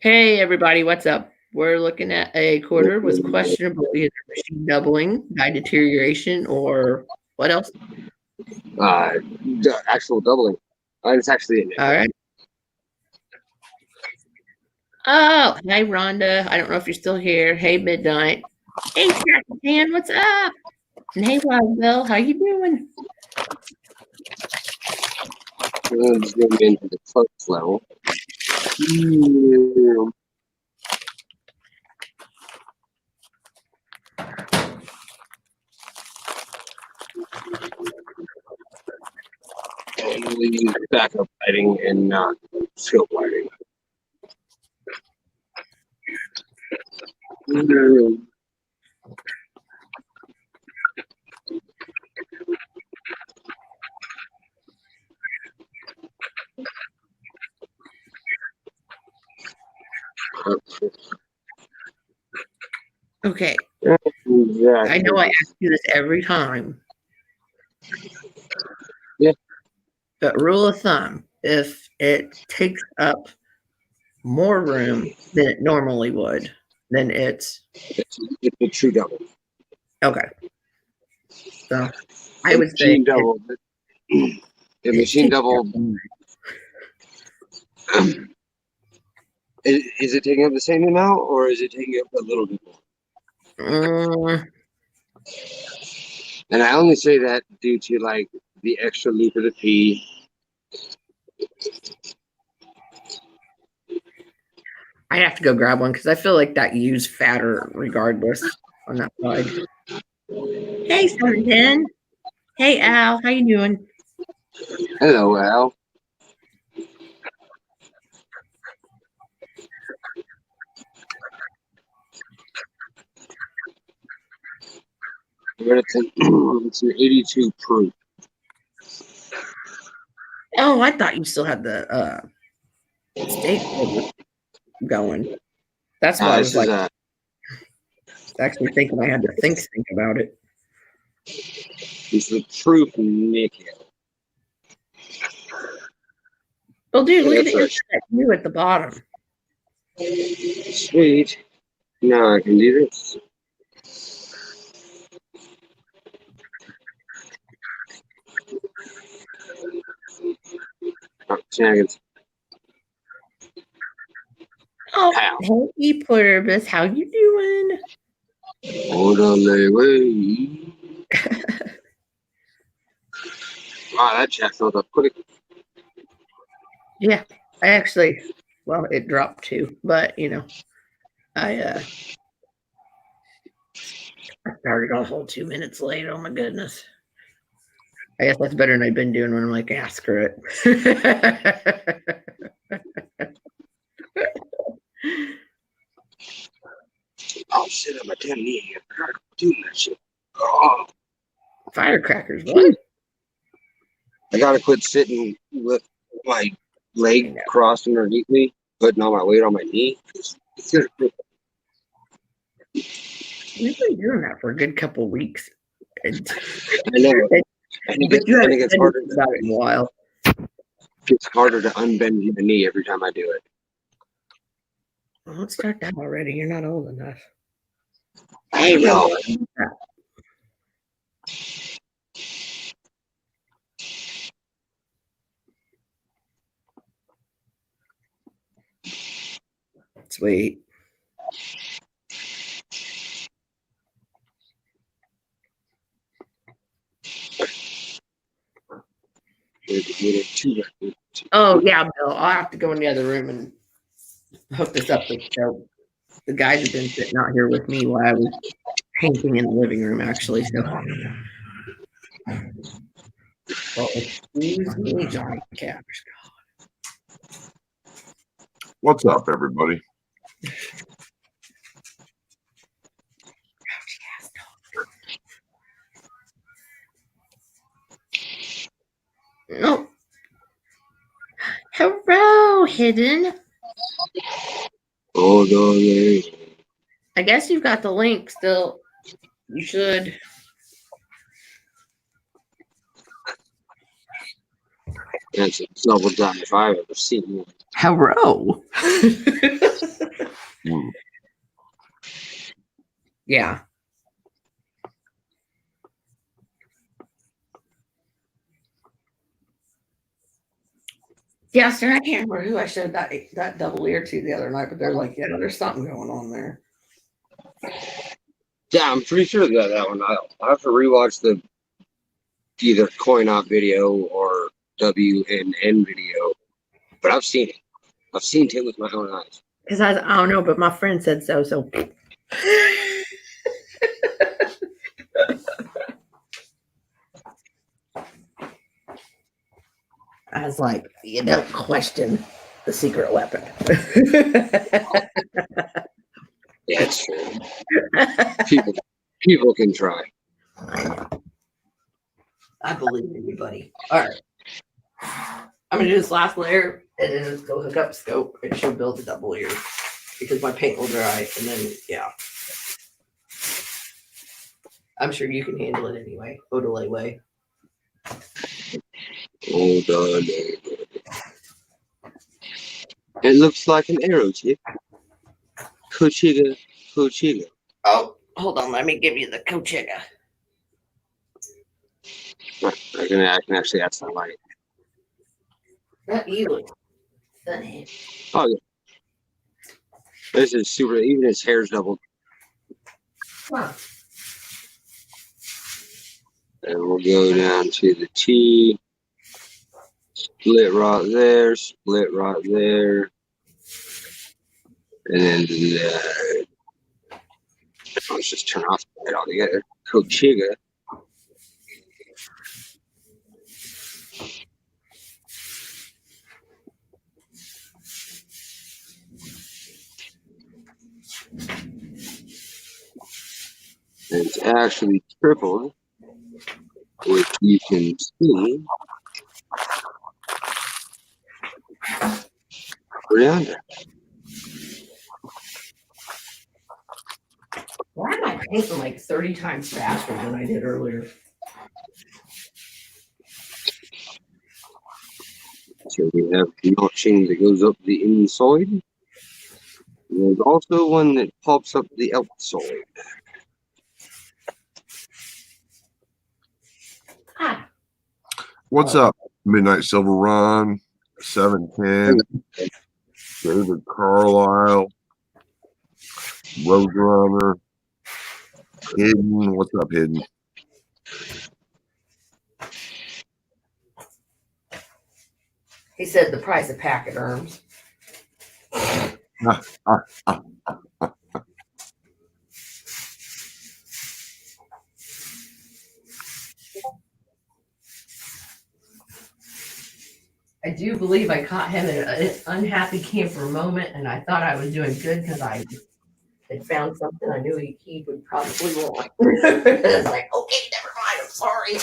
Hey everybody, what's up? We're looking at a quarter with questionable either machine doubling, die deterioration, or what else? The actual doubling. It's actually a All nickel. right. Oh, hi Rhonda. I don't know if you're still here. Hey Midnight. Hey Dan, what's up? And hey Wild Bill, how you doing? Let's go into the close level. Yeah. And we use backup lighting and not scope lighting. Okay. Exactly. I know I ask you this every time. Yeah. But rule of thumb, if it takes up more room than it normally would, then it's a true double. okay. So I would say machine double. The machine double. Is it taking up the same amount, or is it taking up a little bit more? And I only say that due to like the extra loop of the P. I have to go grab one because I feel like that used fatter regardless on that side. Hey, 710. Hey, Al. How you doing? Hello, Al. It's an 82 proof. Oh, I thought you still had the state going. That's why I was like actually thinking I had to think about it. It's the proof nickel. Oh, dude, look at the internet view at the bottom. Sweet. Now I can do this. Oh, shenanigans. Oh, hey, Pluribus, how you doing? Hold on, wait. Wow, that chat filled up quick. Yeah, I actually, well, it dropped too, but you know, I started a whole 2 minutes late. Oh my goodness. I guess that's better than I've been doing when I'm like, screw it. Oh shit, I'm a damn knee. I'm doing that shit. Oh. Firecrackers, what? I gotta quit sitting with my leg crossed underneath me, putting all my weight on my knee. You've been doing that for a good couple of weeks. I know. And it gets harder about it in a while. It's harder to unbend the knee every time I do it. Well, let's start that already. You're not old enough. Hey, yo. Sweet. Oh yeah, Bill. I'll have to go in the other room and hook this up. So the guys have been sitting out here with me while I was painting in the living room, actually. So, well, excuse me, Johnny Cash. What's up, everybody? No. Hello, Hidden. Hold on, man. I guess you've got the link still. You should. That's a double dive if I've ever seen one. Hello. Yeah. Yeah, sir. I can't remember who I showed that double ear to the other night, but they're like, yeah, there's something going on there. Yeah, I'm pretty sure that one. I'll have to rewatch the either coin op video or WNN video, but I've seen it. I've seen it with my own eyes. Because I don't know, but my friend said so. So I was like, you don't question the secret weapon. Yeah, it's true. People can try. I believe in you, buddy. All right. I'm gonna do this last layer and then just go hook up scope and she'll build the double ear because my paint will dry and then yeah. I'm sure you can handle it anyway. Odelay way. Hold on. It looks like an arrow tip. Cochiga. Oh, hold on. Let me give you the Cochiga. I can actually add some light. That you look funny. Oh yeah. This is super. Even his hair's doubled. Huh. And we'll go down to the T. Split right there. Split right there. And then let's just turn off the light altogether. Cochiga. And it's actually tripled, which you can see. We're down there. Why am I painting like 30 times faster than I did earlier? So we have notching that goes up the inside. There's also one that pops up the outside. Ah. What's up? Midnight Silver Run, 710, David Carlisle, Roadrunner, Hidden. What's up, Hidden? He said the price of packet arms. I do believe I caught him in an unhappy camper moment, and I thought I was doing good because I had found something I knew he would probably want. It's like, okay, never mind, I'm sorry.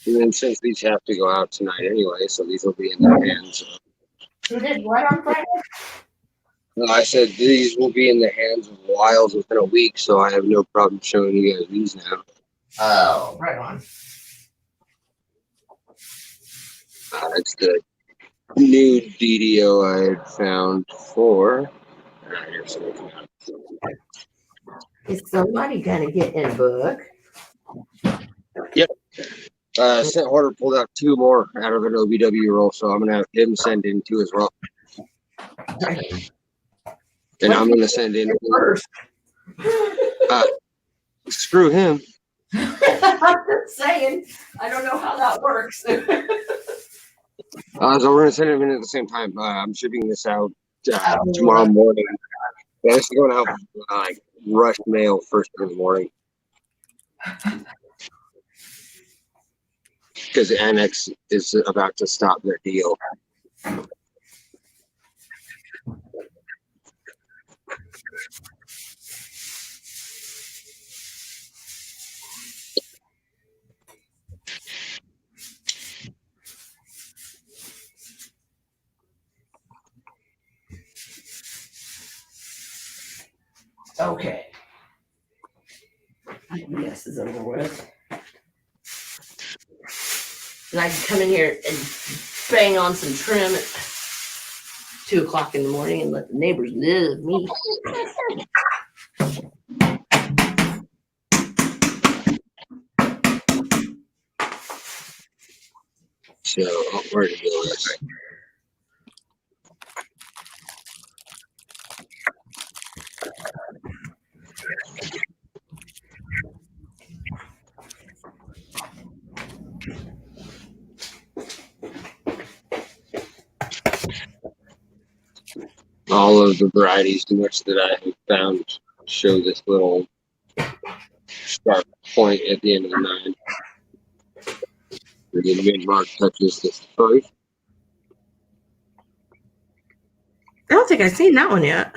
And then since these have to go out tonight anyway, so these will be in their hands. Who did what on Friday? No, I said these will be in the hands of Wilds within a week, so I have no problem showing you guys these now. Oh, right on. It's the new DDO I had found for. Is somebody gonna get in book? Yep. Scent Hoarder pulled out 2 more out of an OBW roll, so I'm gonna have him send in 2 as well. And I'm gonna send in first. Screw him. I'm just saying, I don't know how that works. So we're gonna send him in at the same time. I'm shipping this out tomorrow morning. Yeah, this is going out like rush mail first thing in the morning. Because the Annex is about to stop their deal. Okay. Yes, is over with. And I can come in here and bang on some trim at 2 o'clock in the morning and let the neighbors love me. So, where to go with this? All of the varieties in which that I have found show this little sharp point at the end of the 9. The mid mark touches the 5. I don't think I've seen that one yet.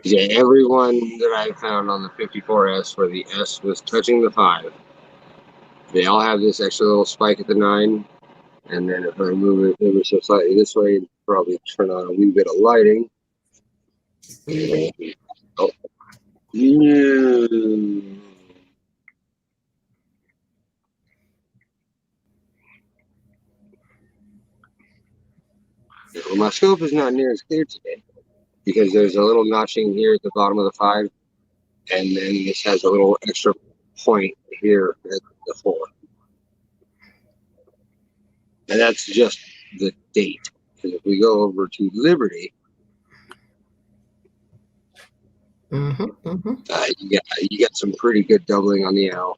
Yeah, everyone that I found on the 54S where the S was touching the 5, they all have this extra little spike at the 9. And then if I move it ever so slightly this way, probably turn on a wee bit of lighting. Oh, no. Well, my scope is not near as clear today because there's a little notching here at the bottom of the 5, and then this has a little extra point here at the 4. And that's just the date. Because if we go over to Liberty, you got some pretty good doubling on the L.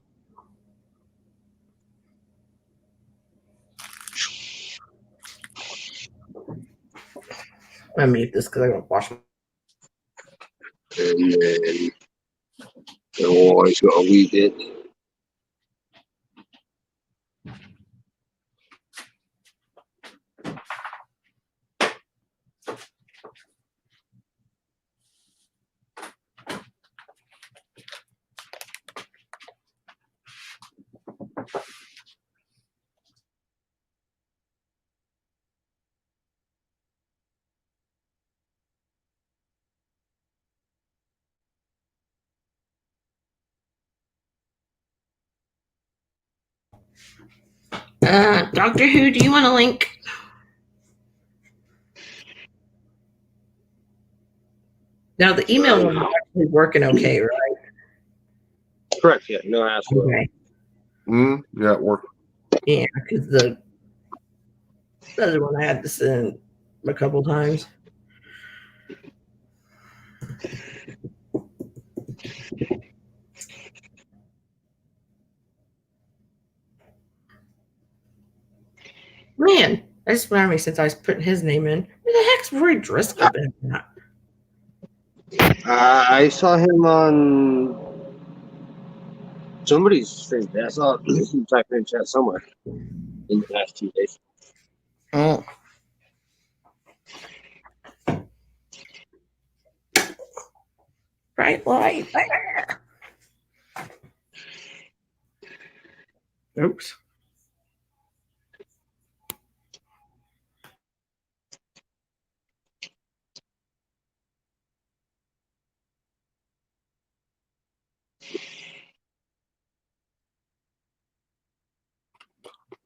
I mute this because I gotta wash my. And then we'll always go a wee bit. Doctor Who, do you want a link? Now the email one is actually working okay, right? Correct, yeah, no hassle. Okay. Yeah, it worked. Yeah, because the other one I had to send a couple times. Man, that just reminded me since I was putting his name in. Where the heck's Roy Driscoll been at? I saw him on somebody's stream. I saw him type in chat somewhere in the past 2 days. Oh. Bright light. Oops.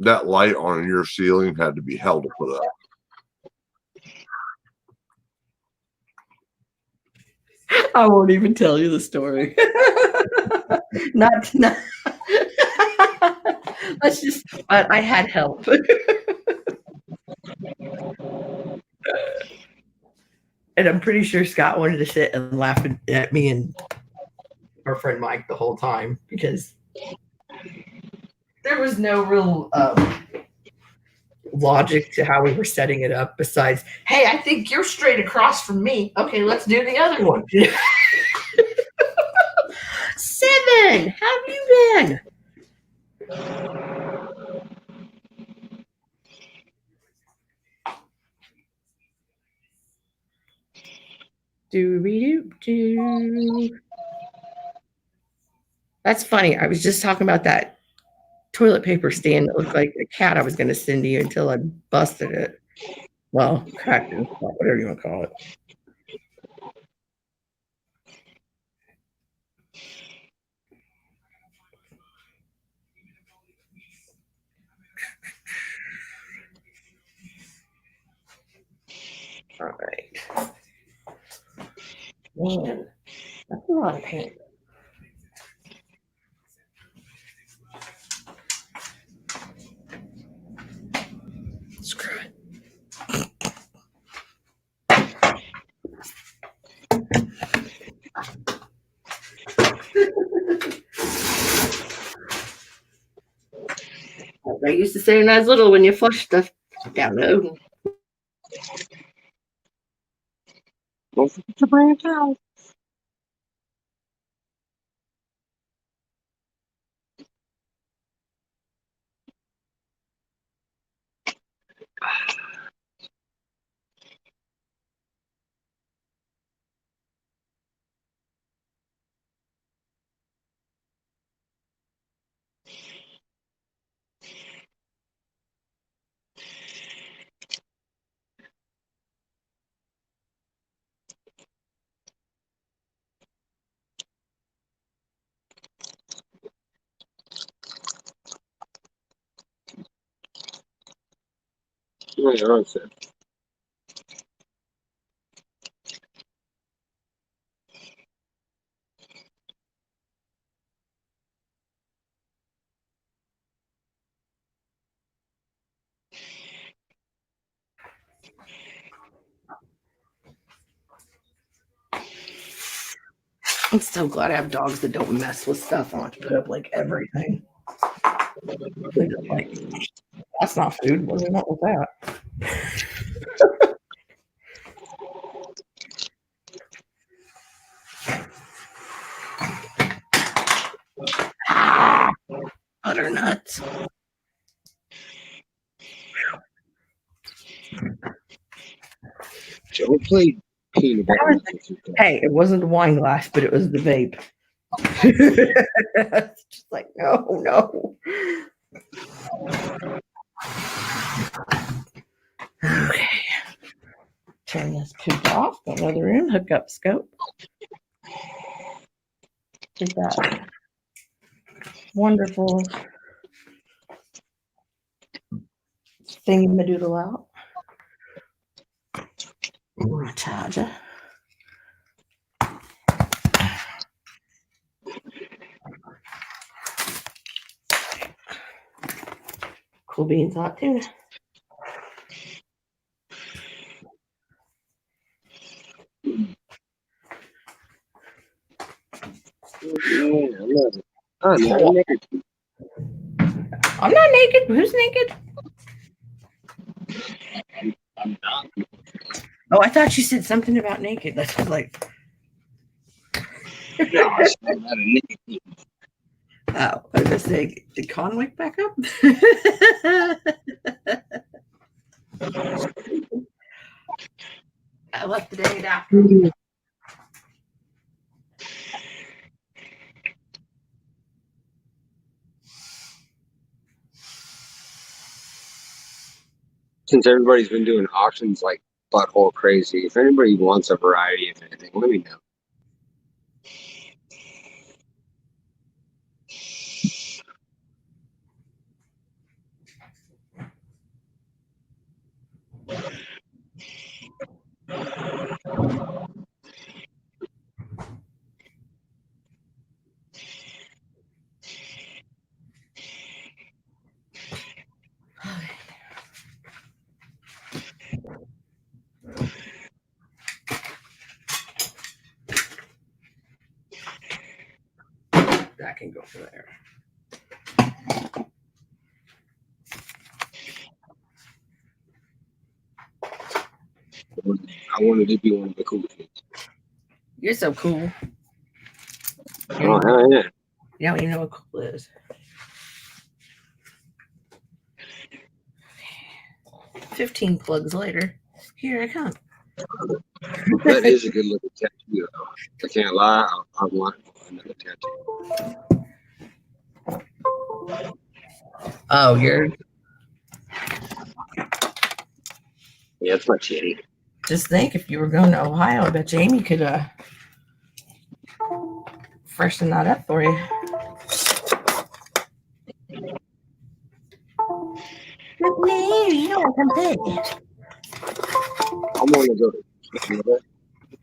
That light on your ceiling had to be hell to put up. I won't even tell you the story. not. Let's just. I had help. And I'm pretty sure Scott wanted to sit and laugh at me and our friend Mike the whole time because there was no real logic to how we were setting it up besides, hey, I think you're straight across from me. Okay, let's do the other one. 7, how have you been? Do. That's funny. I was just talking about that toilet paper stand that looked like a cat I was going to send to you until I busted it. Well, cracked it, whatever you want to call it. Man, that's a lot of paint. Screw it. I used to say when I was little, when you flush stuff down the oven. Don't forget to bring a towel. Yeah, you're on set. I'm so glad I have dogs that don't mess with stuff. I want to put up like everything. They're just like, that's not food. What do we want with that? Ah, butternuts. Don't play peanut butter. Hey, it wasn't a wine glass, but it was the vape. It's just like, no. Okay. Turn this poop off. Go to another room. Hook up scope. Get that wonderful thingamadoodle out. Charger. Cool beans hot tuna. Yeah, I love it. I'm not naked. I'm not naked. Who's naked? I'm not. Oh, I thought you said something about naked. That's like, No, I'm not a naked. oh, I was gonna say, did Con wake back up? I left the day after. Since everybody's been doing auctions like butthole crazy, if anybody wants a variety of anything, let me know. That can go for there. I wanted to be one of the cool kids. You're so cool. Oh, hell yeah. You don't even know what cool is. 15 plugs later, here I come. That is a good looking tattoo, though. I can't lie. I want another tattoo. Oh, you're Yeah, it's my kitty. just think if you were going to Ohio, I bet Jamie could freshen that up for you. No, you don't want to come play. I'm gonna go to Canada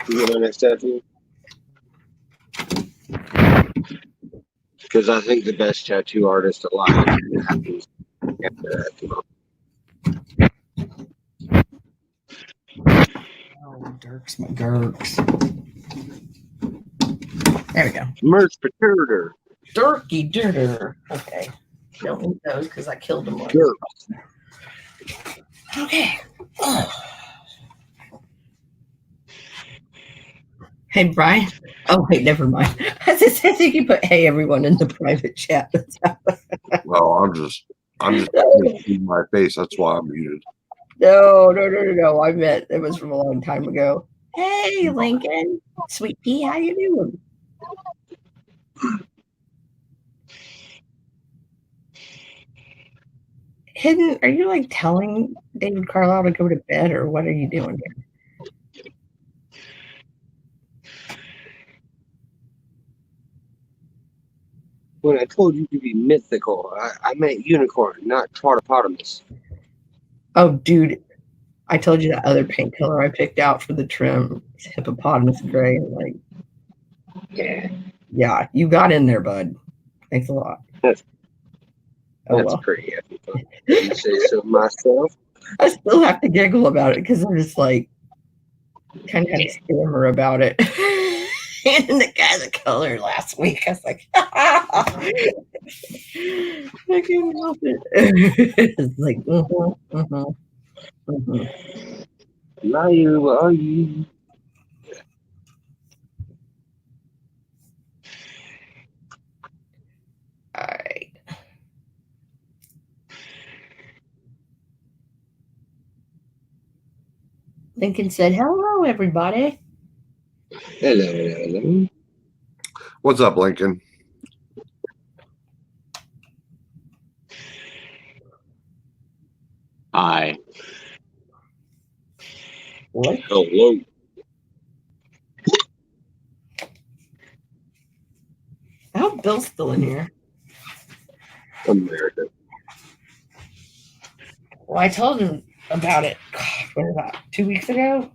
to get my next tattoo. Because I think the best tattoo artist alive happens after that. Oh, Dirks, my Dirks. There we go. Merch Paturder. Dirky Dirter. Okay. Don't need those because I killed them. Dirk. Okay. Oh. Hey, Brian. Oh, wait, never mind. I think you put hey everyone in the private chat. Well, I'm just in my face. That's why I'm muted. No. I meant it was from a long time ago. Hey, Lincoln. Sweet pea, how you doing? Hidden, are you like telling David Carlisle to go to bed, or what are you doing here? When I told you to be mythical, I meant unicorn, not tritopotamus. Oh, dude, I told you that other paint color I picked out for the trim is hippopotamus gray. And like, yeah, you got in there, bud. Thanks a lot. That's well. pretty epic. You say so myself. I still have to giggle about it because I'm just like kind of had a stammer about it. And the guy the color last week, I was like, I can't help it. It's like, Liar, are you? All right. Lincoln said, hello, everybody. Hello. What's up, Lincoln? Hi. What? Hello. I hope Bill's still in here. America. Well, I told him about it, what was that, 2 weeks ago?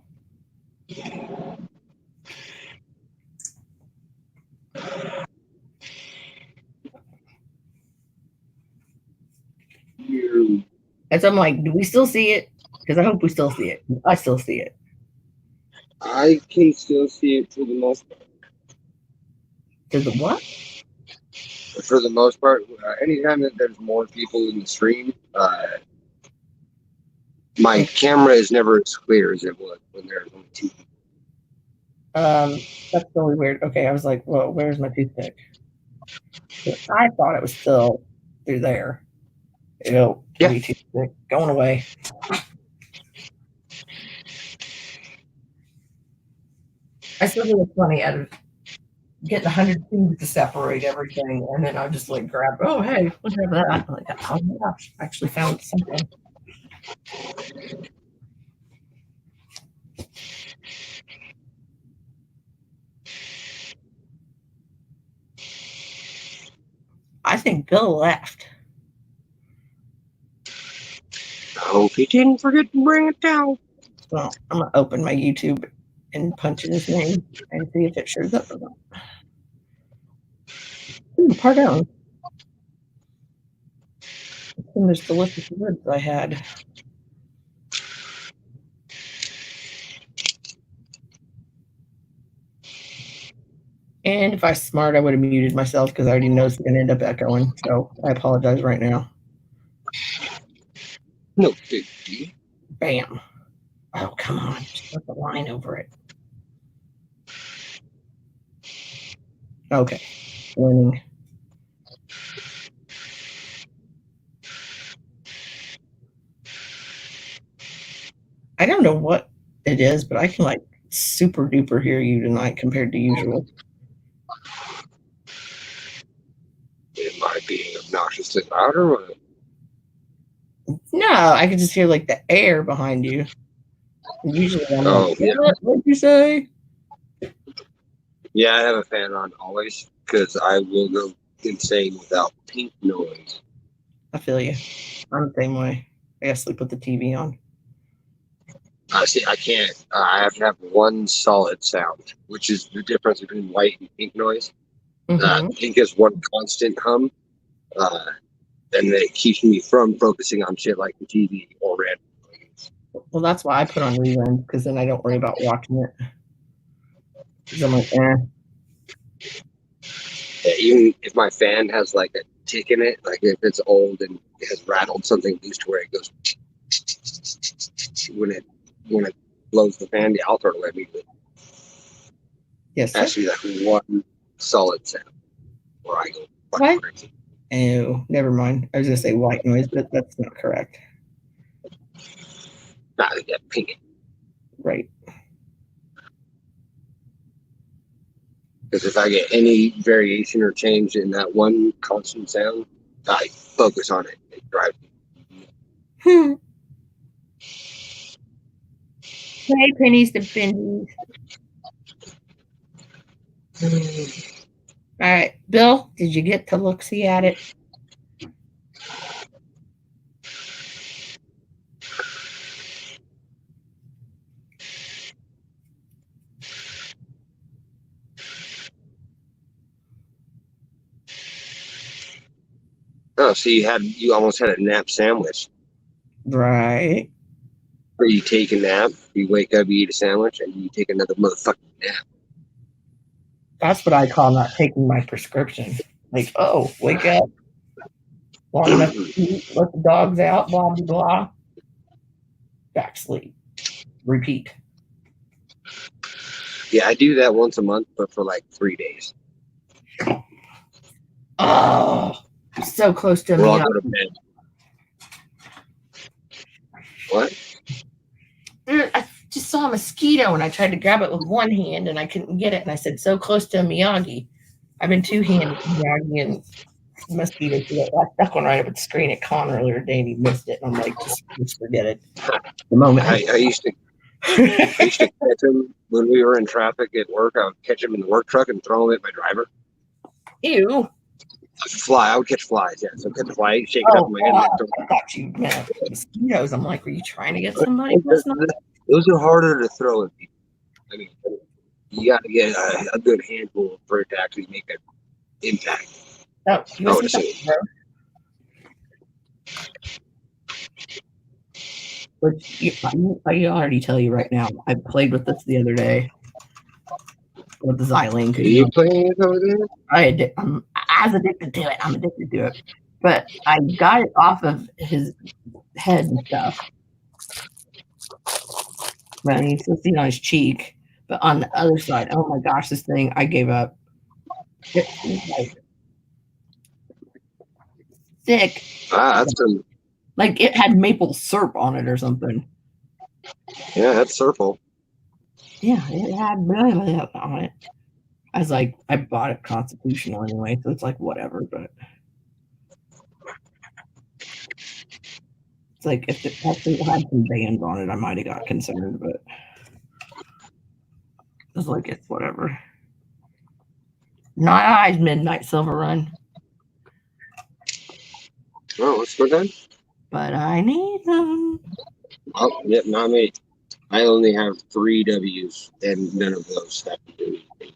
And so I'm like, do we still see it? Because I hope we still see it. I still see it. I can still see it for the most part. Does it what? For the most part, anytime that there's more people in the stream, my camera is never as clear as it was when there's only two people. That's really weird. Okay, I was like, whoa, where's my toothpick? I thought it was still through there. Ew, Yeah. toothpick going away. I still think it's funny out of getting 100 tubes to separate everything, and then I just like grab, oh hey, look at that. I'm like, oh my gosh, I actually found something. I think Bill left. I hope he didn't forget to bring it down. Well, I'm gonna open my YouTube and punch in his name and see if it shows up or not. Ooh, pardon. Some of those delicious ribs I had. And if I was smart, I would have muted myself because I already know it's going to end up echoing. So I apologize right now. No big deal. Bam. Oh, come on. Just put the line over it. Okay. Winning. I don't know what it is, but I can like super duper hear you tonight compared to usual. Am I being obnoxiously loud or what? No, I can just hear like the air behind you. Usually I'm like, yeah. What'd you say? Yeah, I have a fan on always because I will go insane without pink noise. I feel you. I'm the same way. I gotta sleep with the TV on. See, I can't. I have to have one solid sound, which is the difference between white and pink noise. Just one constant hum. And it keeps me from focusing on shit like the TV or random. Well, that's why I put on reruns, because then I don't worry about watching it. Because I'm like, Yeah, even if my fan has like a tick in it, like if it's old and it has rattled something loose to where it goes when it blows the fan, I'll turn it immediately. yes, It has to be like one solid sound, or I go What? crazy. Oh, never mind. I was gonna say white noise, but that's not correct. Not to get pinging. Right. Because if I get any variation or change in that one constant sound, I focus on it and drive. Hey, pennies to pennies. All right, Bill, did you get to look see at it? Oh, so you almost had a nap sandwich. Right. Where you take a nap, you wake up, you eat a sandwich, and you take another motherfucking nap. That's what I call not taking my prescription. Like, oh, wake up, long enough to eat, let the dogs out, blah blah blah. Back sleep. Repeat. Yeah, I do that once a month, but for like 3 days. Oh, so close to Or me. I'll go to bed. What? I just saw a mosquito and I tried to grab it with one hand and I couldn't get it. And I said, so close to a Miyagi. I've been two-handed Miyagi and mosquito. I stuck one right up at the screen at Con earlier today and he missed it. And I'm like, just forget it. The moment I used to catch him when we were in traffic at work. I would catch him in the work truck and throw him at my driver. Ew. I would catch flies, yeah. So catch a fly, shake it up in my hand. I thought you meant mosquitoes. I'm like, were you trying to get somebody? Those are harder to throw at people. I mean, you got to get a good handful for it to actually make an impact. Oh, I would assume. Which I already tell you right now. I played with this the other day with the Xylene. Are you playing it over there? I'm as addicted to it. I'm addicted to it. But I got it off of his head and stuff. But you still see it on his cheek. But on the other side, oh my gosh, this thing, I gave up. It was like thick. That's some. Like it had maple syrup on it or something. Yeah, that's Circle. Yeah, it had really on it. I was like, I bought it constitutional anyway, so it's like whatever, but it's like if it actually had some bands on it, I might have got concerned, but it's like it's whatever. Not eyes, Midnight Silver Run. Oh, let's go then. But I need them. Oh, yep, not me. I only have 3 W's, and none of those have to do anything.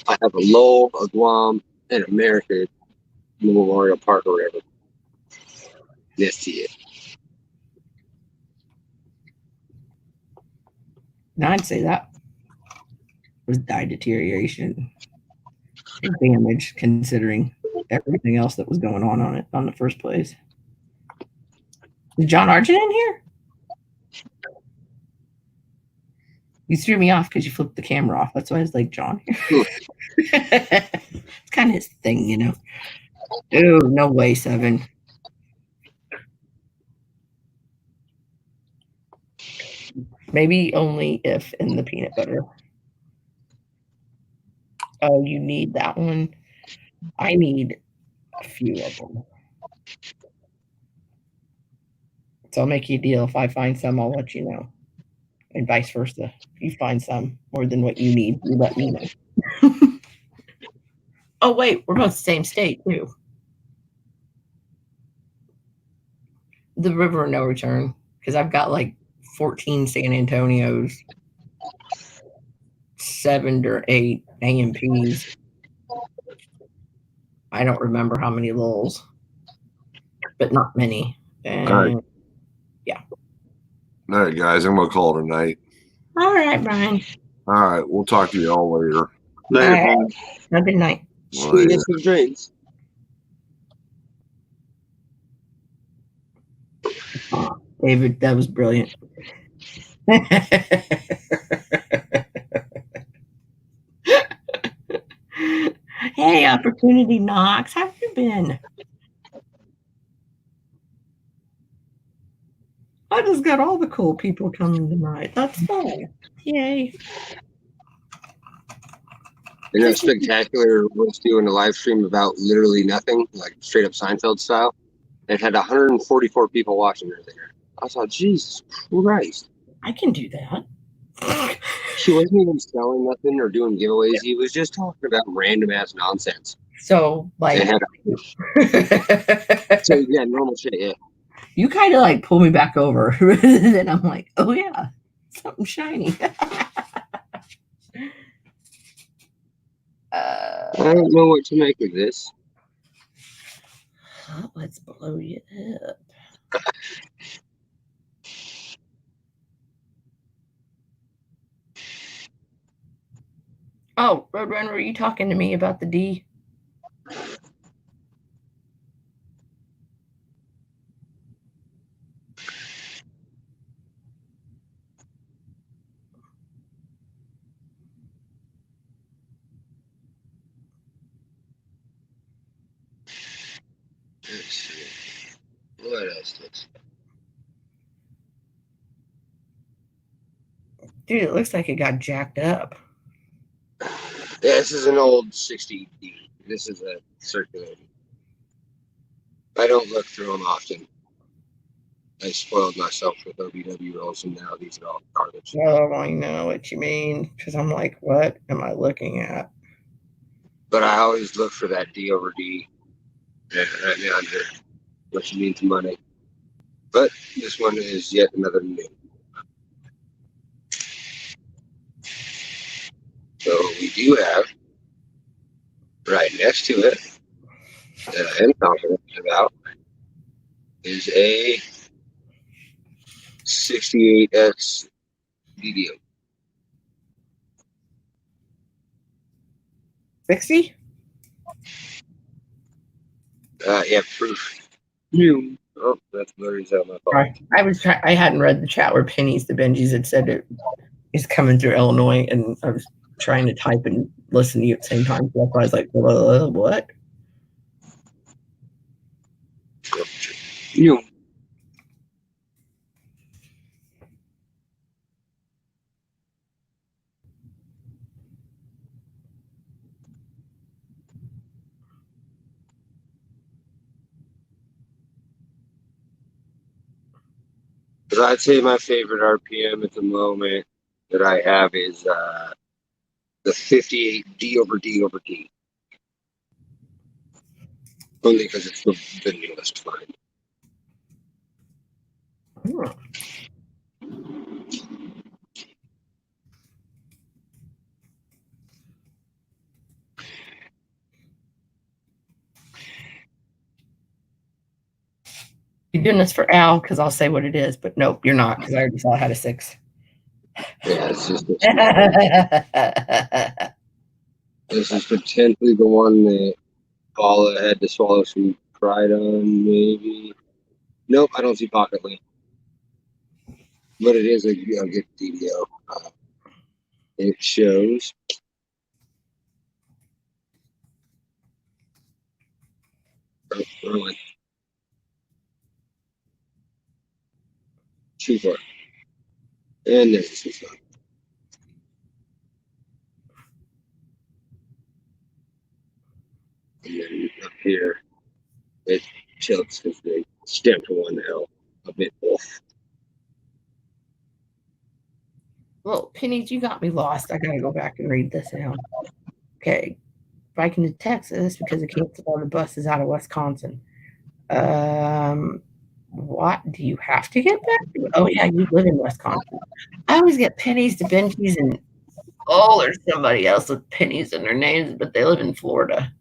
I have a Lowell, a Guam, and America Memorial Park or whatever. That's it. Now I'd say that was dye deterioration and damage, considering everything else that was going on it on the first place. Is John Argent in here? You threw me off because you flipped the camera off. That's why I was like, John here. It's kind of his thing, you know. Oh, no way, 7. Maybe only if in the peanut butter. Oh, you need that one? I need a few of them. So I'll make you a deal. If I find some, I'll let you know. And vice versa. If you find some more than what you need, you let me know. Oh, wait, we're both the same state, too. The river of no return. Because I've got like 14 San Antonios 7 or 8 AMPs. I don't remember how many lulls, but not many. And All right, guys, I'm gonna call it a night. all right, Brian. All right, we'll talk to you all later. Later, All right. Brian. Have a good night. Sweetest of dreams. David, that was brilliant. Hey, Opportunity Knox, how have you been? I just got all the cool people coming tonight. That's fun. Yay. You know, Spectacular was doing a live stream about literally nothing, like straight up Seinfeld style. It had 144 people watching her there. I thought, Jesus Christ. I can do that. He wasn't even selling nothing or doing giveaways. He was just talking about random ass nonsense. So, like, So, yeah, normal shit, yeah. you kind of like pull me back over. And I'm like, oh, yeah, something shiny. I don't know what to make of this. Let's blow you up. Oh, Roadrunner, are you talking to me about the D? Let's see. What else looks Dude, it looks like it got jacked up. Yeah, this is an old 60D. This is a circulating. I don't look through them often. I spoiled myself with OBW rolls, and now these are all garbage. Oh, I know what you mean. Because I'm like, what am I looking at? But I always look for that D over D. Yeah, right under what you mean to money. But this one is yet another new. So we do have right next to it that I am confident about is a 68X DDO. 60? Yeah, proof. New. Oh, that's blurry's out my fault. Right. I hadn't read the chat where Pennies the Benjis had said it is coming through Illinois, and I was trying to type and listen to you at the same time. So that's why I was like, what? New. Because I'd say my favorite RPM at the moment that I have is the 58 D over D over D. Only because it's the newest find. You're doing this for Al because I'll say what it is, but nope, you're not because I already saw I had a 6. Yeah, it's just this is potentially the one that Paula had to swallow some pride on, maybe. Nope, I don't see Pocket Link. But it is a good DDO. It shows. Too far. And there's this one. And then up here, it tilts because they stamped one L a bit off. Well, Pennies, you got me lost. I gotta go back and read this out. Okay. Viking to Texas because it canceled all the buses out of Wisconsin. What do you have to get back to? Oh yeah, you live in Wisconsin. I always get Pennies to Benji's and Oh, there's somebody else with pennies in their names, but they live in Florida.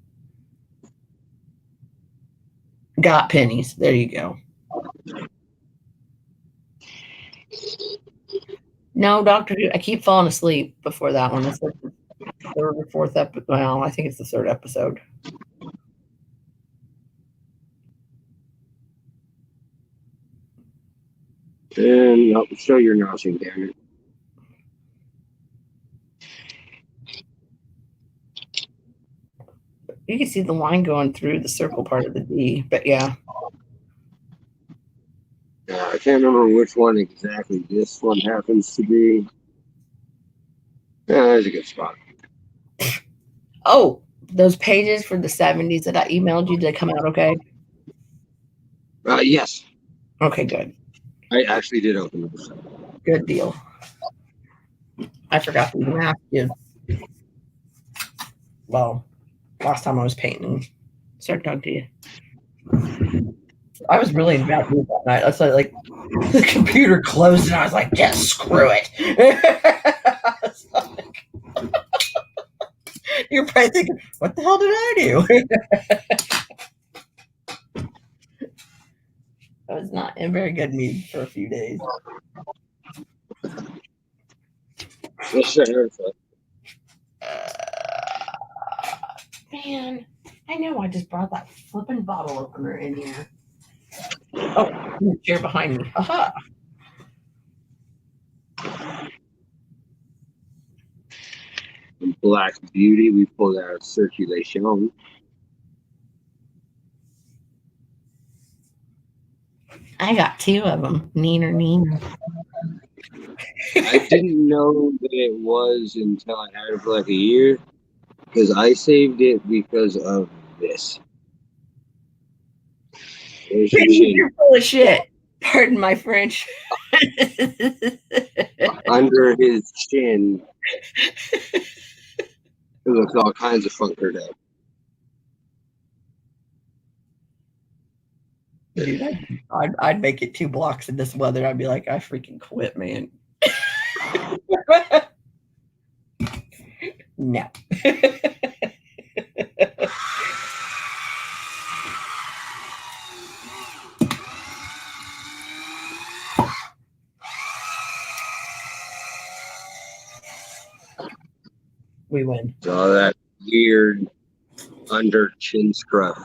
Got pennies. There you go. No, Doctor Who. I keep falling asleep before that one. It's like the third or fourth episode. Well, I think it's the third episode. And I'll show your notching, damn it. You can see the line going through the circle part of the D, but yeah. I can't remember which one exactly this one happens to be. Yeah, there's a good spot. Oh, those pages for the 70s that I emailed you, did they come out okay? Yes. Okay, good. I actually did open those. Good deal. I forgot to even ask you. Well, last time I was painting, started talking to you. I was really in bad mood that night. That's like the computer closed and I was like, yeah, screw it. You're probably thinking, what the hell did I do? I was not in a very good mood for a few days. Man, I know I just brought that flipping bottle opener in here. Oh, the chair behind me. Aha. Black Beauty, we pulled out of circulation. I got two of them. Neener, neener. I didn't know that it was until I had it for like a year, because I saved it because of this. There's your chin. You're full of shit. Pardon my French. Under his chin, it looks all kinds of funkered up. Dude, I'd make it 2 blocks in this weather. I'd be like, I freaking quit, man. No. We win. So that weird under chin scruff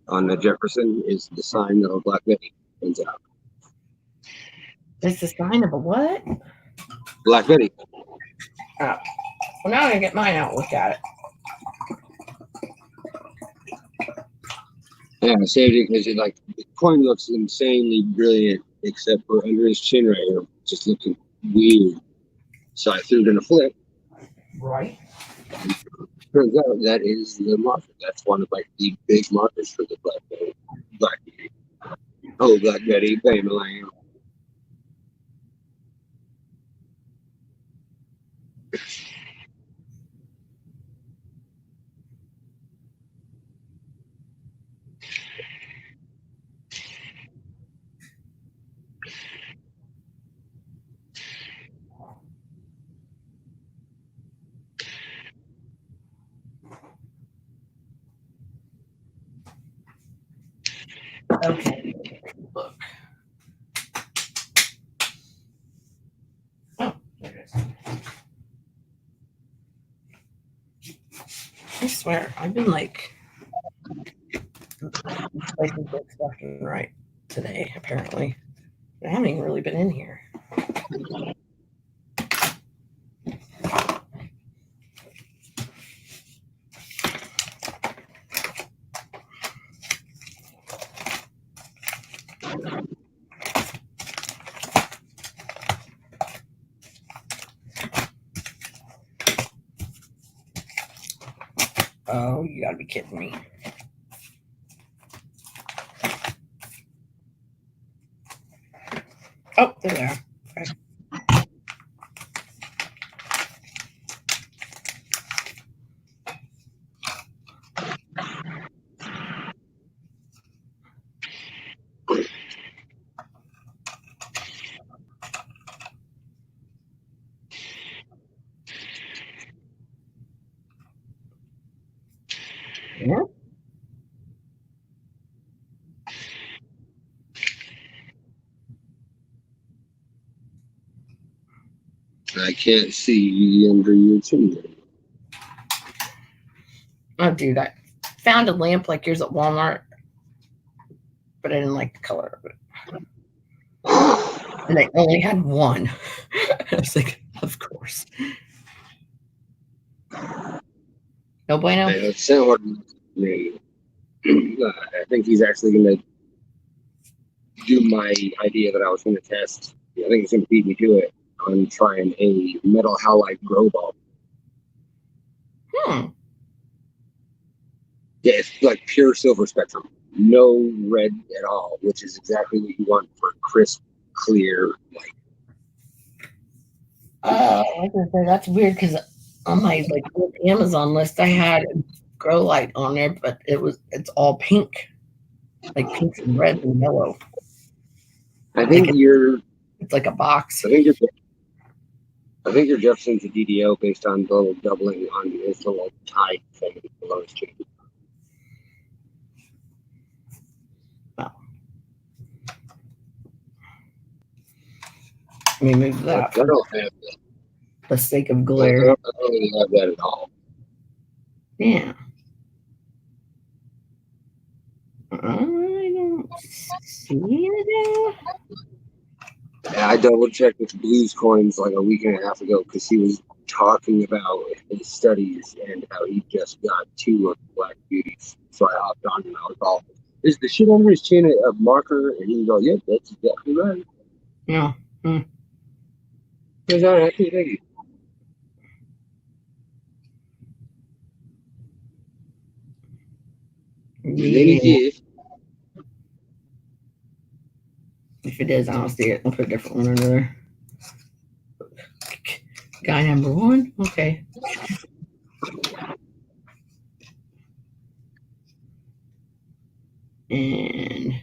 on the Jefferson is the sign of a Black Betty. Turns out. It's the sign of a what? Black Betty. Oh. Well, now I'm going to get mine out and look at it. Yeah, I saved it because the coin looks insanely brilliant, except for under his chin right here, just looking weird. So I threw it in a flip. Right. Turns out that is the marker. That's one of the big markers for the Black Betty. Black Betty. Oh, Black Betty, bam, lamb. Okay. Look. Oh, there it is. I swear, I've been like placing books left and right today, apparently. I haven't even really been in here. Oh, you gotta be kidding me. Oh, there they are. Okay. Yeah. I can't see under your chin. Oh, dude, I found a lamp like yours at Walmart, but I didn't like the color of it. And they only had one. I was like, of course. No bueno. That's not what me. I think he's actually going to do my idea that I was going to test. I think he's going to beat me to it on trying a metal halide grow ball. Hmm. Yeah, it's like pure silver spectrum, no red at all, which is exactly what you want for crisp, clear light. I was gonna say that's weird because on my like Amazon list I had a grow light on there, but it's all pink, like pinks and red and yellow. I think Like you're. it's like a box. I think you're. I think you're Jefferson's a DDO based on the little doubling on his little tide thing below his chin. Let me move I that for don't have that. the sake of I glare. don't really have that at all. Yeah. I don't see it. Yeah, I double checked with Blues Coins like a week and a half ago because he was talking about his studies and how he just got 2 of the Black Beauties. So I hopped on and I was all, is the shit under his chin a marker? And he goes, yep, that's exactly right. Yeah. Because I actually think Yeah. If it is, I don't see it. I'll put a different one under there. Guy number 1. Okay. And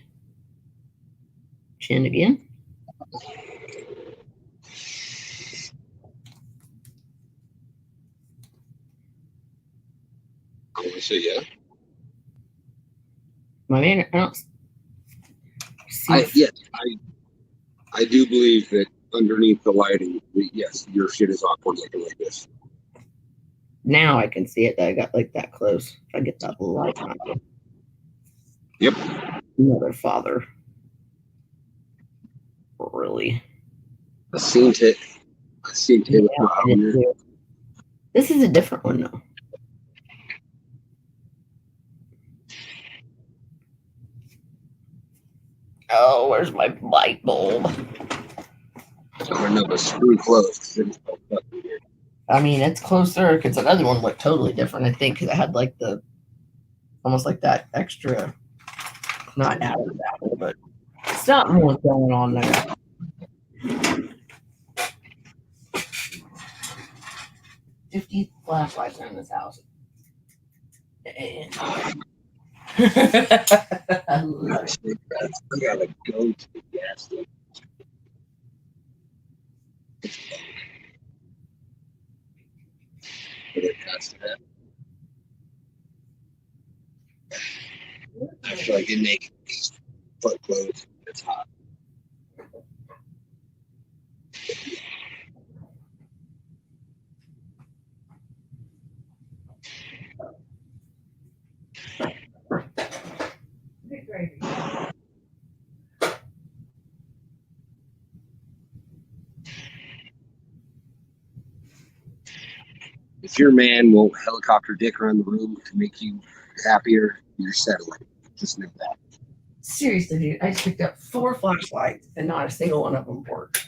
chin again. so yeah. My man, I don't see. I do believe that underneath the lighting, yes, your shit is awkward looking like this. Now I can see it that I got like that close. If I get that light on it. Yep. Mother father. Really? I seen it. Yeah, this is a different one though. Oh, where's my light bulb? I'm gonna screw close. I mean, it's closer because another one looked totally different. I think because it had like the almost like that extra, not added that one, but something was going on there. 50 flashlights are in this house. I love it. I gotta go to the gas station. I feel like it makes foot clothes. It's hot. If your man won't helicopter dick around the room to make you happier, you're settling. Just know that. Seriously, dude, I just picked up 4 flashlights and not a single one of them worked.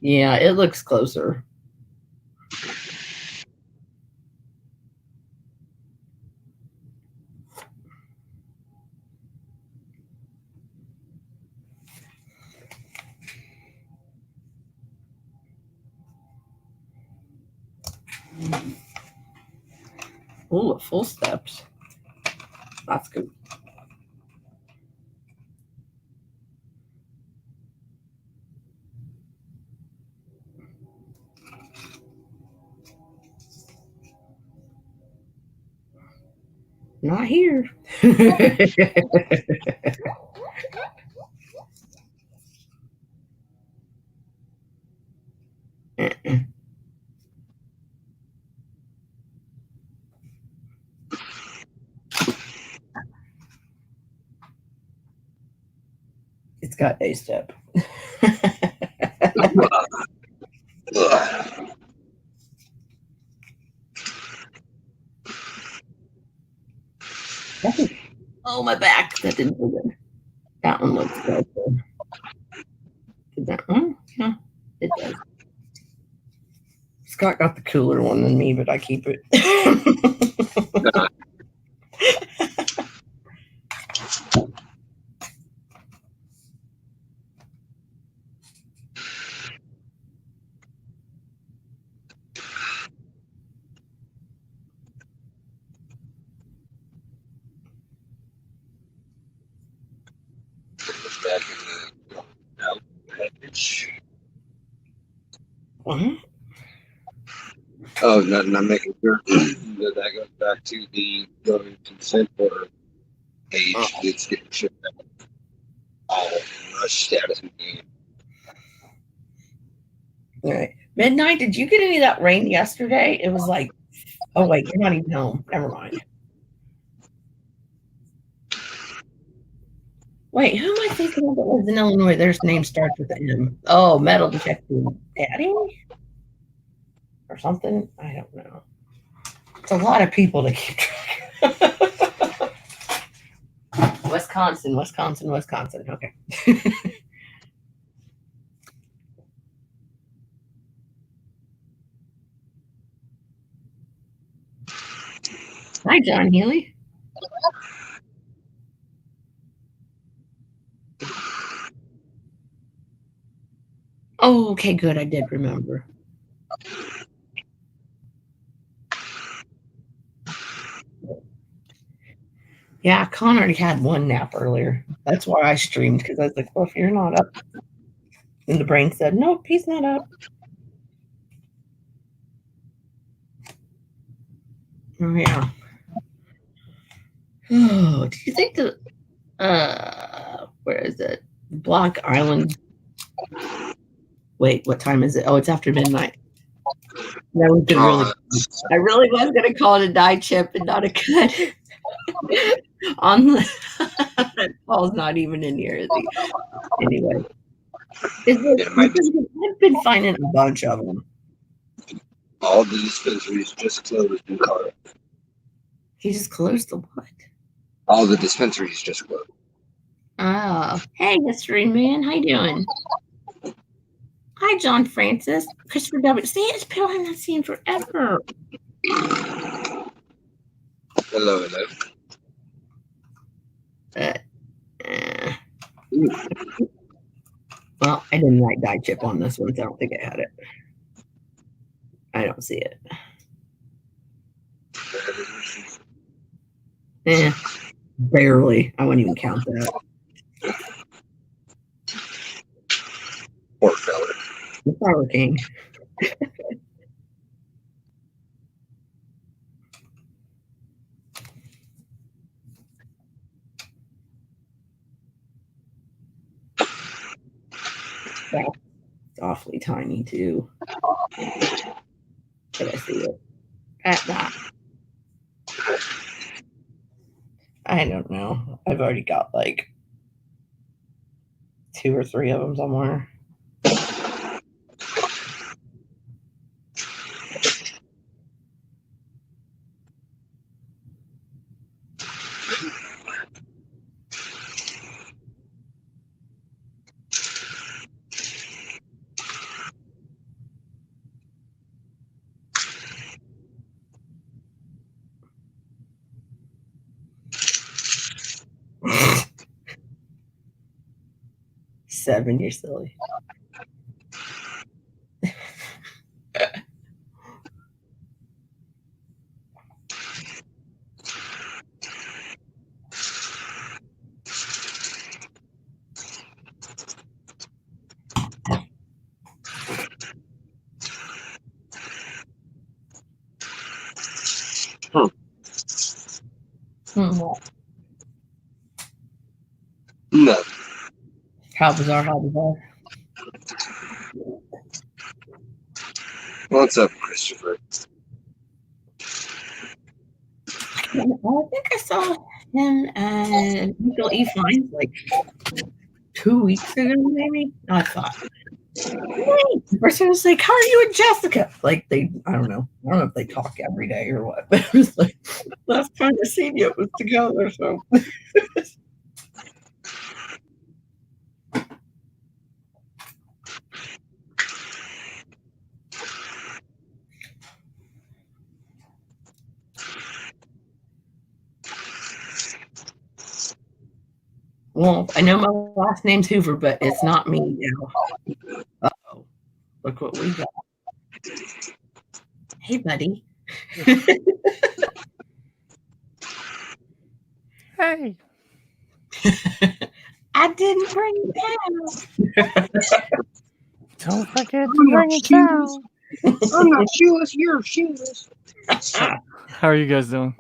Yeah, it looks closer. Oh, full steps. That's good. Not here. It's got a step. Oh, my back. That didn't feel good. That one looks good. Did that one? Yeah, it does. Scott got the cooler one than me, but I keep it. Back in the out package. What? Oh, nothing. I'm making sure that goes back to the going consent order page. It's getting shipped out. All rush status and game. All right. Midnight, did you get any of that rain yesterday? It was like, oh, wait, you're not even home. Never mind. Wait, who am I thinking of that lives in Illinois? Their name starts with an M. Oh, Metal Detective Daddy? Or something? I don't know. It's a lot of people to keep track. Wisconsin. Okay. Hi, John Healy. Oh, okay, good. I did remember. Yeah, Con already had one nap earlier. That's why I streamed, because I was like, well, if you're not up. And the brain said, nope, he's not up. Oh, yeah. Oh, do you think the, where is it? Block Island. Wait, what time is it? Oh, it's after midnight. That was been really. I really was going to call it a die chip and not a cut. On the Paul's not even in here, is he? Anyway, I've been finding a bunch of them. All the dispensaries just closed in Colorado. He just closed the what? All the dispensaries just closed. Oh, hey, Mystery Man, how you doing? Hi, John Francis, Christopher W. See, it's people I've not seen forever. Hello. Well, I didn't write die chip on this one, so I don't think I had it. I don't see it. Barely. I wouldn't even count that. Poor fella. The Power King. That's awfully tiny too. Did I see it? At that. I don't know. I've already got like 2 or 3 of them somewhere. Seven, you're silly. Well, No. how bizarre, how bizarre. What's up, Christopher? I think I saw him and Michael E. Fines like 2 weeks ago, maybe. I thought, hey. The person was like, "How are you and Jessica?" Like I don't know if they talk every day or what, but it was like last time I seen you was together. So well, I know my last name's Hoover, but it's not me now. Uh-oh. Look what we got. Hey, buddy. Hey. I didn't bring it down. Don't forget to bring it down. I'm not shoeless, you're shoeless. How are you guys doing?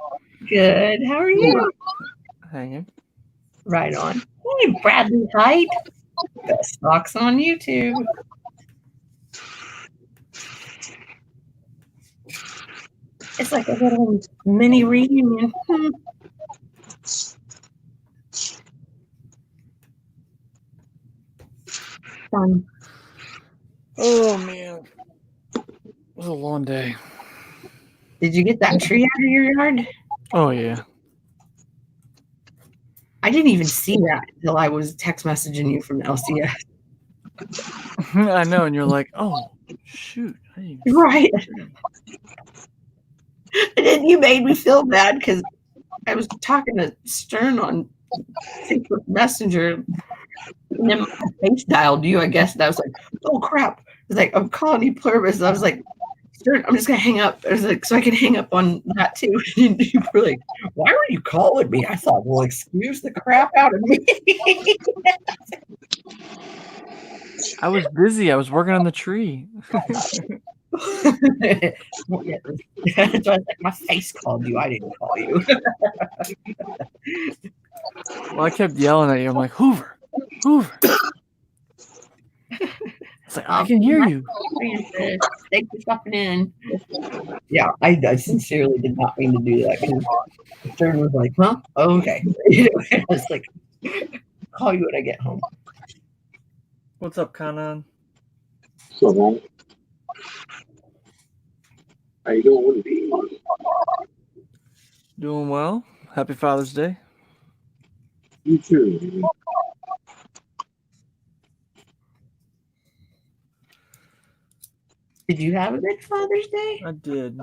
Good. How are you? Hanging. Right on. Hey, Bradley Hyde. Best socks on YouTube. It's like a little mini reunion. Fun. Oh man. It was a long day. Did you get that tree out of your yard? Oh yeah. I didn't even see that until I was text messaging you from LCS. I know, and you're like, oh shoot. I didn't even Right. And then you made me feel bad because I was talking to Stern on Facebook Messenger, and then my face dialed you, I guess, and I was like, oh crap. I was like, I'm calling you Pluribus. I was like, Stern, I'm just gonna hang up. I was like, so I can hang up on that too. And you were like, why were you calling me? I thought, well, excuse the crap out of me. I was busy. I was working on the tree. Well, yeah, so I was like, my face called you. I didn't call you. Well, I kept yelling at you. I'm like, Hoover. It's like, I can hear you. Thanks for stopping in. Yeah, I sincerely did not mean to do that because Stern was like, huh? Oh, okay. I was like, call you when I get home. What's up, Kanan? So, man. How you doing? Doing well. Happy Father's Day. You too. Did you have a good Father's Day? I did.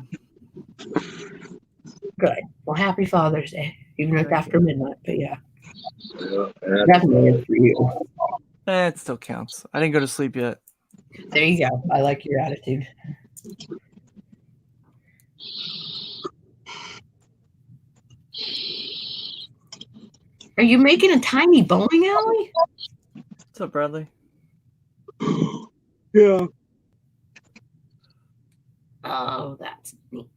Good. Well, happy Father's Day. Even though it's after midnight, but yeah. Yeah, Definitely is for you. It still counts. I didn't go to sleep yet. There you go. I like your attitude. Are you making a tiny bowling alley? What's up, Bradley? yeah. Oh, that's neat.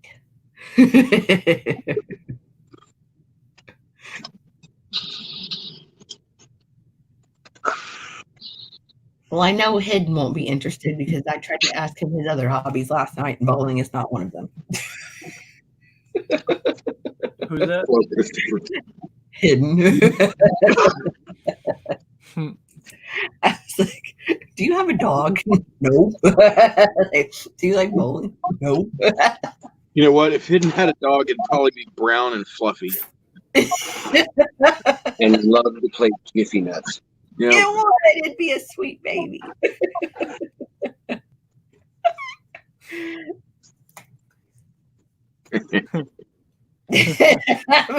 Well, I know Hidden won't be interested because I tried to ask him his other hobbies last night, and bowling is not one of them. Who's that? Hidden. I was like, do you have a dog? No. Do you like bowling? No. You know what? If Hidden had a dog, it'd probably be brown and fluffy. And love to play Jiffy Nuts. You know? It would. It'd be a sweet baby.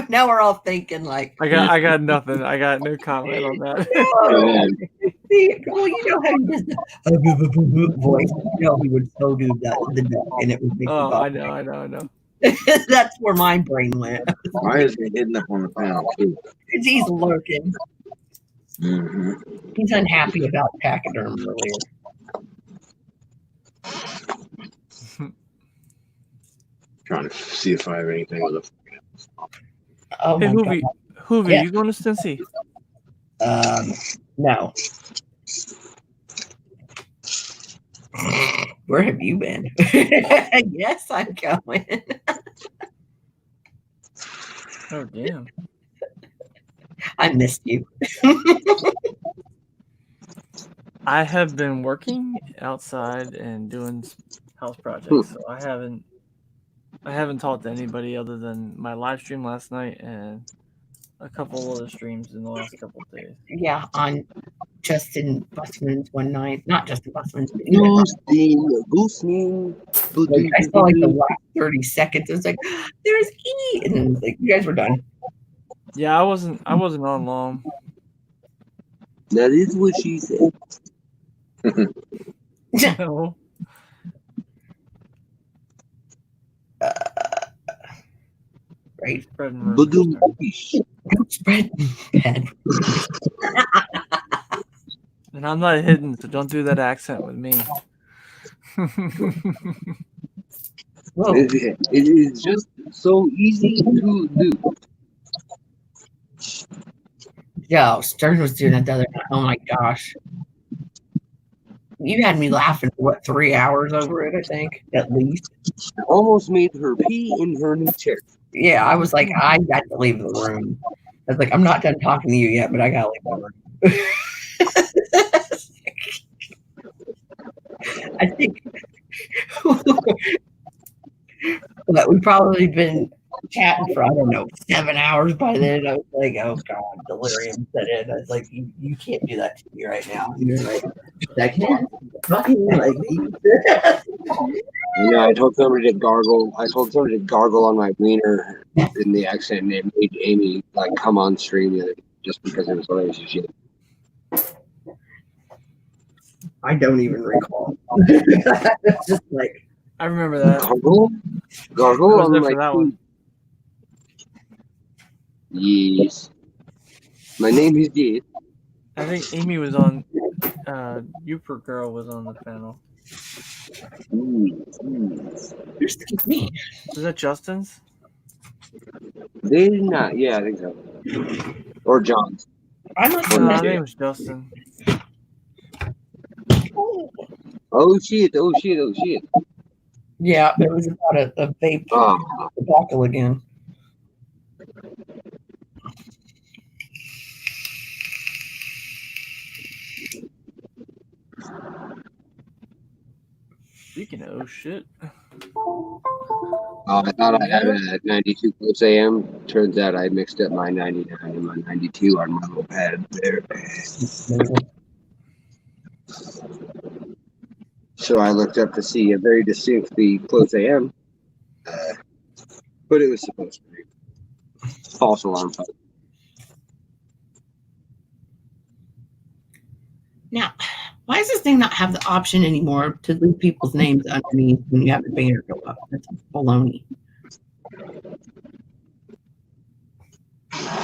Now we're all thinking like I got nothing. I got no comment on that. no. See, well, you know how he does the voice. You know he would so do that the dog, and it would make Oh, the I dog. know. That's where my brain went. Why is he hidden up on the panel too? He's lurking. Mm-hmm. He's unhappy about pachyderm earlier. Trying to see if I have anything with a Oh Hey, my Hoovy, Hoovy, Yeah. you going to Cincy? God. No. Where have you been? Yes, I'm going. Oh, damn. I missed you. I have been working outside and doing house projects, so I haven't talked to anybody other than my live stream last night and a couple other streams in the last couple of days. Yeah, on Justin Busman's one night. Not Justin Busman's, but you know, Boosting. like, I saw like the last 30 seconds. It was like, there's E. And then it was like, you guys were done. Yeah, I wasn't on long. That is what she said. No. Right. Spreading rumors. Don't spread bad. And I'm not hidden, so don't do that accent with me. Whoa. It is just so easy to do. Yo, Stern was doing that the other night. Oh my gosh. You had me laughing for what, 3 hours over it, I think, at least. Almost made her pee in her new chair. Yeah, I was like, I got to leave the room. I was like, I'm not done talking to you yet, but I gotta leave the room. I think that we've probably been chatting for, I don't know, 7 hours by then. I was like, oh God, delirium set in. I was like, you can't do that to me right now. And you're like, I can. Fucking like Yeah, I told somebody to gargle. I told somebody to gargle on my wiener in the accent, and it made Amy like come on stream just because it was hilarious as shit. I don't even recall. It's just like, I remember that. Gargle? I Gargle was on there my for that one. Yes. My name is Dave. I think Amy was on. Uper Girl was on the panel. excuse me. Was that Justin's? They did not. Yeah, I think so. Or John's. I must No, I have think it was Justin. Oh shit! Oh shit! Oh shit! Yeah, it was about a vape Oh, debacle again. Speaking of, oh shit. I thought I had a 92 plus AM. Turns out I mixed up my 99 and my 92 on my little pad there. So I looked up to see a very distinctly close AM, but it was supposed to be false alarm. Now, why does this thing not have the option anymore to leave people's names underneath when you have the banner go up? That's baloney.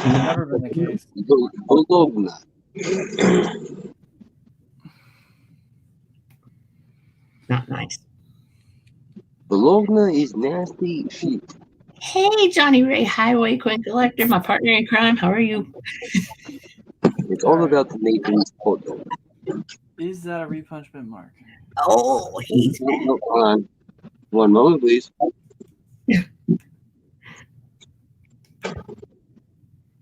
Never been the case. Not nice. Bologna is nasty shit. Hey, Johnny Ray Highway Coin Collector, my partner in crime. How are you? It's all about the Nathan's photo. Is that a repunchment mark? Oh, he's Hold on. One moment, please.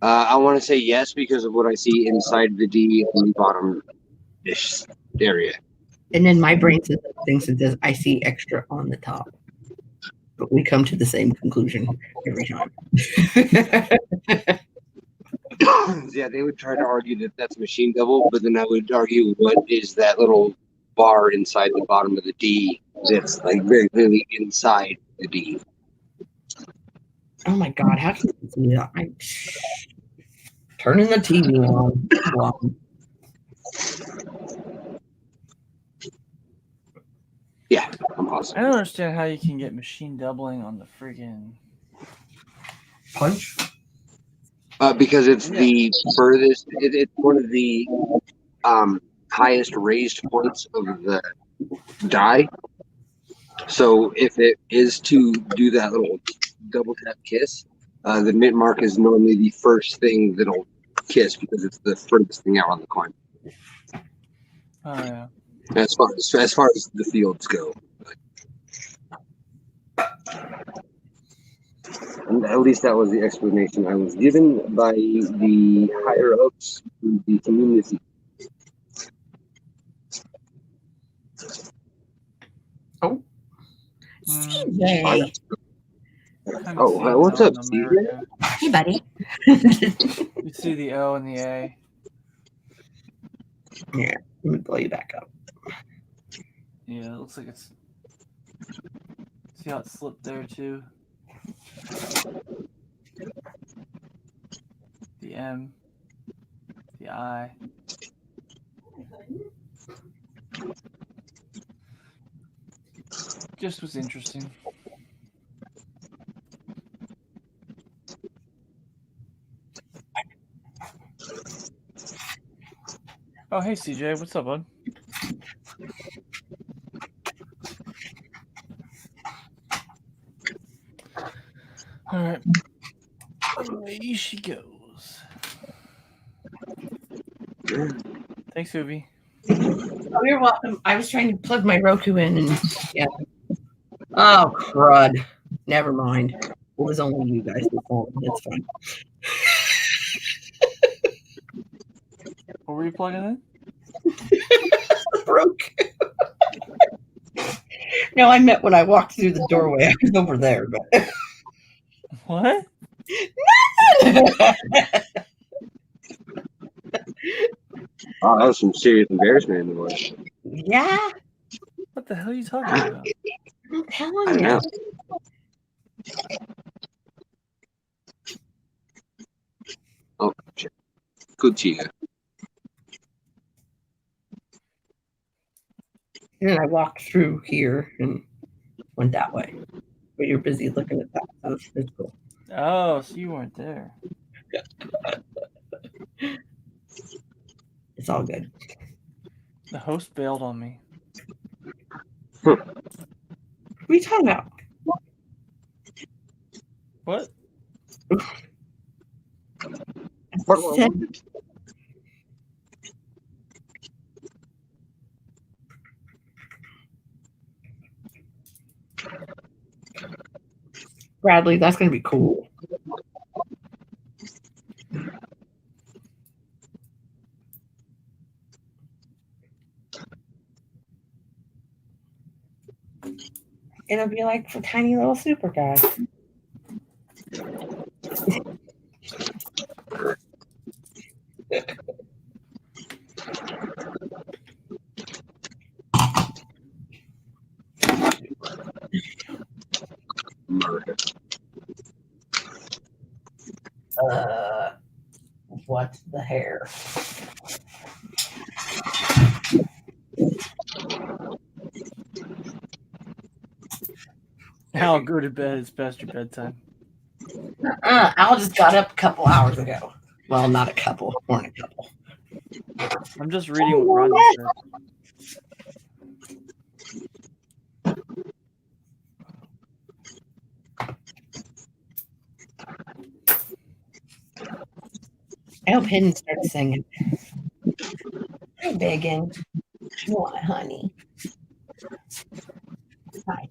I want to say yes because of what I see inside the D on the bottom-ish area. and then my brain says thinks it says I see extra on the top. But we come to the same conclusion every time. Yeah, they would try to argue that that's machine double, but then I would argue what is that little bar inside the bottom of the D that's like very clearly inside the D. Oh my God, how can you see that? Turning the TV on. Wow. Yeah, I'm awesome. I don't understand how you can get machine doubling on the friggin' Punch? Because it's the furthest, it's one of the highest raised points of the die. So if it is to do that little double tap kiss, The mint mark is normally the first thing that'll kiss because it's the furthest thing out on the coin. Oh yeah. As far as the fields go. And at least that was the explanation I was given by the higher ups in the community. CJ. Haven't Oh, seen what's that up, in Steve? America. Hey, buddy. You see the O and the A. Yeah, let me blow you back up. Yeah, it looks like it's. See how it slipped there too. The M, the I. Just was interesting. Oh, hey CJ, what's up, bud? All right, away she goes. Thanks, Uvi. Oh, you're welcome. I was trying to plug my Roku in and yeah. Oh, crud. Never mind. It was only you guys before. It's fine. What were you plugging in? Broke. No, I meant when I walked through the doorway. I was over there, but What? Oh, that was some serious embarrassment in the voice. yeah, What the hell are you talking about? I'm I telling don't you. know. Oh, shit. Good Chica. And then I walked through here and went that way. But you're busy looking at that. So it's cool. Oh, so you weren't there. It's all good. The host bailed on me. What are you talking about? What? Bradley, that's going to be cool. It'll be like for tiny little super guy. America. What the hair? I'll go to bed. It's past your bedtime. Al just got up a couple hours ago. Well, not a couple, more than a couple. I'm just reading what Rodney said. I hope Hidden starts singing. Hi, Biggin. What, honey? Hi.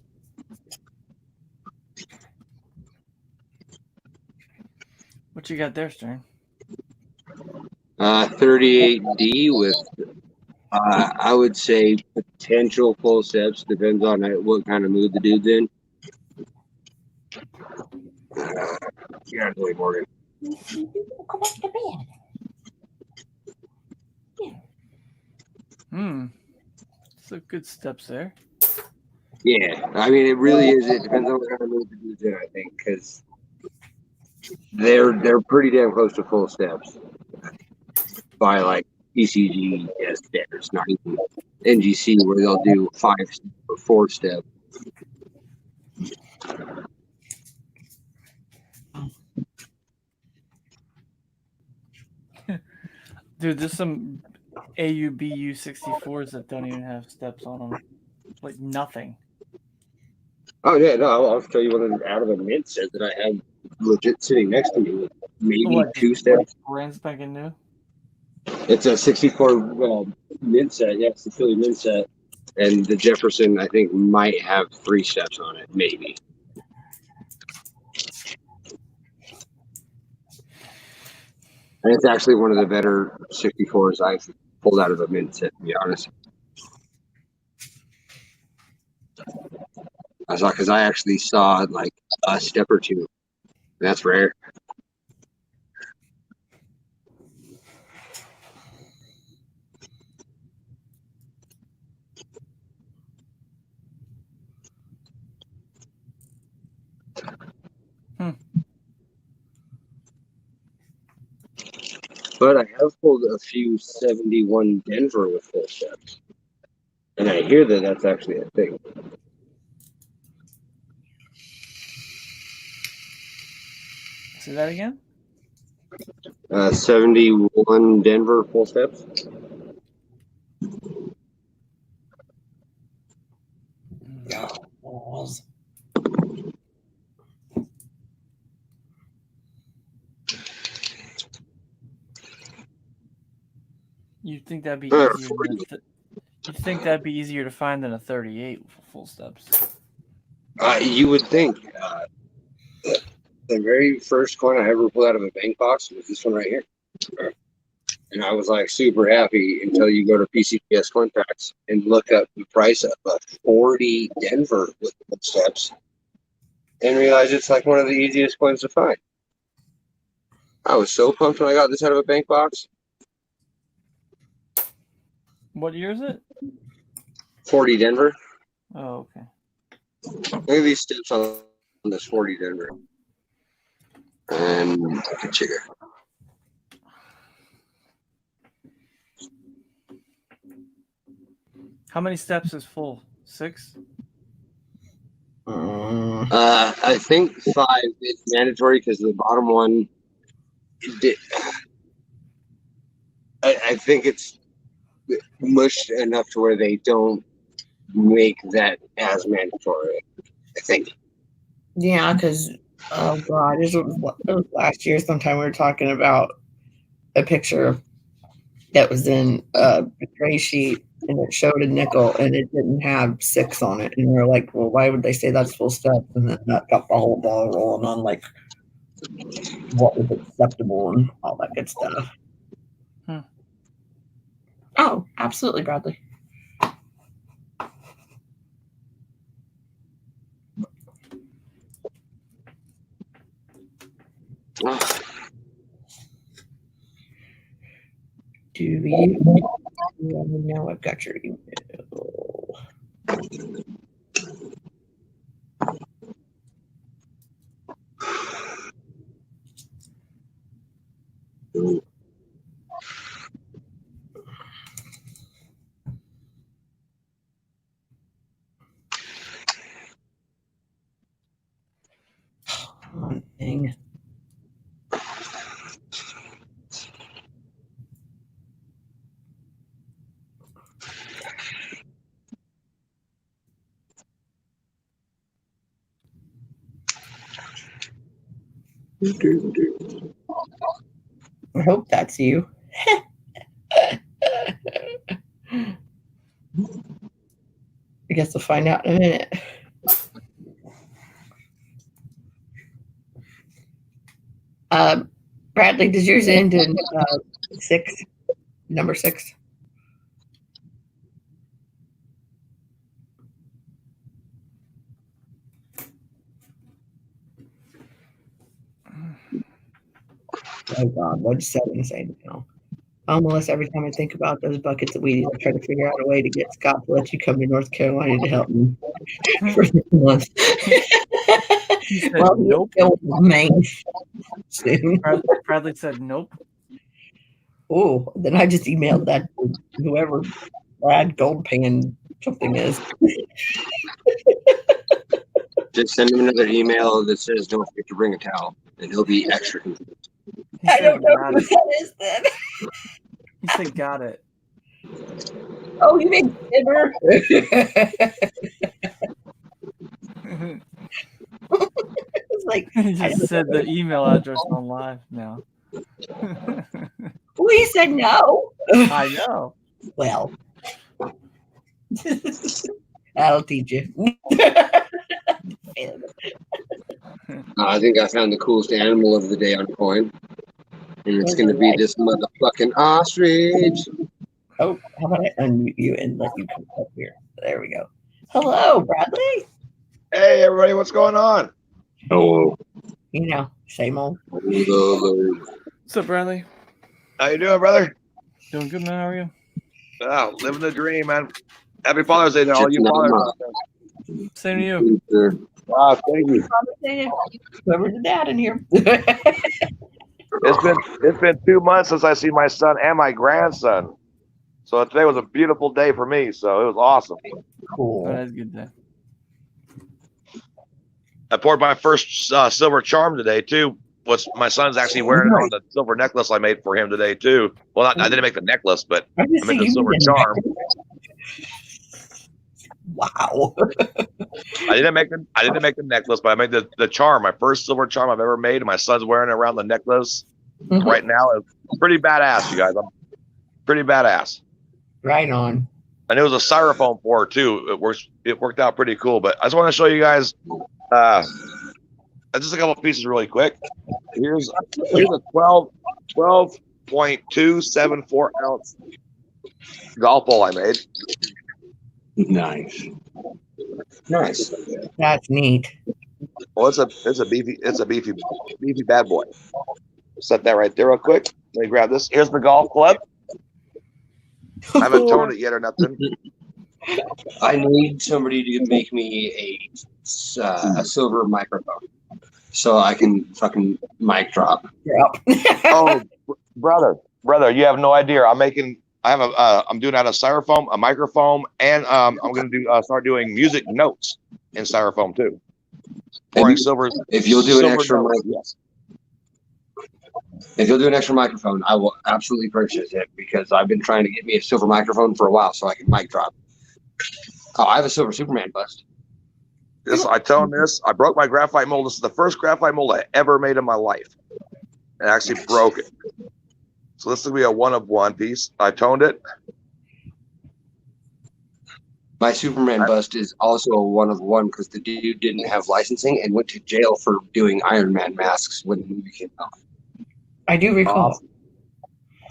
What you got there, Stern? 38D with, I would say, potential full steps. Depends on what kind of mood the dude's in. Yeah, Billy Morgan. Go back to bed. So good steps there. Yeah, I mean, it really is. It depends on what kind of mood the dude's in, I think, because they're pretty damn close to full steps by like ECG standards, not even NGC where they'll do 5 or 4 step. Dude, there's some AUBU 64s that don't even have steps on them. Like nothing. Oh yeah, no, I'll show you one out of the mint set that I have legit sitting next to me with maybe What? 2 steps. Brand spanking new. It's a 64 mint set. Yeah, it's the Philly mint set. And the Jefferson, I think, might have 3 steps on it, maybe. And it's actually one of the better 64s I've pulled out of a mint set, to be honest. Because I actually saw like a step or 2. That's rare. But I have pulled a few 71 Denver with full steps. And I hear that that's actually a thing. Say that again. 71 Denver full steps. You'd think that'd be easier. You'd think that'd be easier to find than a 38 full steps. You would think. The very first coin I ever pulled out of a bank box was this one right here. And I was like super happy until you go to PCPS coin packs and look up the price of a 40 Denver with full steps and realize it's like one of the easiest coins to find. I was so pumped when I got this out of a bank box. What year is it? 40 Denver. Oh, okay. Look at these steps on this 40 Denver. And I can check it. How many steps is full? 6? I think 5 is mandatory because the bottom one. I think it's mushed enough to where they don't make that as mandatory. I think. Yeah, because oh god, it was last year sometime we were talking about a picture that was in a gray sheet and it showed a nickel and it didn't have 6 on it, and we were like, well, why would they say that's full steps? And then that got the whole ball rolling on like what was acceptable and all that good stuff. Oh, absolutely, Bradley. Do you know I've got your email? Oh, dang. I hope that's you. I guess we'll find out in a minute. Bradley, does yours end in 6? Number 6? Oh God, what'd 7 say now? Oh, Melissa, every time I think about those buckets of Wheaties, I try to figure out a way to get Scott to let you come to North Carolina to help me for this month. He said, well, nope. Maine soon. Bradley said, nope. Oh, then I just emailed that to whoever Brad Goldpan something is. Just send him another email that says don't forget to bring a towel, and he'll be extra confused. I don't know who that is then. He said, got it. Oh, you mean Timber? It's Like, He just said the email address on live now. well, you said no. I know. Well, that'll teach you. I think I found the coolest animal of the day on Coin. And it's going to be this motherfucking ostrich. Oh, how about I unmute you and let you come up here? There we go. Hello, Bradley. Hey, everybody, what's going on? Hello. You know, same old. What's up, Bradley? How you doing, brother? Doing good, man. How are you? Oh, living the dream, man. Happy Father's Day to all you fathers out there. Same to you. Wow, thank you. Whoever's the dad in here. It's been 2 months since I see my son and my grandson. So today was a beautiful day for me. So it was awesome. Cool. Oh, that's a good day. I poured my first silver charm today too. What's my son's actually wearing it on the silver necklace I made for him today too. Well, I didn't make the necklace, but I made the silver charm. Wow. I didn't make the necklace, but I made the charm. My first silver charm I've ever made, and my son's wearing it around the necklace right now. It's pretty badass, you guys. I'm pretty badass. Right on. And it was a styrofoam pour too. It worked out pretty cool. But I just want to show you guys just a couple pieces really quick. Here's a 12.274 ounce golf ball I made. Nice. That's neat. Well, it's a beefy bad boy. Set that right there real quick. Let me grab this. Here's the golf club. I haven't toned it yet or nothing. I need somebody to make me a silver microphone so I can fucking mic drop. Oh, brother, you have no idea. I'm doing out of styrofoam, a microphone, and I'm going to start doing music notes in styrofoam too. Pouring silver. If you'll do an extra yes. If you'll do an extra microphone, I will absolutely purchase it because I've been trying to get me a silver microphone for a while so I can mic drop. Oh, I have a silver Superman bust. I toned this. I broke my graphite mold. This is the first graphite mold I ever made in my life. I actually broke it. So this will be a 1 of 1 piece. I toned it. My Superman bust is also a 1 of 1 because the dude didn't have licensing and went to jail for doing Iron Man masks when the movie came out. I do recall. Awesome.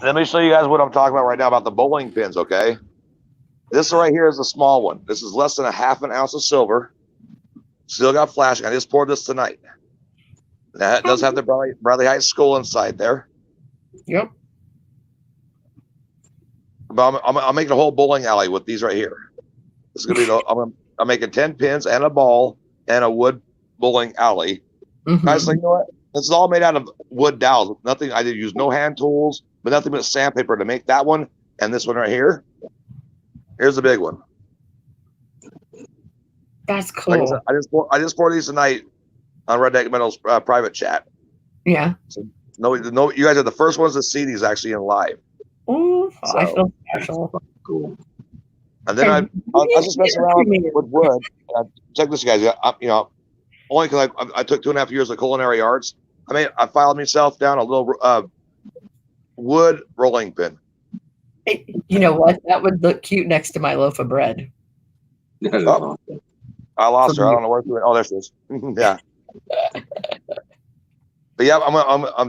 Let me show you guys what I'm talking about right now about the bowling pins, okay? This right here is a small one. This is less than a half an ounce of silver. Still got flashing. I just poured this tonight. That does have the Bradley Heights School inside there. Yep. But I'm making a whole bowling alley with these right here. This is gonna be I'm making 10 pins and a ball and a wood bowling alley. Guys, like, you know what? This is all made out of wood dowels. Nothing. I did use no hand tools, but nothing but sandpaper to make that one and this one right here. Here's the big one. That's cool. Like I said, I just poured these tonight on Redneck Metal's private chat. Yeah. So no, you guys are the first ones to see these actually in live. Oh, so, I feel special. Cool. And then I just mess around with wood. Check this, guys. Only because I took 2.5 years of culinary arts. I filed myself down a little wood rolling pin. Hey, you know what? That would look cute next to my loaf of bread. Oh, I lost her. I don't know where she went. Oh, there she is. Yeah. But yeah, I'm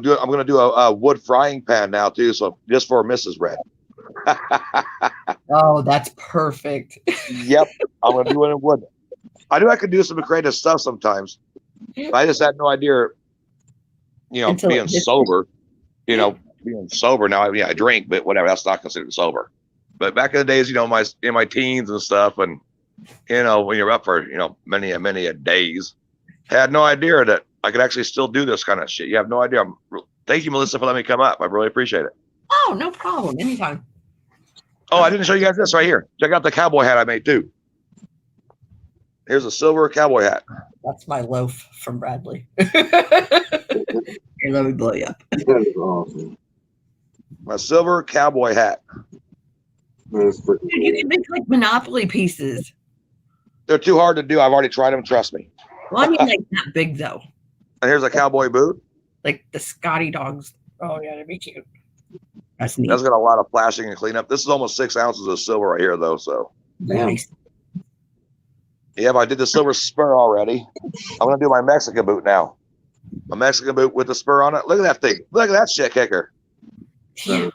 going to do a wood frying pan now too. So just for Mrs. Red. Oh, that's perfect. Yep, I'm going to do it in wood. I knew I could do some creative stuff sometimes. But I just had no idea. Being sober. Being sober now. I drink, but whatever. That's not considered sober. But back in the days, in my teens and stuff, and when you're up for many a days, had no idea that I could actually still do this kind of shit. You have no idea. Thank you, Melissa, for letting me come up. I really appreciate it. Oh, no problem. Anytime. Oh, I didn't show you guys this right here. Check out the cowboy hat I made too. Here's a silver cowboy hat. That's my loaf from Bradley. Here, let me blow you up. That is awesome. My silver cowboy hat. Dude, you can make like Monopoly pieces. They're too hard to do. I've already tried them. Trust me. Well, I mean, like that big though. And here's a cowboy boot. Like the Scotty dogs. Oh yeah, that'd be cute. That's neat. That's got a lot of flashing and cleanup. This is almost 6 ounces of silver right here, though. So Nice. yeah, but I did the silver spur already. I'm gonna do my Mexican boot now. A Mexican boot with the spur on it. Look at that thing. Look at that shit kicker Yeah.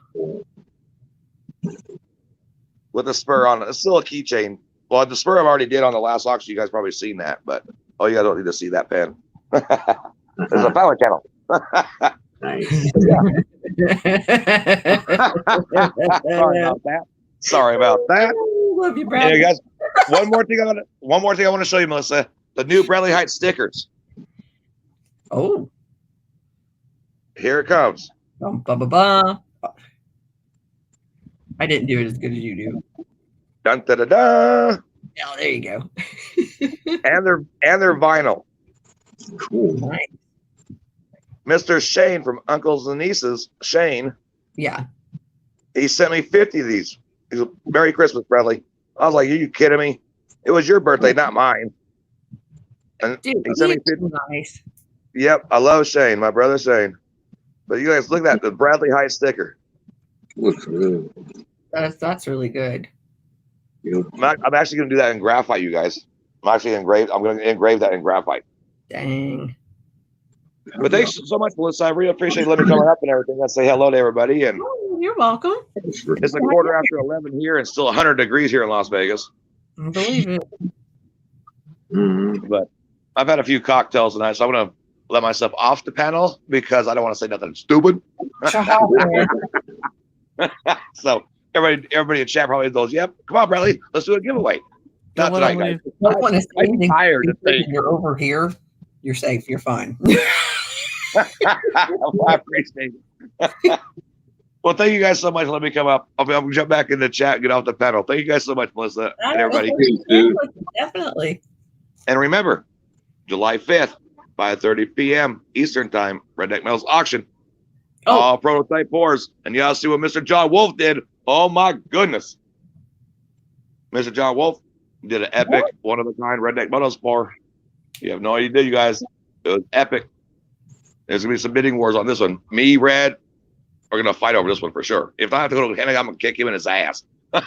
with the spur on it. It's still a keychain. Well, the spur I've already did on the last auction. You guys probably seen that, but you guys don't need to see that pen. There's a power channel. Nice. Sorry about that. Love you, Brad. Hey guys, one more thing I want to show you, Melissa. The new Bradley Heights stickers. Oh. Here it comes. Bum, ba, ba, ba. I didn't do it as good as you do. Dun da da da. Oh, there you go. And they're vinyl. Cool. Nice. Mr. Shane from Uncles and Nieces, Shane, Yeah. he sent me 50 of these. He's a Merry Christmas, Bradley. I was like, are you kidding me? It was your birthday, not mine. And Dude, he sent me 50. nice. Yep, I love Shane, my brother Shane. But you guys look at that, the Bradley Heights sticker. Looks good. That's really good. Yep. I'm actually going to do that in graphite, you guys. I'm going to engrave that in graphite. Dang. But thanks so much, Melissa. I really appreciate you letting me come up and everything. Let's say hello to everybody. And Oh, you're welcome. it's a quarter after 11 here and still 100 degrees here in Las Vegas. I believe it. Mhm. But I've had a few cocktails tonight, so I'm going to let myself off the panel because I don't want to say nothing stupid. So everybody in chat probably goes, yep, come on, Bradley, let's do a giveaway. Not Don't let tonight, them guys. Don't want to say I'm anything. tired of saying You're over here. You're safe. You're fine. I appreciate it. Well, thank you guys so much. Let me come up. I'm going to jump back in the chat and get off the panel. Thank you guys so much, Melissa, and everybody. Definitely. And remember, July 5th, 5:30 p.m. Eastern Time, Redneck Metals Auction. Oh. All prototype pours. And y'all see what Mr. John Wolf did. Oh, my goodness. Mr. John Wolf did an epic, one-of-a-kind Redneck Metals pour. You have no idea, you guys. It was epic. There's going to be some bidding wars on this one. Me, Red, we're going to fight over this one for sure. If I have to go to Hennig, I'm going to kick him in his ass. That's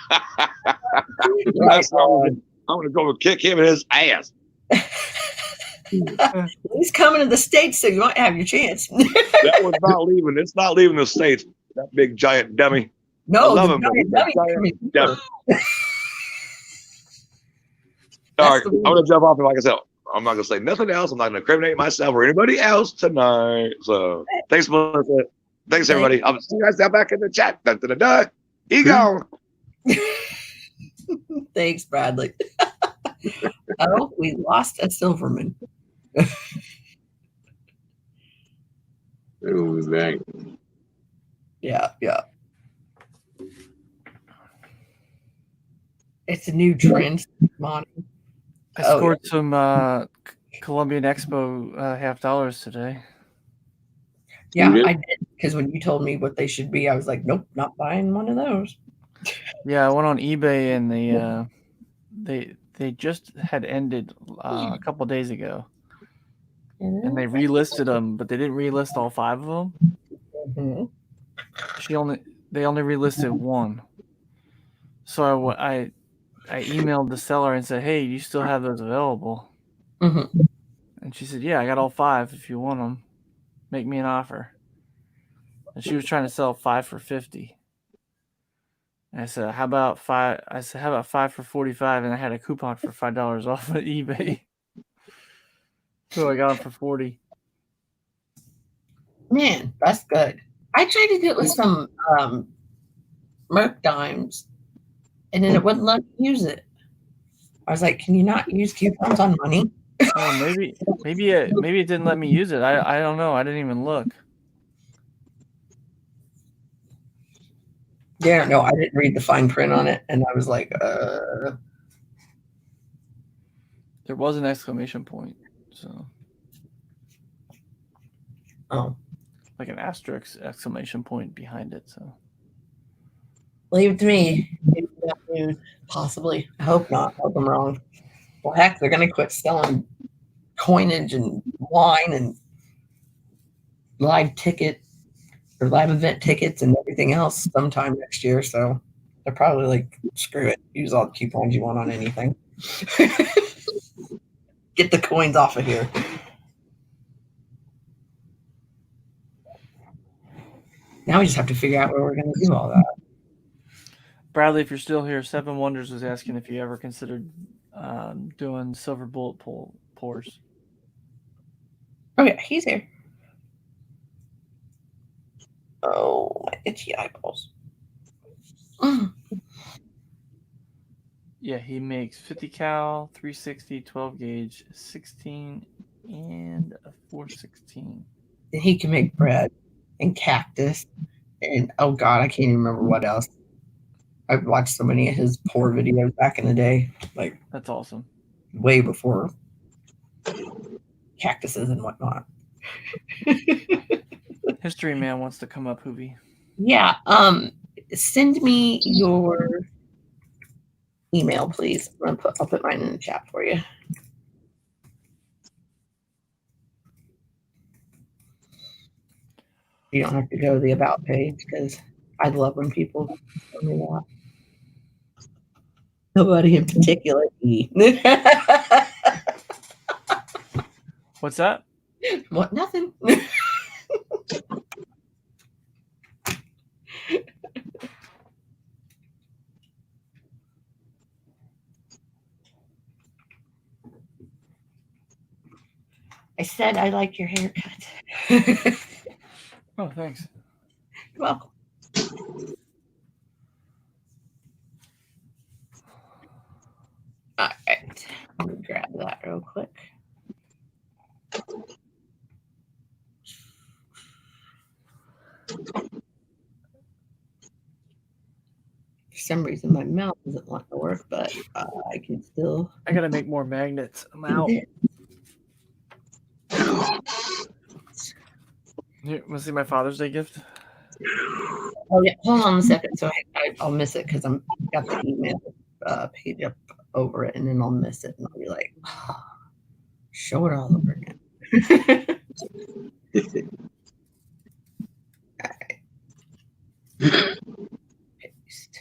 what I'm going to go and kick him in his ass. He's coming to the States, so you might have your chance. That one's not leaving. It's not leaving the States. That big giant dummy. No, I love the him, but he's a giant giant dummy. dummy. All right, I'm going to jump off. And like I said, I'm not going to say nothing else. I'm not going to incriminate myself or anybody else tonight. So thanks, Melissa. Thanks, everybody. I'll see you guys down back in the chat. Dun, dun, dun, dun. Ego. Thanks, Bradley. Oh, we lost a Silverman. It'll be back. Yeah. It's a new trend, Monty. I scored some Colombian Expo $50 today. Yeah, You did? I did. Because when you told me what they should be, I was like, nope, not buying one of those. Yeah, I went on eBay and they just had ended a couple days ago, and they relisted them, but they didn't relist all 5 of them. Mm-hmm. They only relisted one. So I emailed the seller and said, "Hey, you still have those available?" Mm-hmm. And she said, "Yeah, I got all 5. If you want them, make me an offer." And she was trying to sell 5 for $50. And I said, "How about 5?" I said, "How about 5 for $45?" And I had a coupon for $5 off at eBay. So I got them for $40. Man, that's good. I tried to do it with some Merc dimes, and then it wouldn't let me use it. I was like, "Can you not use coupons on money?" Oh, maybe it didn't let me use it. I don't know. I didn't even look. Yeah, no, I didn't read the fine print on it, and I was like, There was an exclamation point, so oh, like an asterisk exclamation point behind it. So leave it to me. Maybe that news, possibly. I hope not. I hope I'm wrong. Well, heck, they're going to quit selling coinage and wine and live ticket or live event tickets and everything else sometime next year. So they're probably like, screw it, use all the coupons you want on anything. Get the coins off of here. Now we just have to figure out where we're going to do all that. Bradley, if you're still here, Seven Wonders was asking if you ever considered doing silver bullet pours. Oh yeah, he's here. Oh, my itchy eyeballs. Yeah, he makes 50 cal, 360, 12 gauge, 16, and a 416. And he can make bread and cactus and oh god, I can't even remember what else. I've watched so many of his pour videos back in the day, like That's awesome. way before cactuses and whatnot. History Man wants to come up, Hoovy. Yeah, send me your email, please. I'll put mine in the chat for you. You don't have to go to the about page because I love when people tell me that. Nobody in particular. What's that? What? Nothing. I said I like your haircut. Oh, thanks. You're welcome. All right. Let me grab that real quick. For some reason, my mouth doesn't want to work, but I can still. I gotta make more magnets. I'm out. Here, want to see my Father's Day gift? Oh yeah, hold on a second. So I'll miss it because I'm got the email page up over it, and then I'll miss it, and I'll be like, oh, show it all over again. All right. Paste.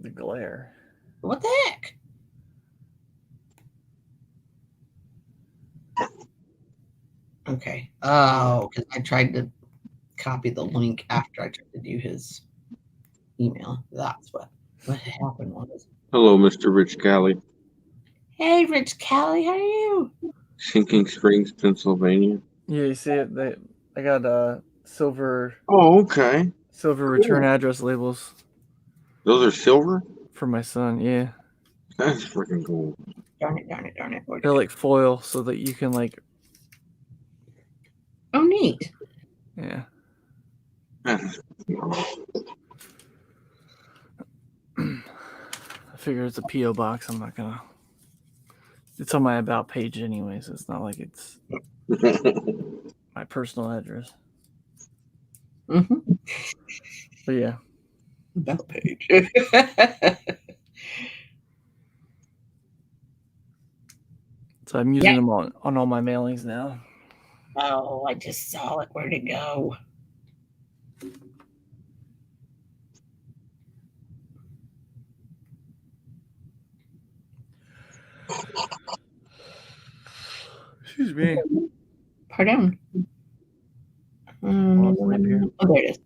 The glare. What the heck? Okay. Oh, because I tried to copy the link after I tried to do his email. That's what happened was. Hello, Mr. Rich Cali. Hey, Rich Callie, how are you? Sinking Springs, Pennsylvania. Yeah, you see it? I got silver. Oh, okay. Silver return address labels. Those are silver? For my son, yeah. That's freaking cool. Darn it. They're like foil so that you can like. Oh, neat. Yeah. I figure it's a P.O. box. I'm not gonna. It's on my about page anyway, so it's not like it's my personal address. Mm-hmm. But yeah. About page. So I'm using them on all my mailings now. Oh, I just saw it. Where'd it go? Excuse me. Pardon. Oh, it's right here. Oh, there it is.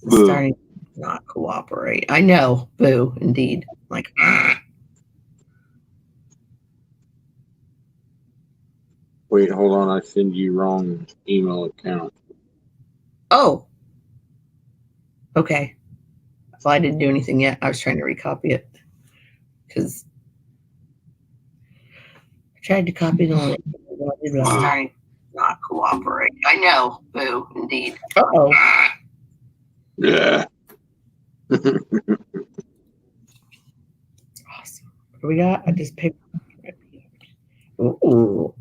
Boo. Starting to not cooperate. I know. Boo, indeed. Like, Wait, hold on. I send you wrong email account. oh. Okay. Well, I didn't do anything yet. I was trying to recopy it because I tried to copy the link. Starting to not cooperate. I know. Boo, indeed. Uh-oh. Yeah. Awesome. What do we got? I just picked. Ooh.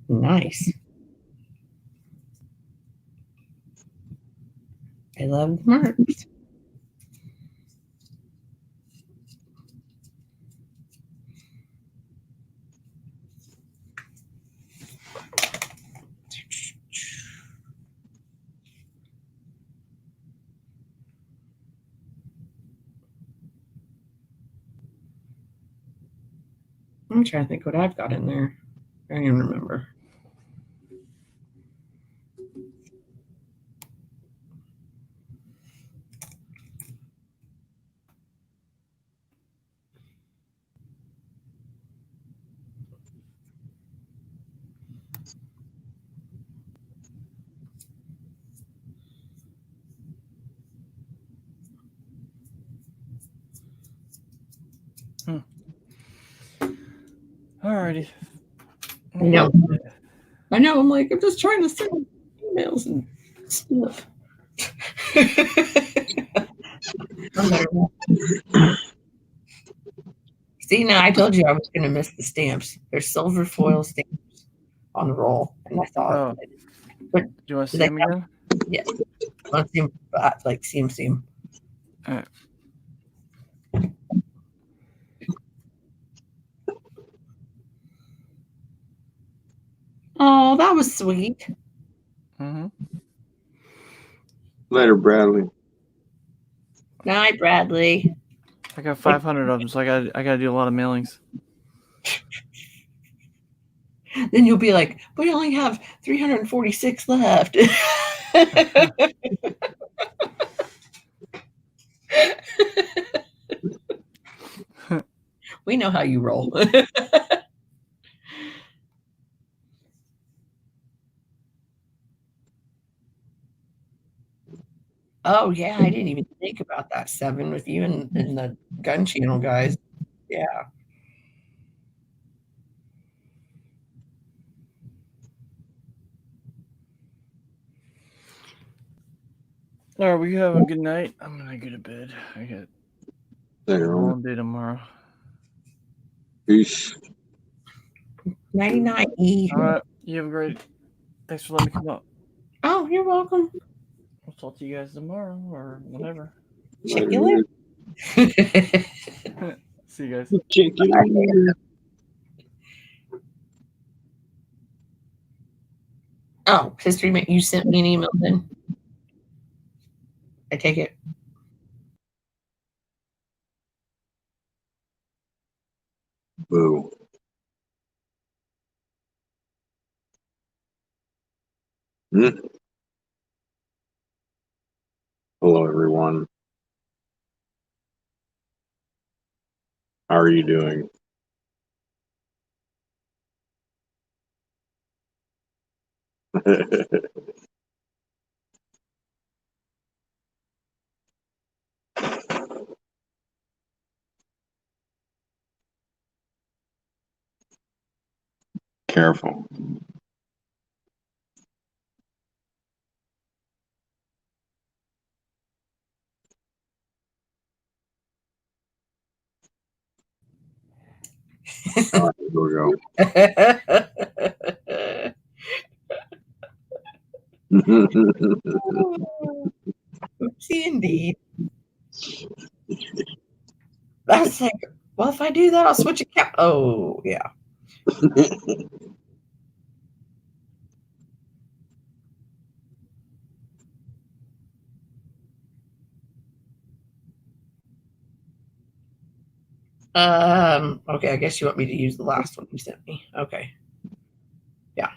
Nice. I love the marks. I'm trying to think what I've got in there. I don't even remember. Alrighty. I know. I'm like, I'm just trying to send emails and stuff. See, now I told you I was going to miss the stamps. There's silver foil stamps on the roll, and I thought, do you want to see them again? Yeah, I want to see them, like see them. All right. Oh, that was sweet. Mm-hmm. Later, Bradley. Night, Bradley. I got 500 of them, so I got to do a lot of mailings. Then you'll be like, we only have 346 left. We know how you roll. Oh, yeah, I didn't even think about that 7 with you and the gun channel guys. Yeah. All right, we have a good night. I'm going to go to bed. I got a long day tomorrow. Peace. 99 E. All right, you have a great. Thanks for letting me come up. Oh, you're welcome. I'll talk to you guys tomorrow or whenever. Check you later. See you guys. Check you later. Oh, History, you sent me an email then. I take it. Boo. Hello, everyone. How are you doing? Careful. All right, here we go. Oopsie, indeed. That's like, well, if I do that, I'll switch account. Oh, yeah. Okay, I guess you want me to use the last one you sent me. Okay. Yeah.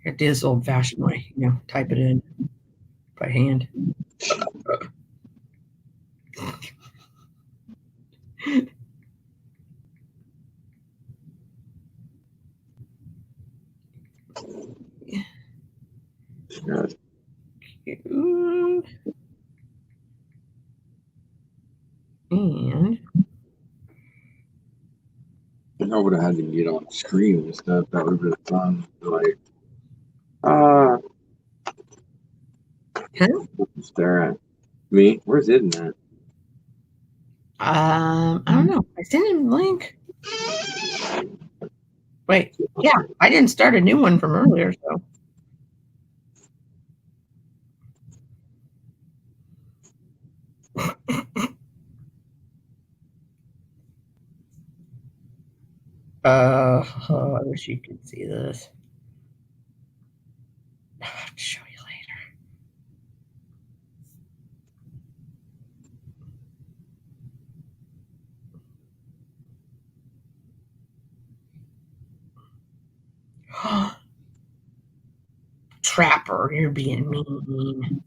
It is old fashioned way, type it in by hand. I would have had to get on screen and stuff. That would have been fun. Like, stare at me. Where's it at? I don't know. I sent him the link. Wait, yeah, I didn't start a new one from earlier, so. I wish you could see this. I'll have to show you later. Trapper, you're being mean.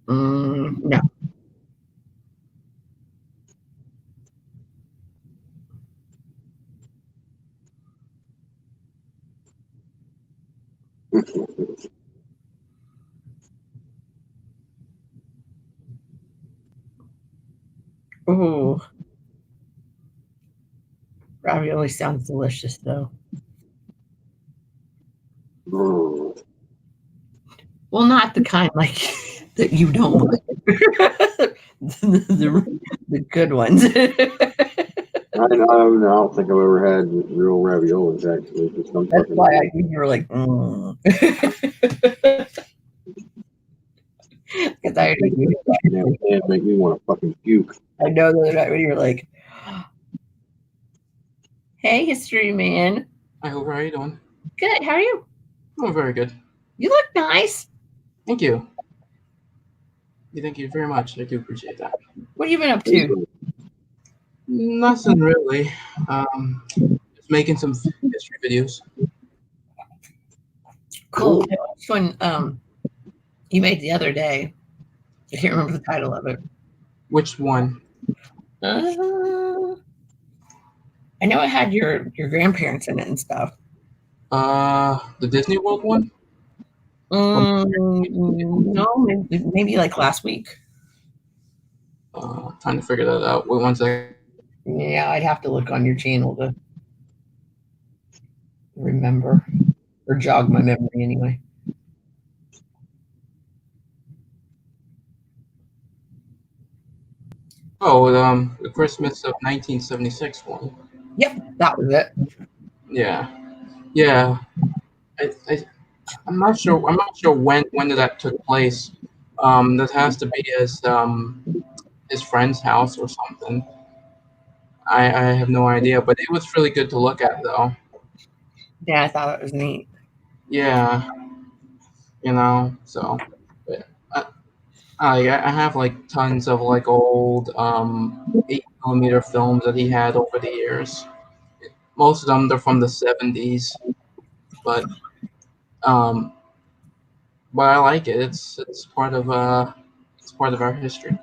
No. Ooh. Ravioli sounds delicious, though. Oh. Well, not the kind like that you don't like. the good ones. I don't think I've ever had real raviolis, actually. That's why you were like, Because I already knew that. It make me want to fucking puke. I know that when you're like, hey, history man. Hi, Hoover. How are you doing? Good. How are you? Oh, very good. You look nice. Thank you. Thank you very much. I do appreciate that. What have you been up to? Nothing really. Just making some history videos. Cool. Which one you made the other day? I can't remember the title of it. Which one? I know it had your grandparents in it and stuff. The Disney World one? No, maybe like last week. Trying to figure that out. Wait 1 second. Yeah, I'd have to look on your channel to remember or jog my memory anyway. Oh, the Christmas of 1976 one. Yep, that was it. Yeah. I'm not sure when that took place. That has to be his friend's house or something. I have no idea, but it was really good to look at though. Yeah, I thought it was neat. Yeah, so I have like tons of like old 8mm films that he had over the years. Most of them they're from the 70s, but I like it. It's part of our history.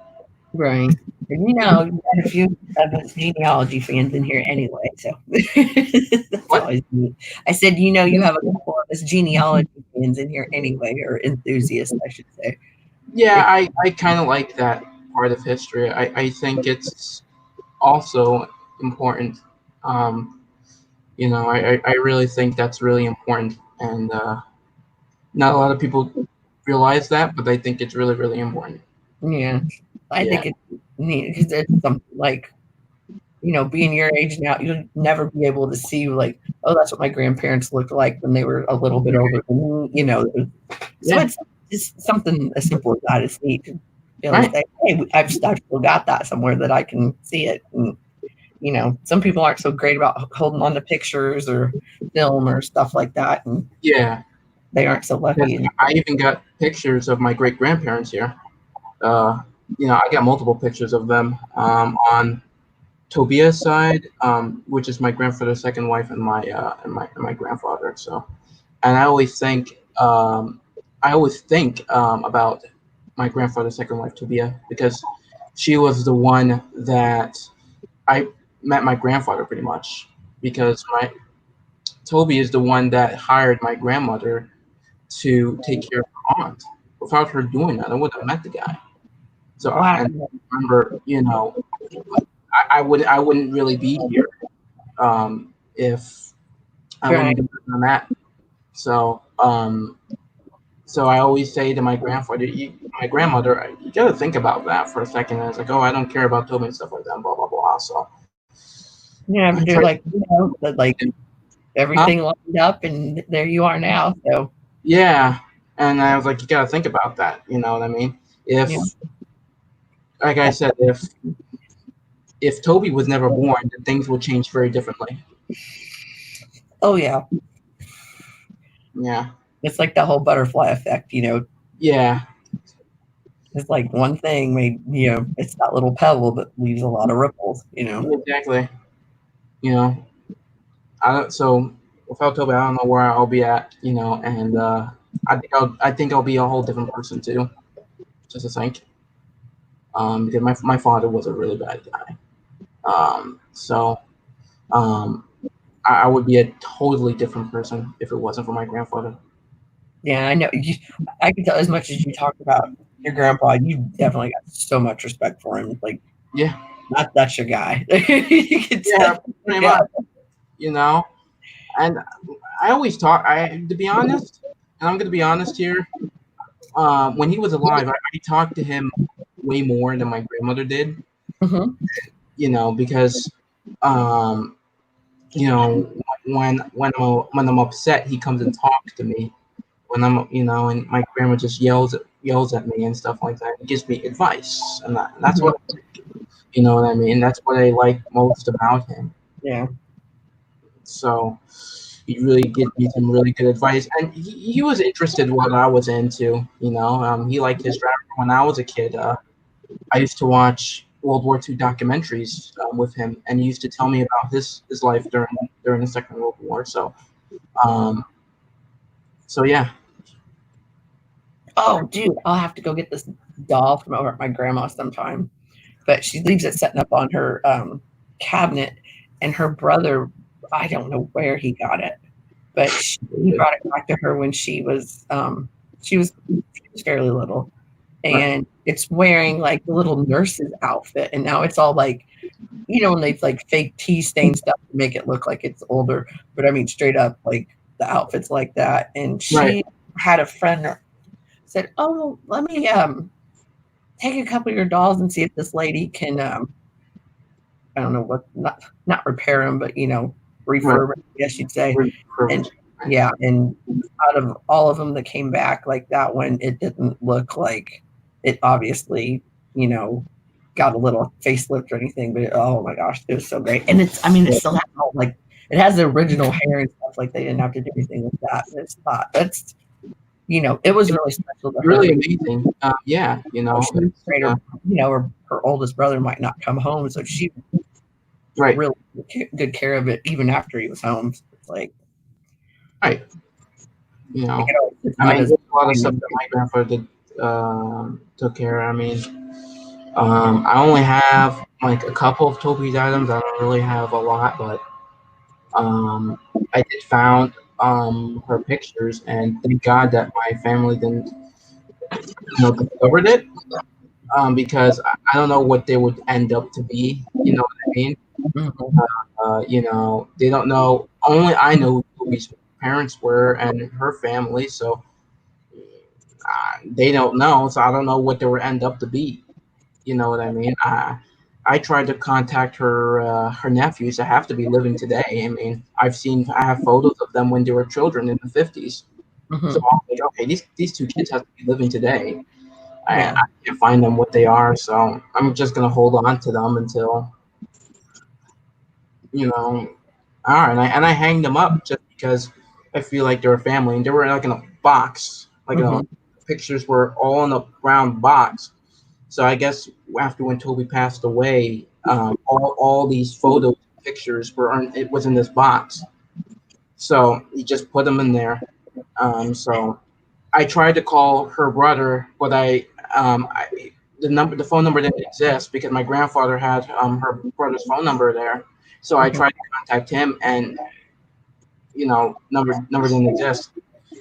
Right. And you got a few of us genealogy fans in here anyway, so that's What? always neat. I said, you have a couple of us genealogy fans in here anyway, or enthusiasts, I should say. Yeah, I kind of like that part of history. I think it's also important. I really think that's really important, and not a lot of people realize that, but I think it's really, really important. Yeah, I think it's neat because it's something like, being your age now, you'll never be able to see like, oh, that's what my grandparents looked like when they were a little bit older than me, So it's just something as simple as that is neat to be able to say, hey, I've still got that somewhere that I can see it. And, some people aren't so great about holding on to pictures or film or stuff like that. And yeah, they aren't so lucky. I even got pictures of my great grandparents here. I got multiple pictures of them on Tobia's side, which is my grandfather's second wife and my grandfather. So, and I always think about my grandfather's second wife, Tobia, because she was the one that I met my grandfather pretty much, because Toby is the one that hired my grandmother to take care of her aunt. Without her doing that, I wouldn't have met the guy. So Wow. and remember, I wouldn't really be here if I wouldn't be on that. So so I always say to my grandfather, my grandmother, you got to think about that for a second. And I was like, oh, I don't care about Toby and stuff like that, blah blah blah. So Yeah, but you're like, that like everything lined up, and there you are now. So yeah, and I was like, you got to think about that. You know what I mean? If, like I said, if Toby was never born, then things would change very differently. oh yeah, Yeah. it's like the whole butterfly effect. Yeah. It's like one thing made, it's that little pebble that leaves a lot of ripples. Exactly. So without Toby, I don't know where I'll be at. And I think I'll be a whole different person too. Just to think. Because my father was a really bad guy. So I would be a totally different person if it wasn't for my grandfather. Yeah, I know. I can tell as much as you talk about your grandpa, you definitely got so much respect for him. Like, yeah, that's your guy. You can tell. Pretty much. And I always talk. To be honest, and I'm going to be honest here. When he was alive, I talked to him way more than my grandmother did. Because when I'm upset, he comes and talks to me. When I'm, and my grandma just yells at me and stuff like that. He gives me advice, and that's what you know what I mean. That's what I like most about him. Yeah. So he really gives me some really good advice, and he was interested in what I was into. He liked history. When I was a kid, I used to watch World War II documentaries with him, and he used to tell me about his life during the Second World War. So, yeah. Oh, dude, I'll have to go get this doll from over at my grandma's sometime. But she leaves it setting up on her cabinet, and her brother, I don't know where he got it, but he brought it back to her when she was fairly little, and it's wearing like the little nurse's outfit, and now it's all like, when they like fake tea stain stuff to make it look like it's older, but I mean straight up like the outfit's like that. And she had a friend that said, "Oh, let me take a couple of your dolls and see if this lady can I don't know what, not repair them, but refurb, I guess you'd say." And yeah, and out of all of them that came back like that one, it didn't look like it obviously, got a little facelift or anything, but oh my gosh, it was so great. And it still has all like, it has the original hair and stuff, like they didn't have to do anything with that. And it's not, that's, it was really special to her. Really amazing. Yeah, her oldest brother might not come home, so she really good care of it even after he was home. So it's like, right. There's a lot of stuff that my grandfather did, took care of. I only have like a couple of Toby's items. I don't really have a lot, but I did found her pictures, and thank God that my family didn't discovered it, because I don't know what they would end up to be. You know what I mean? They don't know. Only I know who Toby's parents were and her family, so they don't know. So I don't know what they would end up to be. You know what I mean? I tried to contact her nephews that have to be living today. I have photos of them when they were children in the 50s. So I'm like, okay, these two kids have to be living today. I can't find them what they are, so I'm just gonna hold on to them until all right. And I hang them up just because I feel like they're a family, and they were like in a box, like pictures were all in a brown box. So I guess after when Toby passed away, all these photos, pictures it was in this box. So he just put them in there. So I tried to call her brother, but the phone number didn't exist because my grandfather had her brother's phone number there. So I tried to contact him, and number didn't exist.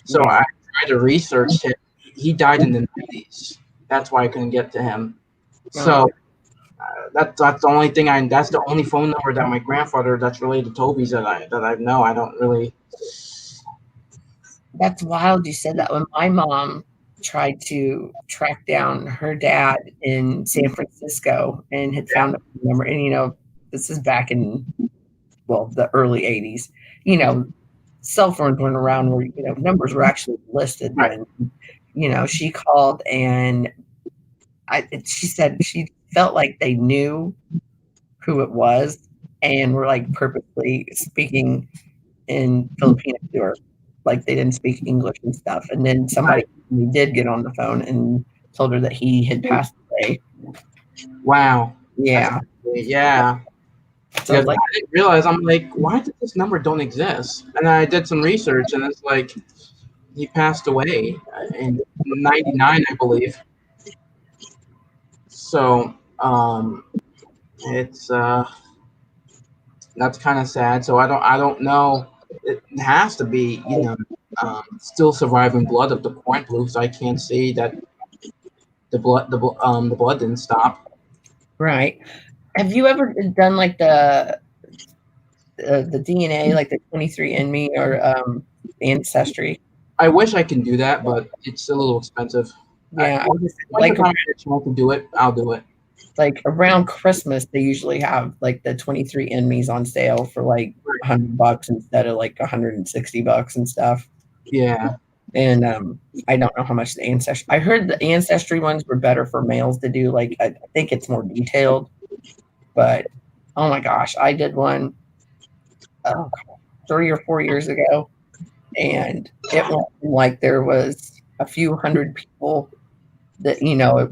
So I tried to research him. He died in the 90s. That's why I couldn't get to him. So that's the only thing that's the only phone number that my grandfather that's related to Toby's that I know. I don't really. That's wild you said that. When my mom tried to track down her dad in San Francisco and had found a phone number, and this is back in the early 80s. Cell phones weren't around where numbers were actually listed. Right. When she called, and she said she felt like they knew who it was and were like purposely speaking in Filipino to her, like they didn't speak English and stuff. And then somebody did get on the phone and told her that he had passed away. Wow. Yeah. Yeah. So I didn't realize, I'm like, why did this number don't exist? And I did some research, and it's like he passed away in '99, I believe. So it's that's kind of sad. So I don't know. It has to be still surviving blood of the Point Blues. I can't see that the blood didn't stop. Right. Have you ever done like the DNA, like the 23andMe or Ancestry? I wish I can do that, but it's a little expensive. Yeah, I get a chance to do it, I'll do it. Like around Christmas, they usually have like the 23andMe's on sale for like $100 instead of like $160 and stuff. Yeah. And I don't know how much the Ancestry. I heard the Ancestry ones were better for males to do. Like I think it's more detailed. But oh my gosh, I did one 3 or 4 years ago, and it went like there was a few hundred people that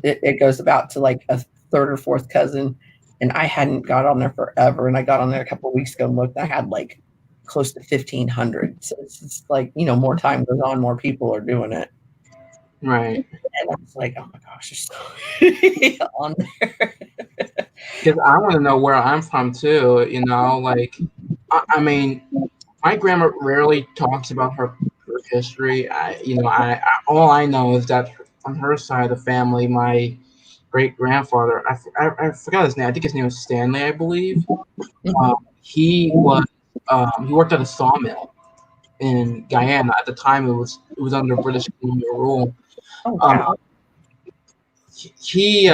it goes about to like a third or fourth cousin, and I hadn't got on there forever, and I got on there a couple of weeks ago and looked. I had like close to 1,500. So it's just like more time goes on, more people are doing it. Right. And I was like, oh my gosh, there's so on there. Because I want to know where I'm from too. Like I mean, my grandma rarely talks about her history. All I know is that on her side of the family, my great grandfather, I forgot his name. I think his name was Stanley, I believe. He worked at a sawmill in Guyana. At the time, it was under British colonial rule. Oh, wow. He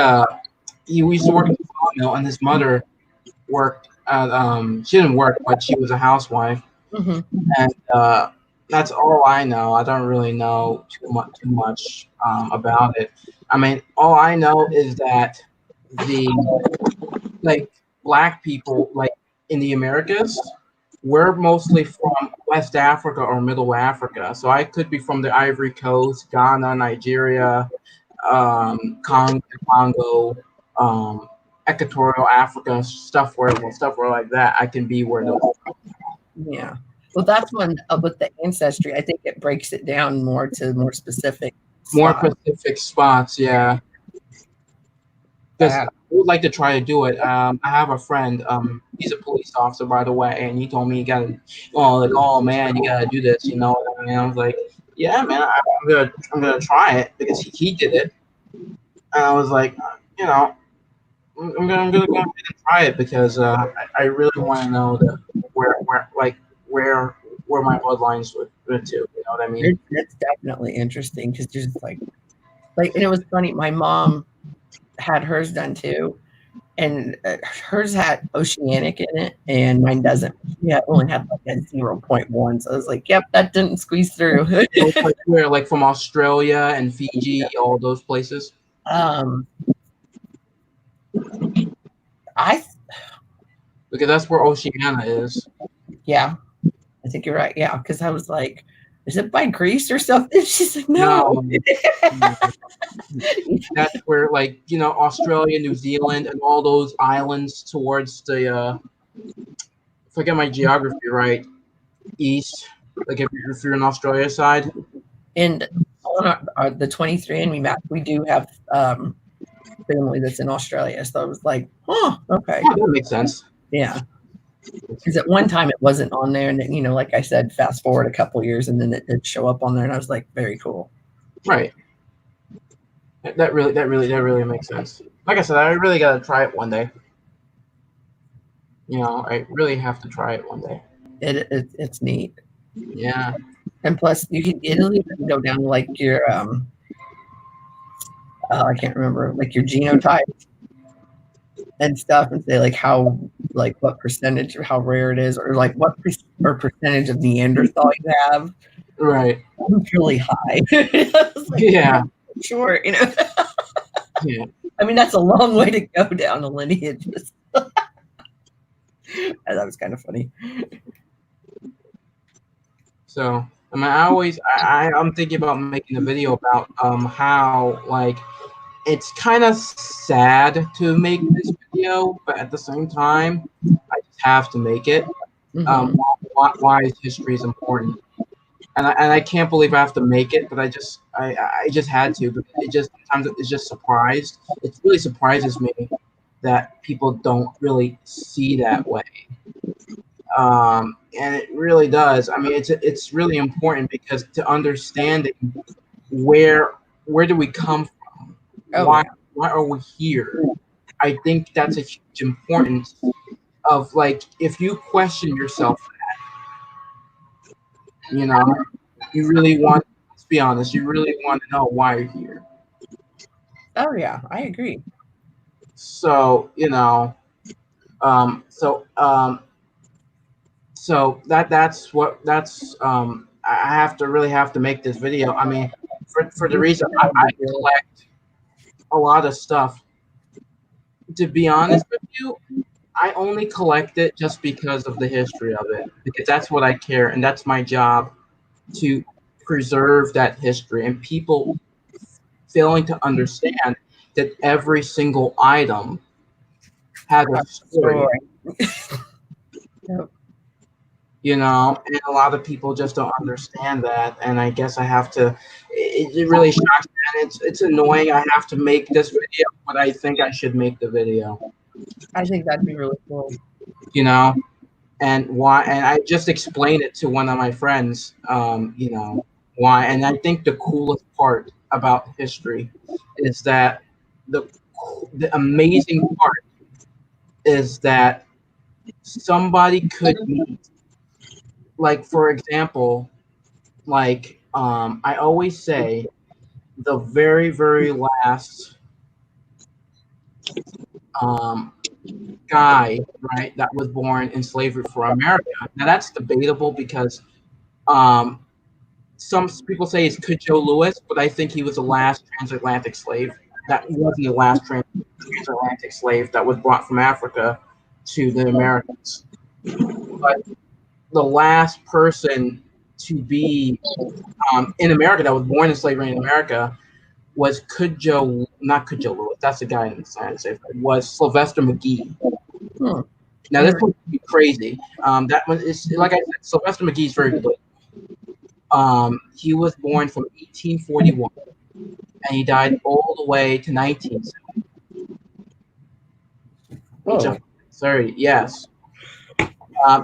used to work at the sawmill, and his mother worked at she didn't work, but she was a housewife. Mm-hmm. And that's all I know. I don't really know too much about it. I mean, all I know is that the black people in the Americas, we're mostly from West Africa or Middle Africa. So I could be from the Ivory Coast, Ghana, Nigeria, Congo, Equatorial Africa, stuff where like that. I can be where those. Yeah. Well, that's one with the Ancestry. I think it breaks it down more to more specific spots. Yeah. Because I would like to try to do it. I have a friend. He's a police officer, by the way, and he told me you gotta, oh man, you gotta do this. And I was like, yeah, man, I'm gonna try it because he did it. And I was like, I'm gonna go ahead and try it because I really want to know where my bloodlines went to. You know what I mean? It's definitely interesting because there's like, and it was funny. My mom had hers done too, and hers had oceanic in it, and mine doesn't. Yeah, only had like a 0.1. So I was like, "Yep, that didn't squeeze through." Where, like from Australia and Fiji, all those places. Because that's where Oceania is. Yeah, I think you're right. Yeah, because I was like, is it by Greece or something? She's like, no. That's where, Australia, New Zealand, and all those islands towards the, forget my geography, right? East, like if you're in Australia side. And on the 23andMe map, we do have family that's in Australia. So I was like, oh, okay. Oh, that makes sense. Yeah. Because at one time it wasn't on there, and then, like I said, fast forward a couple years, and then it did show up on there, and I was like, very cool. Right. That really makes sense. Like I said, I really gotta try it one day. I really have to try it one day. It's neat. Yeah. And plus, it'll even go down to like your I can't remember, like your genotype and stuff, and say like what percentage or how rare it is, or like what percentage of Neanderthal you have. Right. It's really high. Yeah. Sure, Yeah. I mean, that's a long way to go down the lineage. That was kind of funny. So I'm thinking about making a video about how like it's kind of sad to make this video, but at the same time, I just have to make it. Mhm. Why history is important, and I can't believe I have to make it, but I just had to. But it just sometimes it's just surprised. It really surprises me that people don't really see that way. And it really does. I mean, it's really important because to understanding where do we come from, Oh, why yeah. why are we here? I think that's a huge importance of like if you question yourself, you know, you really want. Let's be honest. You really want to know why you're here. Oh, yeah. I agree. So um, so um, so I have to make this video. I mean, for the reason I collect a lot of stuff. To be honest with you, I only collect it just because of the history of it, because that's what I care, and that's my job to preserve that history. And people failing to understand that every single item has a story, Yep. and a lot of people just don't understand that. And I guess I have to. It really shocks me, and it's annoying. I have to make this video, but I think I should make the video. I think that'd be really cool. And why, and I just explained it to one of my friends, why. And I think the coolest part about history is that the the amazing part is that somebody could meet, like for example, like I always say the very last um, guy, right, that was born in slavery for America. Now that's debatable because um, some people say it's Cudjoe Lewis, but I think he was the last transatlantic slave. That he wasn't the last transatlantic slave that was brought from Africa to the Americas. But the last person to be in America that was born in slavery in America was not Cudjoe Lewis. That's the guy in the science. It was Sylvester McGee. Hmm. Now this would be crazy. That one is, like I said, Sylvester McGee is very good. He was born from 1841, and he died all the way to 1970. Age of 30, yes.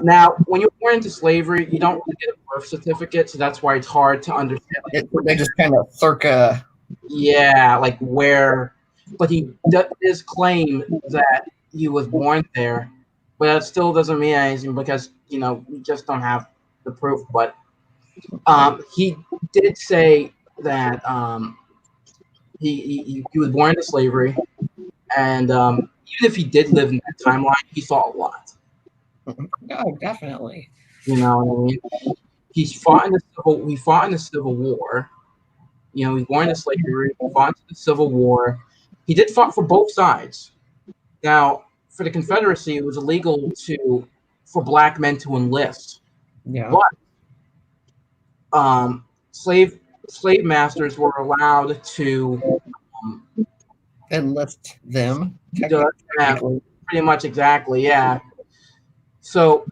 Now, when you're born into slavery, you don't really get a birth certificate, so that's why it's hard to understand. They just kind of circa. Yeah, like where, but he does claim that he was born there, but that still doesn't mean anything because we just don't have the proof. But he did say that he was born into slavery, and even if he did live in that timeline, he saw a lot. Oh, definitely. You know what I mean? He fought in the Civil War. He was born into slavery. He fought in the Civil War. He did fight for both sides. Now, for the Confederacy, it was illegal for black men to enlist, Yeah. but slave masters were allowed to Enlist them. pretty much exactly, yeah. So,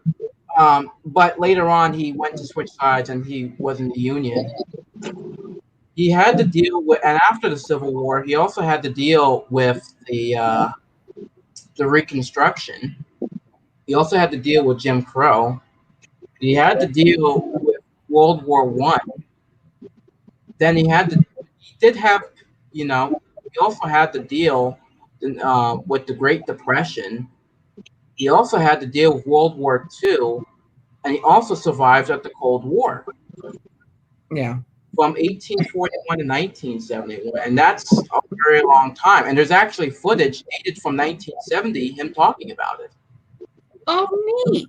but later on, he went to switch sides, and he was in the Union. He had to deal with, and after the Civil War, he also had to deal with the Reconstruction. He also had to deal with Jim Crow. He had to deal with World War I. Then he did have, he also had to deal with the Great Depression. He also had to deal with World War II, and he also survived at the Cold War Yeah. from 1841 to 1971, and that's a very long time. And there's actually footage dated from 1970, him talking about it. Oh, neat.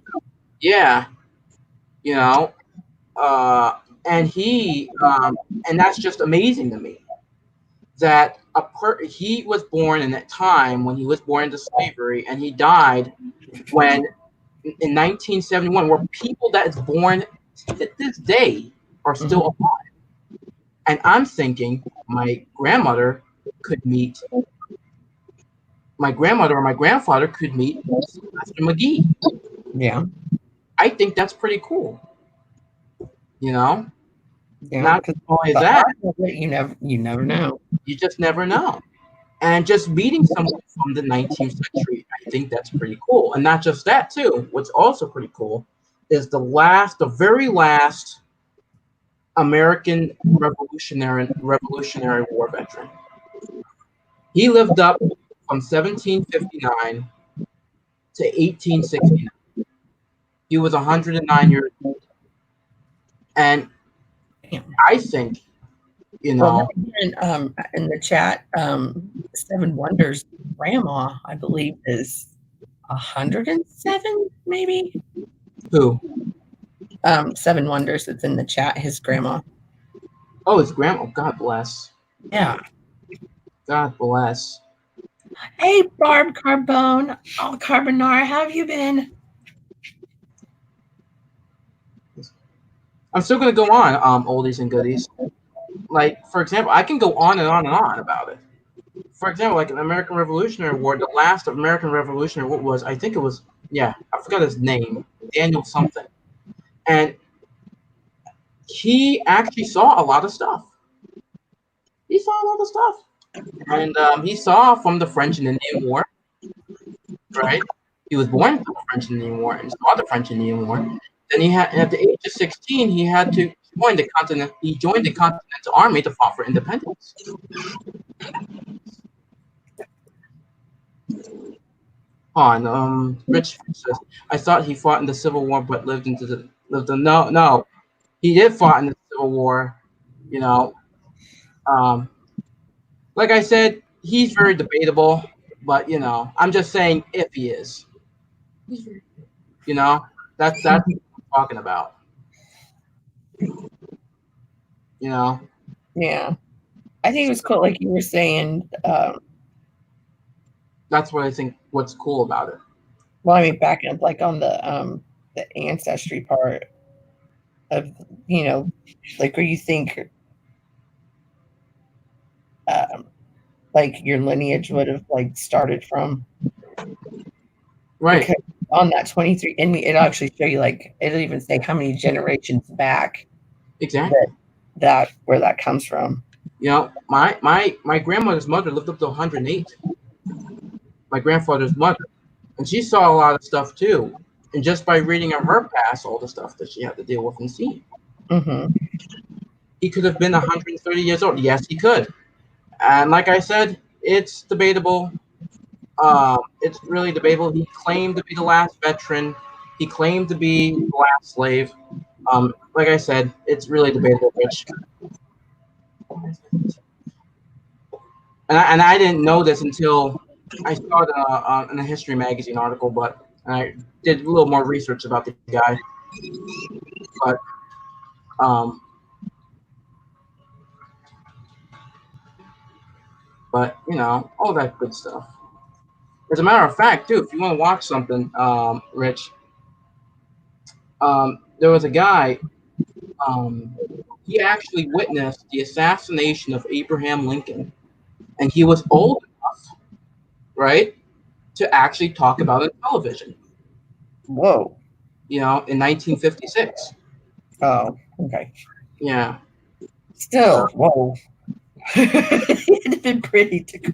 Yeah, you know, and and that's just amazing to me that he was born in that time when he was born into slavery, and he died when in 1971, where people that is born to this day are still alive. And I'm thinking my grandmother or my grandfather could meet Sylvester McGee. Yeah. I think that's pretty cool. Yeah. Not only that, you never know. you just never know. And just meeting someone from the 19th century, I think that's pretty cool. And not just that, too. What's also pretty cool is the very last American Revolutionary War veteran. He lived up from 1759 to 1869. He was 109 years old. And I think, Well, in the chat, Seven Wonders grandma, I believe, is 107, maybe. Who? Seven Wonders. It's in the chat. His grandma. Oh, his grandma. God bless. Yeah. God bless. Hey, Barb Carbone. Oh, Carbonara, how have you been? I'm still going to go on, oldies and goodies. Like, for example, I can go on and on and on about it. For example, like an American Revolutionary War, the last American Revolutionary War was, I think it was, I forgot his name, Daniel something. And he actually saw a lot of stuff. And he saw from the French and Indian War, right? He was born into the French and Indian War and saw the French and Indian War. Then at the age of 16, he had to join the continent. He joined the Continental Army to fight for independence. Rich says, I thought he fought in the Civil War, but no. He did fight in the Civil War, like I said, he's very debatable, but I'm just saying if he is, that's what I'm talking about. Yeah, I think it was cool, like you were saying. That's what I think. What's cool about it? Well, I mean, backing up, like on the ancestry part of like where you think like your lineage would have like started from, right? Because on that 23, and it'll actually show you, like it'll even say how many generations back exactly that where that comes from. My grandmother's mother lived up to 108. My grandfather's mother, and she saw a lot of stuff too. And just by reading of her past, all the stuff that she had to deal with and see. Mm-hmm. He could have been 130 years old. Yes, he could. And like I said, it's debatable. It's really debatable. He claimed to be the last veteran. He claimed to be the last slave. Like I said, it's really debatable, Rich. And I didn't know this until I saw it in a history magazine article, but I did a little more research about the guy. But all that good stuff. As a matter of fact, too, if you want to watch something, Rich, there was a guy. He actually witnessed the assassination of Abraham Lincoln, and he was old enough, right, to actually talk about it on television. Whoa. In 1956. Oh, okay. Yeah. Still, whoa. It'd have been pretty to go.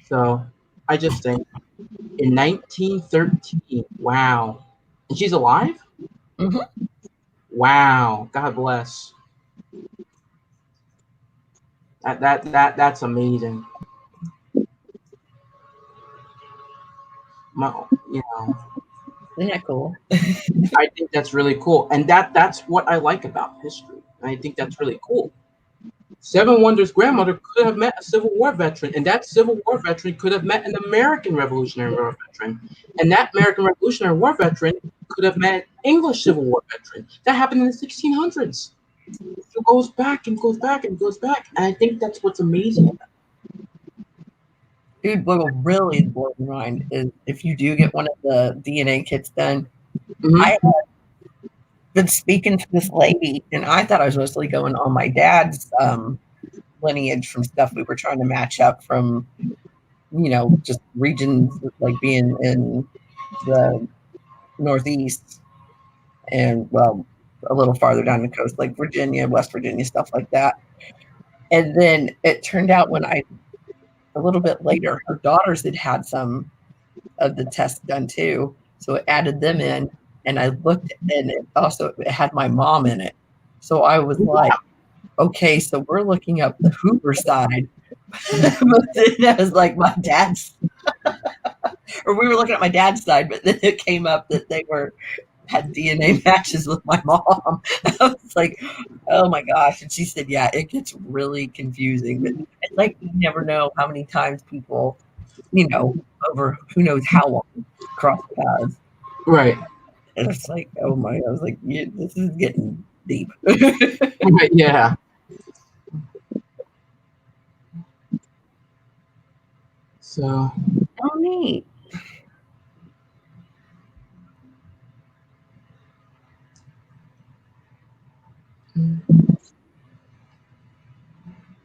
So I just think in 1913, wow. And she's alive? Mm-hmm. Wow. God bless. That's amazing. You know, Isn't that cool? I think that's really cool, and that's what I like about history. I think that's really cool. Seven Wonders' grandmother could have met a Civil War veteran, and that Civil War veteran could have met an American Revolutionary War veteran, and that American Revolutionary War veteran could have met an English Civil War veteran. That happened in the 1600s. It goes back and goes back and goes back, and I think that's what's amazing. Dude, what will really blow your mind is if you do get one of the DNA kits done. Mhm. I have been speaking to this lady, and I thought I was mostly going on my dad's lineage from stuff we were trying to match up from, just regions like being in the Northeast and, well, a little farther down the coast, like Virginia, West Virginia, stuff like that. And then it turned out a little bit later, her daughters had some of the tests done too. So it added them in, and I looked, and it had my mom in it. So I was like, okay, so we're looking up the Hoover side. But then I was like, my dad's, or we were looking at my dad's side, but then it came up that they had DNA matches with my mom. I was like, oh my gosh. And she said, yeah, it gets really confusing. But it's like you never know how many times people, over who knows how long cross paths. Right. And it's like, oh my, I was like, yeah, this is getting deep. Right, yeah. So. Oh, neat.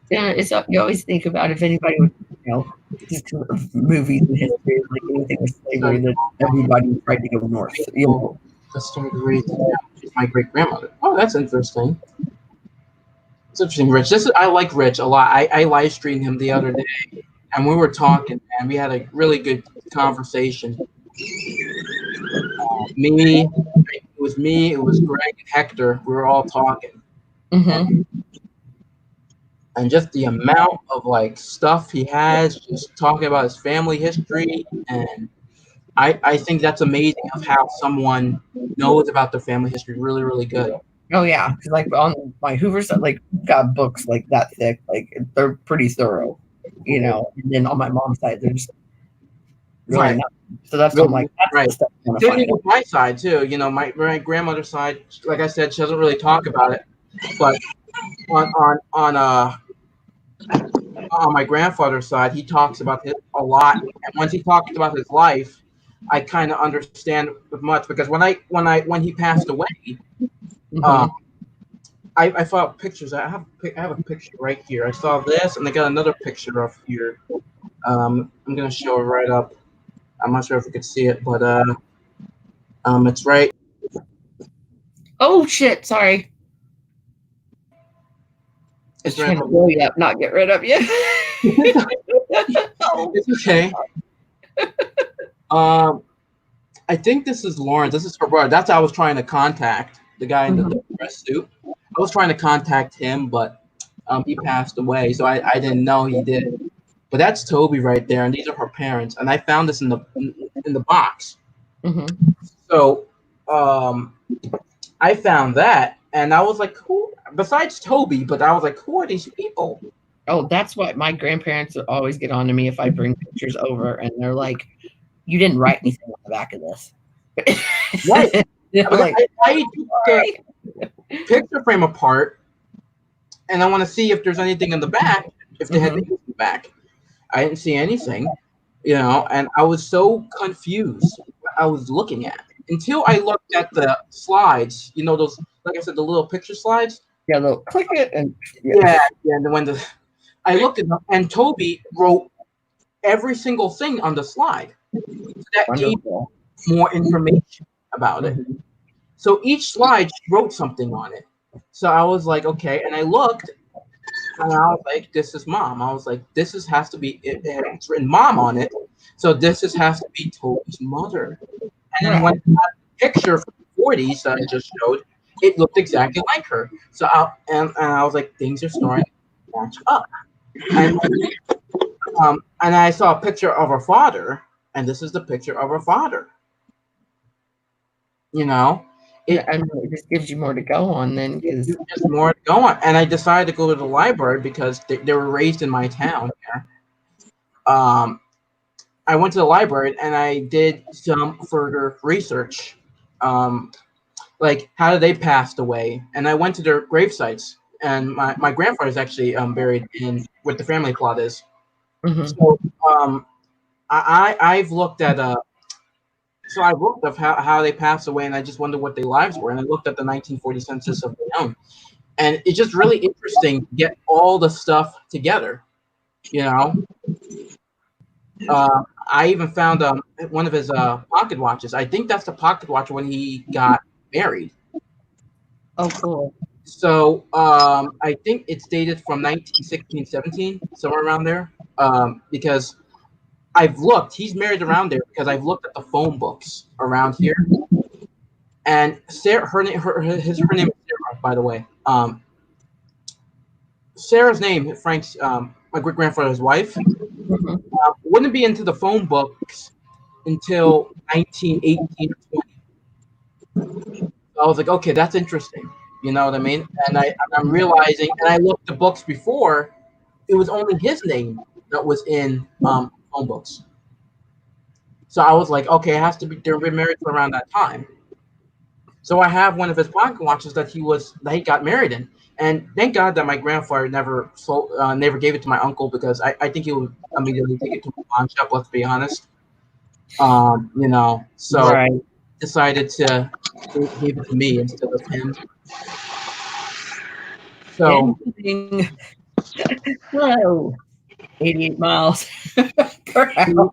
Yeah, you always think about if anybody would, just movies and history, like anything with slavery, that everybody tried to go north. The story of my great grandmother. Oh, that's interesting. It's interesting, Rich. I like Rich a lot. I live streamed him the other day, and we were talking, and we had a really good conversation. It was Greg and Hector. We were all talking. Mm-hmm. And just the amount of stuff he has, just talking about his family history, and I think that's amazing of how someone knows about their family history really, really good. Oh yeah, because on my Hoover side, got books like that thick, they're pretty thorough, And then on my mom's side, they're just really not. So that's what I'm like, that's right. the stuff I want to to find find out. My side too, my grandmother's side, like I said, she doesn't really talk about it, but on my grandfather's side, he talks about it a lot. And once he talks about his life, I kind of understand much because when he passed away, I saw pictures. I have a picture right here. I saw this, and I got another picture of here. I'm gonna show it right up. I'm not sure if you could see it, but it's right. Oh shit! Sorry. It's trying to blow you up, not get rid of you. It's okay. I think this is Lawrence. This is her brother. That's how I was trying to contact the guy in the dress suit. I was trying to contact him, but he passed away, so I didn't know he did. But that's Toby right there, and these are her parents. And I found this in the box. Mm-hmm. So I found that, and I was like, who? Besides Toby, but I was like, who are these people? Oh, that's what my grandparents always get on to me if I bring pictures over, and they're like, "You didn't write anything on the back of this." Right. Like, I took the picture frame apart, and I want to see if there's anything in the back. If they had things in the back, I didn't see anything, and I was so confused what I was looking at until I looked at the slides. Those, like I said, the little picture slides. Yeah, they'll click it, and and when I looked at them, and Toby wrote every single thing on the slide. That gave more information about it. So each slide, she wrote something on it. So I was like, okay, and I looked, and I was like, this is Mom. I was like, has to be, it's written Mom on it, so has to be Toby's mother. And then when I got the picture from the 40s that I just showed, it looked exactly like her. So I was like, things are starting to match up. And and I saw a picture of her father, and this is the picture of her father. You know, Yeah, and it just gives you more to go on then, because just more to go on. And I decided to go to the library because they were raised in my town here. I went to the library and I did some further research, like how did they passed away, and I went to their grave sites. And my grandfather is actually buried in where the family plot is. So I've looked at so I looked up how they passed away, and I just wondered what their lives were. And I looked at the 1940 census of their own, and it's just really interesting to get all the stuff together. You know, I even found one of his pocket watches. I think that's the pocket watch when he got married. oh, cool. So I think it's dated from 1916, 17, somewhere around there. Because I've looked, he's married around there because I've looked at the phone books around here. And Sarah, her name is Sarah, by the way. Sarah's name, Frank's, my great grandfather's wife, wouldn't be into the phone books until 1918 or 20. So I was like, okay, that's interesting. You know what I mean? And I'm realizing, and I looked the books before, it was only his name that was in phone books. So I was like, okay, it has to be they've been married for around that time. So I have one of his pocket watches that he got married in, and thank God that my grandfather never sold, never gave it to my uncle, because I think he would immediately take it to a pawn shop. Let's be honest. You know, so Right. decided to give it to me instead of him. So Whoa, 88 miles per hour.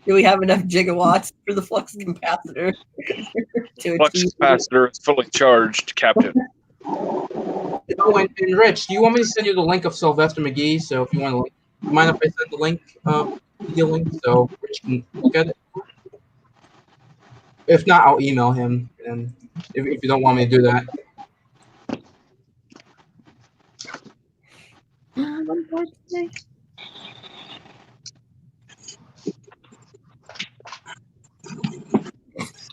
Do we have enough gigawatts for the flux capacitor to Flux achieve? capacitor is fully charged, Captain. Oh, and Rich, do you want me to send you the link of Sylvester McGee? So if you want to, you mind if I send the link, video link, so Rich can look at it? If not, I'll email him. And if you don't want me to do that,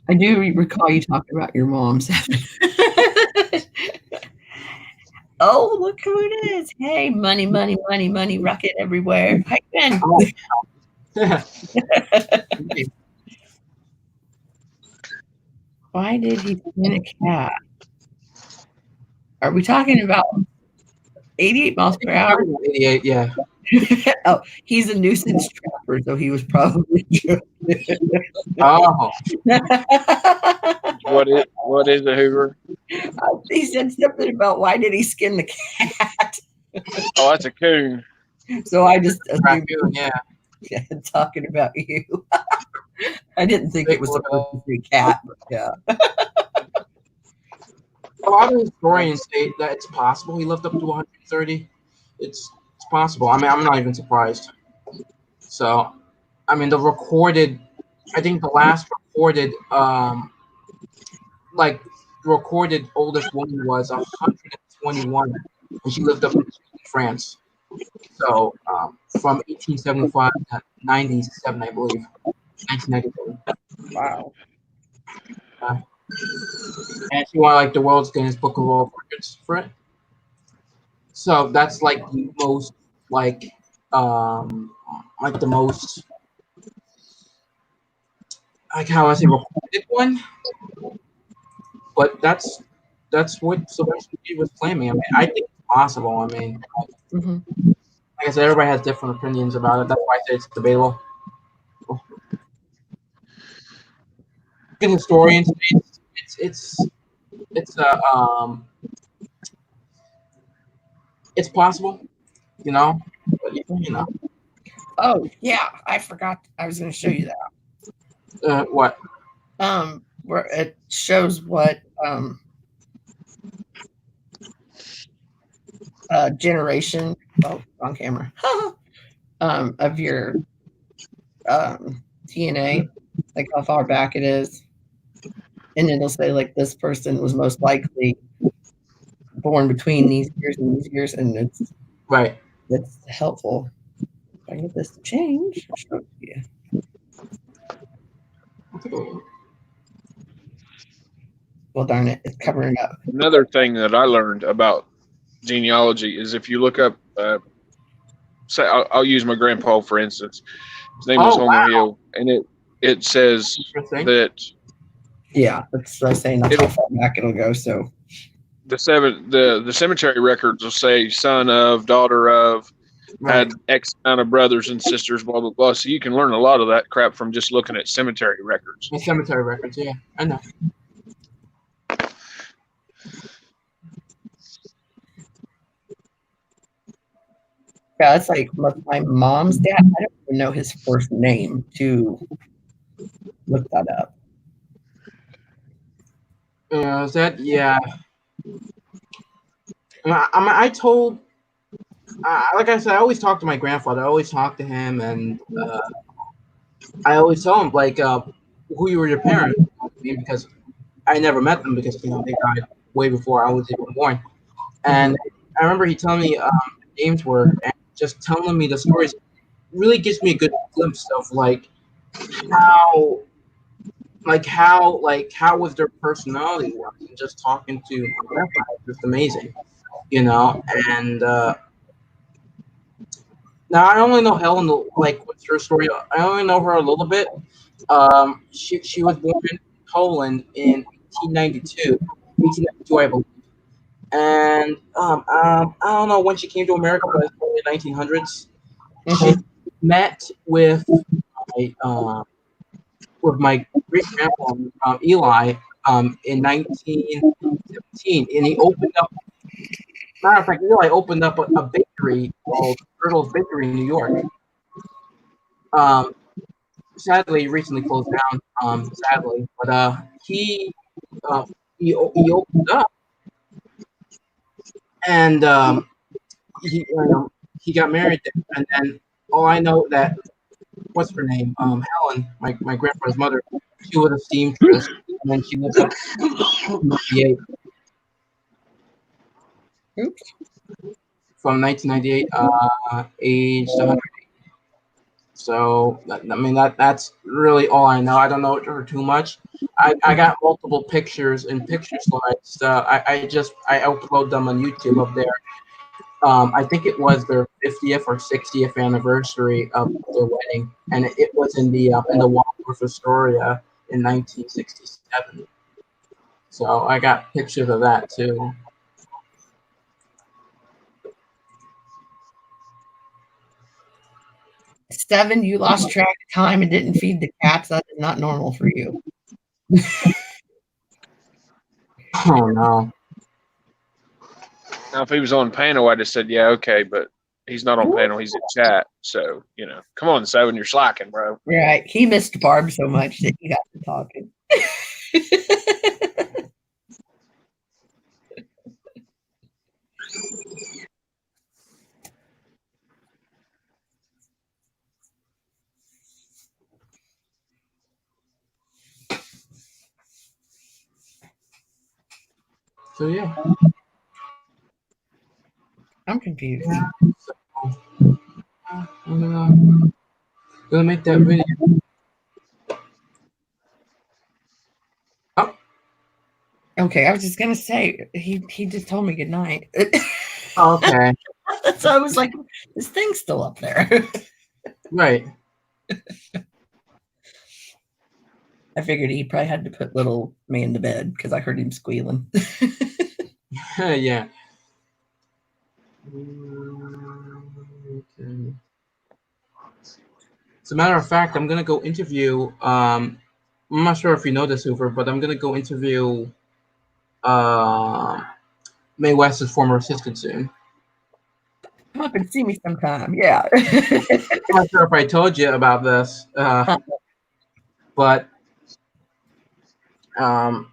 I do recall you talking about your mom's. Oh, look who it is. Hey, money, money, money, money, rocket everywhere. Hi, Ben. Why did he skin a cat? Are we talking about 88 miles per hour? 88, yeah. Oh, he's a nuisance trapper, so he was probably Oh. What is a Hoover? He said something about why did he skin the cat? Oh, that's a coon. So I just assumed, Yeah. talking about you. I didn't think it was supposed to be cat, but yeah. A lot of historians say that it's possible he lived up to 130. It's possible. I mean, I'm not even surprised. So, I mean, I think the last recorded oldest woman was 121, and she lived up in France. So, from 1875 to 97, I believe. 1997. Wow. And she won like the world's Guinness Book of World Records for it. So that's like the most the most how I say recorded one. But that's what Sylvester McGee was claiming. I mean, I think it's possible. I mean, like I said, everybody has different opinions about it. That's why I say it's debatable. Good historians, it's possible, you know. But you know. Oh yeah, I forgot. I was going to show you that. What? Where it shows what generation. Oh, on camera. Of your DNA, like how far back it is, and it'll say like this person was most likely born between these years and these years, and Right. it's helpful. If I get this to change, I'll show it to you. Well, darn it, it's covering up. Another thing that I learned about genealogy is if you look up, say, I'll use my grandpa for instance. His name was Homer Hill, and it says that Yeah, that's what I was saying. That's how far back it'll go. So the cemetery records will say son of, daughter of, had X amount of brothers and sisters, blah blah blah. So you can learn a lot of that crap from just looking at cemetery records. Cemetery records, yeah, I know. yeah, it's like my mom's dad. I don't even know his first name to look that up. Is that yeah? I told, like I said, I always talk to my grandfather. I always talk to him, and I always tell him like, who were your parents? Because I never met them because they died way before I was even born. And I remember he telling me names were, and just telling me the stories really gives me a good glimpse of how was their personality was, and just talking to my grandpa was just amazing, and now I only know Helen, what's her story. I only know her a little bit. She was born in Poland in 1892, I believe, and I don't know when she came to America, but it's probably 1900s. She met with my great grandpa Eli in 1917, and he opened up. Matter of fact, Eli opened up a bakery called Turtle's Bakery in New York. Sadly, recently closed down. Sadly, but he opened up, and he got married, and then I know that what's her name? Helen, my grandpa's mother. She was a seamstress, and then she lived up to 98. Oops. From 1998, aged 100. So that's really all I know. I don't know her too much. I got multiple pictures and picture slides. I upload them on YouTube up there. I think it was their 50th or 60th anniversary of their wedding, and it was in the Waldorf Astoria in 1967. So I got pictures of that too. Seven, you lost track of time and didn't feed the cats. That is not normal for you. Oh no. Now, if he was on panel, I'd have said, yeah, okay, but he's not on panel. He's in chat. So, come on, Seven, you're slacking, bro. Right. He missed Barb so much that he got to talking. So yeah. I'm confused. I'm gonna make that video. Oh. Okay, I was just gonna say he just told me good night. Okay. So I was like, this thing's still up there. Right. I figured he probably had to put little man to bed because I heard him squealing. Yeah. Okay. As a matter of fact, I'm gonna go interview. I'm not sure if you know this, Hoover, but I'm gonna go interview Mae West's former assistant soon. Come up and see me sometime. Yeah. I'm not sure if I told you about this, but I'm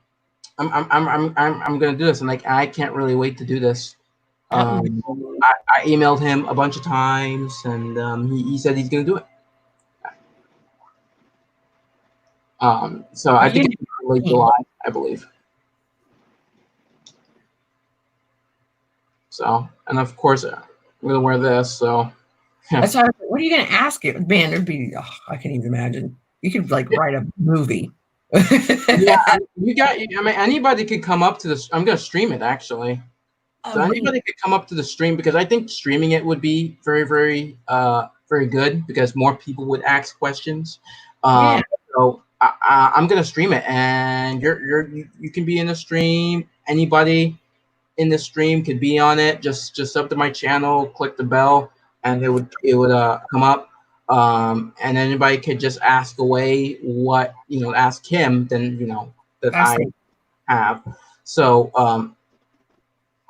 gonna do this, and I can't really wait to do this. I emailed him a bunch of times, and he said he's gonna do it. So I think it's late July, I believe. So, and of course, I'm gonna wear this. So, That's why what are you gonna ask it? Man, it'd be I can't even imagine. You could like write a movie. yeah, you got. I mean, anybody could come up to this. I'm gonna stream it actually. So anybody could come up to the stream because I think streaming it would be very, very, very good because more people would ask questions. Yeah. So I'm gonna stream it, and you can be in the stream. Anybody in the stream could be on it. Just up to my channel, click the bell, and it would come up. And anybody could just ask away what ask him. Then that I have. So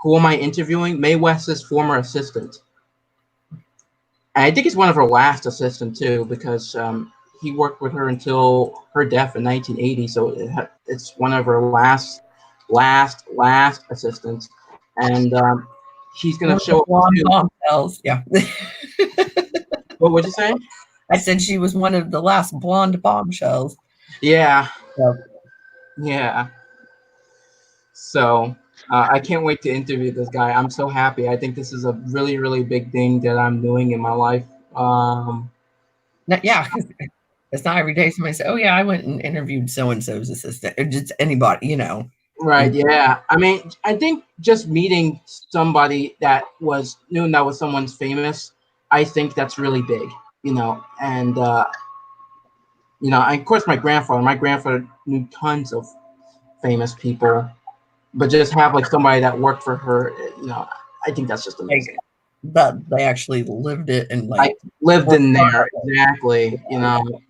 who am I interviewing? Mae West's former assistant. And I think he's one of her last assistants too, because he worked with her until her death in 1980. So it's one of her last assistants, and she's gonna show up too. Bombshells. Yeah. What would you say? I said she was one of the last blonde bombshells. Yeah. Yeah. So I can't wait to interview this guy. I'm so happy. I think this is a really, really big thing that I'm doing in my life. Yeah, it's not every day somebody says, "Oh yeah, I went and interviewed so and so's assistant," or just anybody, Right. Yeah. I mean, I think just meeting somebody that was someone's famous, I think that's really big. And of course, my grandfather knew tons of famous people. But just have like somebody that worked for her, I think that's just amazing. That they actually lived it and lived in there exactly.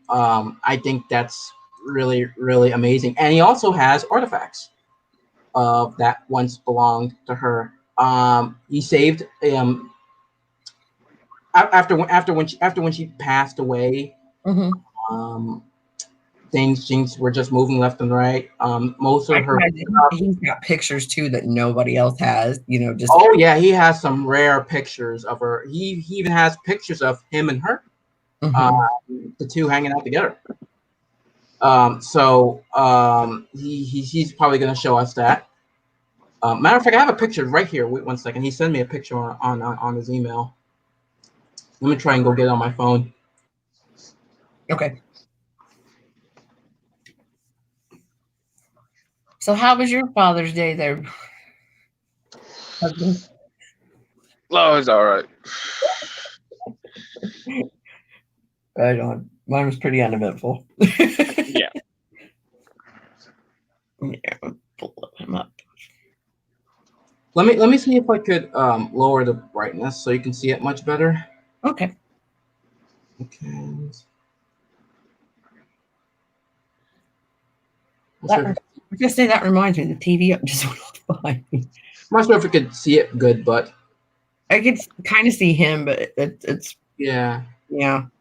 I think that's really, really amazing. And he also has artifacts that once belonged to her. He saved after when she passed away. Mm-hmm. Things were just moving left and right. Most of her. He's got pictures too that nobody else has. Just. Oh yeah, he has some rare pictures of her. He even has pictures of him and her, the two hanging out together. So he's probably gonna show us that. Matter of fact, I have a picture right here. Wait 1 second. He sent me a picture on his email. Let me try and go get it on my phone. Okay. So how was your Father's Day there? Oh, it's all right. Right on. Mine was pretty uneventful. Yeah. Yeah, pull him up. Let me see if I could lower the brightness so you can see it much better. Okay. Okay. I was gonna say that reminds me, the TV just went off behind me. I'm not sure if you could see it good, but I could kind of see him, but it's yeah.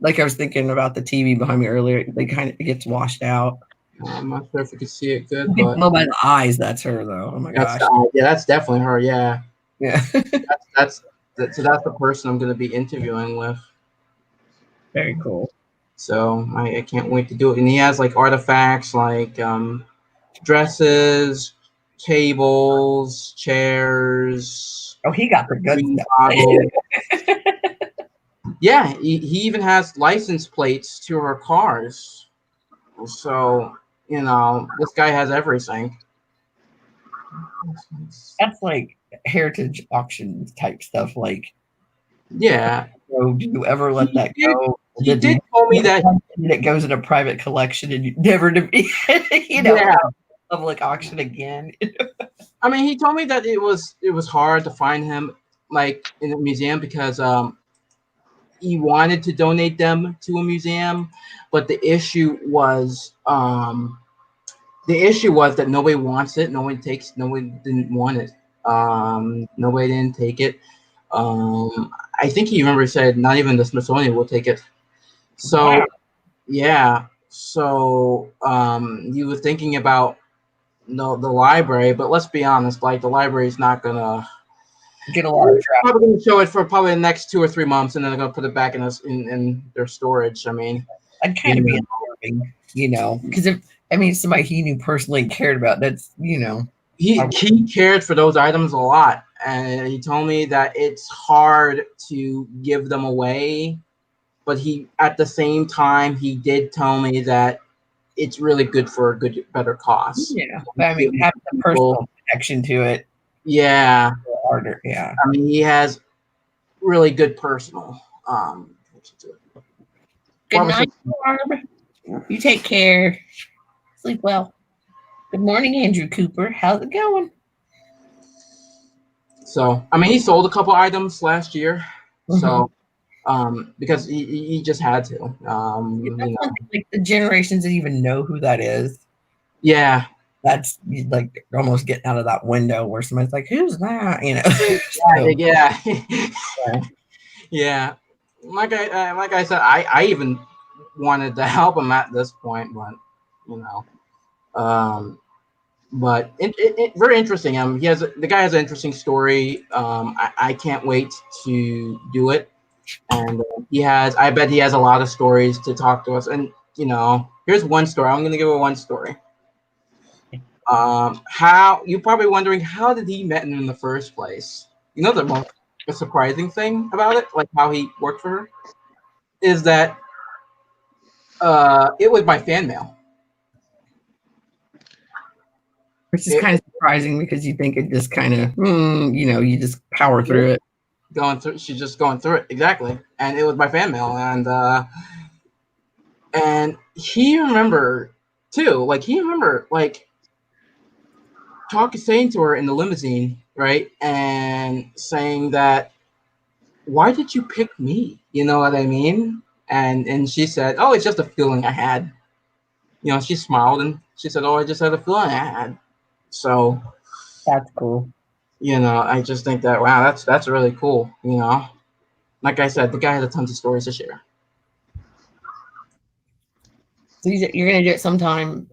Like I was thinking about the TV behind me earlier. It gets washed out. I'm not sure if you could see it good, You but can know by the eyes that's her though. Oh my gosh. Yeah, that's definitely her. Yeah. Yeah. that's the person I'm going to be interviewing with. Very cool. So I can't wait to do it. And he has like artifacts like dresses, tables, chairs. Oh, he got the good stuff. Yeah, he even has license plates to her cars. So, this guy has everything. That's like heritage auction type stuff. Like, yeah. So do you ever let that go? He did tell me that it goes in a private collection and you never to be, public auction again. I mean, he told me that it was hard to find him like in a museum because he wanted to donate them to a museum, but the issue was that nobody wants it. Nobody didn't want it. Nobody didn't take it. I think he said not even the Smithsonian will take it. So, yeah. So he was thinking about the library, but let's be honest, like the library is not gonna get a lot of traffic. Probably gonna show it for probably the next 2 or 3 months, and then they're gonna put it back in their storage. I mean, I'd kind of be alarming, because if somebody he knew personally cared about, that's he cared for those items a lot, and he told me that it's hard to give them away, but he at the same time he did tell me that it's really good for a better cause. Yeah, but I mean, having a People- personal connection to it, Yeah, harder. Yeah. I mean he has really good personal. Good night, Barb. You take care. Sleep well. Good morning, Andrew Cooper. How's it going? So I mean he sold a couple items last year. So because he just had to. Like the generations that even know who that is. Yeah. That's like almost getting out of that window where somebody's like, "Who's that?" You know. Yeah. Like I said, I even wanted to help him at this point, but but it very interesting. The guy has an interesting story. I can't wait to do it, and I bet he has a lot of stories to talk to us. And here's one story. I'm gonna give one story. How you're probably wondering how did he met him in the first place? The most surprising thing about it, like how he worked for her, is that it was by fan mail. Which is kind of surprising because you think it just kind of, you just power through it. She's just going through it, exactly. And it was by fan mail, and he remembered too. Like he remembered saying to her in the limousine, right, and saying that, "Why did you pick me?" You know what I mean? And she said, "Oh, it's just a feeling I had." She smiled and she said, "Oh, I just had a feeling I had." So that's cool. I just think that wow, that's really cool. Like I said, the guy has a tons of stories to share. So you're gonna do it sometime,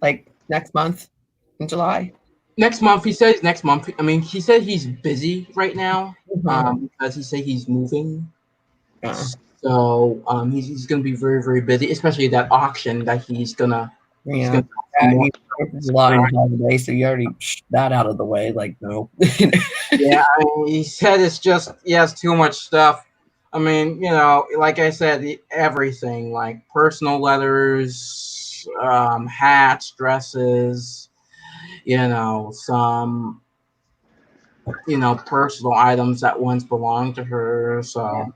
like next month in July. Next month, he says next month. I mean, he said he's busy right now because he said he's moving. So he's going to be very, very busy, especially that auction that he's gonna. Yeah, it's a lot of holiday, so you already that out of the way. Like no. Yeah, I mean, he said it's just he has too much stuff. I mean, like I said, everything like personal letters, hats, dresses. Some personal items that once belonged to her. So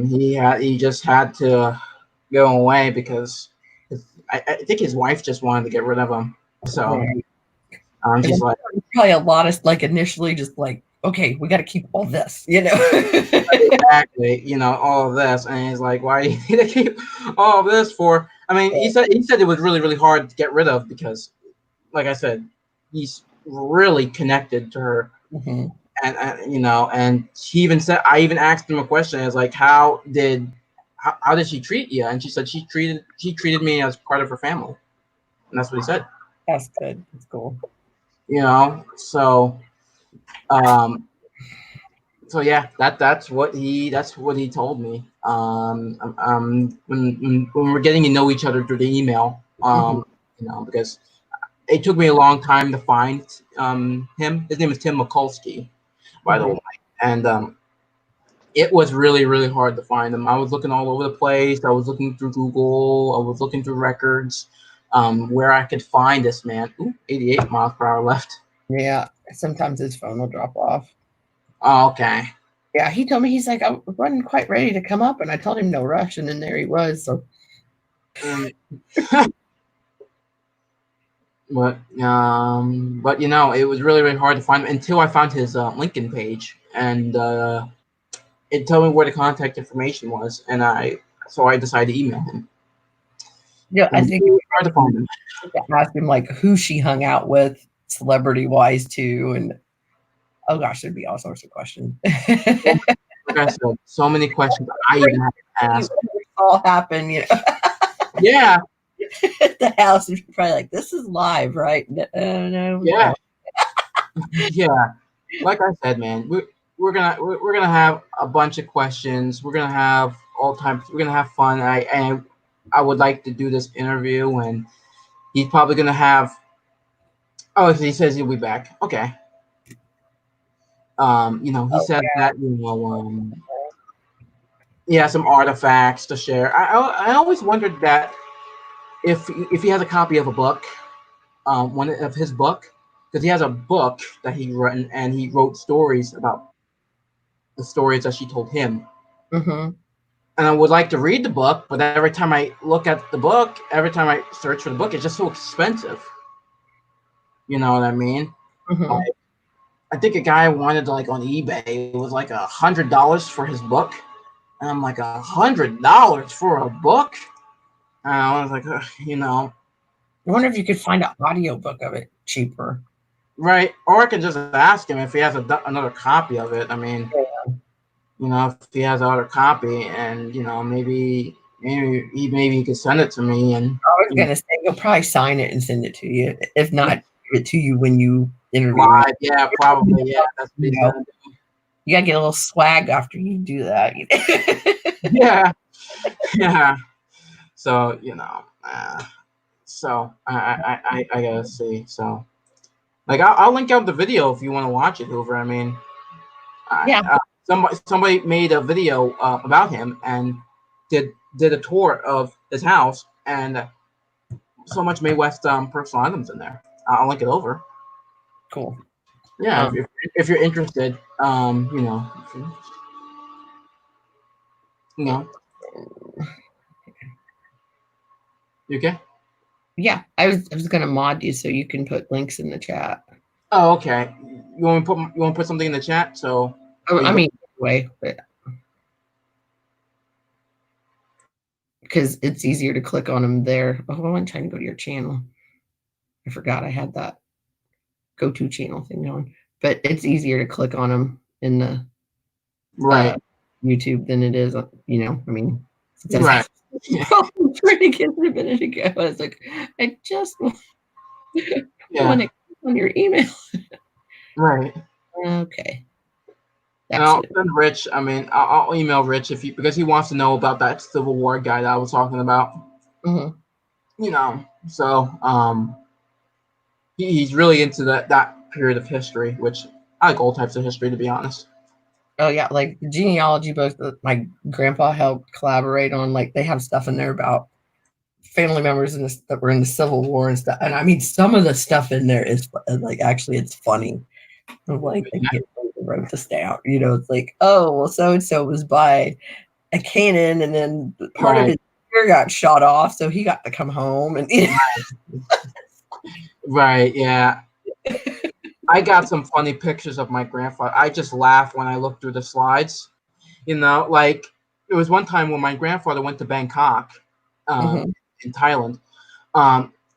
he just had to go away because I think his wife just wanted to get rid of him. So she's like, probably a lot of initially just like, okay, we got to keep all this, exactly, all of this, and he's like, why do you need to keep all of this for? I mean, he said it was really, really hard to get rid of because, like I said, he's really connected to her. And he even said, I even asked him a question. It's like, how did she treat you? And she said she treated me as part of her family, and that's what he said. That's good. That's cool. So, so yeah, that's what he told me. When we're getting to know each other through the email, because it took me a long time to find him. His name is Tim Mikulski, by the way, and it was really, really hard to find him. I was looking all over the place. I was looking through Google. I was looking through records where I could find this man. 88 miles per hour left. Yeah, sometimes his phone will drop off. Oh, okay. Yeah, he told me, he's like, I wasn't quite ready to come up, and I told him no rush, and then there he was. So. But it was really, really hard to find him until I found his LinkedIn page, and it told me where the contact information was, and so I decided to email him. Yeah, I think it was hard to find him. Ask him like who she hung out with, celebrity wise too, and oh gosh, there'd be all sorts of questions. Like I said, so many questions I even have to ask. All happen, Yeah. At the house, you're probably like, "This is live, right?" No. Yeah. Yeah. Like I said, man, we're gonna have a bunch of questions. We're gonna have all time. We're gonna have fun. I would like to do this interview, and he's probably gonna have. Oh, he says he'll be back. Okay. He said that he has some artifacts to share. I always wondered that if he has a copy of a book, one of his book, because he has a book that he written and he wrote stories about the stories that she told him. Mm-hmm. And I would like to read the book, but every time I look at the book, every time I search for the book, it's just so expensive. You know what I mean? Mm-hmm. Like, I think a guy wanted like on eBay, it was like $100 for his book. And I'm like, $100 for a book? And I was like, I wonder if you could find an audiobook of it cheaper. Right. Or I can just ask him if he has another copy of it. I mean, if he has another copy and, maybe he could send it to me. And I was going to say, he'll probably sign it and send it to you. If not, give it to you when you interview him. Yeah, probably. Yeah, that's what he's gonna do. You got to get a little swag after you do that. Yeah. Yeah. So, so I gotta see. So, like, I'll link out the video if you want to watch it, Hoover. I mean, somebody made a video about him and did a tour of his house, and so much Mae West personal items in there. I'll link it over. Cool. Yeah, if you're interested, You okay? Yeah, I was gonna mod you so you can put links in the chat. Oh, okay. You want to put something in the chat? So anyway, because it's easier to click on them there. Oh, I'm trying to go to your channel. I forgot I had that go-to channel thing going, but it's easier to click on them in the YouTube than it is, right. Trying to get it a minute ago. I was like, I just want to click on your email. Right. Okay. And I'll send Rich. I mean, I'll email Rich because he wants to know about that Civil War guy that I was talking about. Mm-hmm. So he's really into that period of history, which I like all types of history, to be honest. Oh yeah, like the genealogy books that my grandpa helped collaborate on. Like they have stuff in there about family members that were in the Civil War and stuff. And I mean, some of the stuff in there is like actually it's funny. Like they wrote this down. It's like, oh well, so and so was by a cannon, and then part of his ear got shot off, so he got to come home. And right, yeah. I got some funny pictures of my grandfather. I just laugh when I look through the slides. Like it was one time when my grandfather went to Bangkok, in Thailand.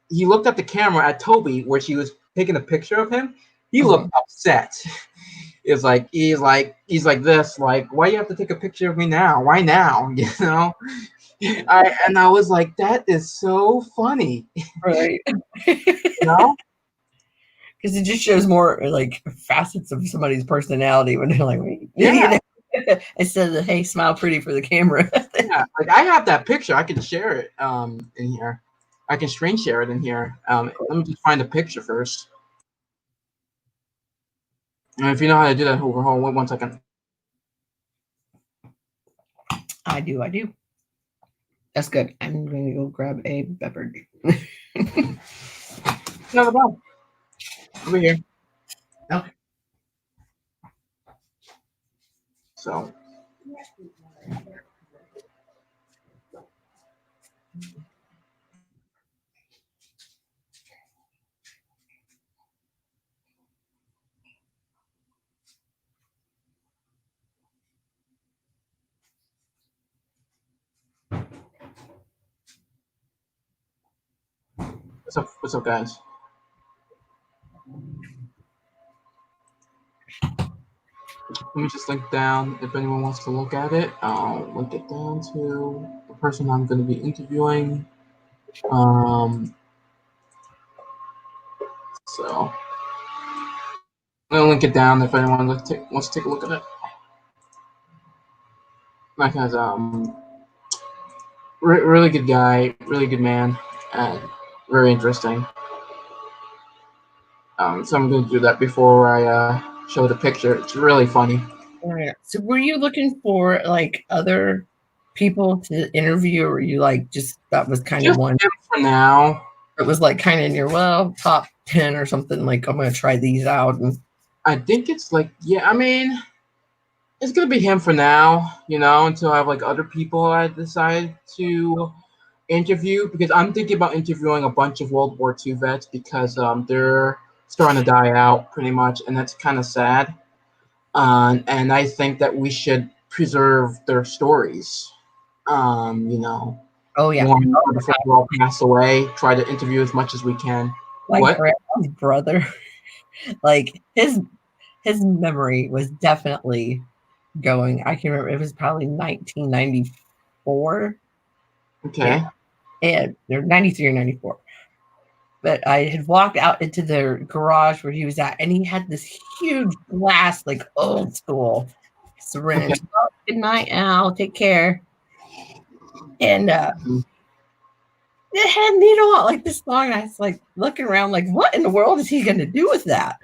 He looked at the camera at Toby where she was taking a picture of him. He looked upset. It's like he's like this, like, why you have to take a picture of me now? Why now? I was like, that is so funny. Right. Because it just shows more like facets of somebody's personality when they're like, instead of hey, smile pretty for the camera. Yeah, like I have that picture. I can share it in here. I can screen share it in here. Let me just find the picture first. And if you know how to do that, hold on 1 second. I do. That's good. I'm going to go grab a beverage. No problem. Over here. Okay. So. What's up, guys? Let me just link down if anyone wants to look at it. I'll link it down to the person I'm going to be interviewing. So I'll link it down if anyone wants to take a look at it. That guy's really good guy, really good man, and very interesting. So I'm going to do that before I show the picture. It's really funny. Yeah. So were you looking for like other people to interview, or you like just that was kind of Just one? him for now. It was like kind of in your top 10 or something. Like I'm gonna try these out, and I think it's like, yeah, I mean, it's gonna be him for now, until I have like other people I decide to interview, because I'm thinking about interviewing a bunch of World War II vets because they're starting to die out pretty much, and that's kind of sad. And I think that we should preserve their stories. oh yeah, Long before they all pass away, try to interview as much as we can. my What? grandma's brother, like his memory was definitely going. I can remember it was probably 1994. Okay. And they're 93 or 94. But I had walked out into the garage where he was at, and he had this huge glass, like old school syringe. Okay. Oh, good night, Al. Take care. And it had needle out like this long. And I was like looking around, like, what in the world is he going to do with that?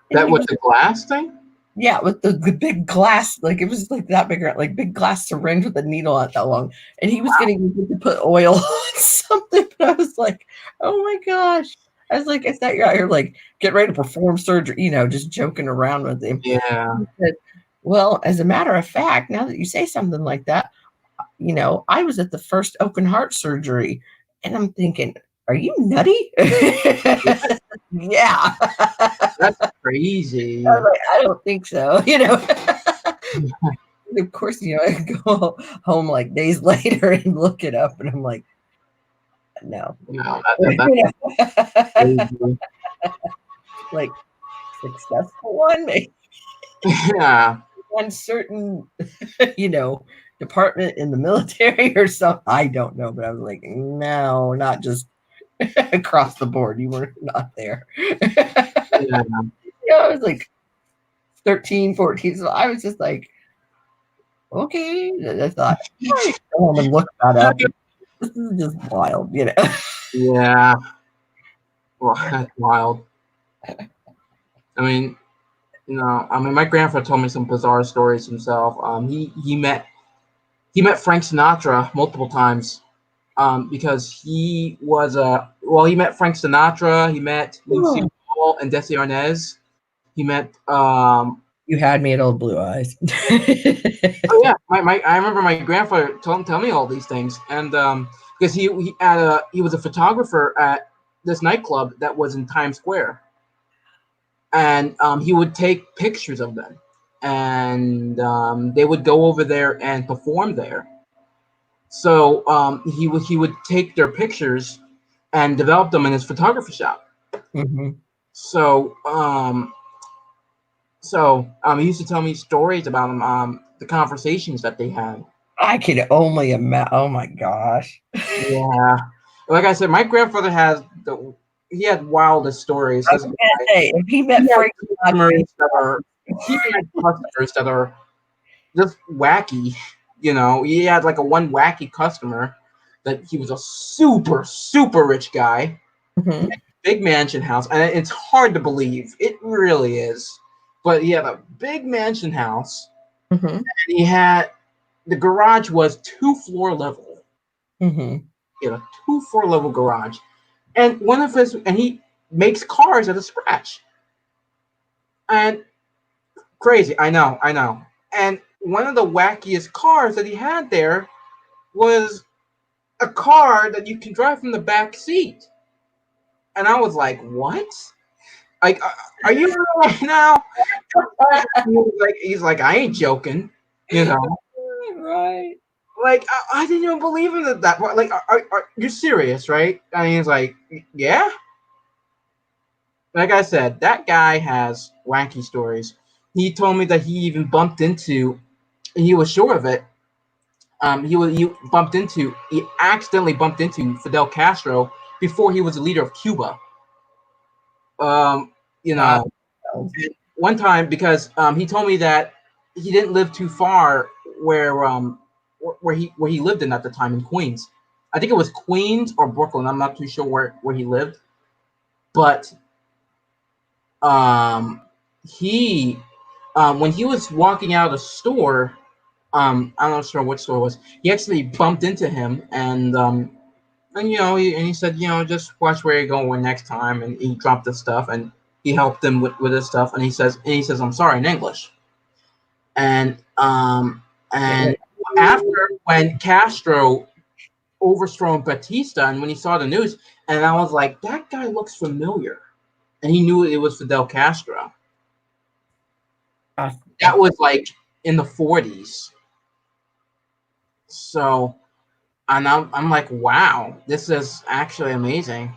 And That was the glass thing? Yeah, with the big glass, like it was like that big, like big glass syringe with a needle out that long. And he was getting to put oil on something. But I was like, oh my gosh. I was like, I thought you're out here like get ready to perform surgery, just joking around with him. Yeah. Said, well, as a matter of fact, now that you say something like that, I was at the first open heart surgery, and I'm thinking, are you nutty? Yeah. That's crazy. I was like, I don't think so, Of course, I go home like days later and look it up, and I'm like, no. That's crazy. Like successful one, maybe Yeah. one certain, department in the military or something. I don't know, but I was like, no, not just across the board. You were not there. Yeah. I was like 13, 14. So I was just like, okay. I thought, I want to look that up. This is just wild, Yeah. Well, that's wild. I mean, my grandfather told me some bizarre stories himself. He met Frank Sinatra multiple times. Because he was he met Frank Sinatra, he met Lucille Ball and Desi Arnaz. He met you had me at Old Blue Eyes. Oh yeah, I remember my grandfather tell me all these things, and because he was a photographer at this nightclub that was in Times Square, and he would take pictures of them, and they would go over there and perform there. So he would take their pictures and develop them in his photography shop. Mm-hmm. So he used to tell me stories about them, the conversations that they had. I could only imagine. Oh my gosh. Yeah, like I said, my grandfather he had wildest stories. I was gonna say, if he met Frank customers that are just wacky. He had like one wacky customer that he was a super, super rich guy, big mansion house. And it's hard to believe. It really is. But he had a big mansion house. And he had, the garage was 2-floor level. He had a 2-floor level garage. And he makes cars at a scratch. And crazy. I know. And one of the wackiest cars that he had there was a car that you can drive from the back seat. And I was like, what? Like, are you right now? He's like, I ain't joking, Right. Like, I didn't even believe in that. Like, are you serious, right? And he's like, yeah. Like I said, that guy has wacky stories. He told me that he was sure of it. He accidentally bumped into Fidel Castro before he was the leader of Cuba. One time, because he told me that he didn't live too far where he lived in at the time in Queens. I think it was Queens or Brooklyn. I'm not too sure where he lived, but he when he was walking out of the store, I'm not sure what store it was. He actually bumped into him, and he said, just watch where you're going next time. And he dropped the stuff, and he helped him with his stuff. And he says, I'm sorry in English. And after when Castro overthrown Batista, and when he saw the news, and I was like, that guy looks familiar, and he knew it was Fidel Castro. That was like in the 40s. So, and I'm like, wow, this is actually amazing.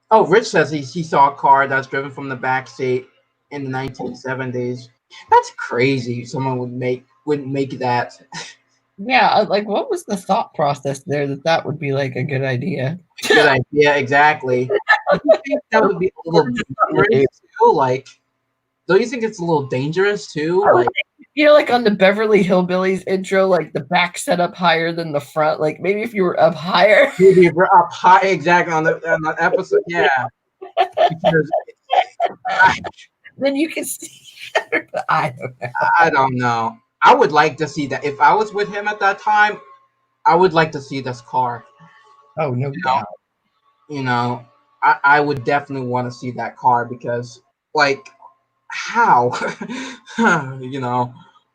Oh, Rich says he saw a car that's driven from the back seat in the 1970s. That's crazy. Someone would make that. Yeah, like what was the thought process there that would be like a good idea? Good idea, exactly. I think that would be a little dangerous too. Like, don't you think it's a little dangerous too? Like, like on the Beverly Hillbillies intro, like the back set up higher than the front. Like maybe if you were up higher, maybe up high, exactly on the episode. Yeah, because then you can see. I don't know. I don't know. I would like to see that. If I was with him at that time, I would like to see this car. Oh, no doubt. I would definitely want to see that car because, like, how,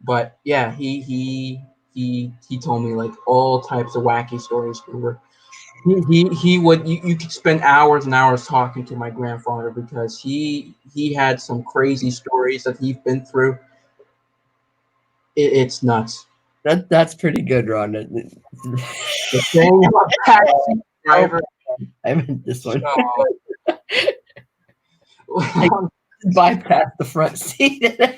But yeah, he told me like all types of wacky stories. He would you could spend hours and hours talking to my grandfather because he had some crazy stories that he's been through. It's nuts. That's pretty good, Ron. The thing about taxi driver. I meant this one. Like, bypass the front seat. Yeah.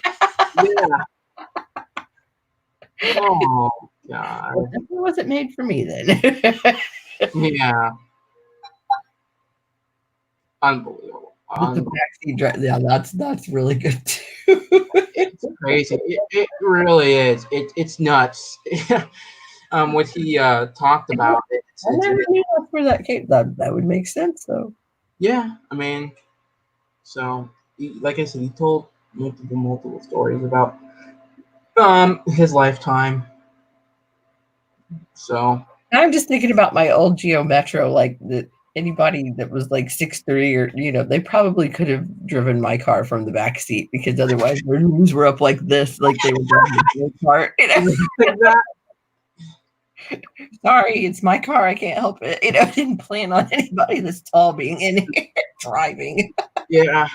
Oh God. It wasn't made for me then. Yeah. Unbelievable. The backseat drive. Yeah, that's really good too. It's crazy. It really is. It's nuts. What he talked about. I never knew that's where that came. That would make sense though. Yeah, I mean, so like I said, he told multiple stories about his lifetime. So I'm just thinking about my old Geo Metro, like anybody that was like 6'3" or they probably could have driven my car from the back seat because otherwise their knees were up like this, like they were driving a car. Sorry, it's my car. I can't help it. I didn't plan on anybody this tall being in here driving. Yeah.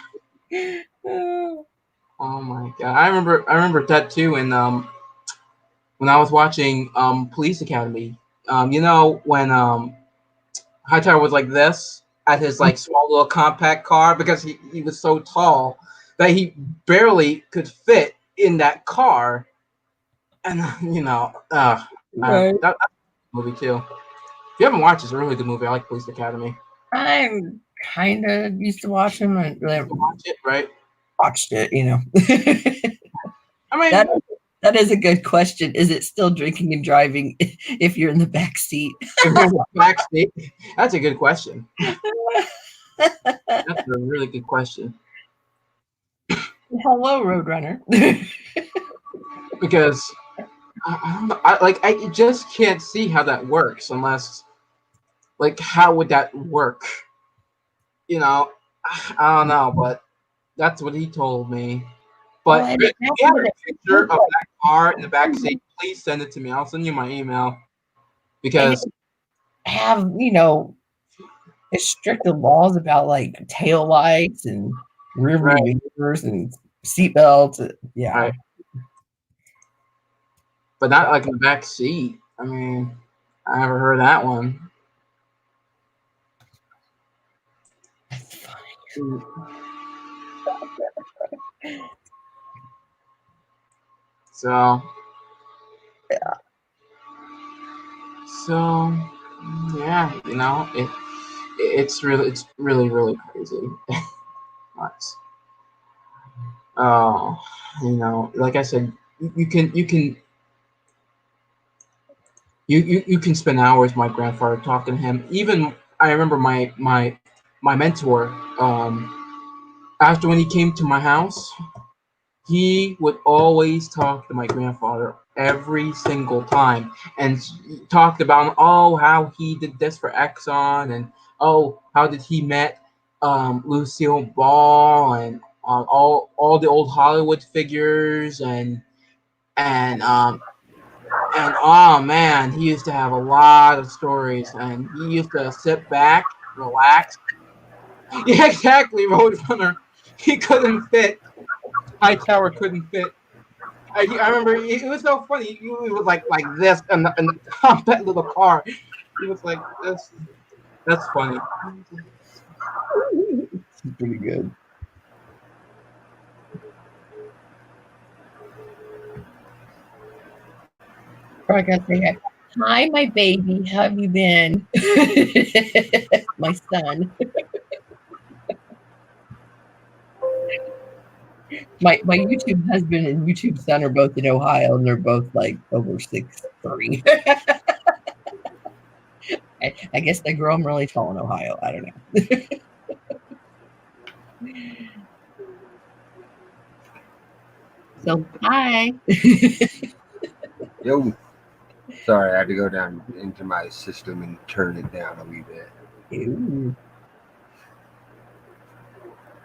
Oh my God! I remember that too. When I was watching Police Academy, when Hightower was like this at his like small little compact car because he was so tall that he barely could fit in that car, and Right. That's a movie too. If you haven't watched, it's a really good movie. I like Police Academy. I'm kind of used to watch them. I really haven't Watch it, right? watched it, I mean, that is a good question. Is it still drinking and driving if you're in the back seat? if you're in the back seat, that's a good question. That's a really good question. Hello, Roadrunner. Because I just can't see how that works unless, like, how would that work? I don't know, but that's what he told me. But Well, if you have a picture of that car in the back seat, please send it to me. I'll send you my email because have restricted laws about like tail lights and rear view mirrors and seat belts. Yeah. Right. But not like in the back seat. I mean, I never heard that one. That's funny. So yeah, it's really crazy. Nuts. Oh, like I said, you can spend hours with my grandfather talking to him. Even I remember my mentor, after when he came to my house, he would always talk to my grandfather every single time and talked about how he did this for Exxon and how did he met Lucille Ball and all the old Hollywood figures and oh man, he used to have a lot of stories and he used to sit back, relax. Yeah, exactly, Roadrunner. He couldn't fit. Hightower couldn't fit. I remember it was so funny. He was like this and that little car. He was like this. That's funny. Pretty good. I got to say, hi, my baby. How have you been? My son. My YouTube husband and YouTube son are both in Ohio, and they're both like over 6'3". I guess they grow them really tall in Ohio. I don't know. So hi. Yo. Sorry, I had to go down into my system and turn it down a wee bit. Ew.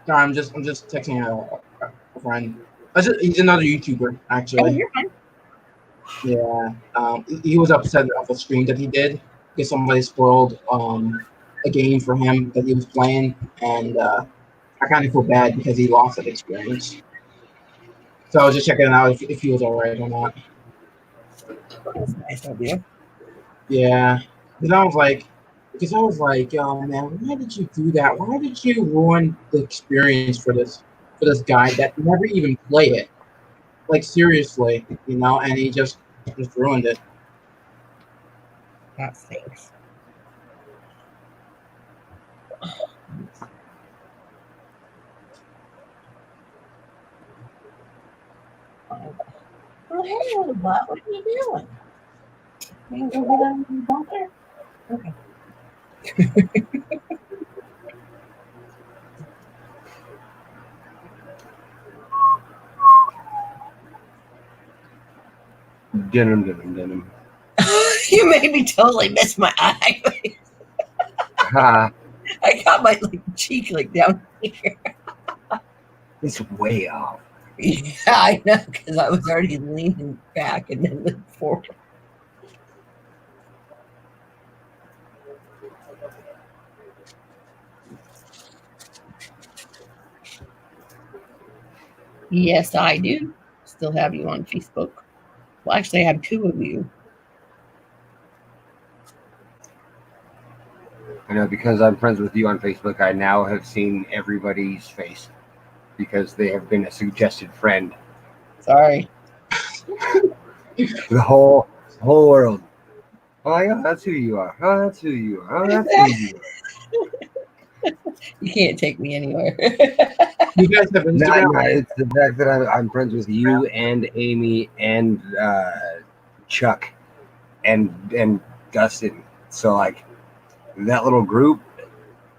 No, I'm just texting a friend. He's another YouTuber, actually. Oh, you're fine. Yeah. He was upset off the stream that he did because somebody spoiled a game for him that he was playing, and I kind of feel bad because he lost that experience. So I was just checking out if he was all right or not. That's nice of you. Yeah, because I was like, yo, man, why did you do that? Why did you ruin the experience for this guy that never even play it? Like seriously, and he just ruined it. That stinks. Well, hey, little butt, what are you doing? You can go get on the ball there? Okay. Denim. You made me totally miss my eye. Ha! I got my cheek down here. It's way off. Yeah, I know, because I was already leaning back and then leaning forward. Yes, I do. Still have you on Facebook. Well, actually, I have two of you. I know, because I'm friends with you on Facebook, I now have seen everybody's face because they have been a suggested friend. Sorry. The whole world. Oh, yeah, that's who you are. Oh, that's who you are. Oh, that's who you are. You can't take me anywhere. You guys have Instagram? No, it's the fact that I'm friends with you and Amy and Chuck and Dustin. So that little group,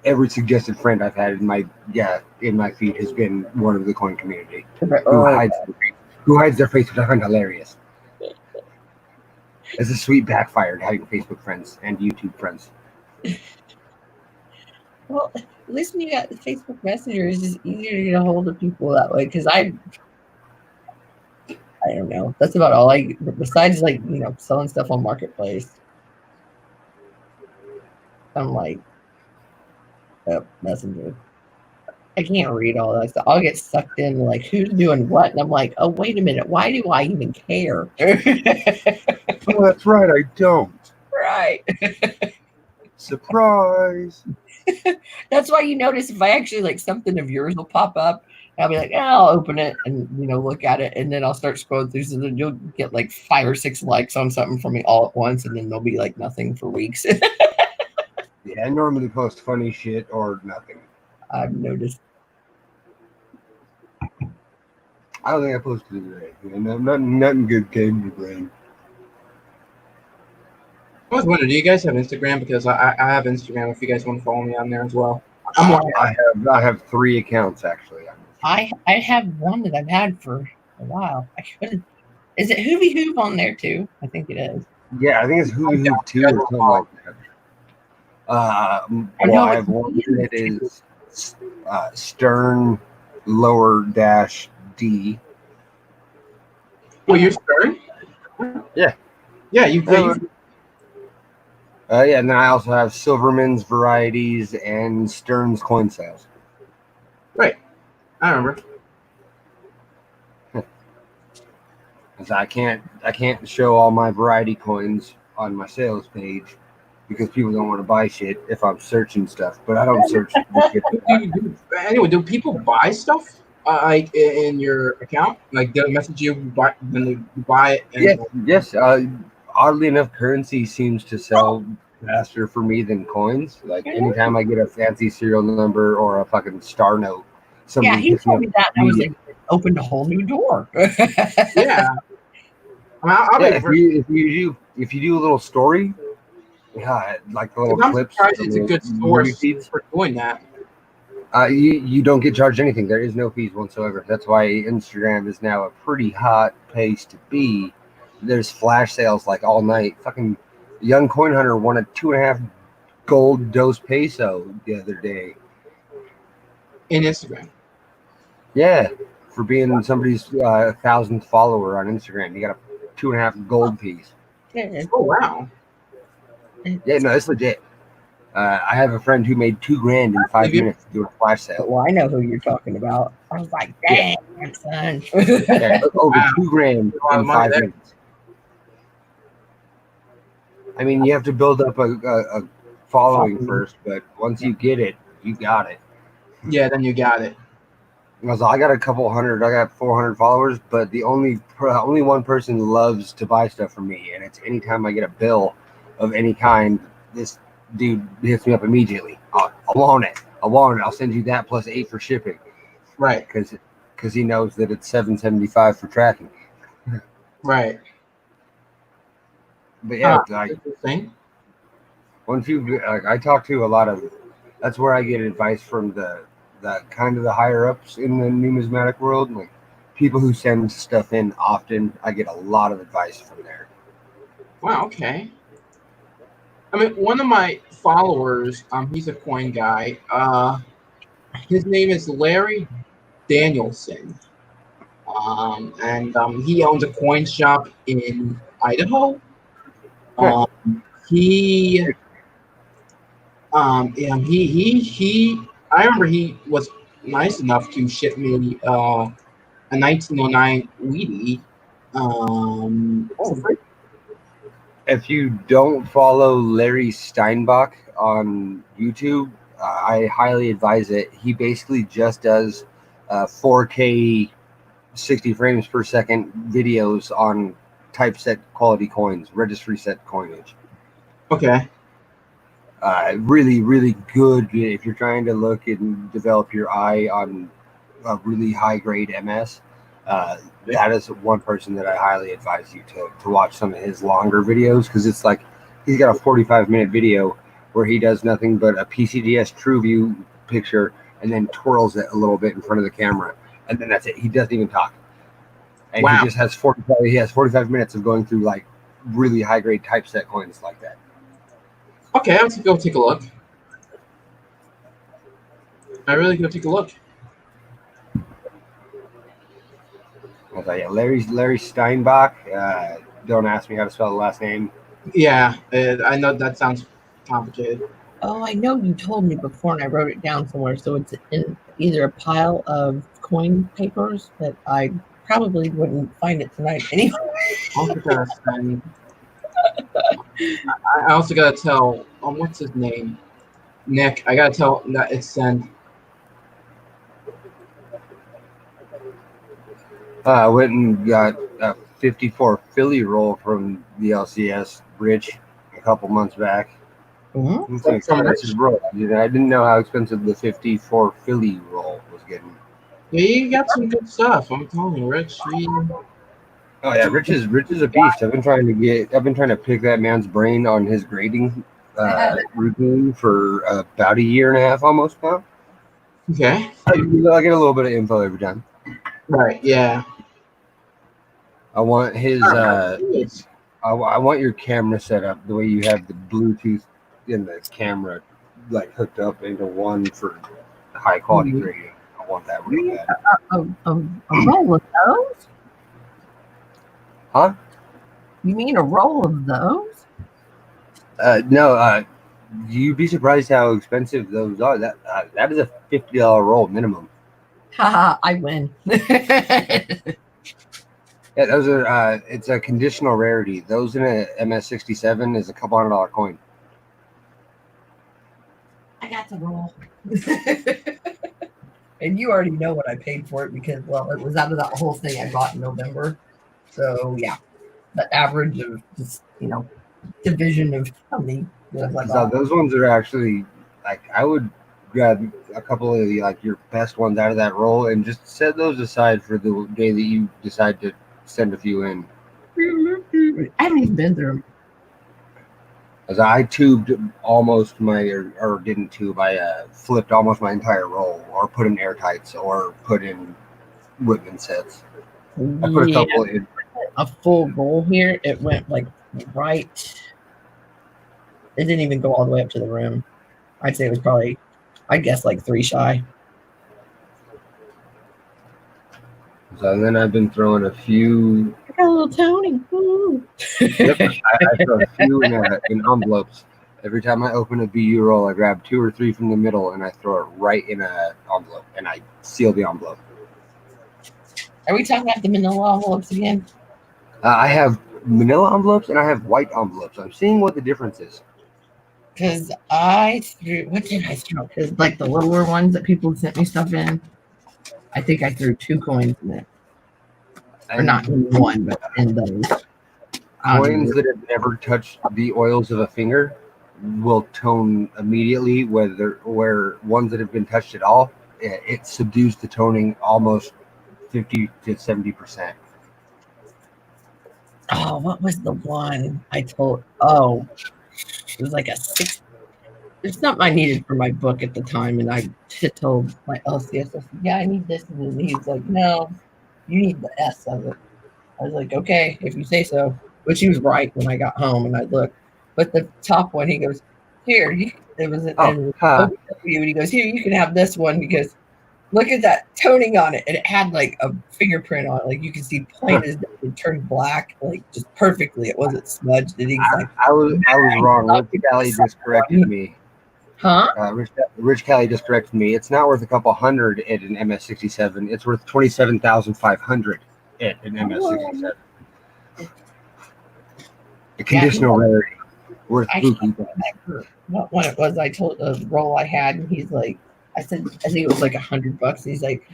every suggested friend I've had in my feed has been one of the coin community who hides their face, which I find hilarious. It's a sweet backfired having Facebook friends and YouTube friends. Well, at least when you got the Facebook Messenger, it's just easier to get a hold of people that way. Because I don't know. That's about all I. Besides, selling stuff on Marketplace, I'm Messenger. I can't read all that stuff. I'll get sucked in who's doing what, and I'm like, oh, wait a minute. Why do I even care? Oh, that's right. I don't. Right. Surprise. That's why you notice if I actually something of yours will pop up, I'll be like, I'll open it and look at it, and then I'll start scrolling through. So then you'll get 5 or 6 likes on something from me all at once, and then there'll be nothing for weeks. Yeah, I normally post funny shit or nothing. I've noticed. I don't think I posted today. Nothing good came to the brain. I was wondering, do you guys have Instagram? Because I have Instagram if you guys want to follow me on there as well. I have 3 accounts actually. I have one that I've had for a while. I should. Is it Hoovy Hoov on there too? I think it is. Yeah, I think it's Hoovy Hoov 2 or something like that. I have one that is Stern _D. Well, you're Stern? Yeah. Yeah, you yeah, and then I also have Silverman's Varieties and Stern's Coin Sales. Right. I remember. I can't show all my variety coins on my sales page because people don't want to buy shit if I'm searching stuff. But I don't search. Anyway, do people buy stuff like in your account? Like they'll message you when you buy it? And yes. Oddly enough, currency seems to sell faster for me than coins. Like anytime I get a fancy serial number or a fucking star note, somebody he told me that. And I was like, it opened a whole new door. Yeah. If you do a little story, like the little clips. It's a good source for doing that. You don't get charged anything. There is no fees whatsoever. That's why Instagram is now a pretty hot place to be. There's flash sales like all night. Fucking Young Coin Hunter won a 2.5 gold dos peso the other day. In Instagram. Yeah, for being somebody's 1,000th follower on Instagram, you got a 2.5 gold piece. Oh wow! Yeah, no, it's legit. I have a friend who made $2,000 in 5 minutes doing a flash sale. Well, I know who you're talking about. I was like, dang, son. Over $2,000 in 5 minutes. I mean, you have to build up a following first, but once you get it, you got it. Yeah, then you got it. I got a couple hundred. I got 400 followers, but the only one person loves to buy stuff from me, and it's anytime I get a bill of any kind, this dude hits me up immediately. I want it. I'll send you that plus 8 for shipping. Right. Because he knows that it's $7.75 for tracking. Right. But yeah, once I talk to a lot of. That's where I get advice from the kind of the higher ups in the numismatic world, like people who send stuff in often. I get a lot of advice from there. Wow. Okay. I mean, one of my followers, he's a coin guy. His name is Larry Danielson. And he owns a coin shop in Idaho. He I remember he was nice enough to ship me a 1909 Wheatie. If you don't follow Larry Steinbach on YouTube, I highly advise it. He basically just does 4K 60 frames per second videos on typeset quality coins, registry set coinage. Okay. Really, really good if you're trying to look and develop your eye on a really high grade MS. That is one person that I highly advise you to watch some of his longer videos, because it's like he's got a 45-minute video where he does nothing but a PCDS TrueView picture and then twirls it a little bit in front of the camera, and then that's it. He doesn't even talk, and he just has 45 minutes of going through like really high grade typeset coins like that. Okay, I'm gonna go take a look. I really go take a look. Yeah, Larry Steinbach. Don't ask me how to spell the last name. Yeah, I know that sounds complicated. Oh, I know you told me before, and I wrote it down somewhere. So it's in either a pile of coin papers, but I probably wouldn't find it tonight anyway. I also gotta tell, what's his name? Nick. I gotta tell that it's sent. I went and got a 54 Philly roll from the LCS Rich a couple months back. Mm-hmm. It's an expensive roll. I didn't know how expensive the 54 Philly roll was getting. Yeah, you got some good stuff. I'm telling you, Rich. Oh yeah, Rich is a beast. I've been trying to pick that man's brain on his grading routine for about a year and a half almost now. Okay. I get a little bit of info every time. Right. Yeah. I want his. Yes. I want your camera set up the way you have the Bluetooth in the camera, like hooked up into one for high quality grading. I want that real bad. A roll of those? Huh? You mean a roll of those? No. You'd be surprised how expensive those are. That is a $50 roll minimum. Haha, I win. Yeah, those are. It's a conditional rarity. Those in a MS-67 is a couple $100 coin. I got the roll. And you already know what I paid for it because, well, it was out of that whole thing I bought in November. So, yeah, the average of just, division of how many was I So bought. those ones are actually like I would grab a couple of like your best ones out of that roll and just set those aside for the day that you decide to send a few in. I haven't even been through them. As I tubed almost or didn't tube, I flipped almost my entire roll, or put in airtights, or put in Whitman sets. I put a couple in. A full roll here. It went like right. It didn't even go all the way up to the rim. I'd say it was probably, I guess, like 3 shy. So then I've been throwing a few. I got a little Tony. Yep, I throw a few in envelopes. Every time I open a BU roll, I grab 2 or 3 from the middle and I throw it right in an envelope, and I seal the envelope. Are we talking about the manila envelopes again? I have manila envelopes and I have white envelopes. I'm seeing what the difference is. Because I threw, what did I throw? Because like the littler ones that people sent me stuff in, I think I threw 2 coins in it. Or not in one, but in those. Coins that have never touched the oils of a finger will tone immediately, where ones that have been touched at all, it subdues the toning almost 50 to 70%. Oh, what was the one I told? Oh, it was like a 6. It's something I needed for my book at the time, and I told my LCS, I said, yeah, I need this. And he's like, no, you need the S of it. I was like, okay, if you say so. Which he was right when I got home and I looked. But the top one, he goes, here, it was in OPW, and he goes, here, you can have this one because look at that toning on it. And it had like a fingerprint on it. Like you can see plain as day, it turned black, like just perfectly. It wasn't smudged. And he's like, I was wrong. Rich Callie just corrected me. Huh? Rich Callie just corrected me. It's not worth a couple hundred at an MS-67. It's worth 27,500 at an MS-67. A conditional rarity. Worth spooky. What one it was? I told the roll I had, and he's like, I said, I think it was like $100. He's like,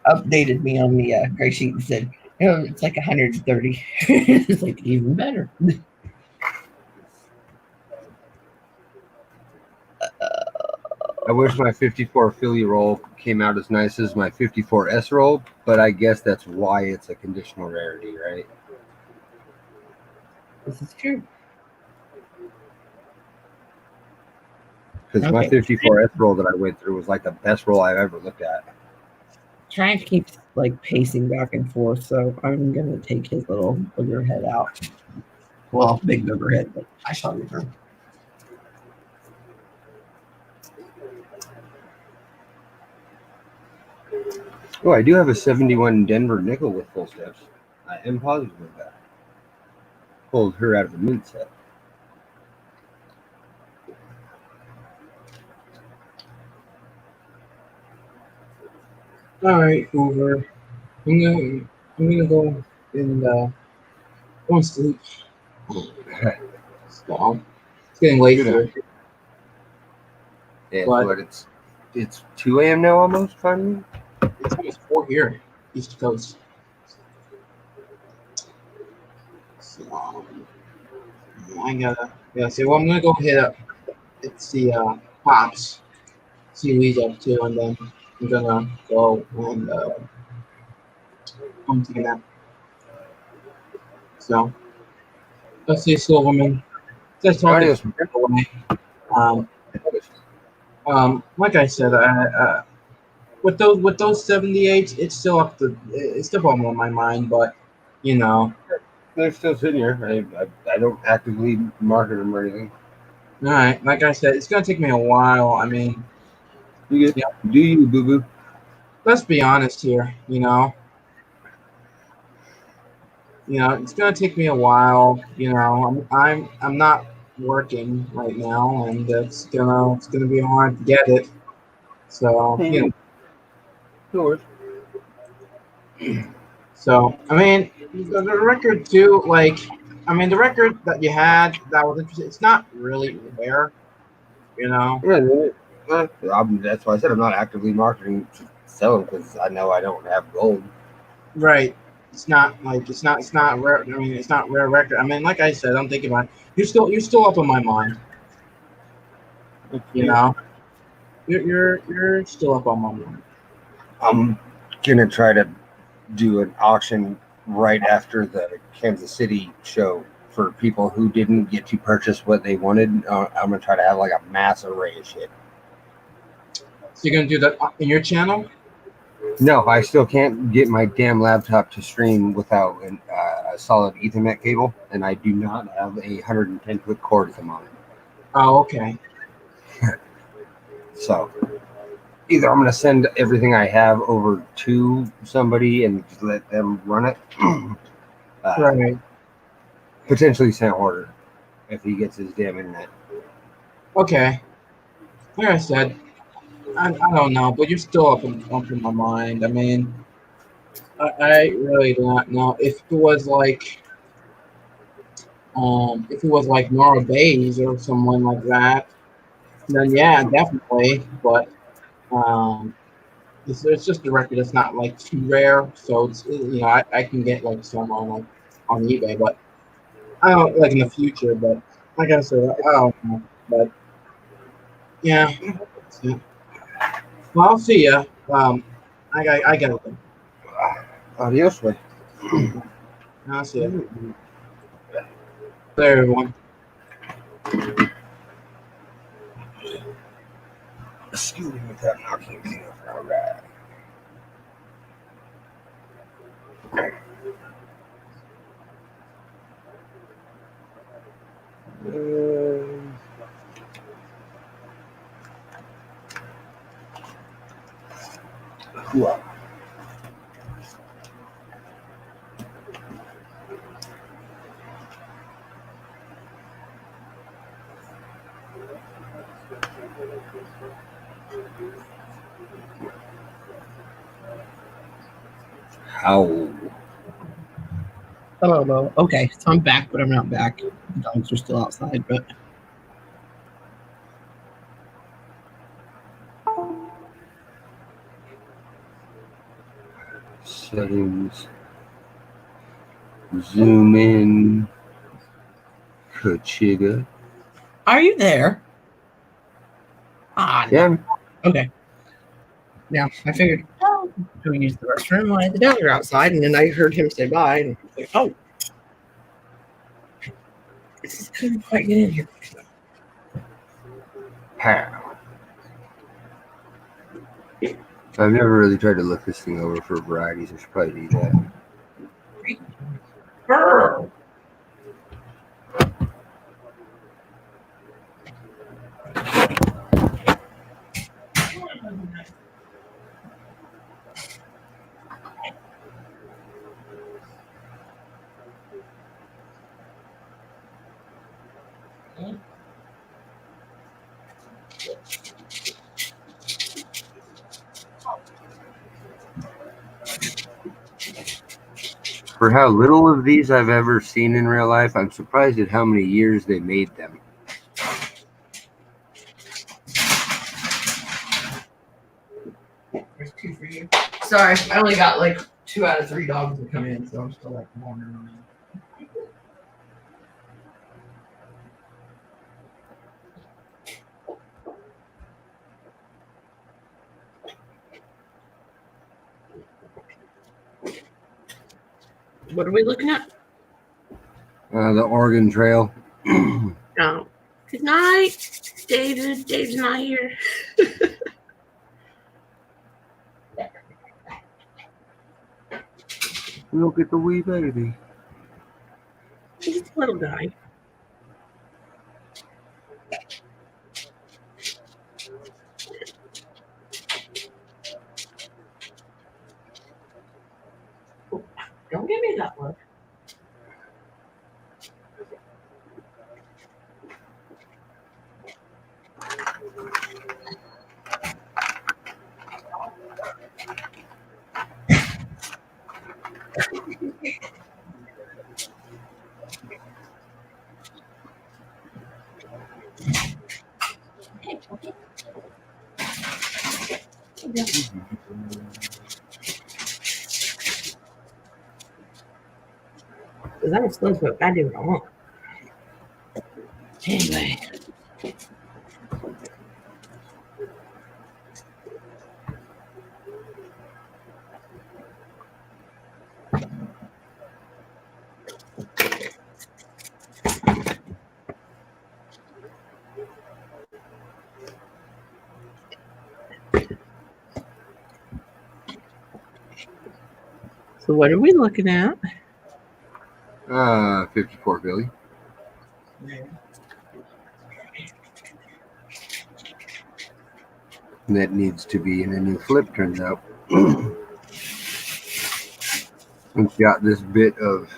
updated me on the gray sheet and said, it's like 130. It's like even better. I wish my 54 Philly roll came out as nice as my 54S roll, but I guess that's why it's a conditional rarity, right? This is true. Because my 54S roll that I went through was like the best roll I've ever looked at. Trying to keep like pacing back and forth, so I'm gonna take his little booger head out. Well, big booger head, but I shall return. Oh, I do have a 71 Denver nickel with full steps. I am positive of that. Pulled her out of the mint set. All right, Hoover. I'm gonna go and go and sleep. So, it's getting late here. Yeah, but it's 2 a.m. now almost, finally? It's almost 4 here, East Coast. So, I gotta say, well, I'm gonna go hit up. It's the Pops. See what he's up to, and then I'm gonna go and come to that. So, let's see, Silverman. Just talking away. Like I said, with those 78s, it's still it's still on my mind, but you know, They're still sitting here. I don't actively market them or anything. all right, like I said, it's gonna take me a while. I mean, You yeah, do you, boo boo? let's be honest here. It's gonna take me a while. I'm not working right now, and it's gonna be hard to get it. So No worries. So, I mean, the record too, like, I mean, the record that you had that was interesting, it's not really rare, you know? That's why I said I'm not actively marketing to sell them because I know I don't have gold. Right. It's not like, it's not rare. I mean, it's not rare record. I mean, like I said, I'm thinking about it. You're still up in my mind, you know? You're still up on my mind. I'm gonna try to do an auction right after the Kansas City show for people who didn't get to purchase what they wanted. I'm gonna try to have like a mass array of shit. So you're gonna do that in your channel? No, I still can't get my damn laptop to stream without a solid Ethernet cable, and I do not have a 110-foot cord at the moment. Oh, okay. So either I'm going to send everything I have over to somebody and just let them run it. Right. Potentially send order if he gets his damn internet. Okay. Like I said, I don't know, but you're still up in my mind. I mean, I really do not know if it was like Nora Bayes or someone like that, then yeah, definitely. But it's just a record that's not like too rare, so I can get like some on eBay, but I don't like in the future. But like I said, I don't know. But yeah, so, well, I'll see ya. I gotta go. Adios, way. I'll see ya. There, everyone. Excuse me with that knocking thing. All right. Wow. How? Hello. Okay, so I'm back, but I'm not back. The dogs are still outside, but Settings. Zoom in. Kachiga. are you there? Ah, no. Yeah. Okay. Yeah, I figured, oh, go use the restroom while the dogs are outside, and then I heard him say bye, and I was like, oh, I just couldn't quite get in here. How? I've never really tried to look this thing over for varieties. I should probably do that. Brr. For how little of these I've ever seen in real life, I'm surprised at how many years they made them. There's 2 for you. Sorry, I only got like 2 out of 3 dogs to come in, so I'm still like wandering around. What are we looking at? The Oregon Trail. Oh, good night, David. Dave's not here. Look at the wee baby. He's a little guy. Don't give me that look. Because I'm a slow smoke. I do what I want. Anyway. So what are we looking at? 54 Billy. That needs to be in a new flip, turns out. It's got this bit of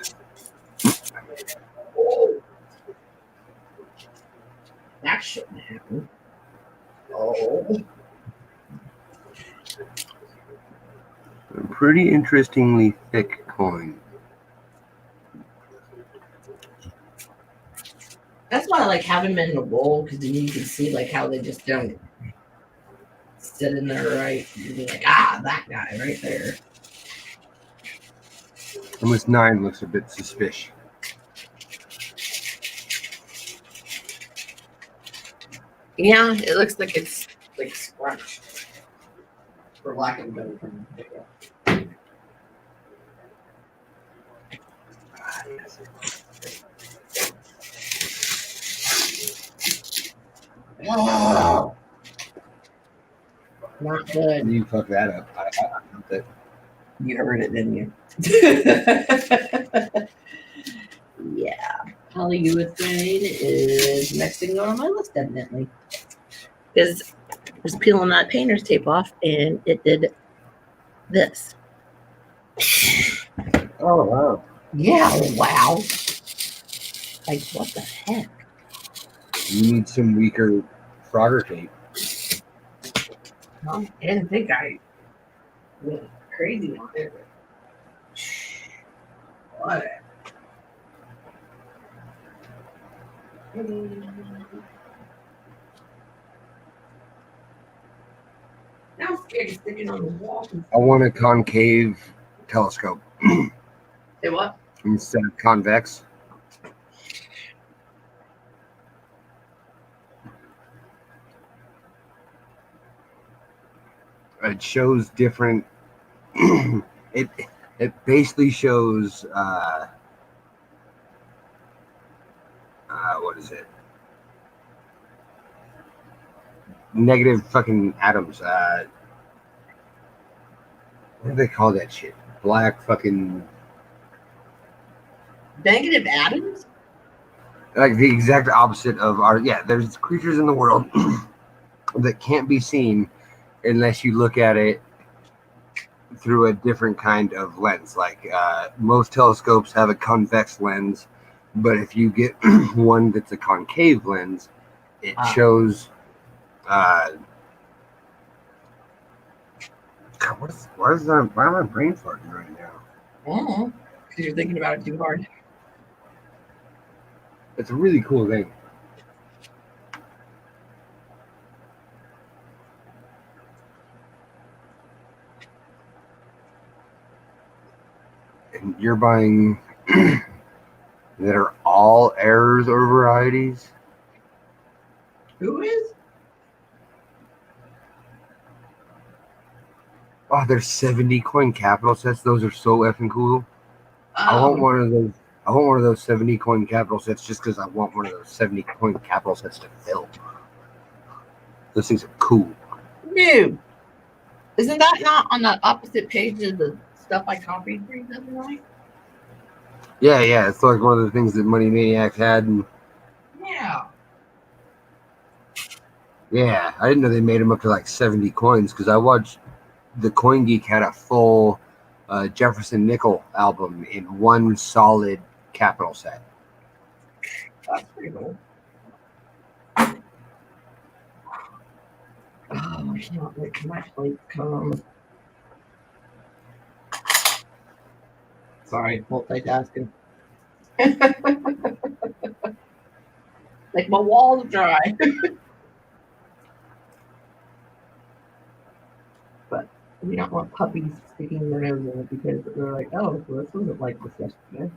That shouldn't happen. Oh. a pretty interestingly thick coin. That's why I like having them in the bowl, because then you can see like how they just don't sit in there right. You'd be like, that guy right there. And this 9 looks a bit suspicious. Yeah, it looks like it's like scrunched, for lack of a better term. Oh, not good. You fucked that up. You heard it, didn't you? Yeah. Polyurethane is next thing on my list, evidently. Because I was peeling that painter's tape off and it did this. Oh, wow. Yeah, wow. Like, what the heck? You need some weaker Frogger tape. I didn't think I went crazy on it. What? Now I'm scared of sticking on the wall. I want a concave telescope. Say what? Instead of convex. It shows different. it basically shows what is it? Negative fucking atoms. What do they call that shit? Black fucking. Negative atoms? Like the exact opposite of our. Yeah, there's creatures in the world that can't be seen unless you look at it through a different kind of lens. Like most telescopes have a convex lens, but if you get one that's a concave lens, it shows. God, why am I brain farting right now? Oh, because you're thinking about it too hard. It's a really cool thing. And you're buying that are all errors or varieties. Who is? Oh, there's 70 coin capital sets. Those are so effing cool. I want one of those. I want one of those 70 coin capital sets just because I want one of those 70 coin capital sets to fill. Those things are cool. Dude, isn't that not on the opposite page of the stuff I copied for you the other night? Yeah. It's like one of the things that Money Maniacs had, and Yeah. yeah, I didn't know they made them up to like 70 coins because I watched the Coin Geek had a full Jefferson Nickel album in one solid capital set. That's pretty cool. Oh, I cannot wait for my plate to come. Sorry, multitasking. Like my walls dry. But we don't want puppies sticking their nose in it because they're like, oh, well, this wasn't like this yesterday.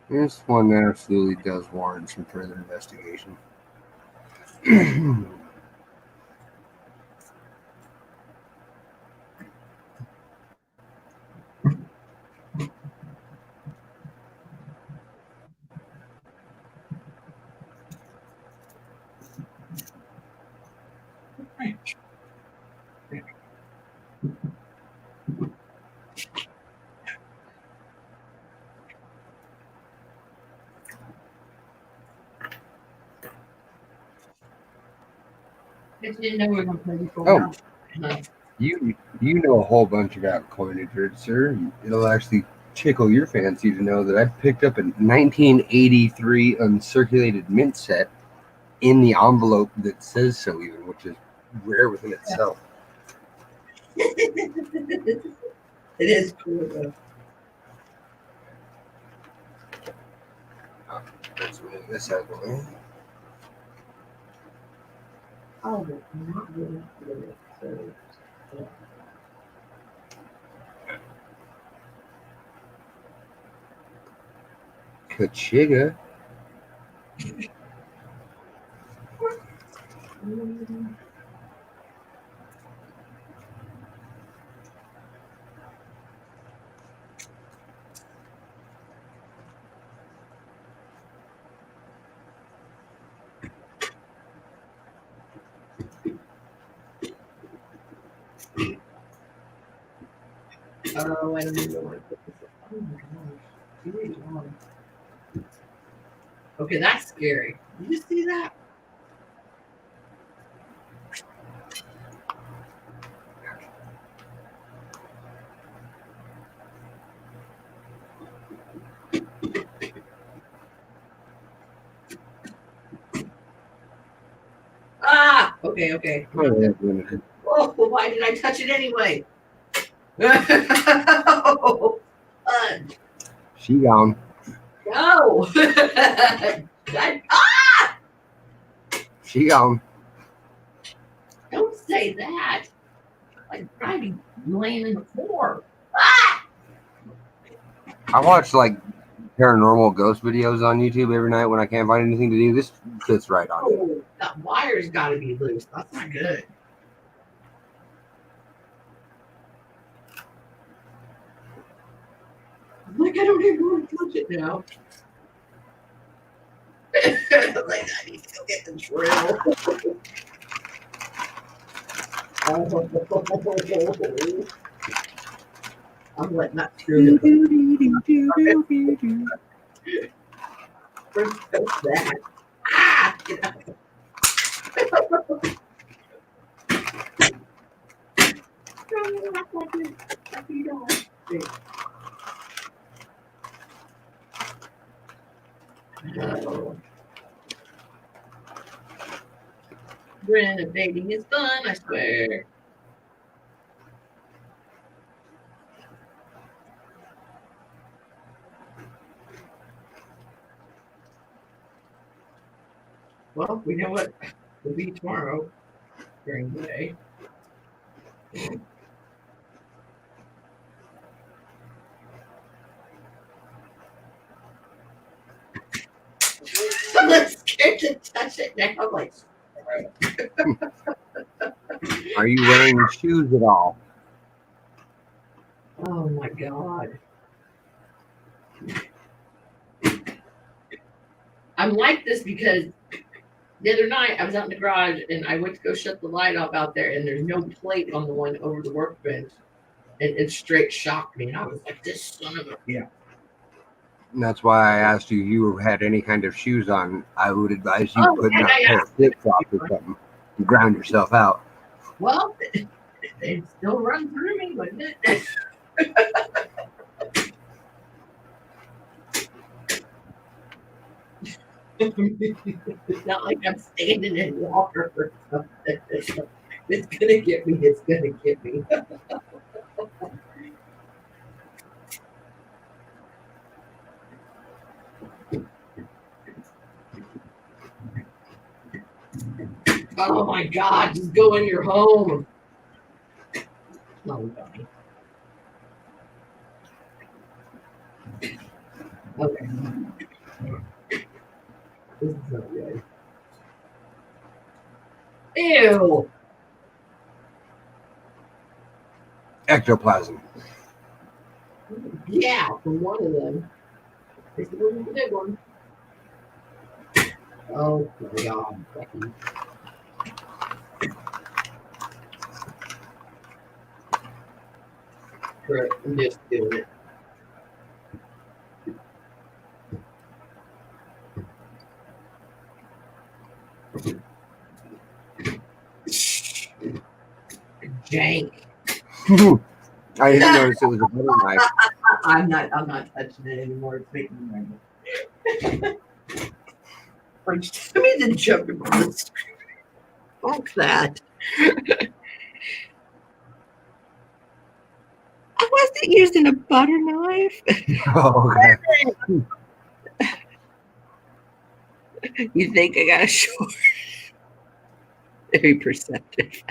This one absolutely does warrant some further investigation. I didn't know we were going to play before. Oh. Huh. You know a whole bunch about coinage, sir. It'll actually tickle your fancy to know that I picked up a 1983 uncirculated mint set in the envelope that says so, even, which is rare within itself. It is cool though. Let's move this out of the way. Oh, but not really good. So, yeah. Kachiga. Oh, I don't even know where to put this. Oh my gosh. Really long. Okay, that's scary. Did you see that? Ah! Okay. Oh, well, why did I touch it anyway? Oh, fun. She gone. No! She gone. Don't say that. Like, I'd be laying in the floor. Ah! I watch like paranormal ghost videos on YouTube every night when I can't find anything to do. This fits right on it. Oh, that wire's got to be loose. That's not good. Like, I don't even want to touch it now. Like, I need to go get the drill. I'm letting that screw go. Where's that? Ah! Get out. Renovating is fun, I swear. Well, we know what will be tomorrow during the day. I'm scared to touch it now. I'm like, Are you wearing shoes at all? oh my god. I'm like this because the other night I was out in the garage and I went to go shut the light off out there, and there's no plate on the one over the workbench. It straight shocked me, and I was like, "This son of a." And that's why I asked you if you had any kind of shoes on. I would advise you putting on a pair of flip flops or something to ground yourself out. Well, it still run through me, wouldn't it? It's not like I'm standing in water or something. It's gonna get me. It's gonna get me. Oh my God! Just go in your home. Oh God. Okay. This is not good. Ew. Ectoplasm. Yeah, from one of them. This is the big one. Oh my God, Becky. Correct. I'm just doing it. Jank. I didn't notice it was a butter knife. I'm not touching it anymore. It's making me nervous. French Timmy didn't jump across the screen. Fuck that. I wasn't using a butter knife. Oh, okay. You think I got a short? Very perceptive.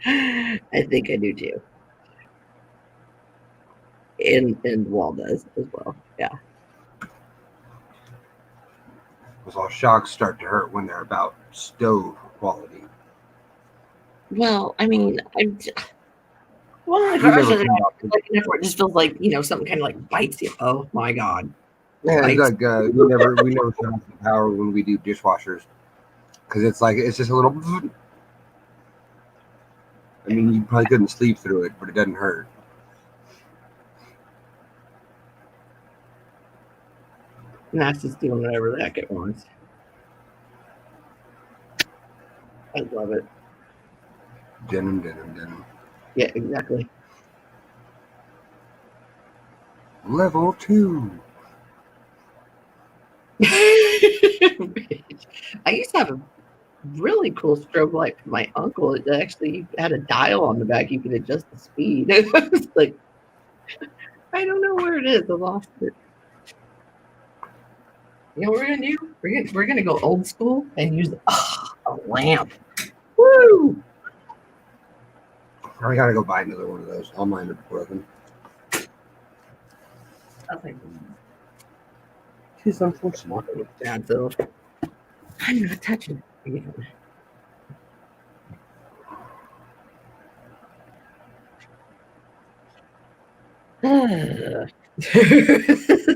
I think I do too. And Wall does as well. Yeah. Because all shocks start to hurt when they're about stove quality. Well, I mean, well, You never come back to- it just feels like, something kind of like bites you. Oh my God. Yeah, it's like we never turn off the power when we do dishwashers, because it's just a little. I mean, you probably couldn't sleep through it, but it doesn't hurt. And that's just doing whatever the heck it wants. I love it. Denim. Yeah, exactly. Level 2. I used to have a really cool strobe light from my uncle. It actually had a dial on the back. You could adjust the speed. It was like, I don't know where it is. I lost it. You know what we're gonna do? We're gonna go old school and use a lamp. Woo! I gotta go buy another one of those. All mine are broken. She's unfortunate. Dad, though. I'm not touching it again.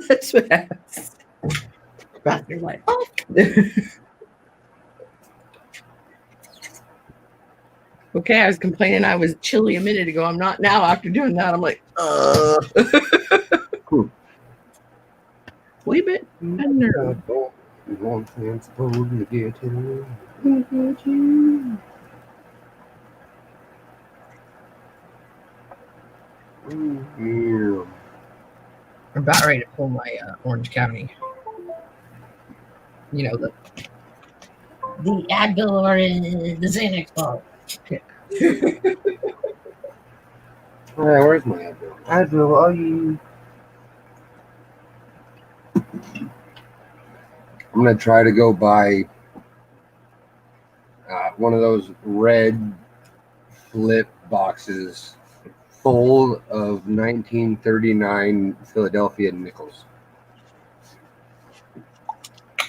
That's what happens. They're like, oh. Okay, I was complaining I was chilly a minute ago. I'm not now. After doing that, I'm like, Cool. Wait a bit. I'm about ready to pull my Orange County. You know, the Advil or the Xanax bottle. Where's my Advil? Advil, are you? I'm gonna try to go buy one of those red flip boxes full of 1939 Philadelphia nickels,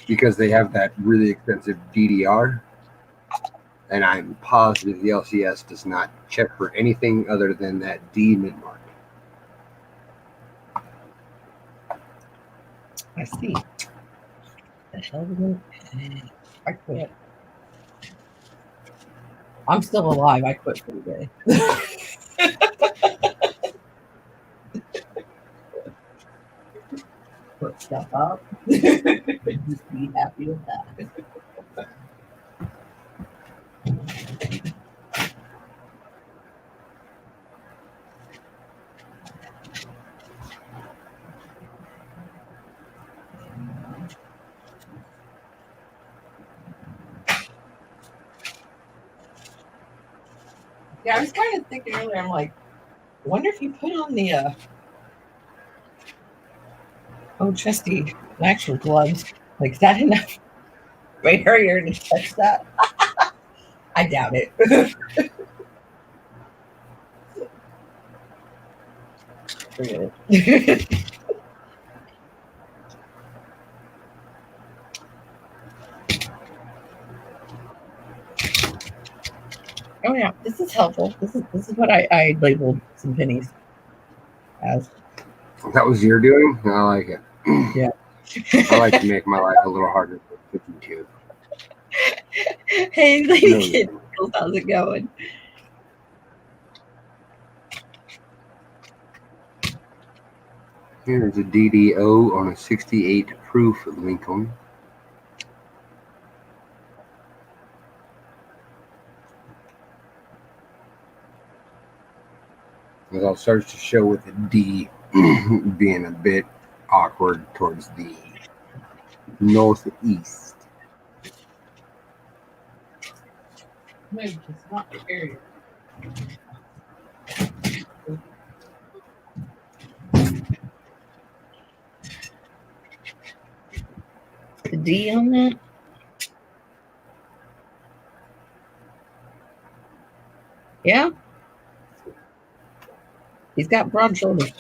because they have that really expensive DDR, and I'm positive the LCS does not check for anything other than that D mid-mark. I see. the hell was it? I quit. I'm still alive. I quit for the day. Put stuff up. Just be happy with that. Yeah, I was kind of thinking earlier, I'm like, I wonder if you put on the chesty actual gloves. Like, is that enough barrier to touch that? I doubt it. Forget it. Oh yeah, this is helpful. This is what I labeled some pennies as. That was your doing? I like it. Yeah. I like to make my life a little harder than 52. Hey, No, kid, how's it going? here's a DDO on a 68 proof Lincoln. As I'll start to show with the D being a bit awkward towards the northeast. No, it's not the area. The D on that? Yeah. He's got broad shoulders.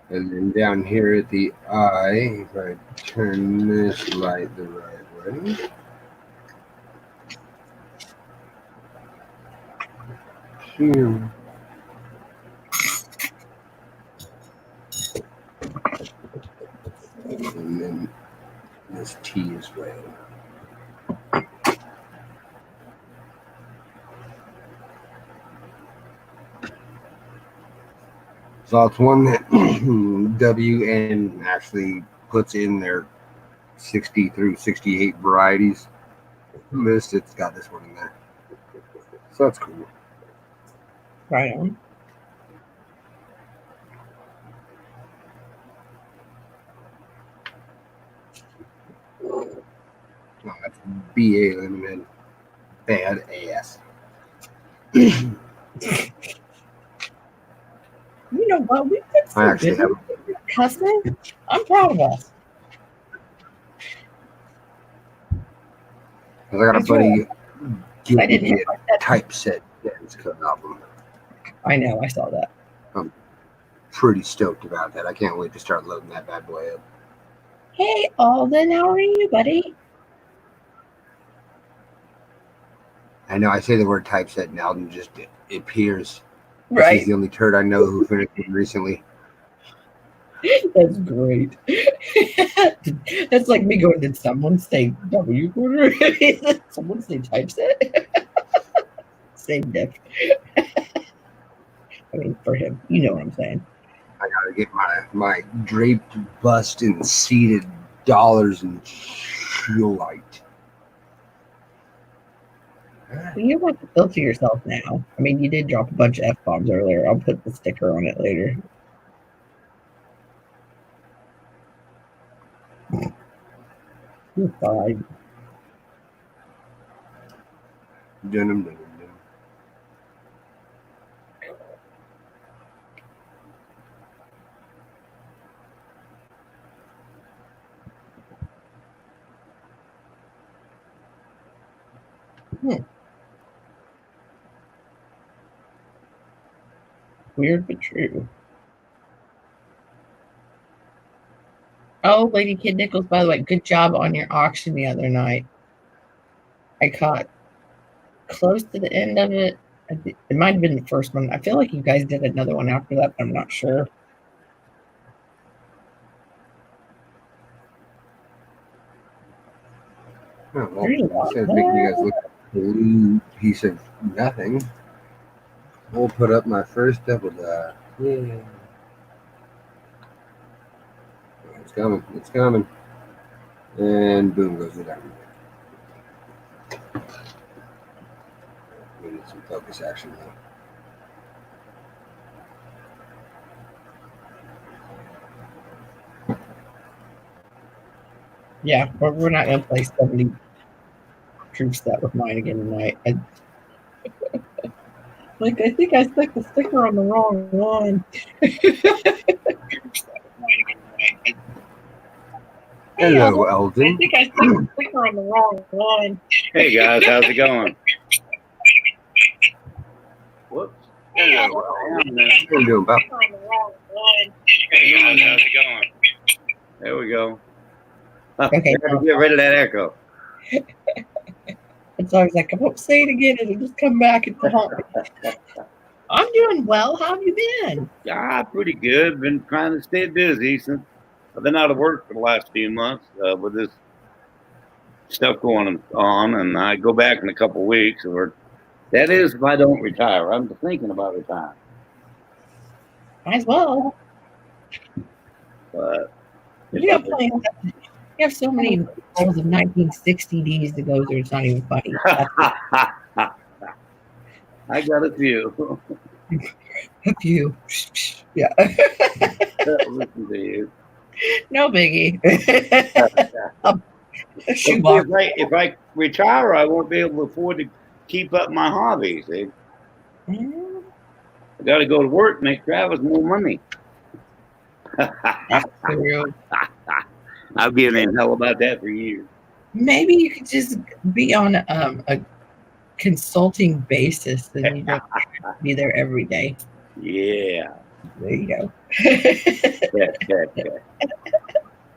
And then down here at the eye, if I turn this light the right way. Here. And then this T is way. So it's one that WN actually puts in their 60 through 68 varieties list. It's got this one in there. So that's cool. Right on. Oh, that's BA Limited. Bad ass. You know what? We did I some actually good have. cussing. I'm proud of us. I got a That's buddy I giving didn't me hear a about that. typeset dance code album. I know. I saw that. I'm pretty stoked about that. I can't wait to start loading that bad boy up. Hey, Alden, how are you, buddy? I know I say the word typeset and Alden just it appears. Right. He's the only turd I know who finished it recently. That's great. That's like me going, did someone say W quarter? Someone say typeset? Same diff. I mean, for him, you know what I'm saying. I gotta get my draped bust and seated dollars and shielite. Well, you don't have to filter yourself now. I mean, you did drop a bunch of F-bombs earlier. I'll put the sticker on it later. You're fine. Denim. Weird but true. Oh, Lady Kid Nichols, by the way, good job on your auction the other night. I caught close to the end of it. It might have been the first one. I feel like you guys did another one after that, but I'm not sure. Oh, well, instead of making you guys look like a blue piece of nothing, we'll put up my first double die. Yeah. It's coming. It's coming. And boom goes the diamond. We need some focus action though. Yeah, but we're not gonna play 70 troops that with mine again tonight. I think I stuck the sticker on the wrong one. Hello, Eldon. I think I stuck the sticker on the wrong one. Hey guys, how's it going? Whoops. Hello. How you doing, pal? Hey guys, how's it going? There we go. Okay. Get rid of that echo. It's always like, I won't say it again, and it'll just come back and haunt me. I'm doing well. How have you been? Yeah, pretty good. Been trying to stay busy since I've been out of work for the last few months with this stuff going on, and I go back in a couple of weeks. Or that is, if I don't retire. I'm thinking about retiring. Might as well. But You have so many levels of 1960 Ds to go through. It's not even funny. I got a few. A few. Yeah. Listen to you. No biggie. If I retire, I won't be able to afford to keep up my hobbies. Eh? I got to go to work, make Travis more money. I've been in hell about that for years. Maybe you could just be on a consulting basis, and you don't have to be there every day. Yeah. There you go.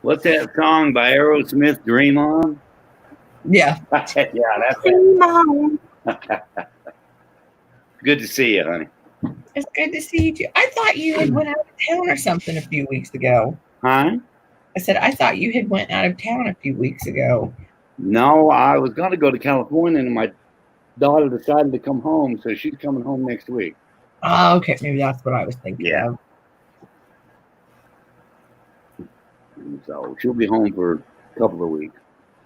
What's that song by Aerosmith, Dream On? Yeah. Yeah, that's it. Good to see you, honey. It's good to see you too. I thought you had went out of town or something a few weeks ago. Huh? I said, I thought you had went out of town a few weeks ago. No, I was going to go to California, and my daughter decided to come home, so she's coming home next week. Oh, okay. Maybe that's what I was thinking of. So she'll be home for a couple of weeks.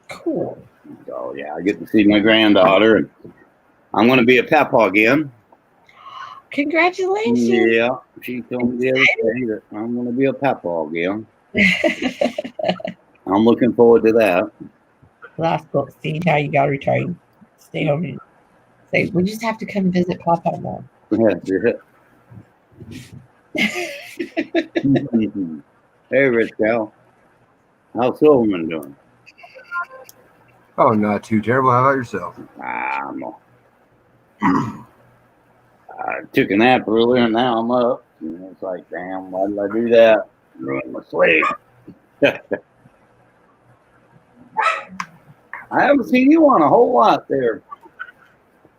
Cool. So, yeah, I get to see my granddaughter, and I'm going to be a papa again. Congratulations. Yeah, she told me the other day that I'm going to be a papa again. I'm looking forward to that. Last book, see how you got to retire. Stay home and say, we just have to come visit Papa more. That's it. Hey, Rich Cal. How's Silverman doing? Oh, not too terrible. How about yourself? I took a nap earlier, and now I'm up. And it's like, damn, why did I do that? Ruined my sleep. I haven't seen you on a whole lot there,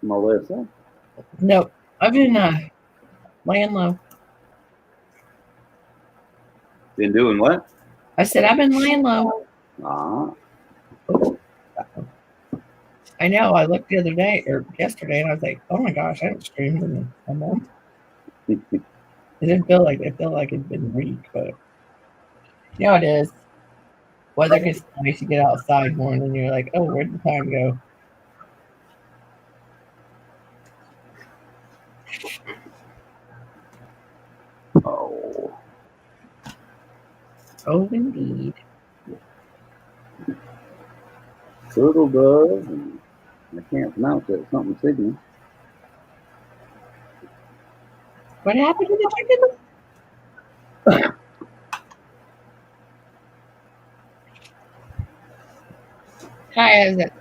Melissa. No, I've been laying low. Been doing what? I said I've been laying low. I know. I looked the other day or yesterday, and I was like, "Oh my gosh, I haven't streamed in a month." It didn't feel like it'd been a week, but you know it is. Weather gets nice, you get outside more, and then you're like, "Oh, where'd the time go?" Oh, indeed. Turtle does, and I can't pronounce it. Something signal. What happened to the chicken? Hi, is it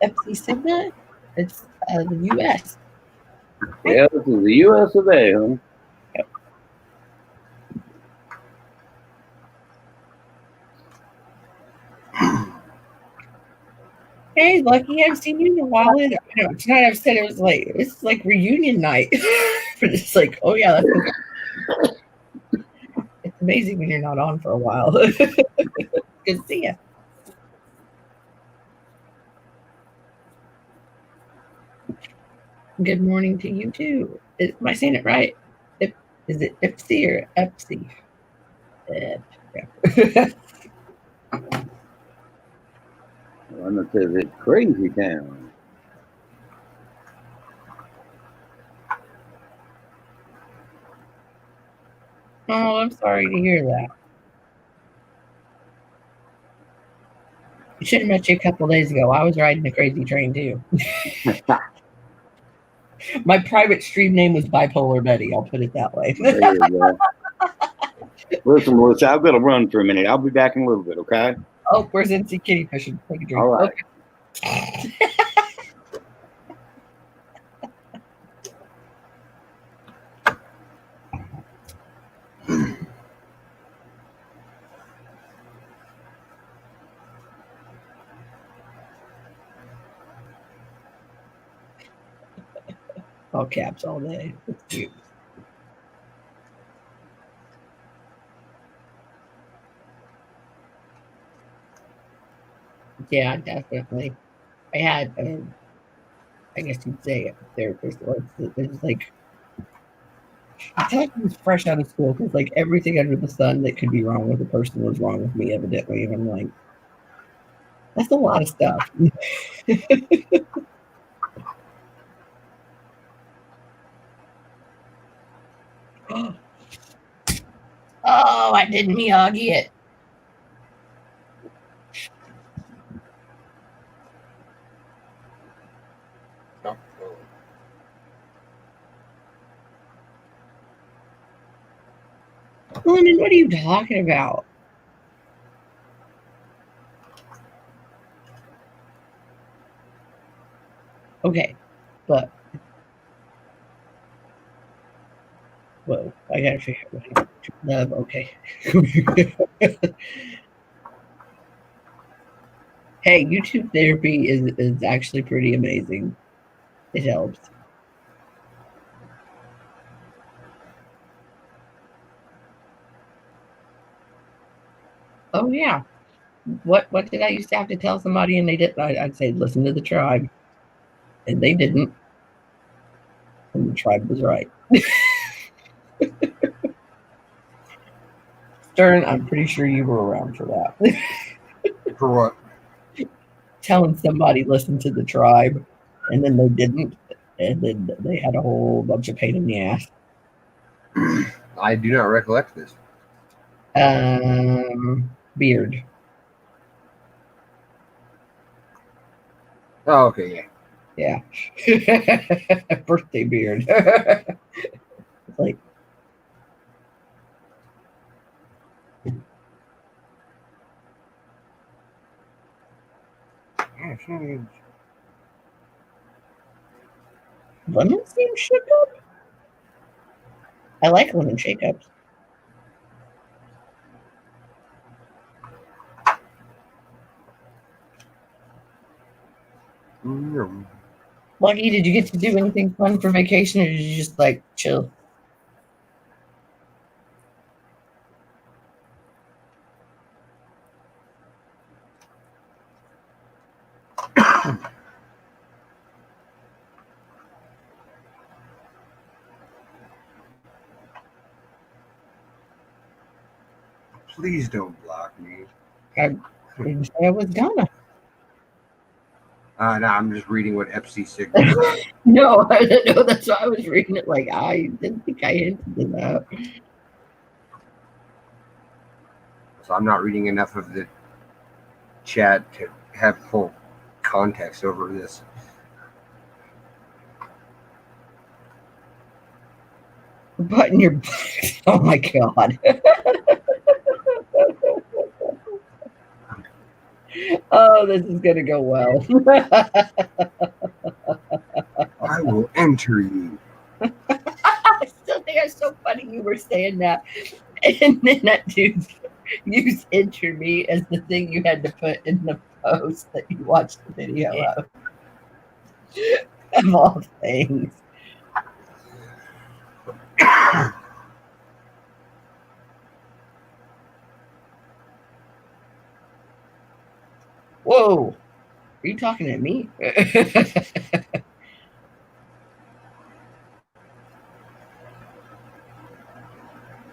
FC Sigma? It's the U.S. Yeah, this is the U.S. of A, huh? Yep. Hey, Lucky, I haven't seen you in a while. Tonight I've said it's like reunion night. But it's like, oh yeah, it's amazing when you're not on for a while. Good to see you. Good morning to you too. Am I saying it right? Is it Ipsy or Epsy? Yeah. One that says it's crazy town. Oh, I'm sorry to hear that. I should have met you a couple days ago. I was riding a crazy train too. My private stream name was Bipolar Betty. I'll put it that way. There you go. Listen, Melissa, I've got to run for a minute. I'll be back in a little bit, okay? Oh, where's NC Kitty fishing? Take a drink. All right. Okay. All caps all day. That's cute. Yeah, definitely. I had, I guess you'd say, a therapist once. It's like, I feel like I was fresh out of school because, like, everything under the sun that could be wrong with a person was wrong with me, evidently. And I'm like, that's a lot of stuff. Oh, I didn't Miyagi it. Lemon, what are you talking about? Okay, but whoa, I gotta figure out what love. Okay. Hey, YouTube therapy is actually pretty amazing. It helps. Oh yeah. What did I used to have to tell somebody and they didn't? I'd say listen to the tribe, and they didn't, and the tribe was right. Stern, I'm pretty sure you were around for that. For what? Telling somebody listen to the tribe, and then they didn't, and then they had a whole bunch of pain in the ass. I do not recollect this. Beard. Oh, okay, yeah. Birthday beard. Like, lemon seems shook up. I like lemon shake-ups. Lucky, did you get to do anything fun for vacation, or did you just like chill? Please don't block me. I didn't say I was gonna. No, I'm just reading what FC signals. No, I didn't know. That's why I was reading it. Like, I didn't think I hinted to that. So I'm not reading enough of the chat to have full context over this. Button your. Oh my god. Oh, this is gonna go well. I will enter you. I still think it's so funny you were saying that. And then that dude used enter me as the thing you had to put in the post that you watched the video of. Of all things. Whoa. Are you talking at me?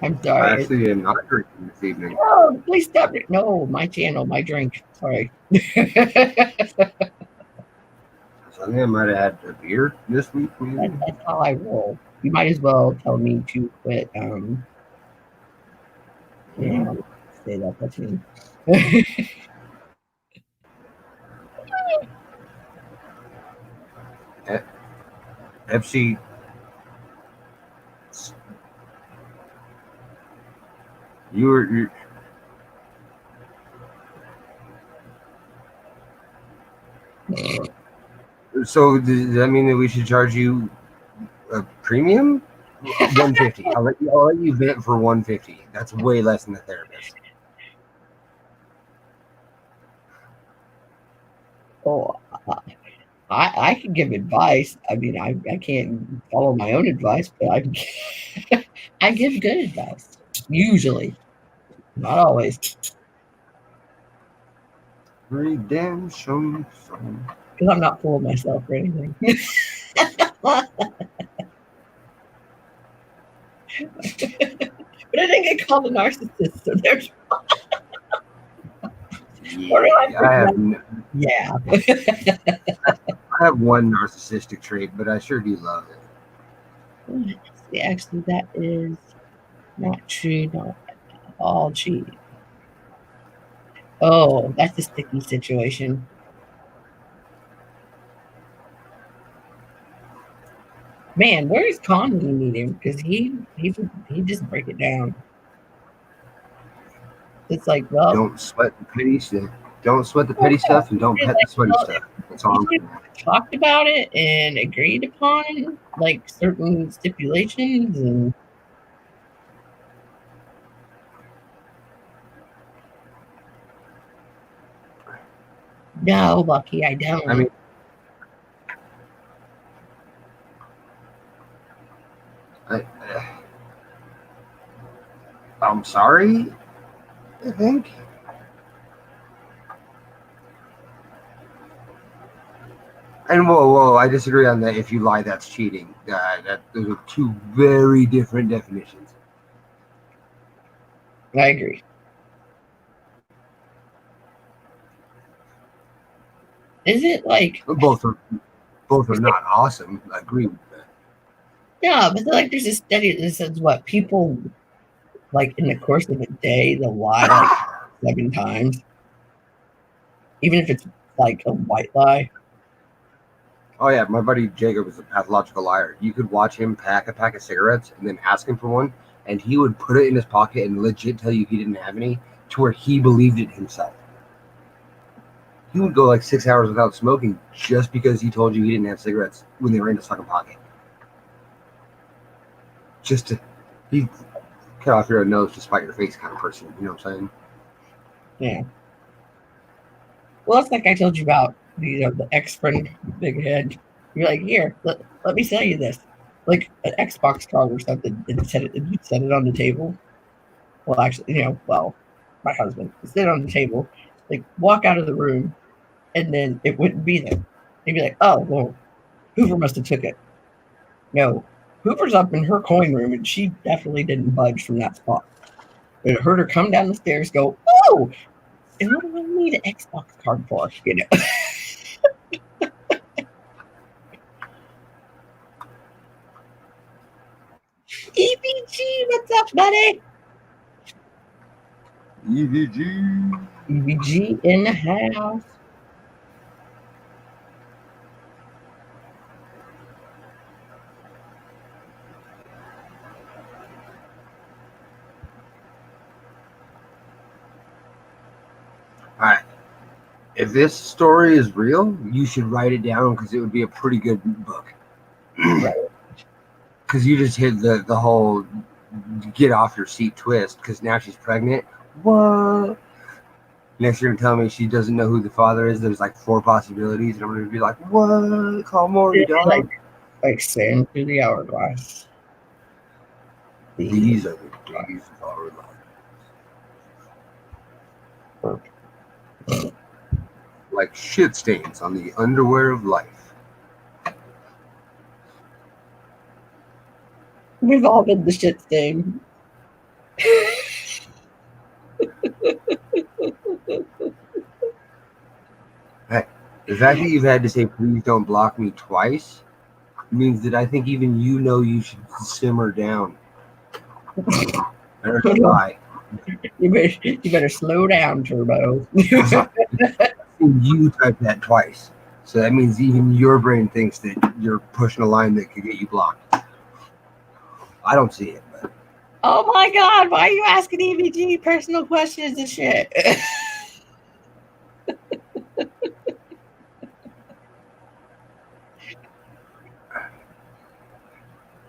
I'm sorry. I actually am not drinking this evening. Oh, please stop it. No, my channel, my drink. Sorry. So I think I might have had a beer this week. Maybe. That's how I roll. You might as well tell me to quit. Yeah, say that. That's me. FC. You. So does that mean that we should charge you a premium? 150. I'll let you vent for 150. That's way less than the therapist. Oh, I can give advice. I mean, I can't follow my own advice, but I give good advice. Usually, not always. Redemption song. Because I'm not full of myself or anything. But I didn't get called a narcissist, so there's. Yeah, I have one narcissistic trait, but I sure do love it. Actually, that is not true. Not all cheating. Oh, that's a sticky situation. Man, where's Con when you need him? Because he just break it down. It's like, well, don't sweat the petty stuff. Don't sweat the petty stuff, and don't pet the sweaty stuff. That's all. We talked about it and agreed upon like certain stipulations and. No, Lucky, I don't. I mean, I'm sorry. I think. And whoa, I disagree on that. If you lie, that's cheating. Those are two very different definitions. I agree. Is it like both are not awesome? I agree with that. Yeah, but like there's a study that says what people like in the course of a day they'll lie like 7 times, even if it's like a white lie. Oh yeah, my buddy Jacob is a pathological liar. You could watch him pack a pack of cigarettes and then ask him for one, and he would put it in his pocket and legit tell you he didn't have any, to where he believed it himself. He would go like 6 hours without smoking just because he told you he didn't have cigarettes when they were in his fucking pocket. Just to, he cut off your nose to spite your face kind of person. You know what I'm saying? Yeah. Well, it's like I told you about the ex-friend, big head. You're like, here, let me sell you this. Like an Xbox card or something, and set it on the table. Well, actually, my husband would sit on the table, like walk out of the room, and then it wouldn't be there. He'd be like, oh, well, Hoover must have took it. No, Hoover's up in her coin room, and she definitely didn't budge from that spot. And I heard her come down the stairs, go, oh, and what do I need an Xbox card for? EVG, what's up, buddy? EVG in the house. All right. If this story is real, you should write it down because it would be a pretty good book. Right. Because you just hit the whole get off your seat twist because now she's pregnant. What? Next you're going to tell me she doesn't know who the father is. There's like 4 possibilities. And I'm going to be like, what? Call Maury, dog. Like sand through the hourglass. These are the days of our life. Like shit stains on the underwear of life. We've all been the shit stain. Hey, the fact that you've had to say please don't block me twice means that I think even you know you should simmer down. Or try. You better slow down, Turbo. You typed that twice. So that means even your brain thinks that you're pushing a line that could get you blocked. I don't see it, but Oh my God, why are you asking EVG personal questions and shit?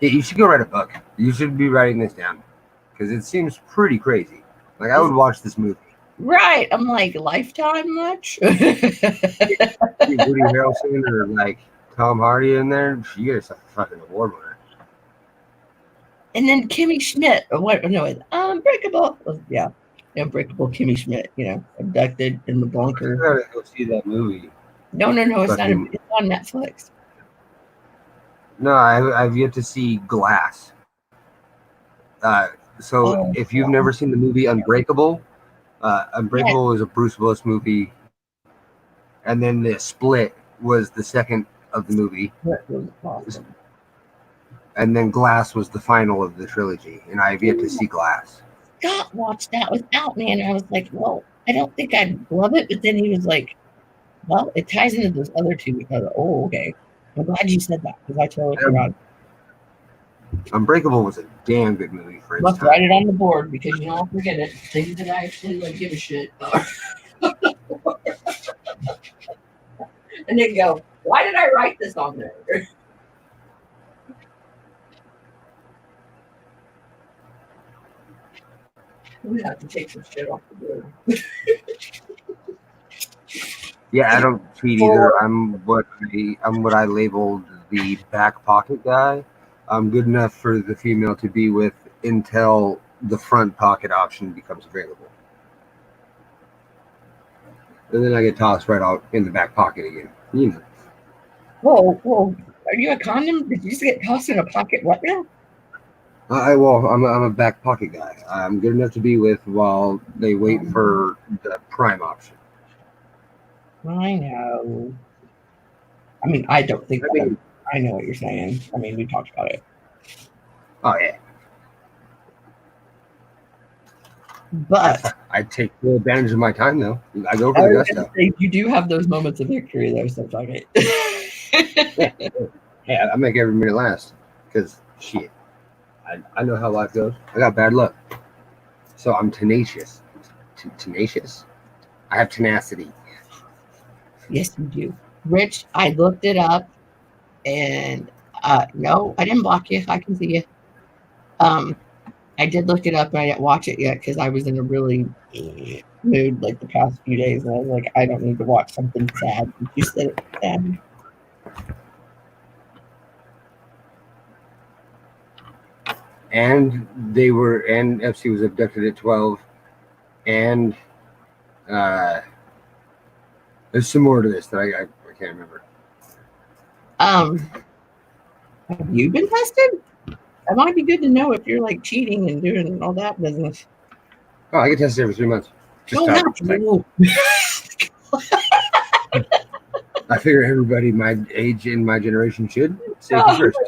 yeah, you should go write a book. You should be writing this down because it seems pretty crazy. Like I would watch this movie. Right. I'm like, Lifetime much? Woody Harrelson or like Tom Hardy in there, you get a fucking award winner. And then Kimmy Schmidt, or what? No, Unbreakable. Yeah, Unbreakable Kimmy Schmidt. Abducted in the bunker. I gotta go see that movie. No, it's fucking, not. It's on Netflix. No, I've yet to see Glass. So if you've never seen the movie Unbreakable, Unbreakable is a Bruce Willis movie, and then The Split was the second of the movie. That was awesome. And then Glass was the final of the trilogy, and I have yet to see Glass. Scott watched that without me, and I was like, well, I don't think I'd love it. But then he was like, well, it ties into those other two. Oh, okay. I'm glad you said that because I totally forgot. Unbreakable was a damn good movie for its Must time. write it on the board because I'll forget it. Things that I actually give a shit. And then go, why did I write this on there? We have to take some shit off the board. Yeah, I don't cheat either. I'm what I labeled the back pocket guy. I'm good enough for the female to be with until the front pocket option becomes available. And then I get tossed right out in the back pocket again. Whoa. Are you a condom? Did you just get tossed in a pocket right now? I'm a back pocket guy. I'm good enough to be with while they wait for the prime option. I know. I mean, I don't think I know what you're saying. I mean, we talked about it. Oh yeah. But I take full advantage of my time though. I go for the gusto. You do have those moments of victory though, sometimes. Yeah, I make every minute last because shit. I know how life goes. I got bad luck. So I'm tenacious. Tenacious? I have tenacity. Yes, you do. Rich, I looked it up and no, I didn't block you. I can see you. I did look it up and I didn't watch it yet because I was in a really mood like the past few days. And I was like, I don't need to watch something sad. You said it was sad. And FC was abducted at 12. And there's some more to this that I can't remember. Have you been tested? It might be good to know if you're like cheating and doing all that business. Oh, I get tested every 3 months. I figure everybody my age and my generation should. Safety first.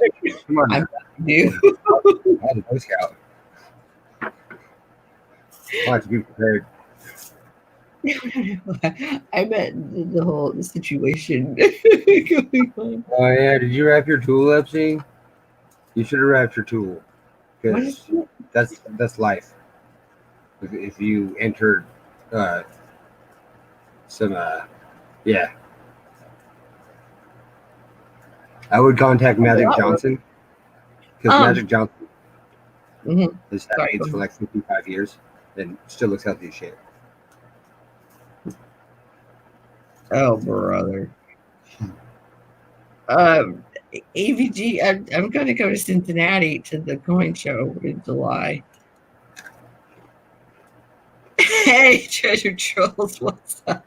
Come on. I'm you. I was a Boy Scout. I like to be prepared. I meant the whole situation. Oh yeah, did you wrap your tool, Epstein? You should have wrapped your tool, because that's life. If you entered yeah, I would contact Magic Johnson because Magic Johnson has had AIDS for like 55 years and still looks healthy as shit. Oh, brother. AVG, I'm going to go to Cincinnati to the coin show in July. Hey, Treasure Trolls, what's up?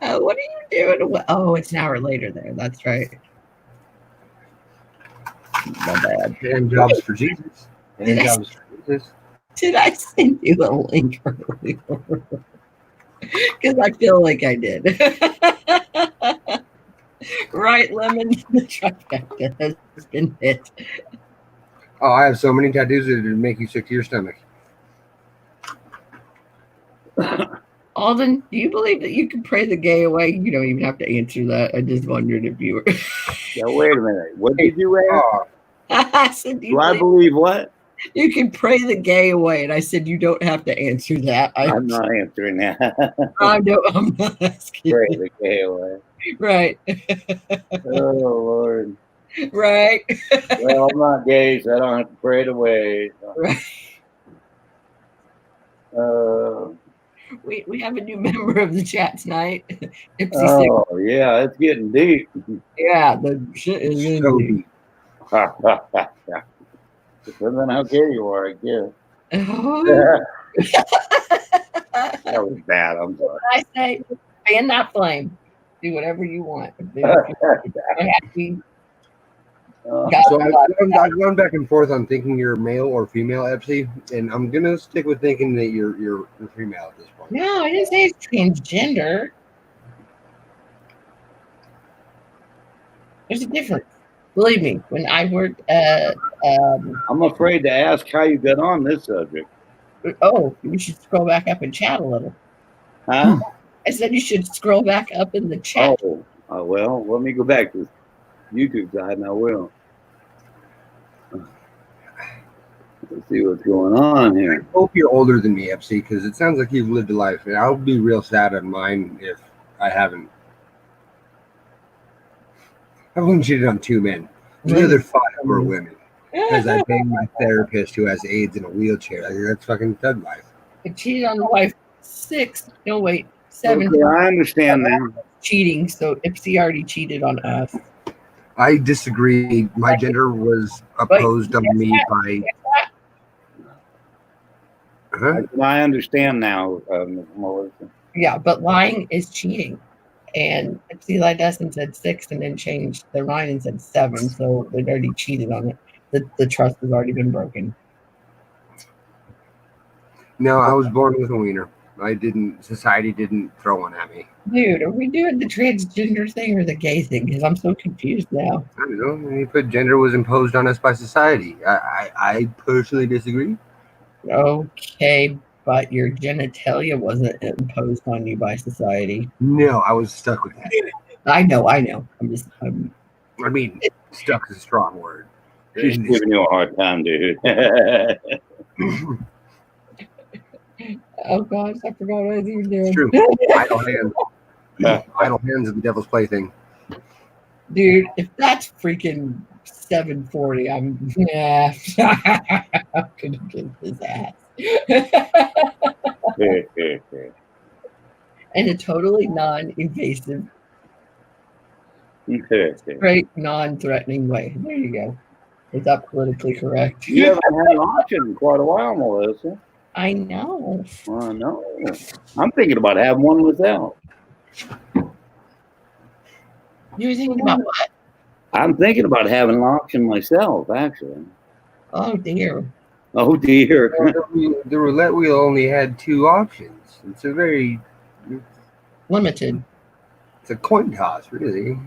What are you doing? Oh, it's an hour later there. That's right. my bad. And jobs for Jesus. And jobs for Jesus. Did I send you a link earlier? Because I feel like I did. Right, Lemon? The trifecta has been hit. Oh, I have so many tattoos that it'd make you sick to your stomach. Alden, do you believe that you can pray the gay away? You don't even have to answer that. I just wondered if you were. Yeah, wait a minute. What did you ask? Oh, I said, Do I believe what? you can pray the gay away? And I said, you don't have to answer that. I'm not answering that. I'm not asking. Pray the gay away. Right. Oh, Lord. Right. Well, I'm not gay, so I don't have to pray it away. Right. We have a new member of the chat tonight. Oh, yeah, it's getting deep. Yeah, the shit is getting so deep. deep. Depends on how gay you are, I guess. Oh. That was bad. I'm sorry. I say, fan that flame. Do whatever you want. If you're happy. So I've gone back and forth on thinking you're male or female, Epsy, and I'm gonna stick with thinking that you're female at this point. No, I didn't say it's transgender. There's a difference. Believe me, when I worked I'm afraid to ask how you got on this subject. oh, you should scroll back up and chat a little. Huh? I said you should scroll back up in the chat. Oh, well, let me go back to YouTube side and I will. Let's see what's going on here. I hope you're older than me, Epsy, because it sounds like you've lived a life, and I'll be real sad on mine if I haven't. I've only cheated on 2 men. The other 5 were women. Because I banged my therapist who has AIDS in a wheelchair. Like, that's fucking thug life. I cheated on the wife 6. No, wait, 7. Okay, I understand that. Cheating, so Ipsy already cheated on us. I disagree. My gender was opposed on me by. Huh? I understand now, Ms. Melissa. Yeah, but lying is cheating. And Ipsy lied to us and said 6 and then changed their mind and said 7. So they'd already cheated on it. The trust has already been broken. No, I was born with a wiener. Society didn't throw one at me. Dude, are we doing the transgender thing or the gay thing? Because I'm so confused now. I don't know. You put gender was imposed on us by society. I personally disagree. Okay, but your genitalia wasn't imposed on you by society. No, I was stuck with that. I know. I mean, stuck is a strong word. She's giving you a hard time, dude. Oh gosh, I forgot what I was even doing. It's true. Idle hands. Idle hands is the devil's plaything. Dude, if that's freaking 740, I'm gonna get his ass. In a totally non-invasive, great non-threatening way. There you go. Is that politically correct? You haven't had an option in quite a while, Melissa. I know. I know. I'm thinking about having one without. You're thinking about what? I'm thinking about having an option myself, actually. Oh dear. Oh dear. The roulette wheel only had 2 options. It's a very Limited. It's a coin toss, really.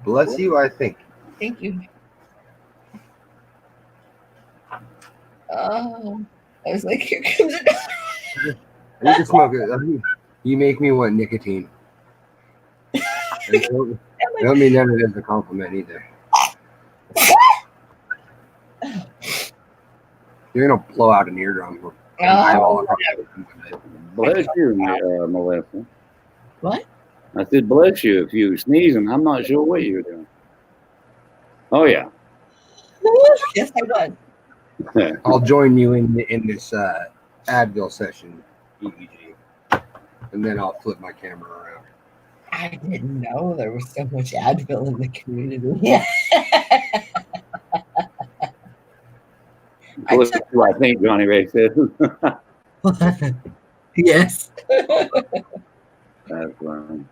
Bless you, I think. Thank you. Oh, I was like, here comes another. I need to smoke it. You make me want nicotine. I don't mean that as a compliment either. You're gonna blow out an eardrum. Bless you, Melissa. What? I said, bless you. If you were sneezing, I'm not sure what you're doing. Oh yeah. Yes, I was. I'll join you in this Advil session, EEG, and then I'll flip my camera around. I didn't know there was so much Advil in the community. Yeah. Listen to what I think Johnny Ray says. Yes. That's right.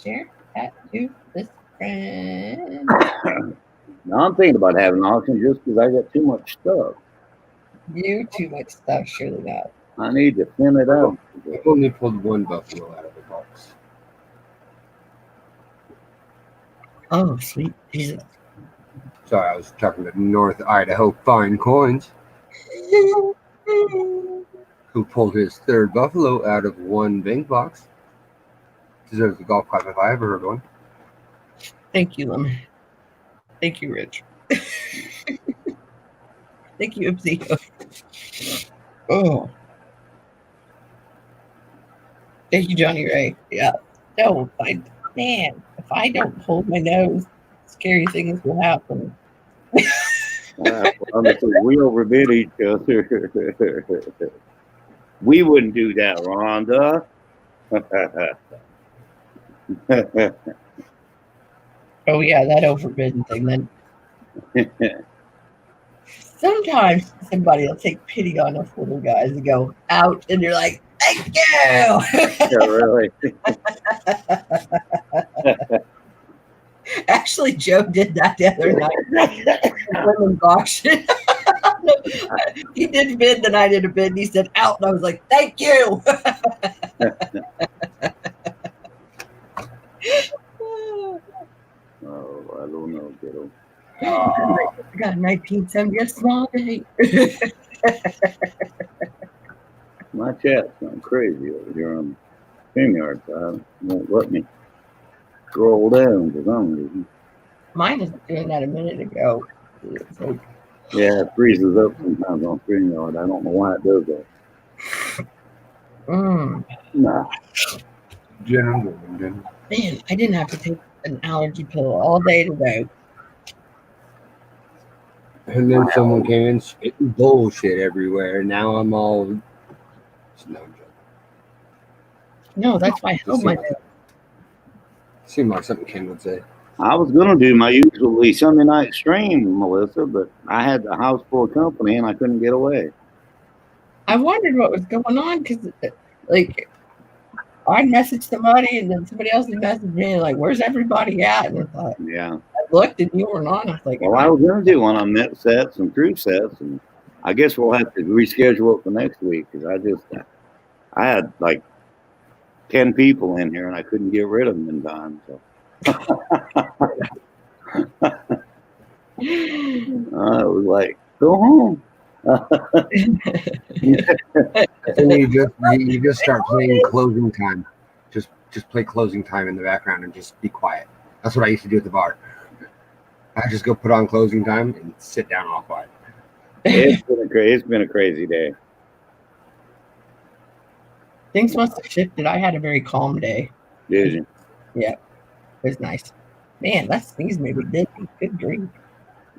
share that to this friend. Now I'm thinking about having an auction just because I got too much stuff. You too much stuff, surely not. I need to thin it out. I've only pulled one buffalo out of the box. Oh, sweet Jesus. Sorry, I was talking to North Idaho Fine Coins, who pulled his third buffalo out of one bank box. Deserves a golf clap if I ever heard one. Thank you, Lemon. Thank you, Rich. Thank you, Ipsy. Oh. Thank you, Johnny Ray. Yeah. No, if I don't hold my nose, scary things will happen. Honestly, we overbid each other. We wouldn't do that, Rhonda. Oh yeah, that overbidden thing. Then sometimes somebody will take pity on us little guys and go out, and you're like, "Thank you." Yeah, really. Actually, Joe did that the other night. Women's auction. He did bid, then I did a bid, and he said out, and I was like, "Thank you." Oh, I don't know, kiddo. I got a 1970 small day. My chat's gone crazy over here on StreamYard. Won't let me scroll down for some reason. Mine was doing that a minute ago. So, Yeah, it freezes up sometimes on StreamYard. I don't know why it does that. Nah. Man, I didn't have to take an allergy pill all day today. And then someone came in spitting bullshit everywhere. And now I'm all. No joke. No, that's why I held my nose. Seemed like something Ken would say. I was going to do my usually Sunday night stream, Melissa, but I had the house full of company and I couldn't get away. I wondered what was going on because, like, I messaged somebody and then somebody else had messaged me, like, "Where's everybody at?" And I thought, yeah. I looked and you weren't on. I was like, well, I was going to do one on net sets and true sets, and I guess we'll have to reschedule it for next week because I had like 10 people in here and I couldn't get rid of them in time. So. I was like, go home. Then you just start playing closing time. Just play closing time in the background and just be quiet. That's what I used to do at the bar. I just go put on closing time and sit down all quiet. It's been a crazy day. Things must have shifted. I had a very calm day. Did you? Yeah, it was nice. Man, that sneeze made me dizzy. Good grief.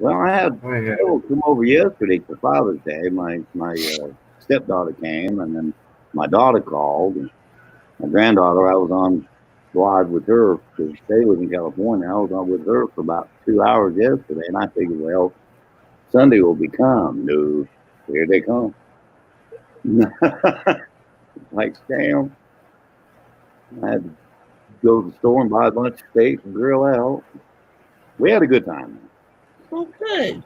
Well, I had people come over yesterday for Father's Day. My stepdaughter came, and then my daughter called, and my granddaughter. I was on live with her because they live in California. I was on with her for about 2 hours yesterday, and I figured, well, Sunday will be calm. No, here they come. Like, damn. I had to go to the store and buy a bunch of steaks and grill out. We had a good time. Well, good.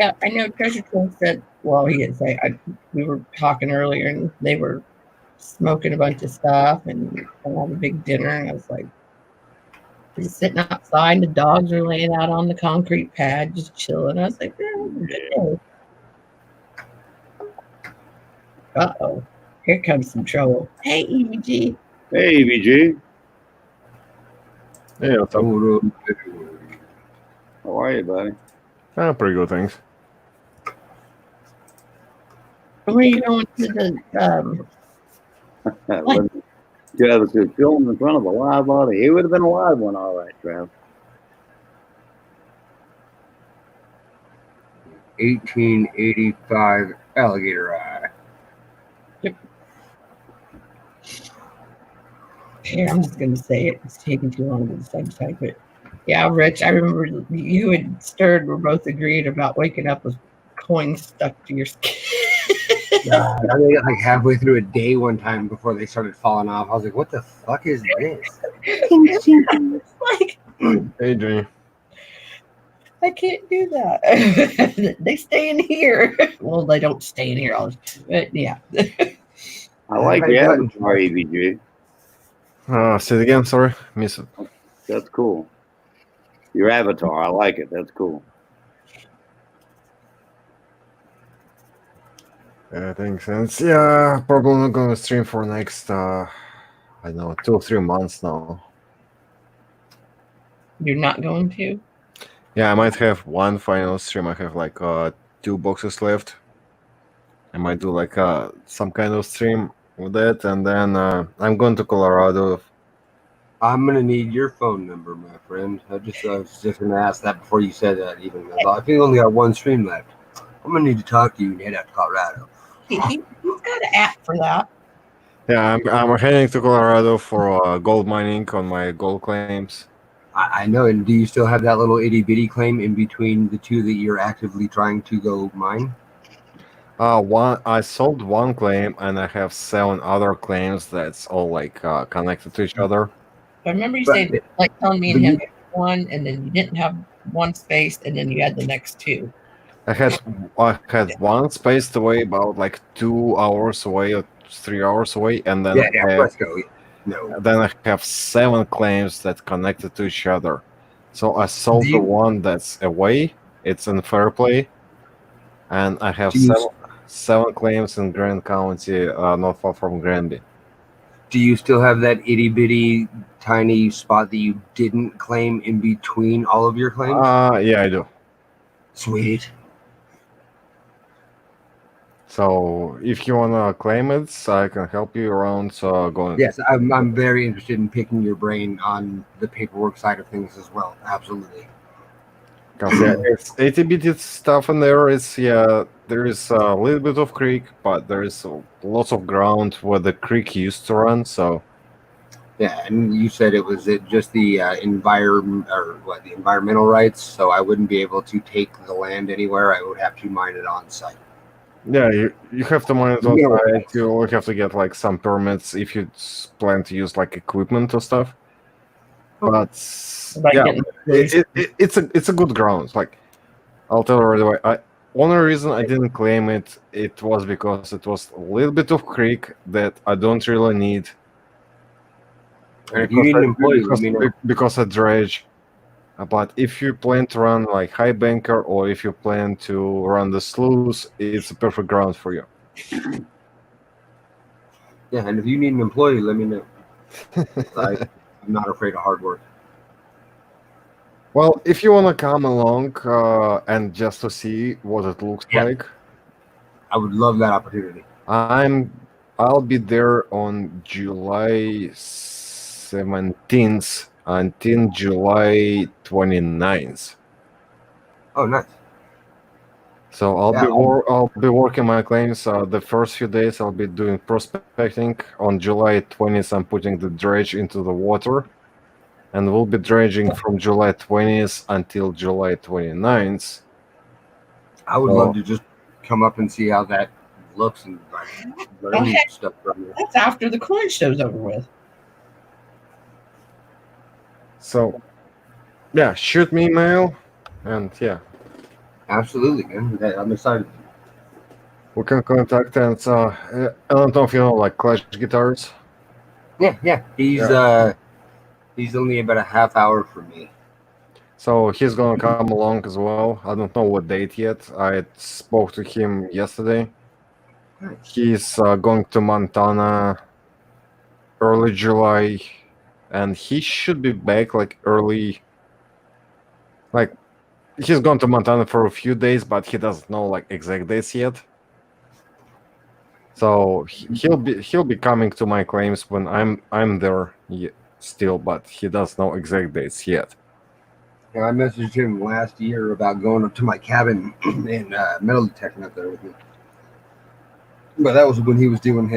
Yeah, I know Treasure Trove said, well, he didn't say, we were talking earlier and they were smoking a bunch of stuff and had a big dinner. And I was like, we're just sitting outside and the dogs are laying out on the concrete pad, just chilling. I was like, good. Uh-oh. Here comes some trouble. Hey, EVG. Hey, EVG. Hey, what's up? How are you, buddy? Pretty good, thanks. Where are you going to the Yeah, this is filmed in front of a live audience. It would have been a live one, all right, Trav. 1885 alligator eye. Yep. Here, I'm just going to say it. It's taking too long to decide, but yeah, Rich, I remember you and Stirred were both agreed about waking up with coins stuck to your skin. God, I made it like halfway through a day one time before they started falling off. I was like, "What the fuck is this?" Like, Hey, Jimmy. I can't do that. They stay in here. Well, they don't stay in here. But yeah. I like I've the gotten- avatar, EVG. Say it again. Sorry, miss it. That's cool. Your avatar, I like it. That's cool. I think since probably not gonna stream for next I don't know 2 or 3 months now. You're not going to? Yeah, I might have one final stream. I have like 2 boxes left. I might do like some kind of stream with that, and then I'm going to Colorado. I'm gonna need your phone number, my friend. I was just gonna ask that before you said that. Even I think I only got one stream left. I'm gonna need to talk to you and head out to Colorado. He's got an app for that. Yeah, I'm heading to Colorado for gold mining on my gold claims. I know. And do you still have that little itty bitty claim in between the two that you're actively trying to go mine? I sold one claim, and I have 7 other claims that's all like connected to each other. I remember you saying, like telling me and him one, and then you didn't have one space, and then you had the next 2. I had one spaced away about like 2 hours away or 3 hours away, and then then I have 7 claims that connected to each other. So I sold the one that's away. It's in fair play, and I have 7 claims in Grand County, not far from Granby. Do you still have that itty bitty tiny spot that you didn't claim in between all of your claims? Yeah, I do. Sweet. So if you wanna claim it, I can help you around going. Yes, I'm very interested in picking your brain on the paperwork side of things as well. Absolutely. Because it's ATBT stuff in there. There is a little bit of creek, but there is lots of ground where the creek used to run. So yeah, and you said it was just the the environmental rights. So I wouldn't be able to take the land anywhere. I would have to mine it on site. Yeah, you have to mine it on site. You will have to get like some permits if you plan to use like equipment or stuff. But yeah, it's a good ground. Like I'll tell you right away. Only reason I didn't claim it was because it was a little bit of creek that I don't really need. And if you need an employee, let me know. Because I dredge. But if you plan to run like high banker, or if you plan to run the sloughs, it's a perfect ground for you. Yeah, and if you need an employee, let me know. I'm not afraid of hard work. Well, if you want to come along and just to see what it looks like, I would love that opportunity. I'll be there on July 17th until July 29th. Oh, nice. So I'll be working my claims. The first few days I'll be doing prospecting. On July 20th, I'm putting the dredge into the water, and we'll be dredging from July 20th until July 29th. I would love to just come up and see how that looks and learn stuff from you. That's after the coin show's over with. So, yeah, shoot me email, and yeah. Absolutely, man. I'm excited. We can contact, and I don't know if you know, like Clash Guitars. Yeah. He's only about a half hour from me. So he's gonna come along as well. I don't know what date yet. I spoke to him yesterday. He's going to Montana early July, and he should be back like early. Like he's gone to Montana for a few days, but he doesn't know like exact dates yet. So he'll be coming to my claims when I'm there still, but he doesn't know exact dates yet. Yeah, I messaged him last year about going up to my cabin and metal detecting up there with me. But that was when he was doing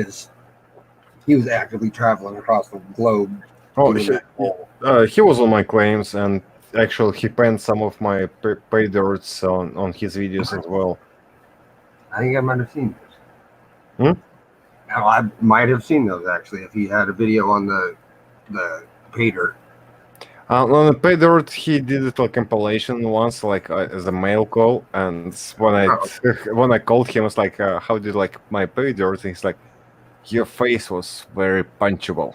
he was actively traveling across the globe. Oh, he was on my claims, and actually he penned some of my pay dirts on his videos as well. I think I might have seen this. Oh, I might have seen those actually. If he had a video on the pay dirt. On the pay dirt, he did it like compilation once, like as a mail call. And when I when I called him, I was like, "How did like my pay dirt?" And he's like, "Your face was very punchable."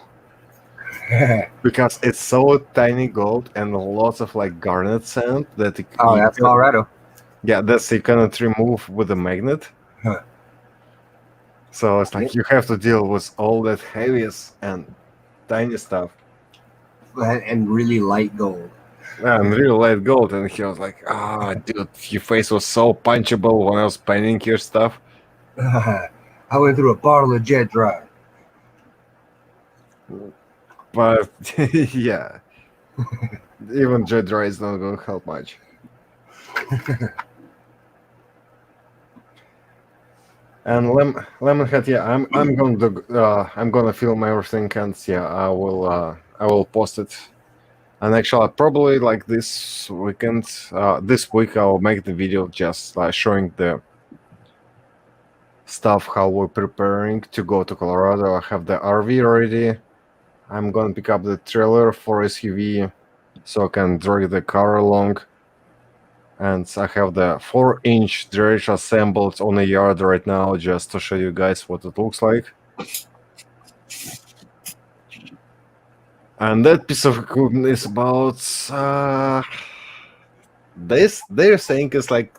Because it's so tiny gold and lots of like garnet sand that that's Colorado. Yeah, that's you cannot remove with a magnet. So it's like you have to deal with all that heaviest and tiny stuff. And really light gold. And really light gold, and he was like, dude, your face was so punchable when I was painting your stuff." I went through a bottle of jet dry. But yeah, even jet dry is not going to help much. And Lemonhead, yeah, I'm gonna film everything, and yeah, I will post it. And actually, probably like this weekend, this week I'll make the video just showing the stuff how we're preparing to go to Colorado. I have the RV ready. I'm gonna pick up the trailer for SUV so I can drag the car along. And I have the 4-inch dredge assembled on a yard right now just to show you guys what it looks like. And that piece of equipment is about they're saying it's like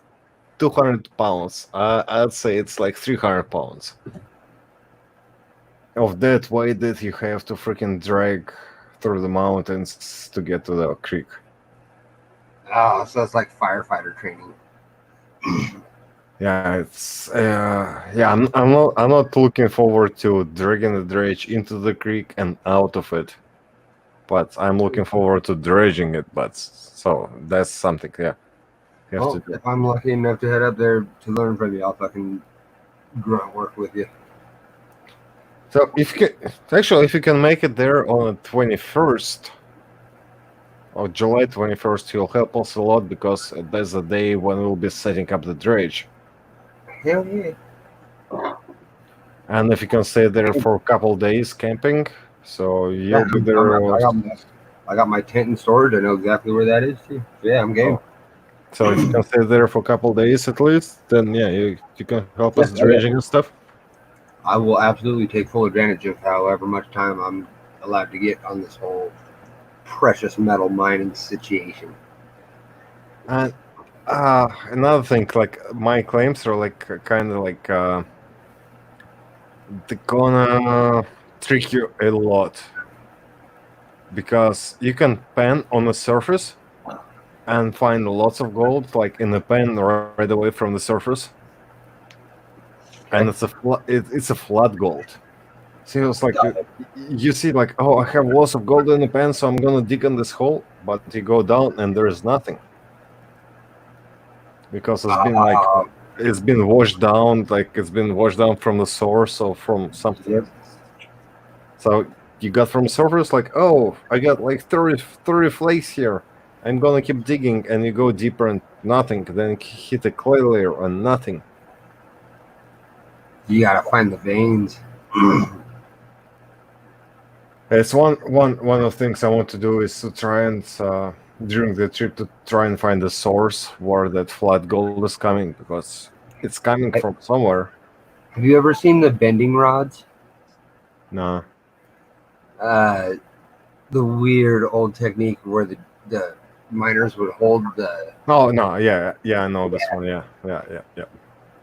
200 pounds. I'd say it's like 300 pounds of that weight that you have to freaking drag through the mountains to get to the creek. Oh, so it's like firefighter training. Yeah, it's I'm not looking forward to dragging the dredge into the creek and out of it, but I'm looking forward to dredging it. But so that's something, yeah. Well, if I'm lucky enough to head up there to learn from you, I'll fucking grunt work with you. So if you can make it there on the 21st of July 21st, you'll help us a lot because that's the day when we'll be setting up the dredge. Hell yeah. And if you can stay there for a couple days camping, so you'll be there. I got my tent in storage. I know exactly where that is too. Yeah, I'm game. So if you can stay there for a couple days at least, then yeah, you can help us dredging and stuff. I will absolutely take full advantage of however much time I'm allowed to get on this whole precious metal mining situation. And another thing, like my claims are like kind of like they're gonna trick you a lot because you can pan on the surface and find lots of gold, like in the pan right away from the surface. And it's a flat gold. So it's like you see, like, oh, I have lots of gold in the pan, so I'm gonna dig in this hole. But you go down and there is nothing because it's been washed down, like it's been washed down from the source or from something. Yep. So you got from the surface, like, oh, I got like 30 flakes here. I'm gonna keep digging, and you go deeper and nothing. Then hit a clay layer and nothing. You gotta find the veins. It's one of the things I want to do is to try and during the trip to try and find the source where that flat gold is coming, because it's coming from somewhere. Have you ever seen the bending rods? No. The weird old technique where the miners would hold the. Oh no! Yeah, I know this one. Yeah.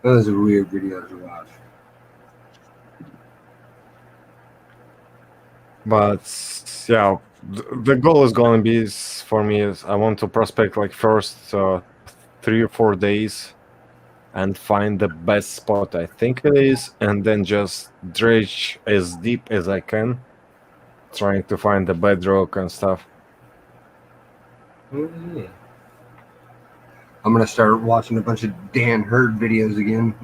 Those are weird videos to watch. But yeah, the goal is going to be for me is I want to prospect like first 3 or 4 days and find the best spot I think it is, and then just dredge as deep as I can, trying to find the bedrock and stuff. Yeah. I'm gonna start watching a bunch of Dan Hurd videos again.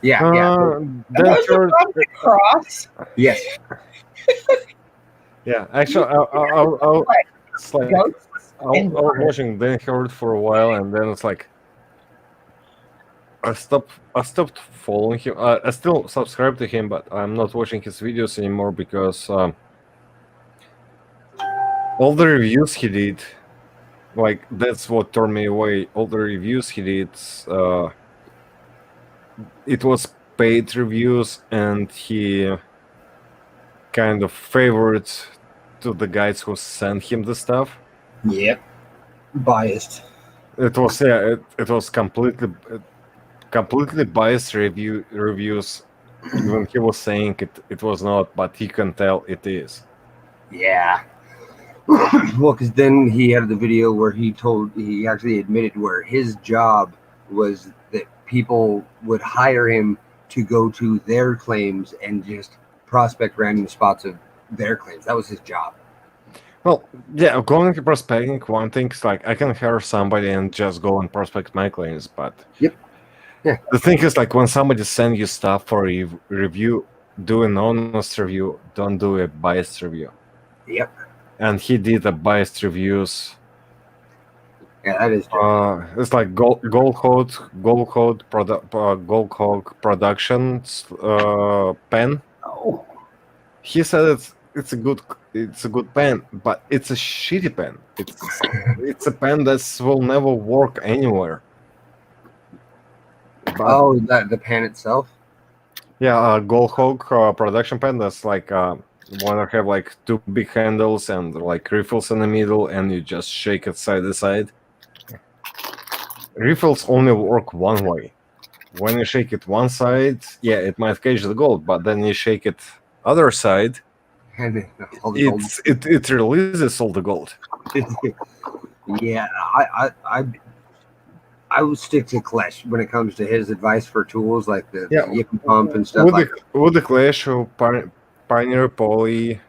yeah. Dan Hurd. Cross. Yes. Yeah, actually, I was watching Dan Hurd for a while, and then it's like I stopped following him. I still subscribe to him, but I'm not watching his videos anymore because all the reviews he did, like that's what turned me away. All the reviews he did, it was paid reviews, and he kind of favored to the guys who sent him the stuff. Yep. Biased. It was it was completely biased reviews. Even he was saying it was not, but he can tell it is. Yeah. Well, because then he had the video where he actually admitted where his job was that people would hire him to go to their claims and just prospect random spots of their claims. That was his job. Well, yeah, going to prospecting, one thing is like I can hire somebody and just go and prospect my claims, but yep. Yeah. The thing is, like, when somebody sends you stuff for a review, do an honest review, don't do a biased review. Yep. And he did a biased reviews. Yeah, that is true. It's like Gold Hog Productions pen. Oh. He said it's a good pen, but it's a shitty pen. It's a pen that will never work anywhere. But, the pen itself? Yeah, Gold Hog production pen. That's like one that have like two big handles and like refills in the middle, and you just shake it side to side. Refills only work one way. When you shake it one side, yeah, it might catch the gold, but then you shake it other side, it releases all the gold. Yeah, I would stick to Clash when it comes to his advice for tools like the Yippee pump and stuff with the Clash or Pioneer Poly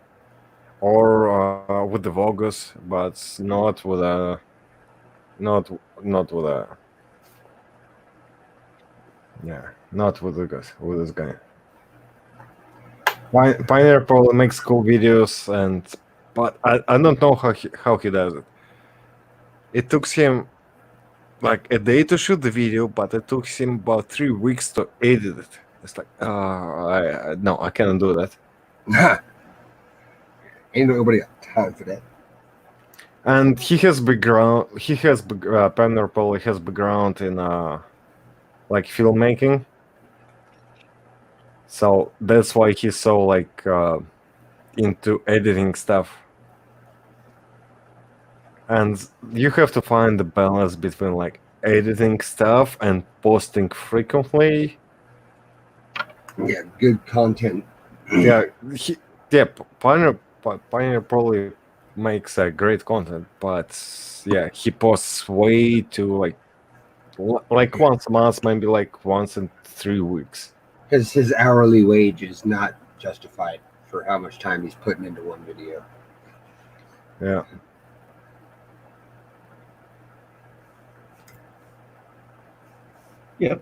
or with the Vogus, but not with a not with a not with this guy. Pioneer Poly makes cool videos, but I don't know how he does it. It took him like a day to shoot the video, but it took him about 3 weeks to edit it. It's like, no, I cannot do that. Ain't nobody got time for that. And he has background. Pioneer Poly has background in like filmmaking, so that's why he's so like into editing stuff. And you have to find the balance between like editing stuff and posting frequently. Yeah, good content. Yeah, Pioneer probably makes great content, but yeah, he posts way too like once a month, maybe like once in 3 weeks. Because his hourly wage is not justified for how much time he's putting into one video. Yeah. Yep.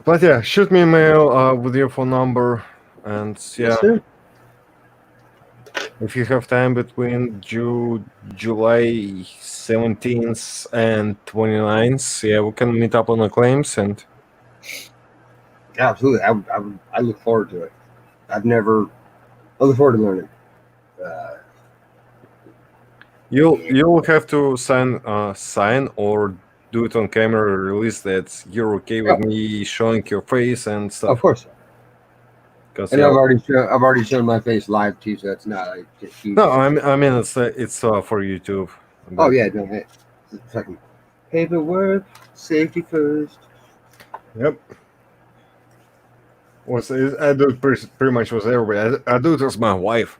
But yeah, shoot me a mail with your phone number, and yeah, yes, if you have time between July 17th and 29th, yeah, we can meet up on the claims and. Absolutely, I look forward to it. I look forward to learning. You'll have to sign or do it on camera, release that you're okay with me showing your face and stuff. Of course. And yeah, I've already shown my face live too, so it's not like just huge. No, I mean it's for YouTube. Oh yeah, no, hey, second paperwork, safety first. Yep. I do pretty much with everybody. I do it with my wife.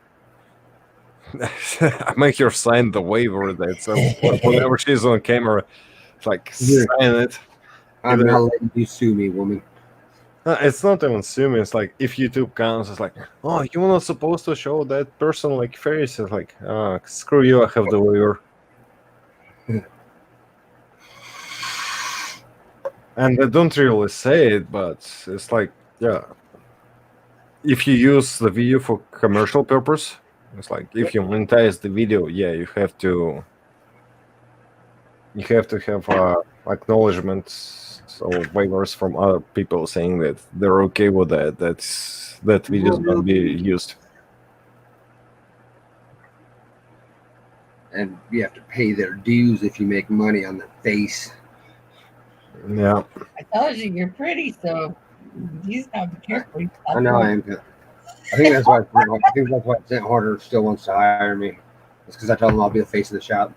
I make her sign the waiver that so whenever she's on camera, it's like sign it. I'm not letting you sue me, woman. It's not even sue me. It's like if YouTube counts, it's like, oh, you're not supposed to show that person like face. It's like, screw you. I have the waiver. And I don't really say it, but it's like, yeah. If you use the video for commercial purpose, it's like if you monetize the video, yeah, you have to have acknowledgements or waivers from other people saying that they're okay with that. That video is going to be used. And you have to pay their dues if you make money on their face. Yeah. I told you you're pretty, so you just gotta be careful. I know I am. I think that's why. St. Horder still wants to hire me. It's because I told him I'll be the face of the shop.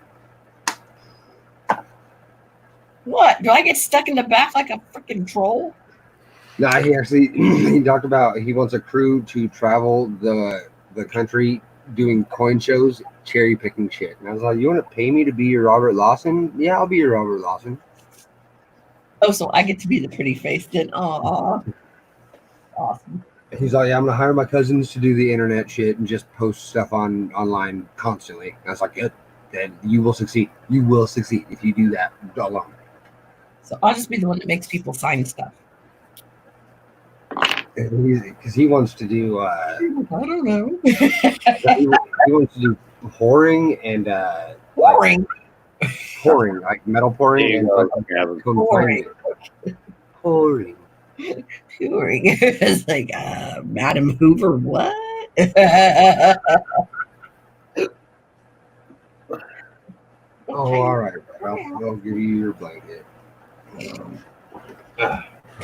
What? Do I get stuck in the back like a freaking troll? No, he actually he talked about he wants a crew to travel the country doing coin shows, cherry picking shit. And I was like, "You want to pay me to be your Robert Lawson? Yeah, I'll be your Robert Lawson." Oh, so I get to be the pretty face then. Aw. Awesome. He's like, "Yeah, I'm gonna hire my cousins to do the internet shit and just post stuff online constantly." And I was like, "Good, then you will succeed. You will succeed if you do that alone." So I'll just be the one that makes people sign stuff. Because he wants to do. I don't know. he wants to do pouring and pouring, like metal pouring and pouring. Pouring. It's like Madam Hoover. What? Oh, all right. I'll give you your blanket.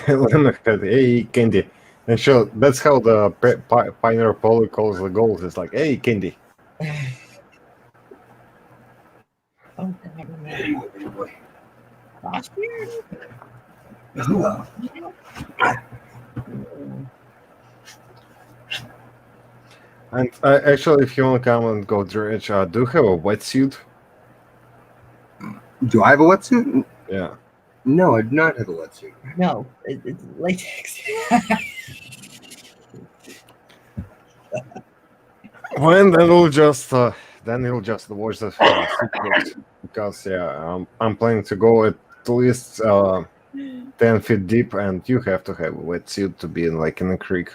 Hey, Candy. And sure, that's how the Pioneer Polo calls the goals. It's like, hey, Candy. Oh, God. Last year? And actually, if you want to come and go dredge, do you have a wetsuit? Do I have a wetsuit? Yeah. No, I do not have a wetsuit. No, it's latex. Well, then he'll just watch the sequels because I'm planning to go at least 10 feet deep, and you have to have a wetsuit to be in a creek.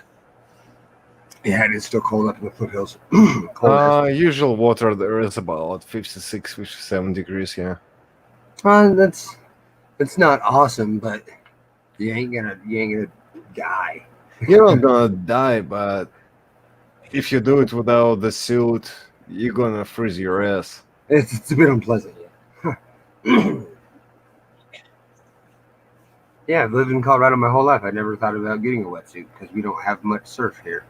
Yeah, it is still cold up in the foothills. Usual water there is about 56, 57 degrees. Yeah. It's not awesome, but you ain't gonna die. You're not gonna die, but if you do it without the suit, you're gonna freeze your ass. It's a bit unpleasant. Yeah, I've lived in Colorado my whole life. I never thought about getting a wetsuit because we don't have much surf here.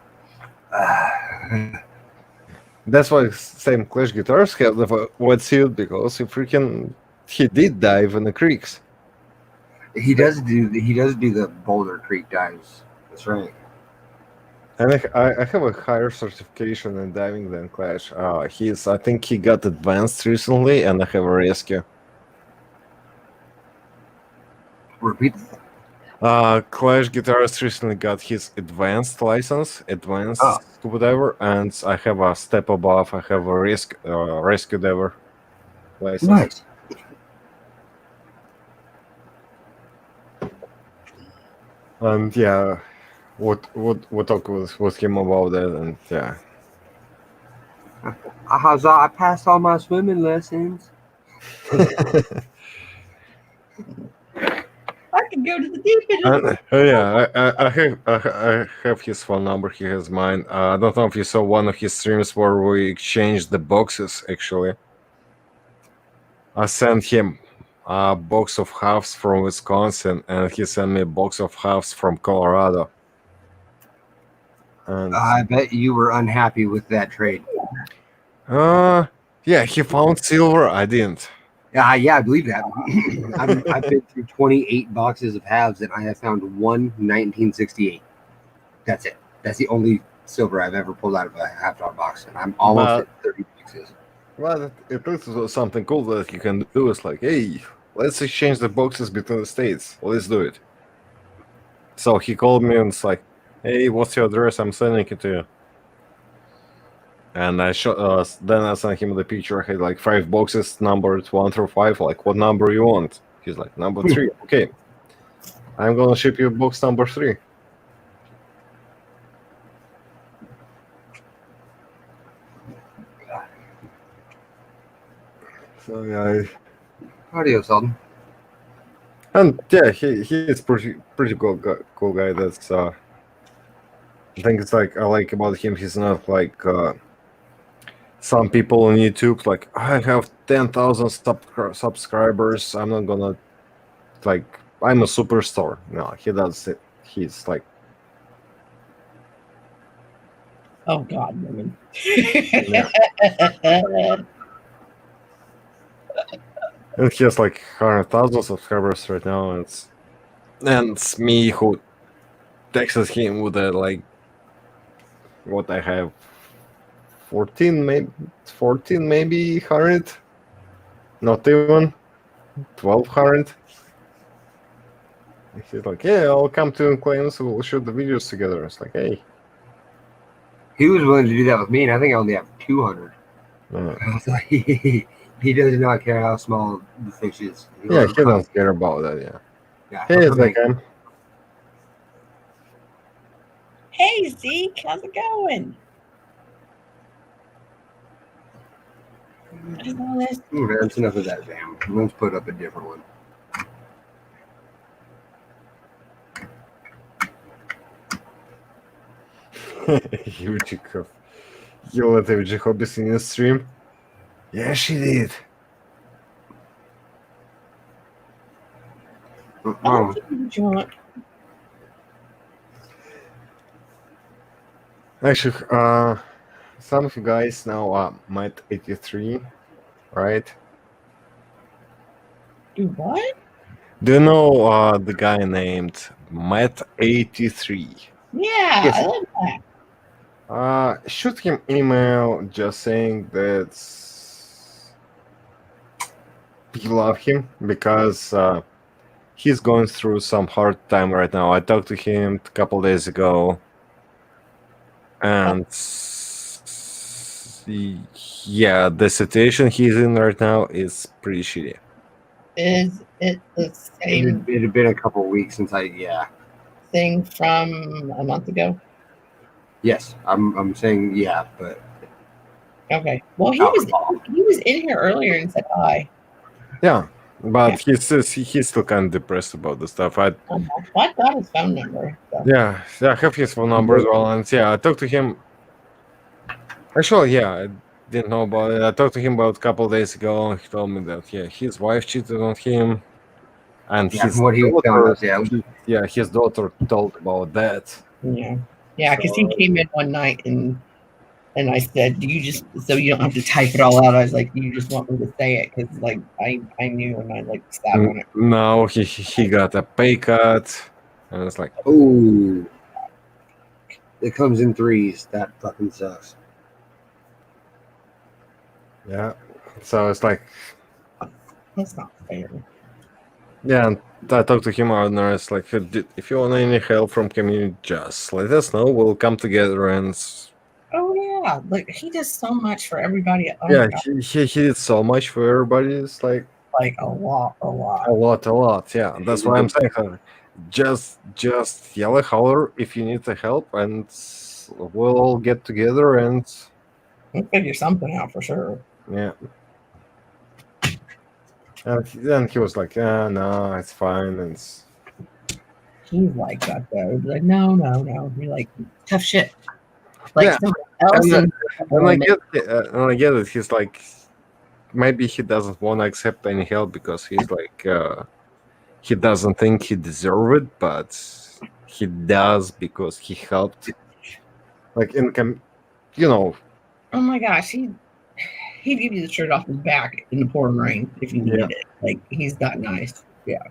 That's why same Clash guitars have the wetsuit, because he did dive in the creeks. He does do the Boulder Creek dives. That's right. And I have a higher certification in diving than Clash. I think he got advanced recently, and I have a rescue. Repeat. Clash guitarist recently got his advanced license, scuba diver, and I have a step above. I have a rescue diver license. Nice. And yeah, we'll talk with him about that, and yeah. I passed all my swimming lessons. I can go to the deep end. I have his phone number. He has mine. I don't know if you saw one of his streams where we exchanged the boxes. Actually, I sent him a box of halves from Wisconsin, and he sent me a box of halves from Colorado. And I bet you were unhappy with that trade. Yeah, he found silver. I didn't. Yeah, I believe that. I've been through 28 boxes of halves, and I have found one 1968. That's it. That's the only silver I've ever pulled out of a half-dollar box, and I'm almost at 30 boxes. Well, it is something cool that you can do. It's like, hey, let's exchange the boxes between the states. Let's do it. So he called me and it's like, hey, what's your address? I'm sending it to you. And then I sent him the picture. I had like 5 boxes numbered 1 through 5. Like, what number you want? He's like, number 3. Okay, I'm gonna ship you box number 3. So yeah. Adios, Alden. And yeah, he is pretty cool guy. That's I think it's like I like about him. He's not like some people on YouTube. Like I have 10,000 subscribers. I'm not gonna like I'm a superstar. No, he does it. He's like Oh God, women. yeah. And he has like 100,000 subscribers right now. And it's me who texted him with like what I have 14 maybe 100, not even 1,200. He's like, yeah, I'll come to Claims, we'll shoot the videos together. It's like, hey. He was willing to do that with me, and I think I only have 200. I was like, he does not care how small the fish is. He doesn't care about that, yeah. Hey, Zeke. Hey, Zeke, how's it going? That's enough of that damn. Let's put up a different one. Yurchikov. You let Yurchikov in your stream? Yeah, she did. What you want? Actually, some of you guys now are Might 83, right? Do what? Do you know the guy named Matt 83? Yeah, yes. I love that. Shoot him email just saying that you love him because he's going through some hard time right now. I talked to him a couple days ago, and yeah, the situation he's in right now is pretty shitty. Is it the same? It had been a couple weeks since thing from a month ago. Yes, I'm saying yeah, but okay. Well, he was in here earlier and said hi. Yeah, but he says he's still kind of depressed about the stuff. I got his phone number. So. Yeah, I have his phone number as well, and I talked to him. Actually, I didn't know about it. I talked to him about a couple of days ago. He told me that his wife cheated on him, and his what he was telling us, his daughter told about that. Yeah, because he came in one night and I said, "Do you just so you don't have to type it all out?" I was like, "You just want me to say it because like I knew and I like sat on it." No, he got a pay cut, and it's like, oh, it comes in threes. That fucking sucks. Yeah, so it's like that's not fair. Yeah, and I talked to him and it's like, if you want any help from community, just let us know. We'll come together and. Oh yeah, like he does so much for everybody. Oh, yeah, he did so much for everybody. It's like a lot. Yeah, that's what I'm saying. Just yell a holler if you need the help, and we'll all get together and we'll figure something out for sure. Yeah. And then he was like, no, it's fine. And he's like that though. He's like, no. You're like, tough shit. Like yeah. And I get it. He's like, maybe he doesn't want to accept any help because he's like, he doesn't think he deserves it, but he does because he helped. Like Oh my gosh, he'd give you the shirt off his back in the pouring rain if you needed it. Like he's that nice. Yeah.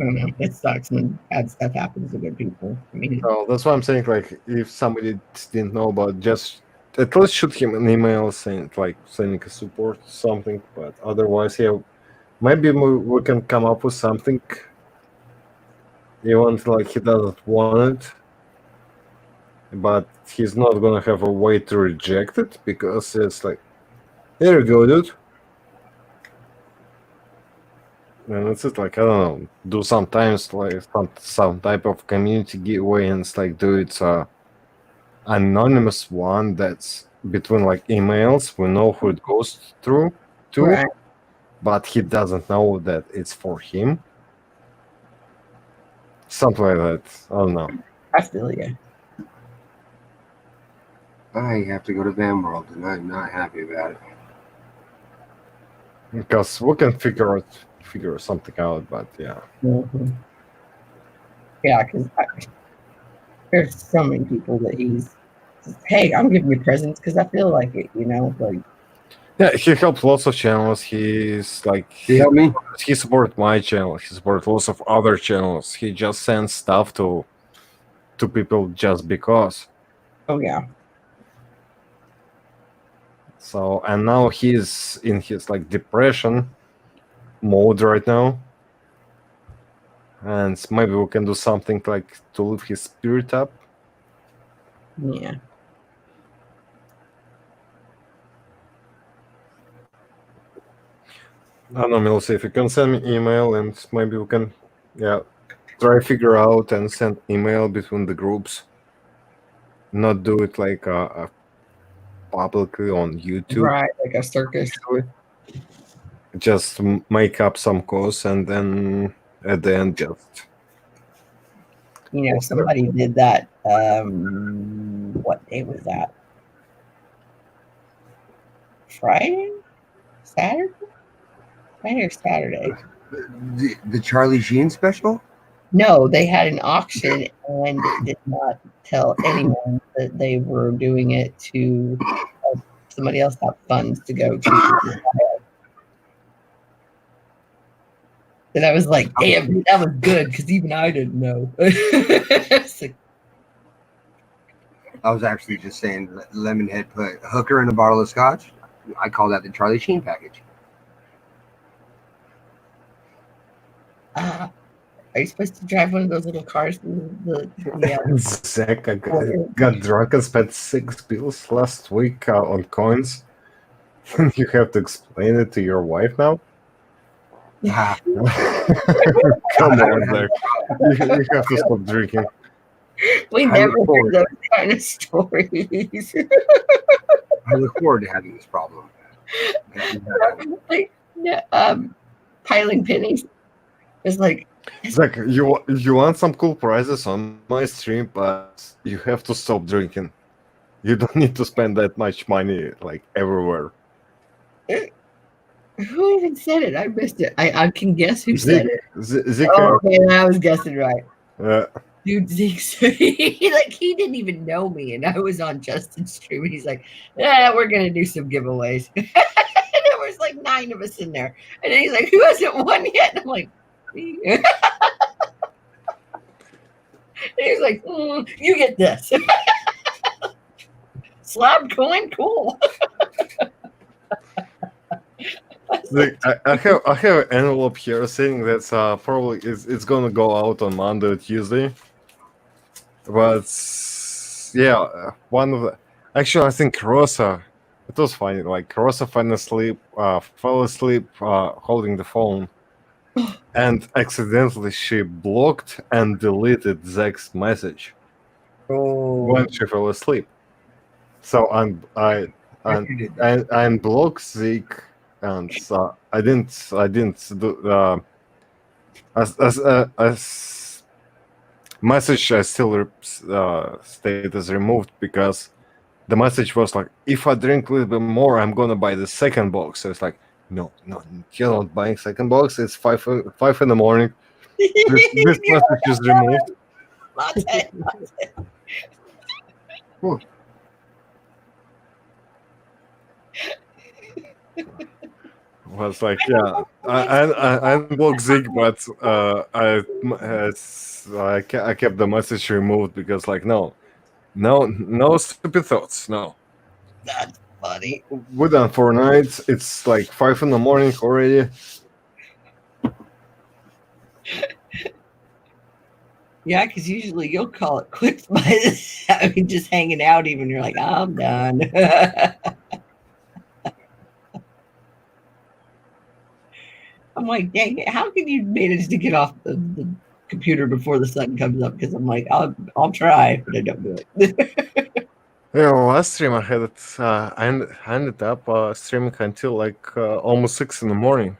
I don't know. It sucks when bad stuff happens to good people. I mean, that's why I'm saying. Like, if somebody didn't know about, just at least shoot him an email saying sending a support something. But otherwise, maybe we can come up with something. Even like he doesn't want it. But he's not gonna have a way to reject it because it's like, here you go, dude. And it's just like, I don't know, do sometimes like some type of community giveaway and it's like do it anonymous one that's between like emails. We know who it goes through to. Right. but he doesn't know that it's for him. Something like that. I don't know. I feel you. I have to go to Van World, and I'm not happy about it. Because we can figure something out, but yeah. Mm-hmm. Yeah, because there's so many people that he's, hey, I'm giving you presents because I feel like it, like. Yeah, he helps lots of channels. He's like He helped me. He supports my channel. He supports lots of other channels. He just sends stuff to people just because. Oh yeah. So and now he's in his like depression mode right now, and maybe we can do something like to lift his spirit up. Yeah. I don't know, Milsey, if you can send me email and maybe we can, try figure out and send email between the groups. Not do it like publicly on YouTube. Right, like a circus. Just make up some course and then at the end just. Somebody did that. What day was that? Friday? Saturday? Friday or Saturday? The Charlie Sheen special? No, they had an auction and did not tell anyone that they were doing it to help somebody else have funds to go to. And I was like, damn, that was good because even I didn't know. I was actually just saying Lemonhead put hooker in a bottle of scotch. I call that the Charlie Sheen package. Are you supposed to drive one of those little cars? Zach got drunk and spent $6 last week on coins. You have to explain it to your wife now? Come on, Zach. You have to stop drinking. We never heard those kind of stories. I look forward to having this problem. Piling pennies. It's like, Zach, you want some cool prizes on my stream, but you have to stop drinking. You don't need to spend that much money like everywhere. Who even said it? I missed it. I can guess who said it. Zeke. Okay, I was guessing right. Yeah. Dude, Zeke, he didn't even know me, and I was on Justin's stream, and he's like, "Yeah, we're gonna do some giveaways." And there was like 9 of us in there, and he's like, "Who hasn't won yet?" And I'm like, "Me." And he's like, "You get this." Slab coin, cool. Like, I have an envelope here saying that's probably it's gonna go out on Monday or Tuesday. But yeah, one of the actually I think Rosa, it was funny. Like Rosa fell asleep holding the phone, and accidentally she blocked and deleted Zach's message when she fell asleep. So I unblocked Zeke. And I didn't do as message I still stayed as removed because the message was like, if I drink a little bit more, I'm gonna buy the second box. So it's like, no, you're not buying second box. It's 5 in the morning. This message is removed. Was like, yeah, I unblocked Zig, but I kept the message removed because, like, no stupid thoughts, no. That's funny. We're done for nights. It's like 5 in the morning already. Yeah, because usually you'll call it quits by this. I mean, just hanging out, even you're like, I'm done. I'm like, dang it, how can you manage to get off the computer before the sun comes up? Because I'm like, I'll try, but I don't do it. Yeah, last stream I had it. I ended up streaming until like almost 6 in the morning.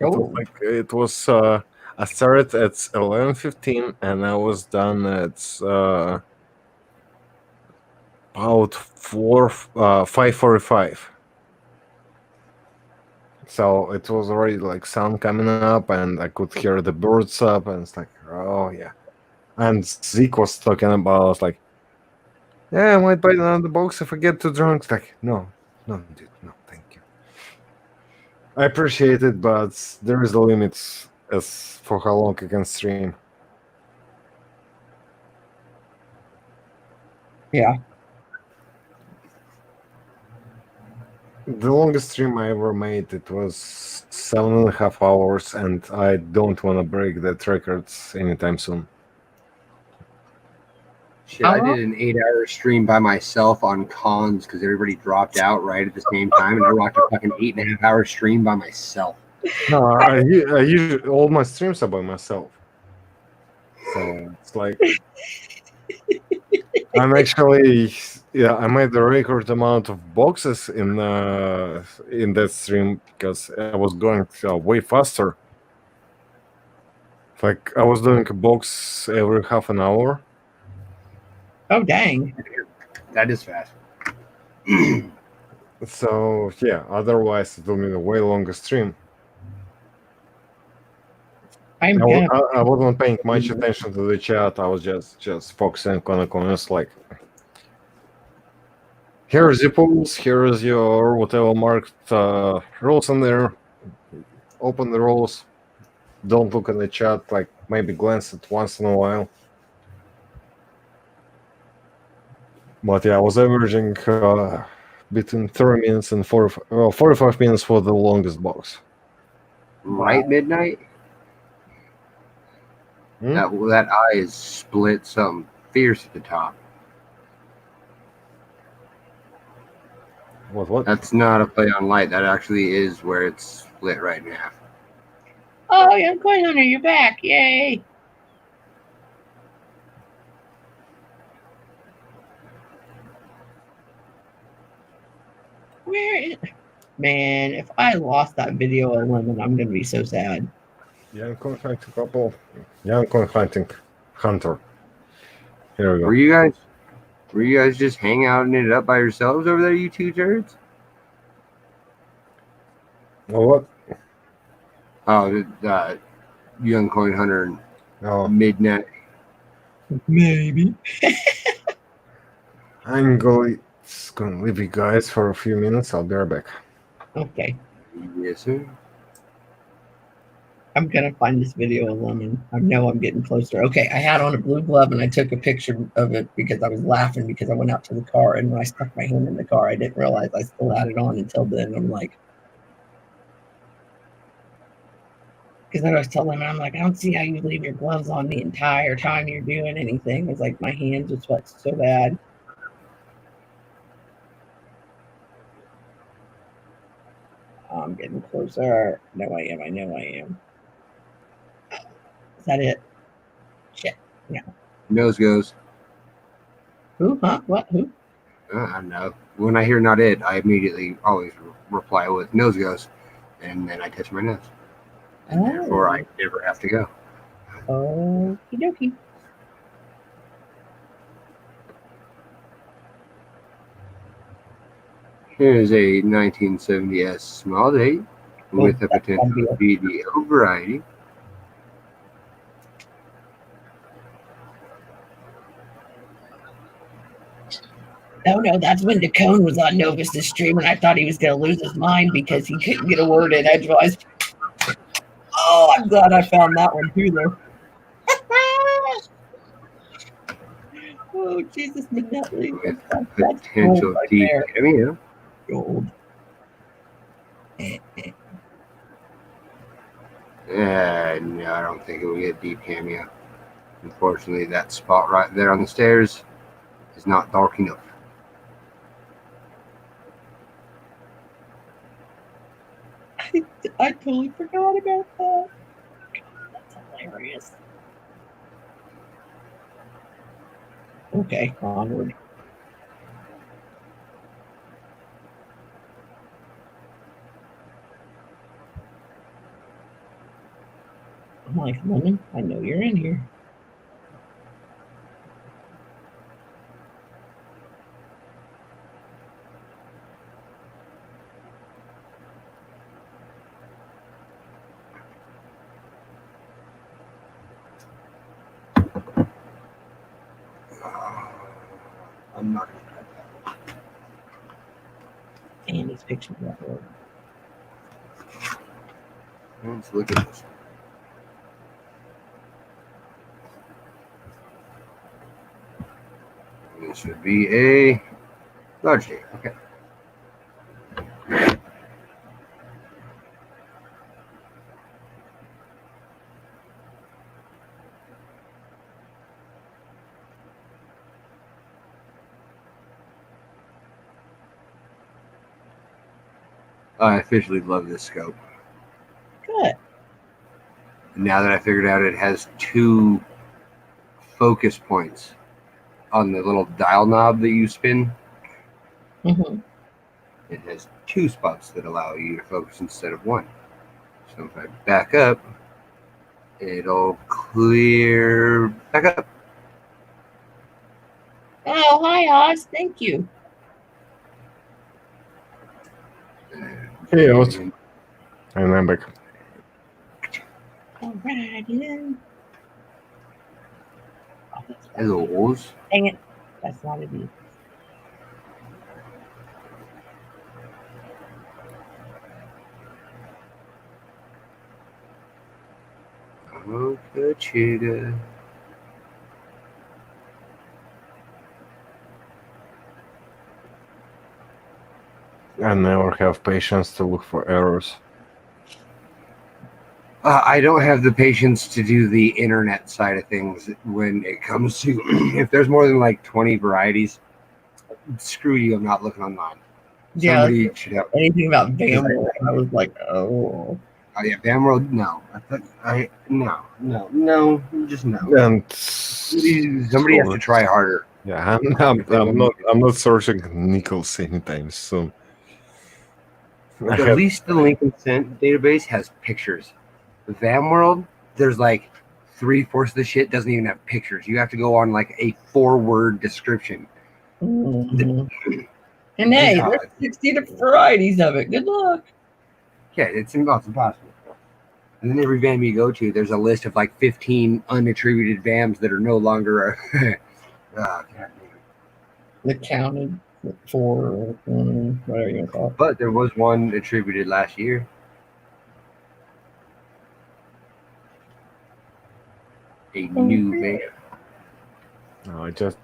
It was I started at 11:15 and I was done at about 5:45. So it was already like sun coming up, and I could hear the birds up, and it's like, oh yeah. And Zeke was talking about like, yeah, I might buy another box if I get too drunk. It's like, no, dude, no, thank you. I appreciate it, but there is a limit as for how long I can stream. Yeah. The longest stream I ever made, it was 7.5 hours, and I don't want to break that records anytime soon. Shit, I did an 8-hour stream by myself on cons because everybody dropped out right at the same time, and I rocked a fucking 8.5-hour stream by myself. No, I usually all my streams are by myself, so it's like I'm actually I made the record amount of boxes in that stream because I was going way faster. Like I was doing a box every half an hour. Oh dang! That is fast. So yeah, otherwise it will be a way longer stream. I wasn't paying much attention to the chat. I was just focusing on the comments. Like, here's the pools. Here's your whatever marked rules in there. Open the rules. Don't look at the chat. Like maybe glance at once in a while. But yeah, I was averaging between 30 minutes and 45 minutes for the longest box. Right midnight? That eye is split something fierce at the top. What? That's not a play on light. That actually is where it's split right in half. Oh, young Coin Hunter, you're back! Yay! Where is... Man, if I lost that video of Lemon, I'm gonna be so sad. Young Coin Hunting couple. Young Coin Hunting Hunter. Here we go. Were you guys just hanging out and it up by yourselves over there, you two turds? Well, what? Oh, Young Coin Hunter and Midnight. Maybe. I'm going to leave you guys for a few minutes. I'll be right back. Okay. Yes, sir. I'm gonna find this video of Lemon. I know I'm getting closer. Okay, I had on a blue glove and I took a picture of it because I was laughing because I went out to the car, and when I stuck my hand in the car, I didn't realize I still had it on until then. I'm like, because I was telling him, I'm like, I don't see how you leave your gloves on the entire time you're doing anything. It's like my hands just sweat so bad. I'm getting closer. No, I am. I know I am. Is that it? Shit. No. Nose goes. Who? Huh? What? Who? I don't know. When I hear not it, I immediately always reply with nose goes, and then I touch my nose. And therefore, I never have to go. Okie dokie. Here's a 1970S small date with a potential BDO variety. Oh no, that's when DeCone was on Novus' stream, and I thought he was going to lose his mind because he couldn't get a word in edgewise. Oh, I'm glad I found that one too, though. Oh, Jesus, McNutley. That's potential right deep there. cameo. Gold. No, I don't think it will get deep cameo. Unfortunately, that spot right there on the stairs is not dark enough. I totally forgot about that. That's hilarious. Okay, onward. like, woman, I know you're in here. I'm not Andy's picture of that word. Let's look at this. This would be a large date. Okay. I officially love this scope. Good. Now that I figured out it has 2 focus points on the little dial knob that you spin. Mm-hmm. It has 2 spots that allow you to focus instead of 1. So if I back up, it'll clear back up. Oh, hi, Oz. Thank you. Hey, Oz. And I'm back. All right, then. Oh, Hello, Oz. Dang it. That's not it either. Okay, Chiga. I never have patience to look for errors. I don't have the patience to do the internet side of things when it comes to if there's more than like 20 varieties. Screw you! I'm not looking online. Yeah, Somebody should have anything about Bamble. I was like, oh. Oh yeah, Bamworld. No, no, just no. And somebody has to try harder. Yeah, I'm not searching nickels anytime soon. At least the Lincoln Cent database has pictures. VamWorld, there's like 3/4 of the shit doesn't even have pictures. You have to go on like a 4-word description. Mm-hmm. And hey, there's 60 different varieties of it. Good luck. Yeah, it's impossible. And then every VAM you go to, there's a list of like 15 unattributed VAMs that are no longer accounted for, whatever you call it. But there was one attributed last year. A new VAM. No, I just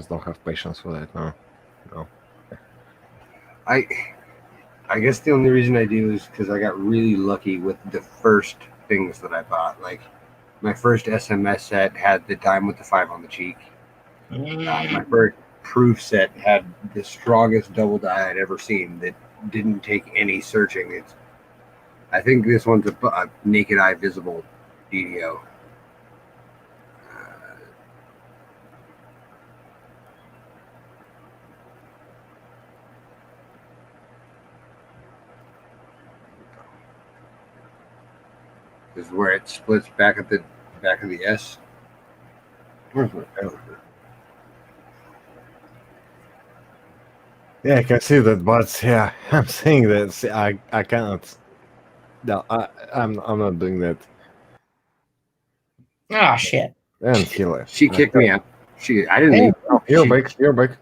don't have patience for that now. No. I guess the only reason I do is because I got really lucky with the first things that I bought. Like my first SMS set had the dime with the 5 on the cheek. My first proof set had the strongest double die I'd ever seen that didn't take any searching. I think this one's a naked eye visible DDO. Is where it splits back at the back of the S. Where's my pellet? Yeah, I can see that, but yeah, I'm saying that I cannot. No, I'm not doing that. Ah, shit. And he left. She kicked me out. I didn't leave. Oh, you're back. You're back.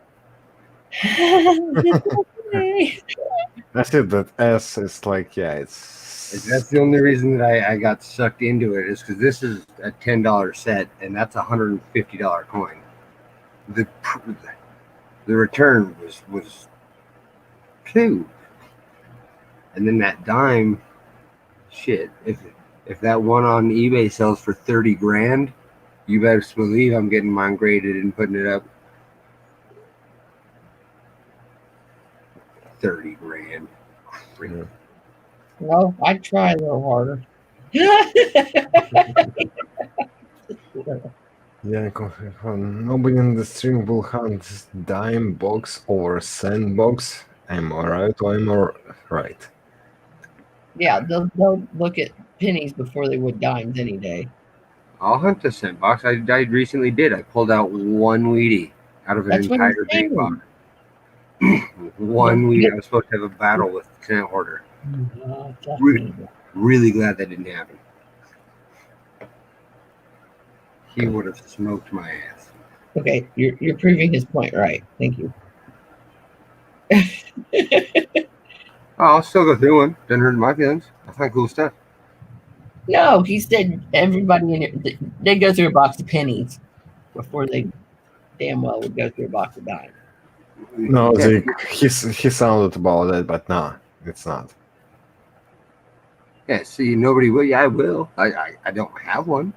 That's it. That S is like, yeah, That's the only reason that I got sucked into it is because this is a $10 set and that's a $150 coin. The return was 2, and then that dime. Shit, if that one on eBay sells for 30 grand, you better believe I'm getting mine graded and putting it up. 30 grand. Yeah. Well, I'd try a little harder. Yeah, nobody in the stream will hunt dime box or sand box. Am I right or am I right? Yeah, they'll look at pennies before they would dimes any day. I'll hunt the cent box. I recently did. I pulled out one Wheatie out of an That's what I'm entire big box. saying. One Wheatie. I was supposed to have a battle with cent hoarder. Really glad that didn't happen. He would have smoked my ass. Okay, you're proving his point right. Thank you. I'll still go through one. Doesn't hurt my feelings. I find cool stuff. No, he said everybody in it, they go through a box of pennies before they damn well would go through a box of dimes. No, he sounded about it, but no, it's not. Yeah, see, nobody will. Yeah, I will. I don't have one.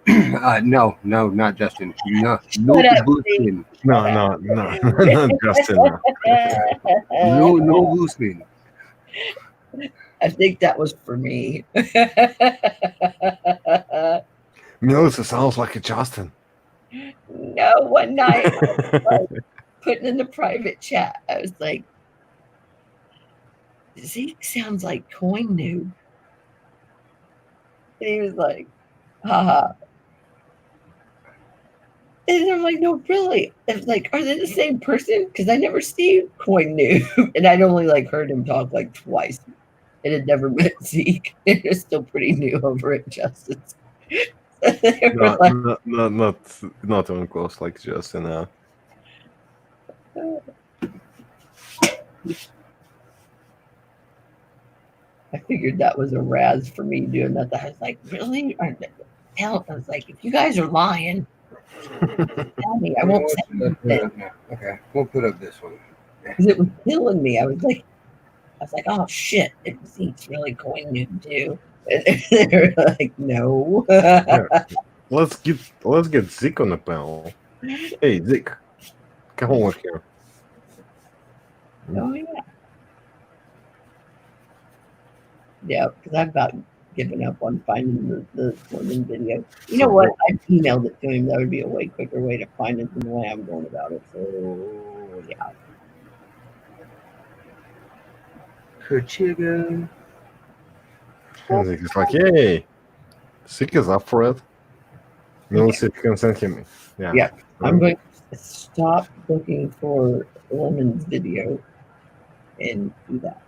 No, not Justin. No Boostman. No, not Justin. No Boostman. I think that was for me. Melissa sounds like a Justin. No, one night I was like, putting in the private chat, I was like, Zeke sounds like Coin Noob. And he was like, haha. And I'm like, no, really? I was like, are they the same person? Because I never see Coin Noob. And I'd only like heard him talk like twice. And had never met Zeke. And they're still pretty new over at Justice. Not even close like Justin now. I figured that was a razz for me doing that. I was like, really? Hell, I was like, if you guys are lying, tell me. I won't say anything. Okay, we'll put up this one. Because it was killing me. I was like, oh shit, it's really Coin Noob too. And they were like, no. Yeah. Let's get Zeke on the panel. Hey Zeke, come on here. Oh yeah. Yeah, because I've about given up on finding the swimming video. You know what? I emailed it to him. That would be a way quicker way to find it than the way I'm going about it. So yeah. Chicken. And Zeke's like, yay, Zeke is up for it. We'll see if you can send him. Yeah. I'm going to stop looking for Lemon's video and do that.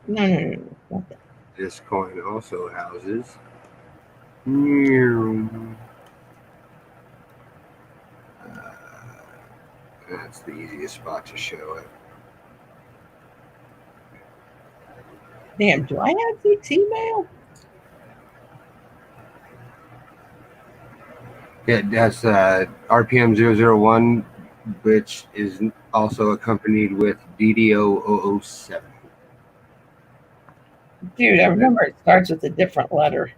No, not that. This coin also houses. That's the easiest spot to show it. Damn, do I have Zeke's email? Yeah, that's RPM 001, which is also accompanied with DDO 007. Dude, I remember it starts with a different letter.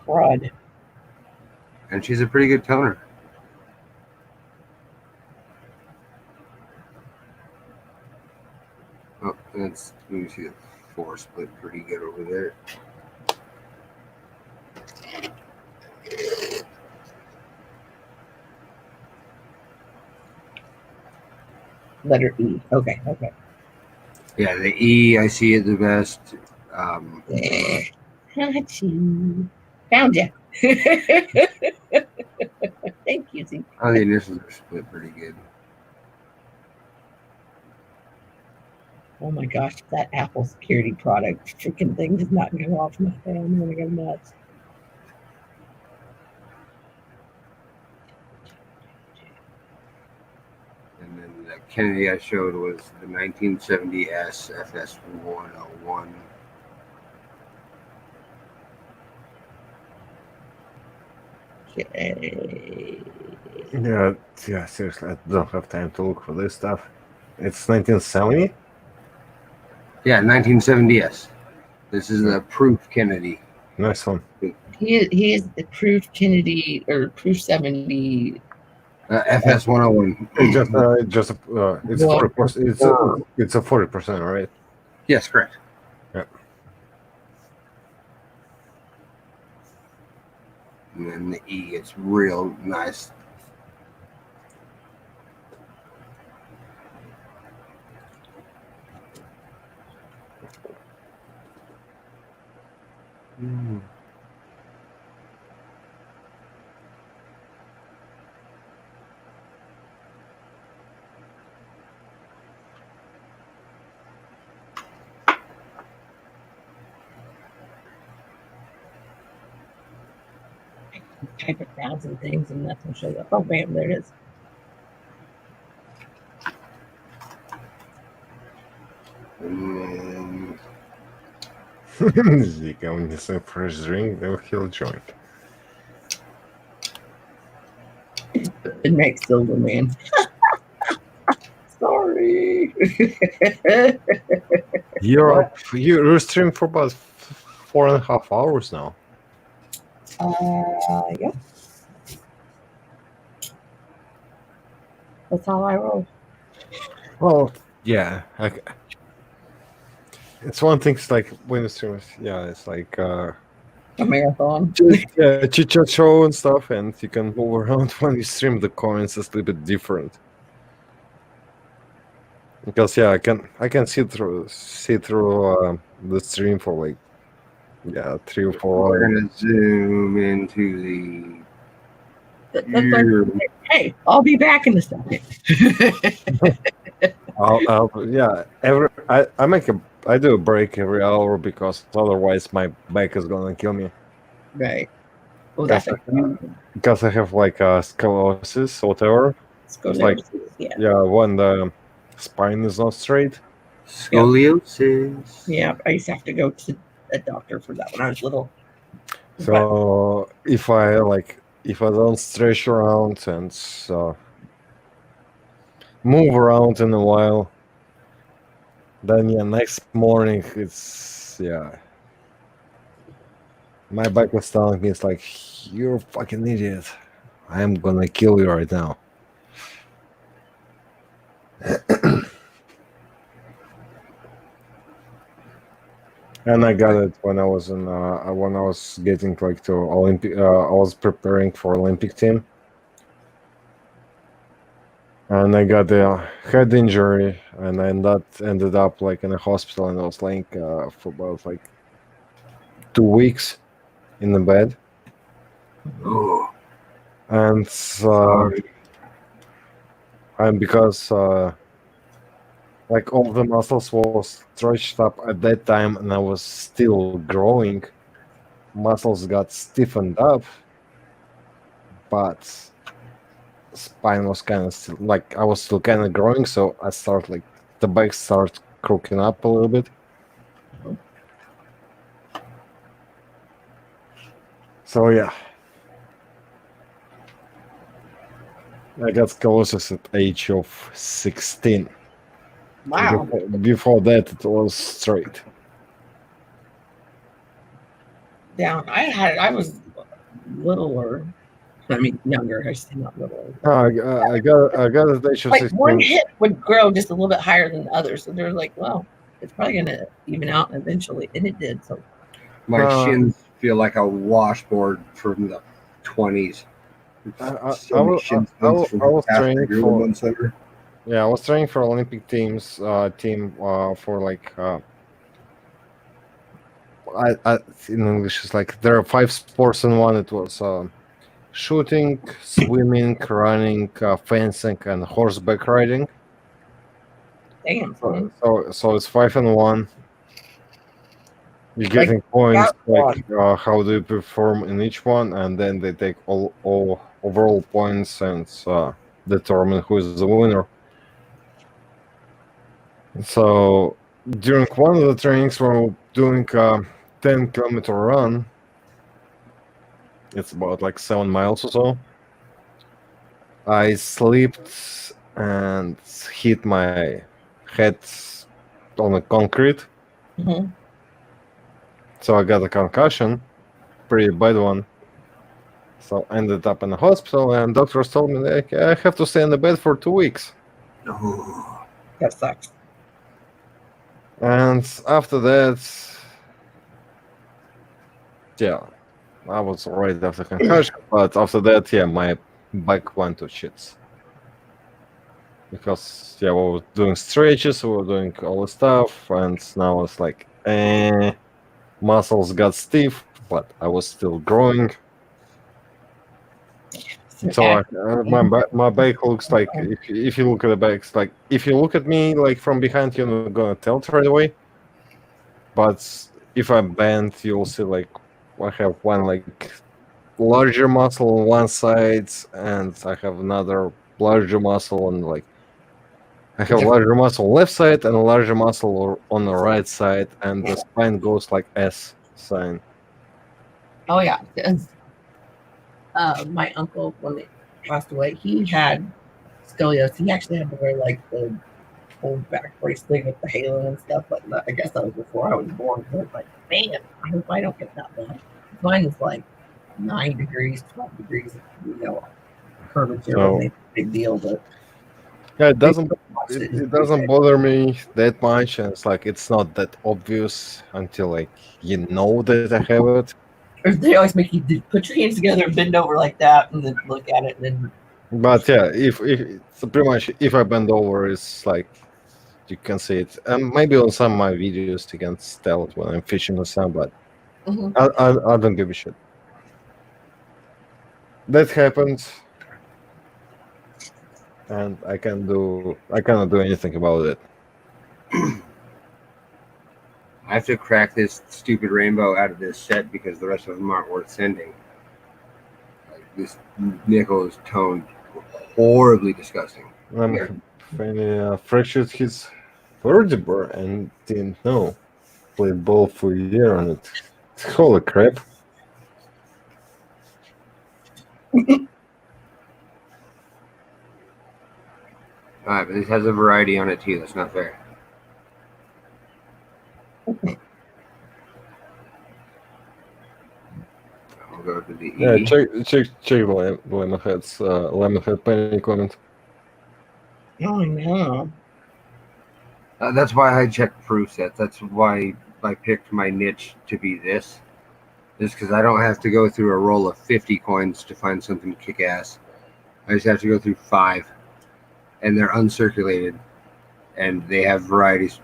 Crud. And she's a pretty good toner. Oh, that's, let me see the 4 split pretty good over there. Letter E. Okay. Yeah, the E, I see it the best. Got you. Found you. Thank you, Zeke. Oh, the initials are split pretty good. Oh my gosh, that Apple security product freaking thing does not go off my head. I'm gonna go nuts. And then the Kennedy I showed was the 1970S FS101. Okay. Yeah, seriously, I don't have time to look for this stuff. It's 1970? Yeah, 1970S. This is the Proof Kennedy. Nice one. He is the Proof Kennedy or Proof 70 FS 101. It's 40%. It's a 40%, right? Yes, correct. Yeah. And then the E gets real nice. Type 1,000 things and nothing shows up. Oh, bam, there it is. Zeke, when you say fresh drink, then he'll join. The next silver man. Sorry. You're streaming for about 4.5 hours now. Yeah. That's how I roll. Well, yeah. It's one thing. It's like when you stream, it's like a marathon. Chit chat show and stuff, and you can move around when you stream. The comments is a little bit different. Because I can see through the stream for like 3 or 4 hours. We're gonna zoom into the. Hey, I'll be back in a second. I do a break every hour because otherwise my back is gonna kill me. Right. Well, that's because I have like scoliosis or whatever. It's like when the spine is not straight. Scoliosis. Yeah, I used to have to go to a doctor for that when I was little. So if I don't stretch around and move around in a while, then next morning it's my back was telling me, it's like, you're a fucking idiot. I am gonna kill you right now. And I got it when I was getting like to Olympic. I was preparing for Olympic team, and I got a head injury, and I ended up like in a hospital, and I was laying for about like 2 weeks in the bed. Oh. And because like all the muscles was stretched up at that time, and I was still growing. Muscles got stiffened up, but spine was kind of still, like I was still kind of growing. So I start like the back started crooking up a little bit. So I got scoliosis at age of 16. Wow. Before that, it was straight. Down. I was littler. I mean, younger. I still not little. I got at age of 16. One hip would grow just a little bit higher than the other, so they're like, well, it's probably gonna even out eventually, and it did. So my shins feel like a washboard from the 20s. I was training for. Yeah, I was training for Olympic team for like in English it's like there are 5 sports in one. It was shooting, swimming, running, fencing, and horseback riding. Damn. So it's 5 in 1. You're getting points how do you perform in each one, and then they take all overall points and determine who is the winner. So during one of the trainings, we're doing a 10-kilometer run. It's about like 7 miles or so. I slipped and hit my head on the concrete. Mm-hmm. So I got a concussion, pretty bad one. So I ended up in the hospital, and doctors told me like I have to stay in the bed for 2 weeks. That sucks. And after that, yeah, I was right after concussion, but after that, yeah, my back went to shits. Because yeah, we were doing stretches, we were doing all the stuff, and now it's like, muscles got stiff, but I was still growing. So my back looks like if you look at the back, it's like if you look at me like from behind, you're not gonna tell it right away. But if I bend, you'll see like I have one like larger muscle on one side, and I have another larger muscle on like I have a larger muscle on left side and a larger muscle on the right side, and the spine goes like S sign. Oh yeah. My uncle, when they passed away, he had scoliosis. He actually had to wear like the old back brace thing with the halo and stuff. But I guess that was before I was born. So I was like, man, I hope I don't get that bad. Mine is like 9 degrees, 12 degrees, curvature. So, Wasn't a big deal, but yeah, it doesn't bother me that much, and it's like it's not that obvious until like you know that I have it. They always make you put your hands together and bend over like that, and then look at it, and then. But yeah, if so pretty much if I bend over, it's like you can see it. Maybe on some of my videos you can tell it when I'm fishing or something, but I don't give a shit. That happened, and I cannot do anything about it. I have to crack this stupid rainbow out of this set because the rest of them aren't worth sending. Like, this nickel is toned horribly disgusting. Fractured his vertebra and didn't know. Played ball for a year on it. Holy crap. Alright, but this has a variety on it too. That's not fair. I'll go to the E. Yeah, check Lemonhead's Lemonhead penny comment. Oh no. That's why I checked proof sets. That's why I picked my niche to be this. Just because I don't have to go through a roll of 50 coins to find something kick ass. I just have to go through 5. And they're uncirculated. And they have varieties.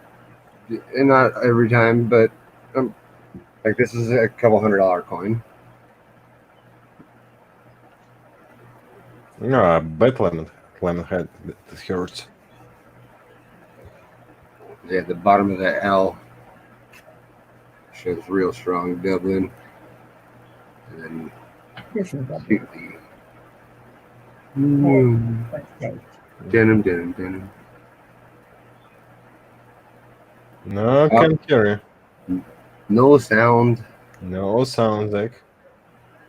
And not every time, but like this is a couple $100 coin. No, I bet Lemonhead that hurts. Yeah, the bottom of the L shows real strong Dublin. And then denim. No, can't hear you. No sound. No sound, Zach.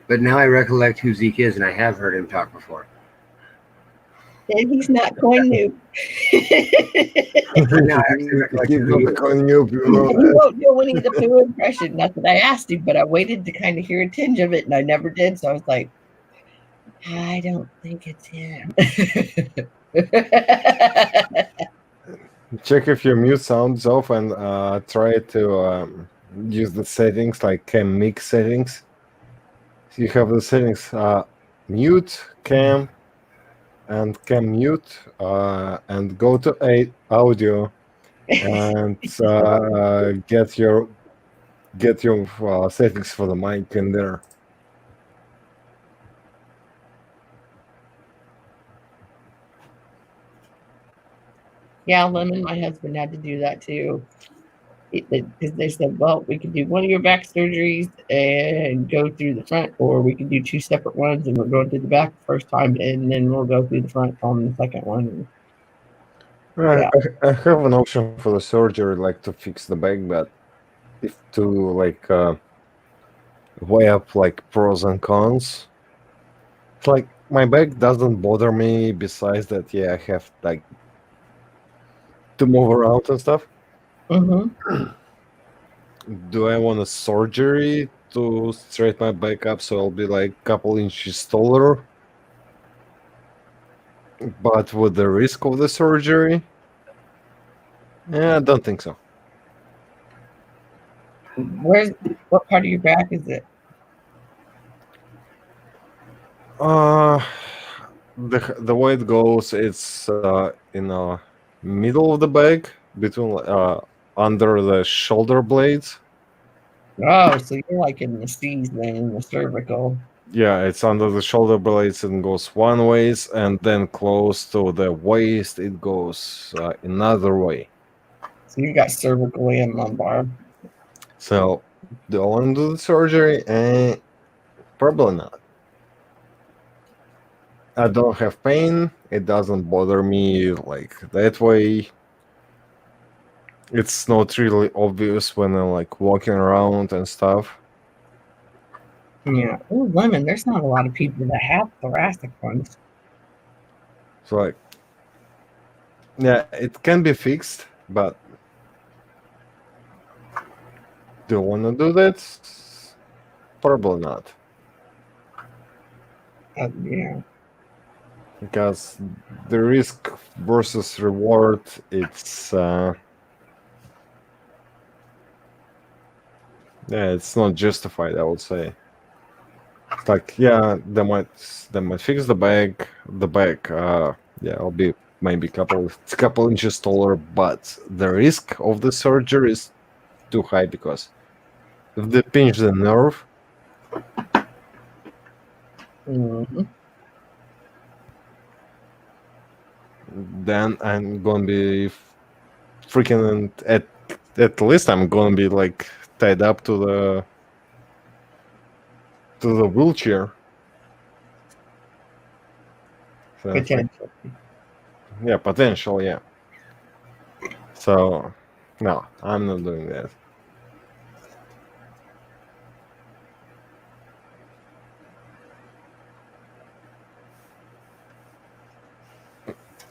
But now I recollect who Zeke is, and I have heard him talk before. And he's not coin noob. Now I actually recollect He's who he not is. calling you. He won't do Winnie the Pooh impression. Not that I asked him, but I waited to kind of hear a tinge of it, and I never did. So I was like, I don't think it's him. Check if your mute sounds off and try to use the settings like cam mix settings. So you have the settings mute, cam, and cam mute, and go to audio and get your settings for the mic in there. Yeah, Lemon, my husband had to do that too. Because they said, well, we could do one of your back surgeries and go through the front, or we could do 2 separate ones, and we're going through the back the first time, and then we'll go through the front on the second one. I have an option for the surgery, like to fix the back, but if to like weigh up like pros and cons. It's like my back doesn't bother me. Besides that, yeah, I have like to move around and stuff. Mm-hmm. Do I want a surgery to straighten my back up, so I'll be like a couple inches taller. But with the risk of the surgery, yeah, I don't think so. What part of your back is it? The way it goes, it's in the middle of the back, between under the shoulder blades. Oh, so you're like in the C's then, in the cervical. Yeah, it's under the shoulder blades and goes one ways, and then close to the waist, it goes another way. So you got cervical and lumbar. So, do I want to do the surgery? Probably not. I don't have pain. It doesn't bother me like that way. It's not really obvious when I'm like walking around and stuff. Yeah. Oh, Lemon, there's not a lot of people that have thoracic ones. So like, yeah, it can be fixed, but do I want to do that? Probably not. Yeah. Because the risk versus reward, it's it's not justified, I would say. It's like, yeah, they might fix the back. Yeah, I'll be maybe a couple inches taller, but the risk of the surgery is too high because if they pinch the nerve, then I'm gonna be freaking at least I'm gonna be like tied up to the wheelchair. So Potential. Yeah, potential, yeah. So, no, I'm not doing that.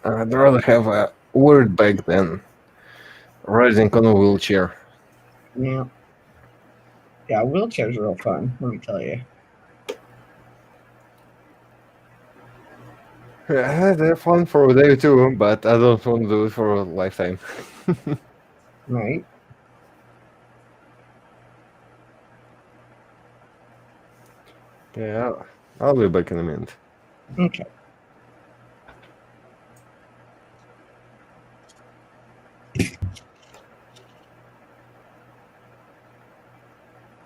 I'd rather have a weird back than riding on a wheelchair. Yeah. Yeah, wheelchairs are real fun, let me tell you. Yeah, they're fun for a day or two, but I don't want to do it for a lifetime. Right. Yeah, I'll be back in a minute. Okay.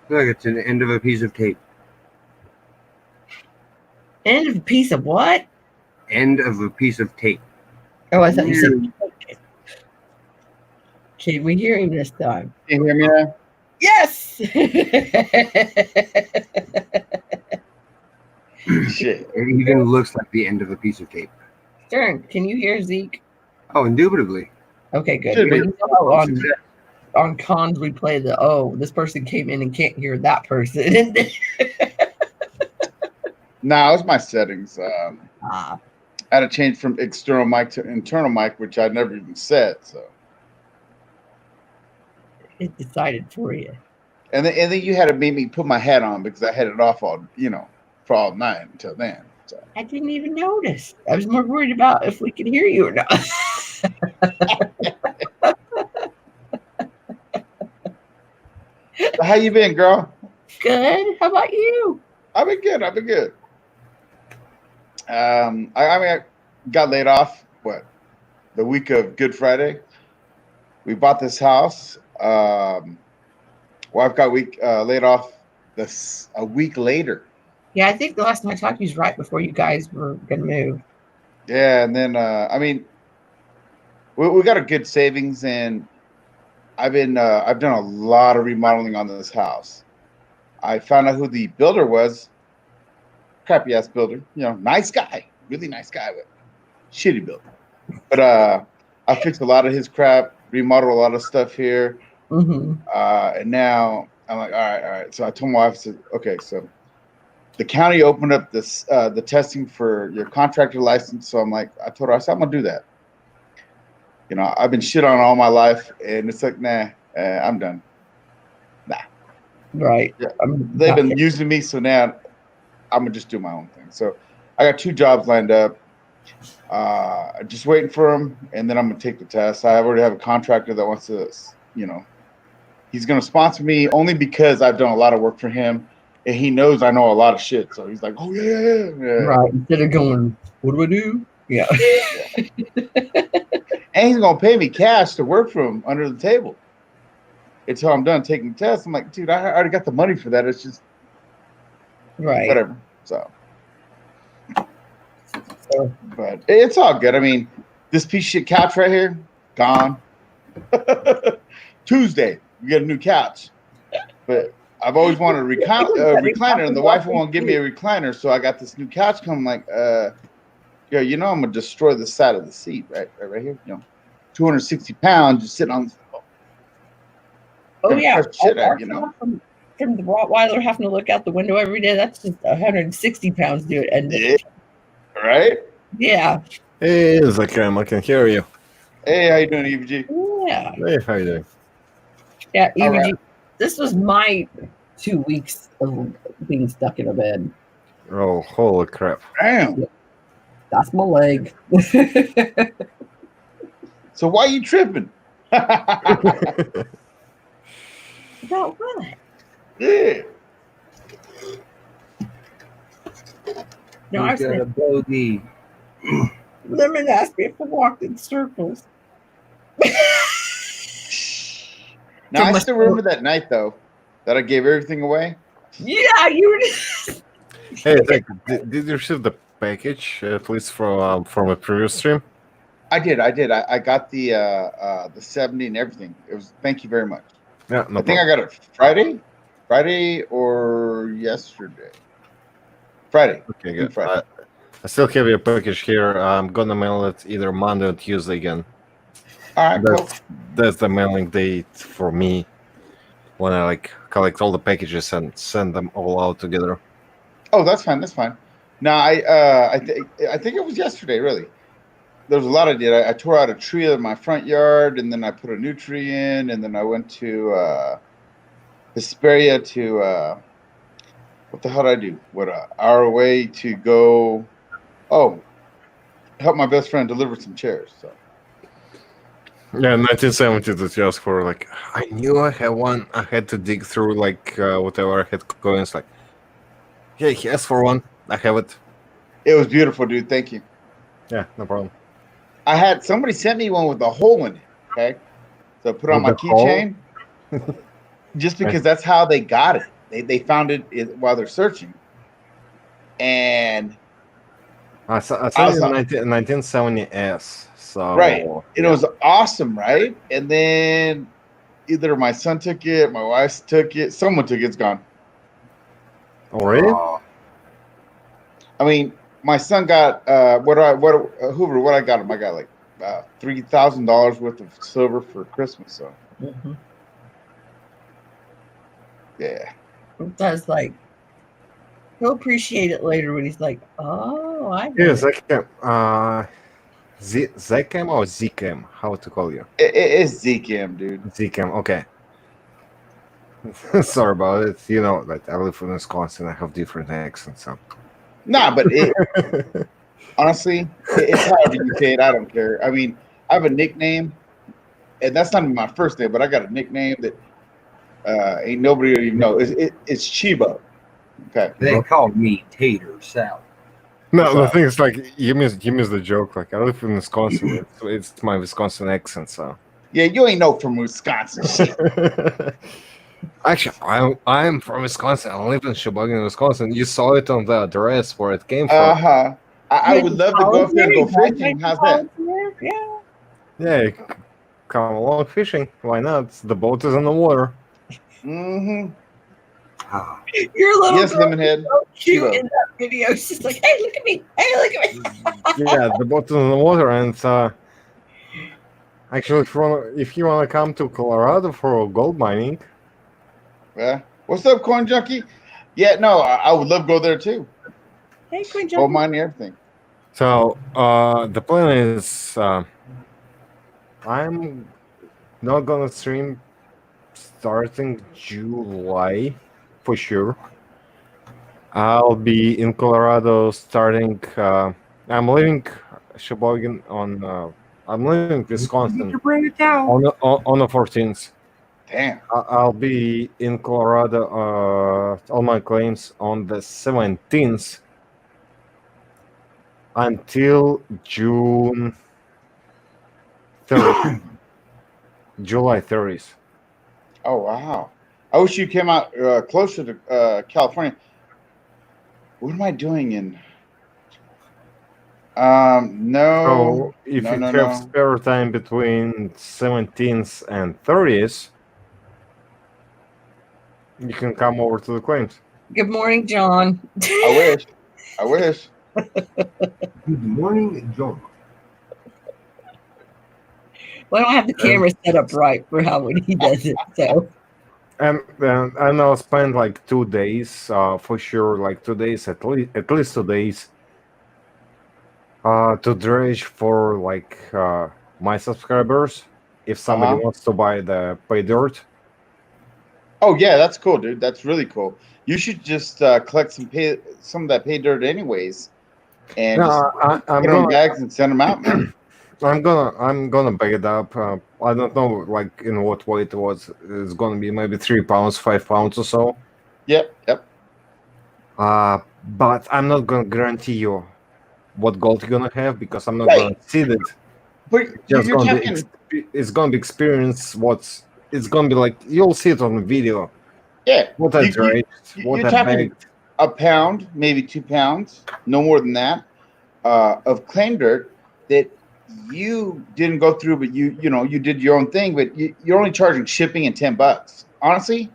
Look, it's an end of a piece of tape. End of a piece of what? End of a piece of tape. Oh, I thought you said. Can we hear him this time? Can you hear me now? Yes. Shit. It even looks like the end of a piece of tape. Stern, can you hear Zeke? Oh, indubitably. Okay, good. Should be. You know, on cons, we play this person came in and can't hear that person. Nah, it's my settings. Ah. I had to change from external mic to internal mic, which I never even set. So. It decided for you. And then you had to make me put my hat on because I had it off for all night until then. So. I didn't even notice. I was more worried about if we could hear you or not. So how you been, girl? Good. How about you? I've been good. I got laid off. The week of Good Friday. We bought this house. Wife got laid off a week later. Yeah, I think the last time I talked to you was right before you guys were gonna move. Yeah, and then we got a good savings, and I've done a lot of remodeling on this house. I found out who the builder was. Crappy ass builder, nice guy, really nice guy, but shitty builder. But I fixed a lot of his crap, remodeled a lot of stuff here, and now I'm like, all right. So I told my wife, I said, okay, so the county opened up this the testing for your contractor license. So I told her, I said, I'm gonna do that. I've been shit on all my life, and it's like, nah, I'm done. Nah. Right. Yeah. They've been using me, so now I'm gonna just do my own thing. So I got 2 jobs lined up. Just waiting for him, and then I'm gonna take the test. I already have a contractor that wants to, he's gonna sponsor me only because I've done a lot of work for him, and he knows I know a lot of shit. So he's like, "Oh yeah." Right. Instead of going, what do I do? Yeah. And he's gonna pay me cash to work for him under the table until I'm done taking the test. I'm like, dude, I already got the money for that. It's just whatever. So, but it's all good. I mean, this piece of shit couch right here, gone. Tuesday, we get a new couch. But I've always wanted a recliner, and the wife won't give me a recliner, so I got this new couch coming. Like, yeah, I'm gonna destroy the side of the seat, right here. 260 pounds, just sitting on. Oh yeah, from the Rottweiler having to look out the window every day. That's just 160 pounds, dude. And right? Yeah. Hey, Zakem, I can hear you. Hey, how you doing, EVG? Yeah. Hey, how you doing? Yeah, EVG. This was my 2 weeks of being stuck in a bed. Oh, holy crap! Damn. That's my leg. So why you tripping? About what? Yeah. No, I got a bogey. Lemon asked me if I walked in circles. Now I still remember that night though, that I gave everything away. Yeah, you. Hey, did you receive the package at least from a previous stream? I did. I got the 70 and everything. It was. Thank you very much. Yeah, no I think I got it Friday or yesterday. Friday. Okay, good. Friday. I still have your package here. I'm gonna mail it either Monday or Tuesday again. All right, cool. That's the mailing date for me when I collect all the packages and send them all out together. Oh, that's fine. That's fine. No, I think it was yesterday. Really, there was a lot I did. I tore out a tree in my front yard, and then I put a new tree in, and then I went to Hesperia to what the hell did I do? What an hour away to go. Oh, help my best friend deliver some chairs. So. Yeah, 1970 that you asked for. I knew I had one. I had to dig through whatever I had coins. Yeah, he asked for one. I have it. It was beautiful, dude. Thank you. Yeah, no problem. I had somebody sent me one with a hole in it. Okay, so I put it on my keychain. Just because that's how they got it. They found it while they're searching. And I saw it in 1970s. So right, and it was awesome, right? And then either my son took it, my wife took it, someone took it. It's gone. Already? I mean, my son got Hoover. What I got him? I got like $3,000 worth of silver for Christmas. So yeah, that's he'll appreciate it later when he's like, "Oh, I know." Yeah, Zakem. Zakem or Zcam? How to call you? It's Zcam, dude. Zcam. Okay. Sorry about it. You know that I live in Wisconsin. I have different accents. So. Nah, but honestly, it's however you say it. I don't care. I mean, I have a nickname, and that's not even my first name, but I got a nickname that ain't nobody even know. It's Chibo. Okay. They call me Tater Salad. No, the thing is, you missed the joke. I live in Wisconsin. It's my Wisconsin accent, so. Yeah, you ain't know from Wisconsin shit. Actually, I'm from Wisconsin. I live in Sheboygan, Wisconsin. You saw it on the address where it came from. I would love to go up there and go fishing. How's that? Yeah. Yeah, come along fishing. Why not? The boat is in the water. Mm-hmm. Your little yes, Lemonhead. So cute in that video. She's like, "Hey, look at me! Hey, look at me!" Yeah, the boat is in the water, and actually, if you want to come to Colorado for gold mining. Yeah. What's up, Coin Junkie? Yeah, no, I would love to go there too. Hey, Coin Junkie. Gold mining, everything. So the plan is I'm not gonna stream starting July, for sure. I'll be in Colorado starting. I'm leaving Sheboygan on. I'm leaving Wisconsin on the 14th. Damn. I'll be in Colorado on my claims on the 17th until June 30th. July 30th. Oh wow! I wish you came out closer to California. What am I doing in? No, So if no, you no, have no. spare time between 17th and 30th, you can come over to the claims. Good morning, John. I wish. I wish. Good morning, John. Well, I don't have the camera set up right for how when he does it. So And I'll spend like 2 days, for sure, like 2 days at least 2 days, to dredge for like my subscribers. If somebody wants to buy the pay dirt, Oh yeah, that's cool, dude. That's really cool. You should just collect some of that pay dirt anyways, and no, just I'm put them in gonna bags and send them out, man. I'm gonna bag it up. I don't know like in what weight it was. It's gonna be maybe 3 pounds, 5 pounds or so. Yep. But I'm not gonna guarantee you what gold you're gonna have because I'm not Right. gonna see it. But It's just you're gonna talking. it's gonna be experience. It's gonna be like you'll see it on the video. Yeah. What I dredged, what You're I talking bagged. a pound, maybe 2 pounds, no more than that, of claim dirt that you didn't go through, but you did your own thing, but you're only charging shipping and $10. Honestly,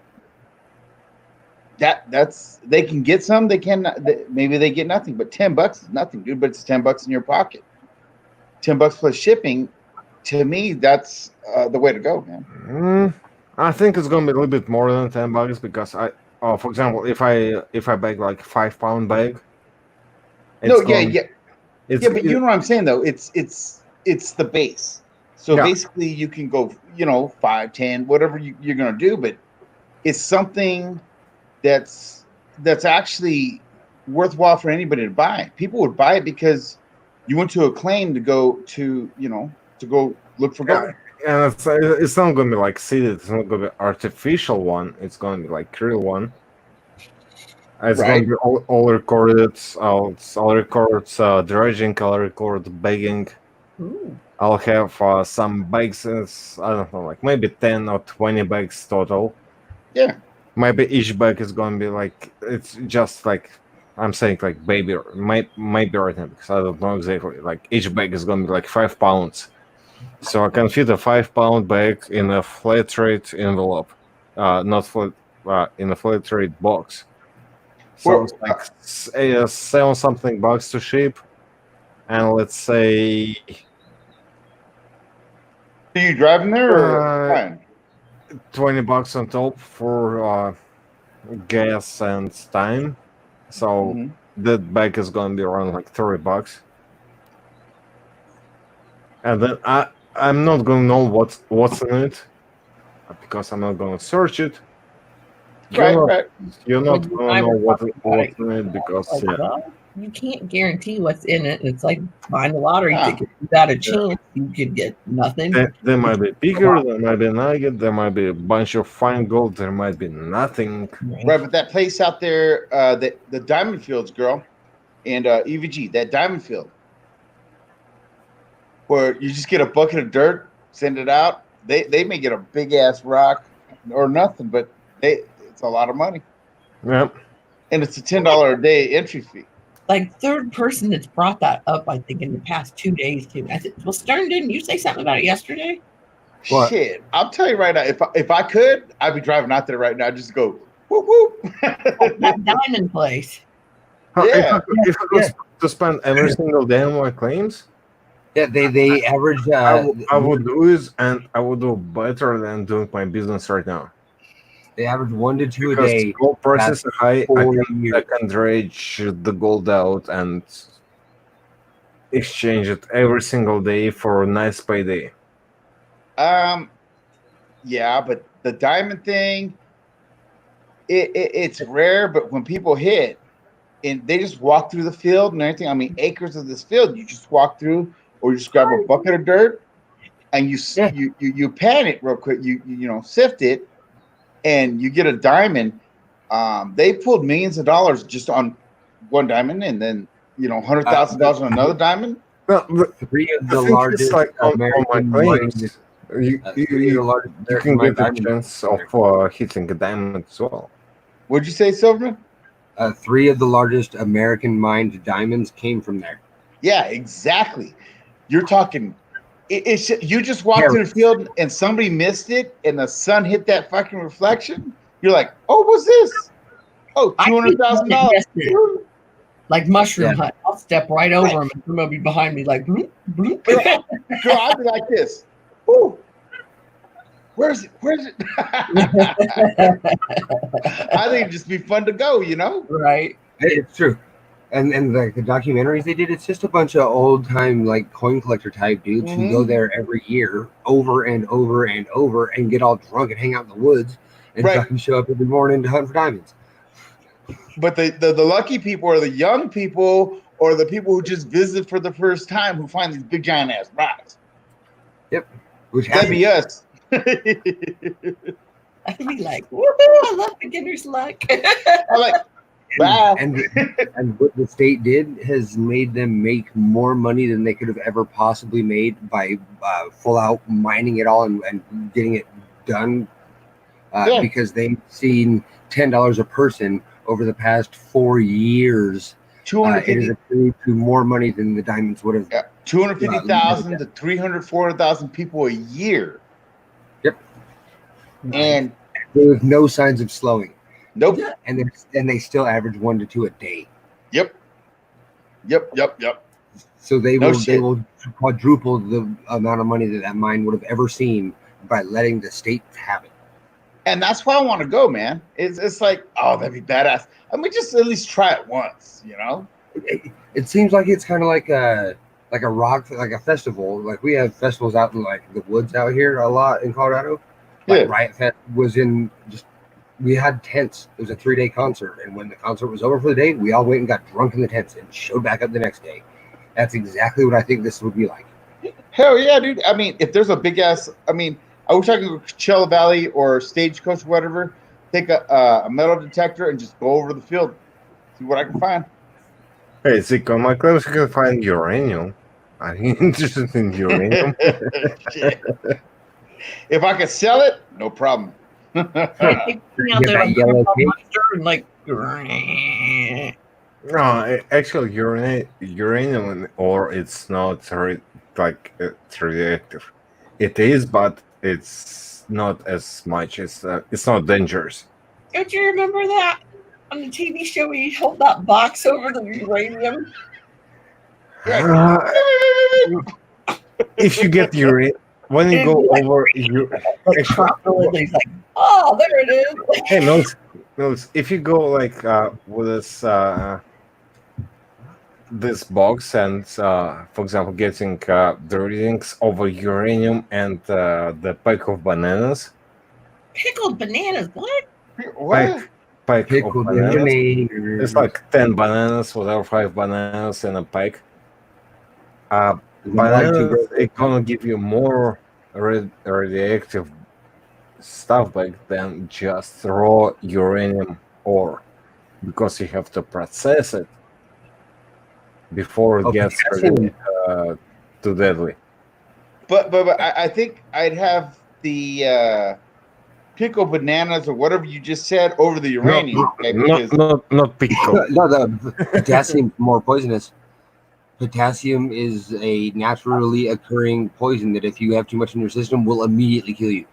that's they can get some, they can maybe they get nothing, but $10 is nothing, dude. But it's $10 in your pocket. $10 plus shipping. To me, that's the way to go, man. I think it's gonna be a little bit more than $10 because for example, if I bag like 5 pound bag, No, it's going. Yeah, but you know what I'm saying though. It's the base. So Yeah. basically, you can go 5, 10, whatever you're gonna do, but it's something that's actually worthwhile for anybody to buy. People would buy it because you went to a claim to go look for gold. And it's not gonna be like seeded. It's not gonna be artificial one. It's gonna be like real one. It's Right. gonna be all recorded. I'll record dredging. I'll record bagging. Ooh. I'll have some bags. I don't know, like maybe 10 or 20 bags total. Yeah. Maybe each bag is gonna be like it's just like I'm saying like maybe right now because I don't know exactly. Like each bag is gonna be like 5 pounds. So I can fit a 5 pound bag in a flat rate envelope, not flat in a flat rate box. So it's like 7 something bucks to ship, and let's say. Are you driving there or flying? $20 on top for gas and time. So that bag is gonna be around like $30. And then I'm not gonna know what's in it because I'm not gonna search it. You're not gonna know what's in it because well, you can't guarantee what's in it. It's like buying a lottery ticket. You got a chance, you could get nothing. There might be bigger, there might be a nugget, there might be a bunch of fine gold, there might be nothing. Right, but that place out there, the Diamond Fields, girl, and EVG, that Diamond Field, where you just get a bucket of dirt, send it out. They may get a big ass rock or nothing, but it's a lot of money. Yep. And it's a $10 a day entry fee. Like third person that's brought that up, I think, in the past 2 days too. I said, well, Stern, didn't you say something about it yesterday? What? Shit, I'll tell you right now. If I could, I'd be driving out there right now. Just go whoop whoop. That diamond place. If I could to spend every single day on my claims, they average. I would lose, and I would do better than doing my business right now. They average 1 to 2 because a day. Gold prices are high. I can dredge the gold out and exchange it every single day for a nice payday. Yeah, but the diamond thing, it's rare, but when people hit and they just walk through the field and everything, I mean, acres of this field, you just walk through, or you just grab a bucket of dirt and you pan it real quick. You sift it, and you get a diamond. They pulled millions of dollars just on one diamond, and then $100,000 on another diamond. Well, Three of I the think largest it's like on my American claims, mine. you can get a chance of hitting a diamond as well. What'd you say, Silverman? 3 of the largest American mined diamonds came from there. Yeah, exactly. You're talking. It's you just walked through the field and somebody missed it, and the sun hit that fucking reflection. You're like, oh, what's this? Oh, $200,000. Like Mushroom Hut. I'll step right over him and somebody will be behind me like bloop, bloop. Girl, I'll be like this. Ooh. Where's it? I think it'd just be fun to go, Right. It's true. And like the documentaries they did, it's just a bunch of old time like coin collector type dudes who go there every year over and over and over and get all drunk and hang out in the woods and fucking show up every morning to hunt for diamonds. But the lucky people are the young people or the people who just visit for the first time who find these big giant ass rocks. Yep. Which that'd be us. I'd be like, woohoo, I love beginner's luck. I like and what the state did has made them make more money than they could have ever possibly made by full out mining it all and getting it done because they've seen $10 a person over the past 4 years. It is accrued to more money than the diamonds would have. Yeah, 250,000 to 300,000 people a year. Yep. And with no signs of slowing. Nope. And they still average 1 to 2 a day. Yep. So they will quadruple the amount of money that mine would have ever seen by letting the state have it. And that's why I want to go, man. It's like, oh, that'd be badass. I mean, just at least try it once, It seems like it's kind of like a rock, like a festival. Like we have festivals out in like the woods out here a lot in Colorado. Like Riot Fest was we had tents. It was a 3-day concert. And when the concert was over for the day, we all went and got drunk in the tents and showed back up the next day. That's exactly what I think this would be like. Hell yeah, dude. I mean, if there's a big ass, I wish I could go to Coachella Valley or Stagecoach or whatever, take a metal detector and just go over the field, see what I can find. Hey, Zico, my claims you can find uranium. Are you interested in uranium? If I could sell it, no problem. No, actually, uranium ore it's not radioactive. It is, but it's not as much. It's not dangerous. Don't you remember that on the TV show where you held that box over the uranium? If you get uranium, when you go over, he's like, oh, there it is. Hey, notes. If you go with this box and, for example, getting the readings over uranium and the pack of bananas. Pickled bananas? What? Pack of bananas. It's like 10 bananas, whatever, 5 bananas in a pack. Bananas, it's gonna give you more radioactive stuff back than just raw uranium ore, because you have to process it before it gets too deadly. But I think I'd have the pickle bananas or whatever you just said over the uranium. Not pickle. No, the potassium's more poisonous. Potassium is a naturally occurring poison that if you have too much in your system will immediately kill you.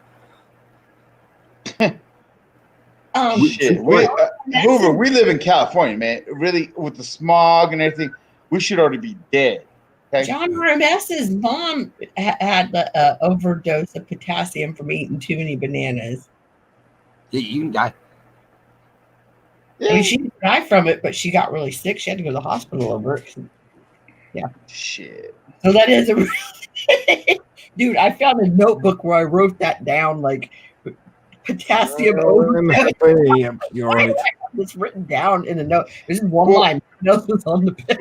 Shit. Hoover, we live in California, man. Really, with the smog and everything, we should already be dead. Okay? John Ramess's mom had the overdose of potassium from eating too many bananas. Yeah, you can die. I mean, she didn't die from it, but she got really sick. She had to go to the hospital over it. Yeah. Shit. So that is dude, I found a notebook where I wrote that down, like potassium I'm happy. You're right. It's written down in the note. There's just one line. Nothing's on the page.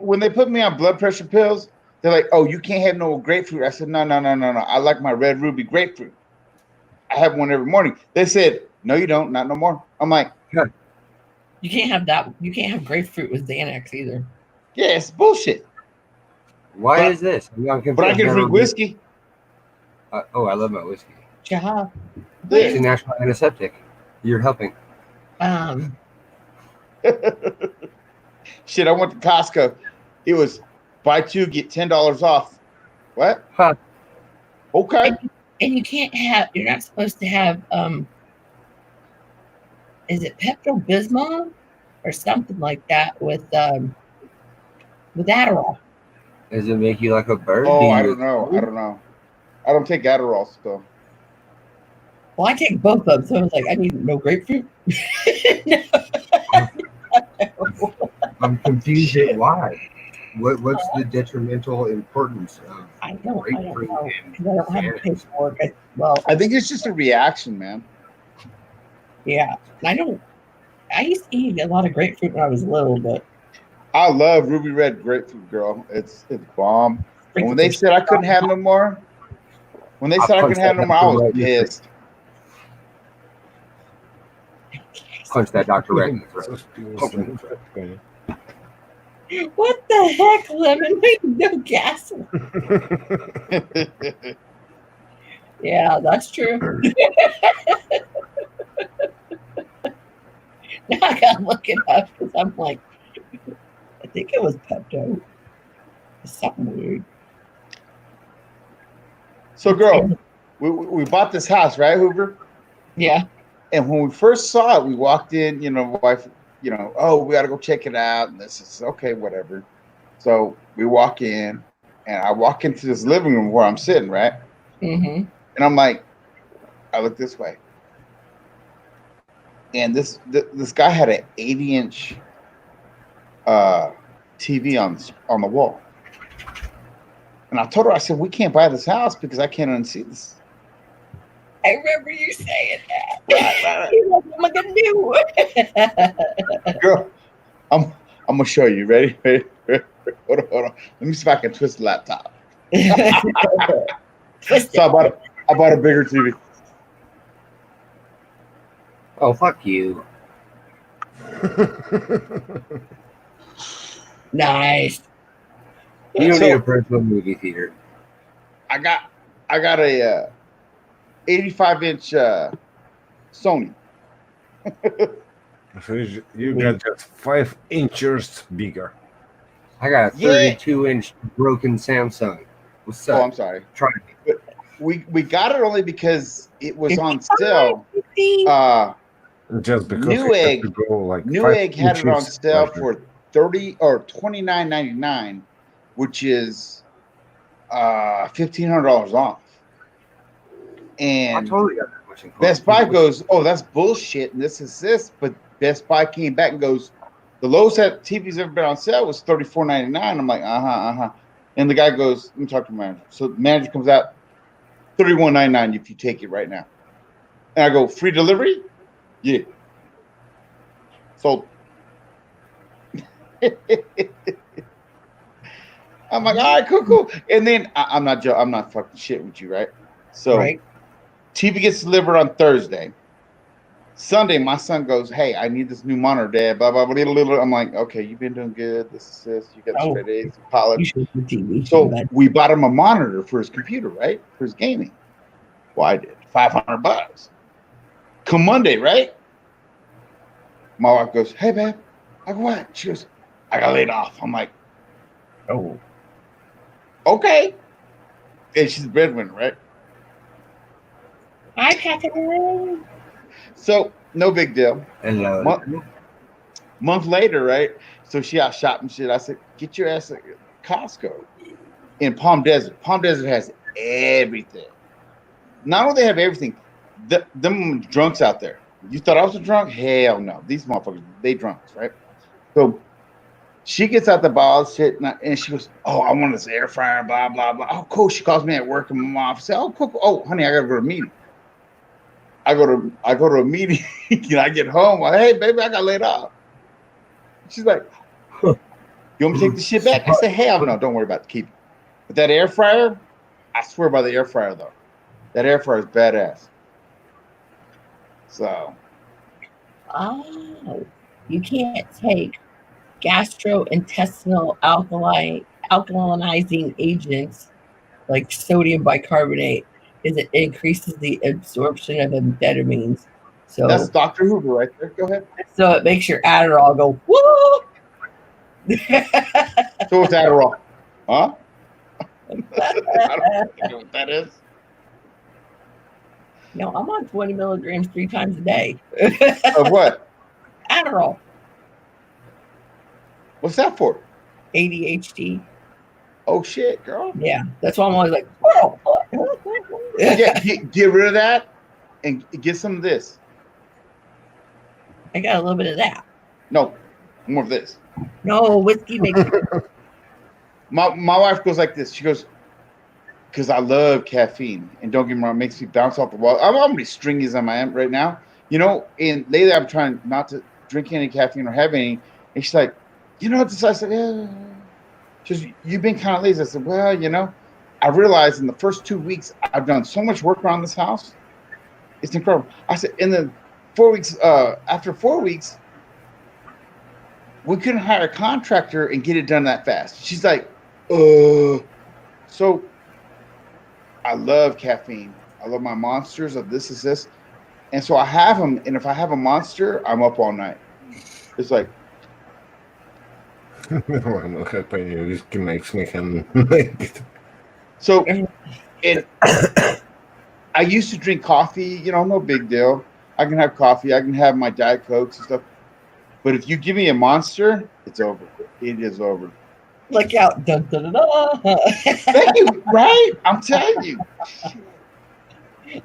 When they put me on blood pressure pills, they're like, "Oh, you can't have no grapefruit." I said, "No. I like my red ruby grapefruit. I have one every morning." They said, "No, you don't. Not no more." I'm like, "You can't have that. You can't have grapefruit with Xanax either." Yeah, it's bullshit. Why is this? But I can drink whiskey. I love my whiskey. Yeah. It's a natural antiseptic. You're helping. Shit, I went to Costco. It was buy two, get $10 off. What? Huh. Okay. And you can't have, you're not supposed to have, is it Pepto-Bismol or something like that with Adderall? Does it make you like a bird? Oh, I don't know. I don't take Adderall still. Well, I take both of them, so I was like, I need no grapefruit. I'm confused at why. What's the detrimental importance of grapefruit? I don't have the paperwork. I think it's just a reaction, man. Yeah. I used to eat a lot of grapefruit when I was little, but I love ruby red grapefruit, girl. It's bomb. And when they said I couldn't have no more, I was pissed. Punch that Dr. Red in the throat. What the heck, Lemon? Make no gas. Yeah, that's true. Now I gotta look it up because I'm like, I think it was Pepto. Something weird. So, girl, we bought this house, right, Hoover? Yeah. And when we first saw it, we walked in, my wife, oh, we got to go check it out. And this is okay, whatever. So we walk in, and I walk into this living room where I'm sitting, right? Mm-hmm. And I'm like, I look this way. And this guy had an 80-inch TV on the wall. And I told her, I said, we can't buy this house because I can't unsee this. I remember you saying that. What am I gonna do? Girl, I'm gonna show you. Ready? Hold on. Let me see if I can twist the laptop. So I bought a bigger TV. Oh, fuck you. Nice. You don't need a personal movie theater. I got a 85-inch Sony. So you got just 5 inches bigger. I got a 32-inch broken Samsung. What's up? Oh, I'm sorry. Try it. We got it only because it was on sale. Just because Newegg had it on sale for $30 or $29.99, which is $1,500 off. And I totally got that much. Best Buy goes, oh, that's bullshit, and this is this. But Best Buy came back and goes, the lowest that TV's ever been on sale was $34.99. I'm like, and the guy goes, let me talk to the manager. So the manager comes out, $31.99 if you take it right now. And I go, free delivery? Yeah. Sold. I'm like, all right, cool. And then I'm not fucking shit with you, right? So TV gets delivered on Thursday. Sunday, my son goes, hey, I need this new monitor, Dad. Blah, blah, blah, blah. I'm like, okay, you've been doing good. This is this. You got straight A's in college. So we bought him a monitor for his computer, right? For his gaming. Well, I did. $500. Come Monday, right? My wife goes, hey, babe. I go, what? She goes, I got laid off. I'm like, oh, okay. And she's the breadwinner, right? Hi, Catherine. So no big deal. Hello. Month later, right? So she out shopping shit. I said, get your ass at Costco in Palm Desert. Palm Desert has everything. Not only they have everything, them drunks out there. You thought I was a drunk? Hell no. These motherfuckers, they drunks, right? So she gets out the ball shit and she goes, oh, I want this air fryer, blah, blah, blah. Oh, cool. She calls me at work in my office. Oh, cool. Oh, honey, I got to go to a meeting. I go to a meeting and I get home. I'm like, hey, baby, I got laid off. She's like, you want me to take the shit back? I said, hell no, don't worry about it. Keep it. But that air fryer, I swear by the air fryer though. That air fryer is badass. So. Oh, you can't take gastrointestinal alkalinizing agents like sodium bicarbonate because it increases the absorption of amphetamines. So that's Dr. Hoover right there. Go ahead. So it makes your Adderall go woo. So what's Adderall? Huh? I don't know what that is. No, I'm on 20 milligrams 3 times a day. Of what? Adderall. What's that for? ADHD. Oh shit, girl. Yeah, that's why I'm always like, oh. Get rid of that and get some of this. I got a little bit of that. No, more of this. No, whiskey makes my wife goes like this. She goes, because I love caffeine, and don't get me wrong, it makes me bounce off the wall. I'm already stringy as I am right now, you know. And lately, I'm trying not to drink any caffeine or have any. And she's like, you know what? I said, yeah. She's, you've been kind of lazy. I said, well, you know, I realized in the first 2 weeks, I've done so much work around this house. It's incredible. I said, in the 4 weeks, after 4 weeks, we couldn't hire a contractor and get it done that fast. She's like, so I love caffeine. I love my monsters of this is this. And so I have them. And if I have a monster, I'm up all night. It's like. Bueno, whiskey makes me So, and I used to drink coffee, you know, no big deal. I can have coffee. I can have my Diet Cokes and stuff. But if you give me a monster, it's over. It is over. Look out. Dun, dun, dun, dun. Thank you. Right? I'm telling you.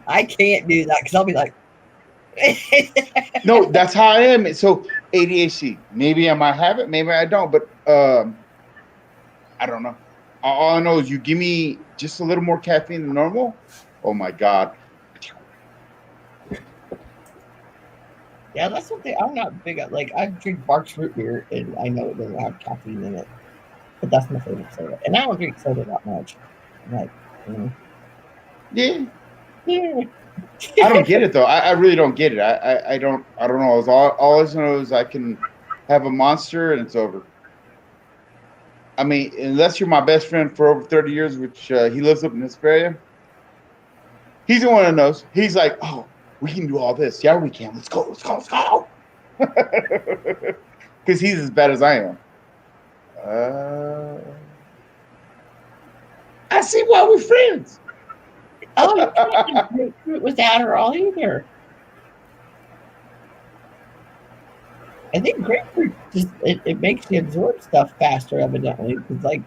I can't do that because I'll be like. No, that's how I am. So ADHD. Maybe I might have it. Maybe I don't. But I don't know. All I know is you give me just a little more caffeine than normal. Oh, my God. Yeah, that's something I'm not big at. Like, I drink Barks root beer, and I know it doesn't have caffeine in it. But that's my favorite soda. And I don't drink soda that much. Like, Yeah. Yeah. I don't get it though. I really don't get it. I don't know. All I know is I can have a monster and it's over. I mean, unless you're my best friend for over 30 years, which he lives up in Australia. He's the one that knows. He's like, oh, we can do all this. Yeah, we can. Let's go. Because he's as bad as I am. I see why we're friends. Oh, you can't do grapefruit with Adderall either. I think grapefruit just it makes you absorb stuff faster, evidently. Because like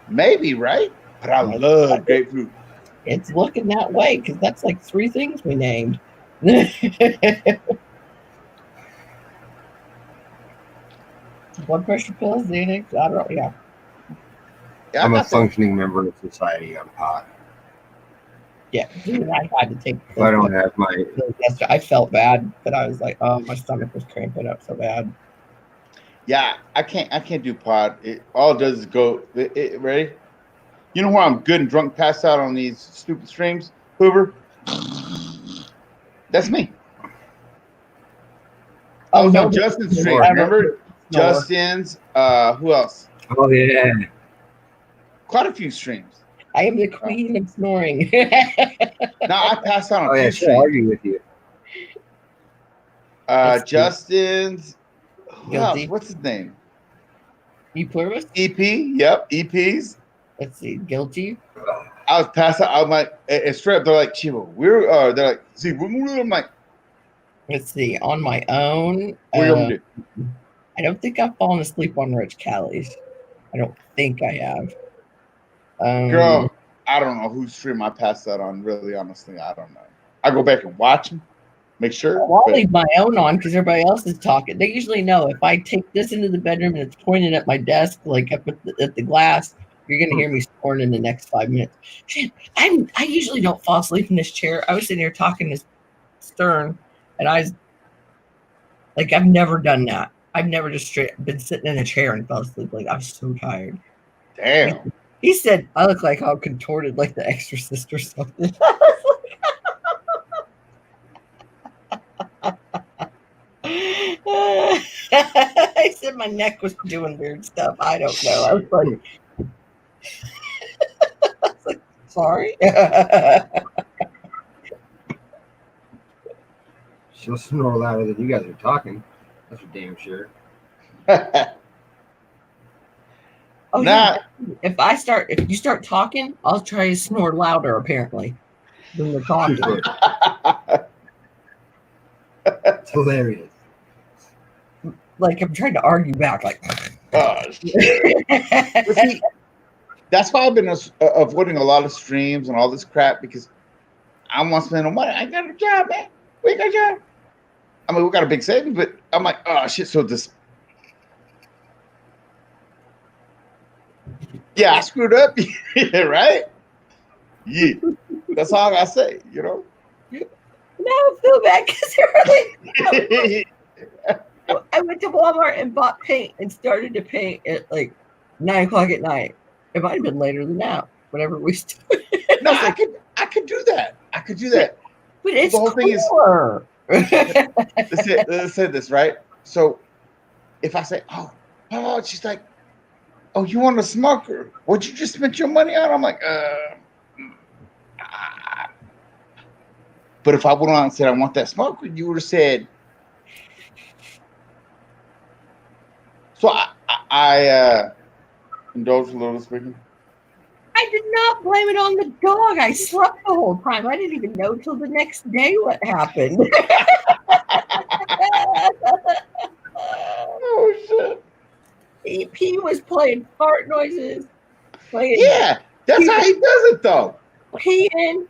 maybe, right? But I love grapefruit. It's looking that way because that's like 3 things we named. Blood pressure pills, Xanax, Adderall, yeah. I'm a functioning member of society on pot. Yeah, dude, I had to take. If I don't have my. I felt bad, but I was like, oh, my stomach was cramping up so bad. Yeah, I can't do pot. All it does is go. Ready? You know where I'm good and drunk, passed out on these stupid streams, Hoover? That's me. I was on Justin's stream. Remember Justin's? Who else? Oh yeah. Quite a few streams. I am the queen of snoring. Now I passed out on a few streams. I'll argue with you. Justin's. Who else? What's his name? E Pluribus? EP. Yep. EPs. Let's see. Guilty. I was passed out. I'm like, and straight up, they're like, Chivo, we're. They're like, see, I'm like. Let's see. On my own. What are you gonna do? I don't think I've fallen asleep on Rich Callie's. I don't think I have. Girl, I don't know whose stream I passed out on. Really, honestly, I don't know. I go back and watch them, make sure. Well, I'll leave my own on because everybody else is talking. They usually know if I take this into the bedroom and it's pointed at my desk, like up at the glass, you're gonna hear me snoring in the next 5 minutes. Shit, I usually don't fall asleep in this chair. I was sitting here talking this stern, and I've never done that. I've never just been sitting in a chair and fell asleep. Like, I was so tired. Damn. He said I look like how contorted, like the Exorcist or something. I said my neck was doing weird stuff. I don't know. I was like, sorry. She'll snore louder than you guys are talking. That's for damn sure. Oh, Nah. Yeah. If you start talking, I'll try to snore louder. Apparently, than the talking. It's hilarious. Like I'm trying to argue back. Like, see, that's why I've been avoiding a lot of streams and all this crap because I want to spend no money. I got a job, man. We got a job. I mean, we got a big savings, but I'm like, oh shit. So this. Yeah, I screwed up, right? Yeah, that's all I say, you know. Now I feel bad because really, I went to Walmart and bought paint and started to paint at like 9 o'clock at night. It might have been later than that. Whatever we started. No, I could do that. I could do that. But it's the whole thing is. Let's say this, right? So, if I say, "Oh," she's like, "Oh, you want a smoker? What'd you just spend your money on?" I'm like, But if I went on and said I want that smoker, you would have said. So I indulged a little speaking. I did not blame it on the dog. I slept the whole time. I didn't even know till the next day what happened. Oh shit! He was playing fart noises. Yeah, that's how he does it though. Peeing,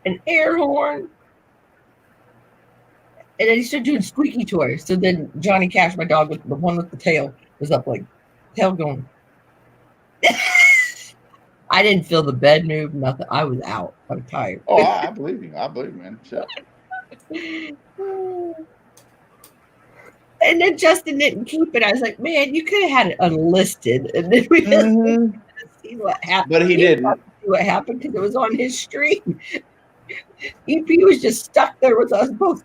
an air horn, and then he started doing squeaky toys. So then Johnny Cash, my dog, with the one with the tail, was up like tail going. I didn't feel the bed move, nothing. I was out. I was tired. Oh, I believe you. I believe you, man. Shit. And then Justin didn't keep it. I was like, man, you could have had it unlisted, and then we just see what happened. But he didn't. See what happened because it was on his stream. EP was just stuck there with us both.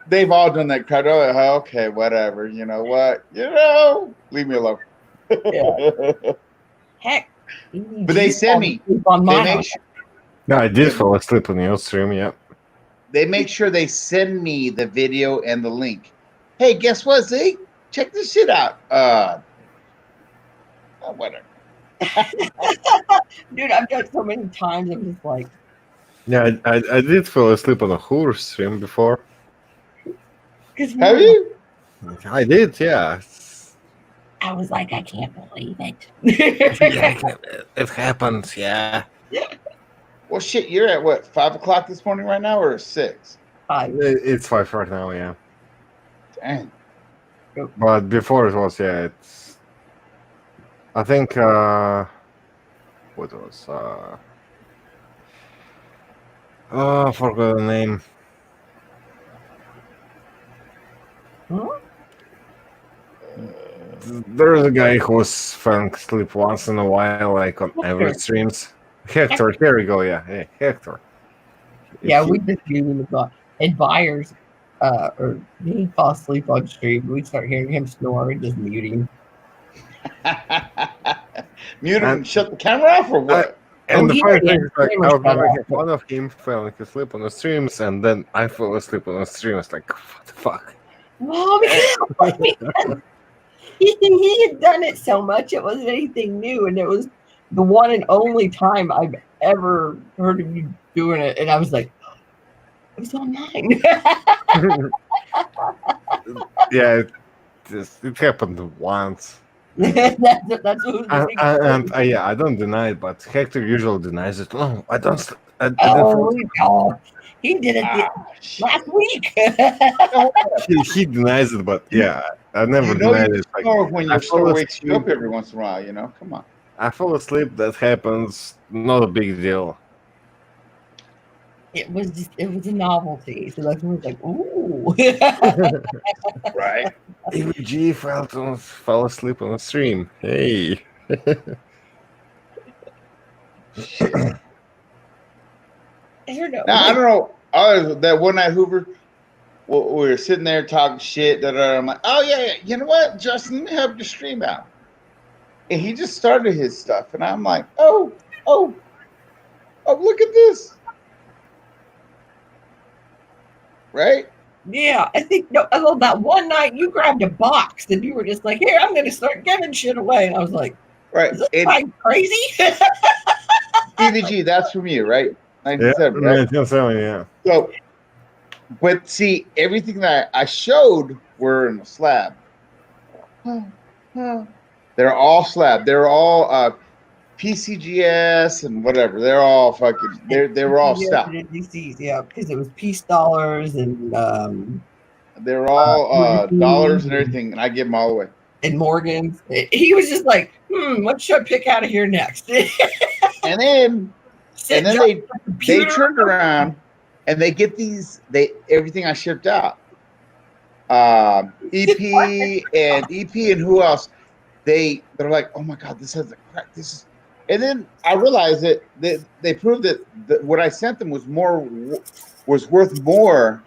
They've all done that crap. They're like, oh, okay, whatever. You know what? Leave me alone. Yeah. Heck. But they send me. No, I did fall asleep on your stream. Yeah. They make sure they send me the video and the link. Hey, guess what, Z? Check this shit out. Whatever. Dude, I've done so many times. I'm just like. Yeah, I did fall asleep on a horror stream before. Have you? I did, yeah. I was like, I can't believe it. Yeah, it happens, yeah. Well, shit, you're at what, 5 o'clock this morning right now, or 6? 5. It's 5 right now, yeah. Dang. But before it was, yeah, it's. I think, what was, I forgot the name. Huh? There's a guy who's falling asleep once in a while, like on every streams. Hector, here we go, yeah. Hey, Hector. Yeah, we just do the thought. And buyers, or he'd fall asleep on stream. We'd start hearing him snore and just mute him. Mute him and shut the camera off, or what? And the funny thing is, like, I was making fun of him falling asleep on the streams, and then I fell asleep on the stream. It's like, what the fuck? Well, because he had done it so much, it wasn't anything new, and it was the one and only time I've ever heard of you doing it, and I was like, it was online. Yeah, it happened once. that's what yeah, I don't deny it, but Hector usually denies it. No, I don't. No. He did it last week. he denies it, but yeah, I never denied it. Like, when your store wakes you up every once in a while, come on. I fall asleep. That happens. Not a big deal. It was a novelty. So that's when it was like, ooh. Right. EVG fell asleep on a stream. Hey. I don't know. Now I don't know. That one night Hoover, we were sitting there talking shit. I'm like, oh yeah. You know what, Justin? Let me help you stream out. And he just started his stuff, and I'm like, oh, look at this. Right? Yeah, I think that one night you grabbed a box and you were just like, "Here, I'm going to start giving shit away," and I was like, right. "Is this guy crazy?" EVG, that's from you, right? 1970, yeah, right? 1970, yeah. So, but see, everything that I showed were in a slab. They're all slab. They're all PCGS and whatever. They're all fucking. They were all stout. DCs, yeah, because it was peace dollars and they're all dollars and everything, and I give them all away. And Morgan's. He was just like, what should I pick out of here next? and then they turned around and they get these everything I shipped out. EP and who else? They're like, oh my god, this has a crack. This is, and then I realized that they proved that what I sent them was worth more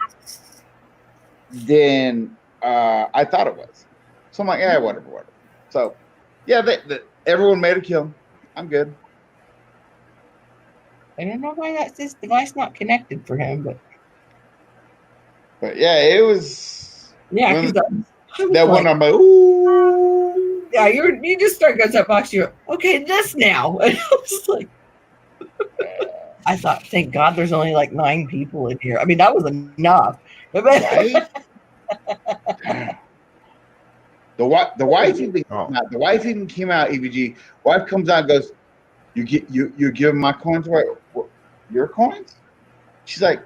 than I thought it was. So I'm like, yeah, whatever. So yeah, everyone made a kill. I'm good. I don't know why that's this device not connected for him, but yeah, it was. Yeah, because that one I'm like, ooh. Yeah, you just start going to that box. You're okay. This now, and I was like, I thought, thank God, there's only like 9 people in here. I mean, that was enough. Right? The wife even came out. EVG wife comes out and goes, you give my coins away? Your coins? She's like,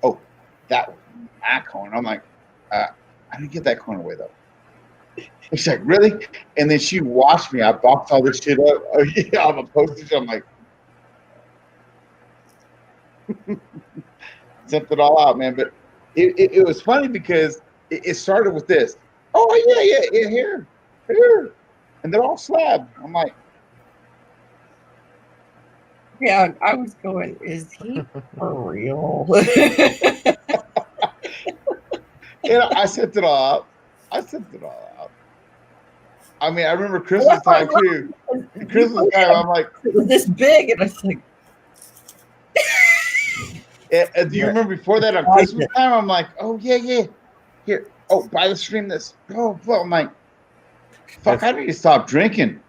oh, that was my coin. I'm like, I didn't get that coin away though. She's like, really? And then she watched me. I boxed all this shit up. I'm a postage. I'm like, sent it all out, man. But it was funny because it started with this. Oh yeah, here, and they're all slabbed. I'm like, yeah. I was going, is he for real? I sent it all out. I mean, I remember Christmas time too. Christmas time, I'm like, it was this big, and I was like, do you remember before that on Christmas time? I'm like, oh yeah, here. Oh, buy the stream this. Oh, I'm like, fuck, I need to stop drinking.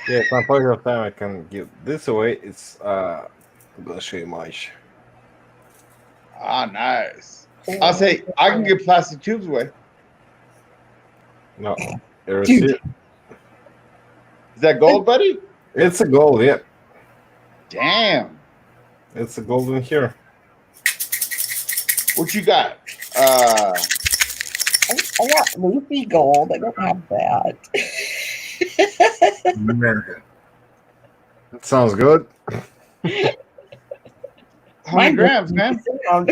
Yeah, some point of time I can give this away. It's I'm gonna show you much. Ah, nice. I'll say I can give plastic tubes away. No, is that gold, buddy? It's a gold, yeah. Damn. It's a gold in here. What you got? I got leafy gold. I don't have that. America. That sounds good. How many grams, man? I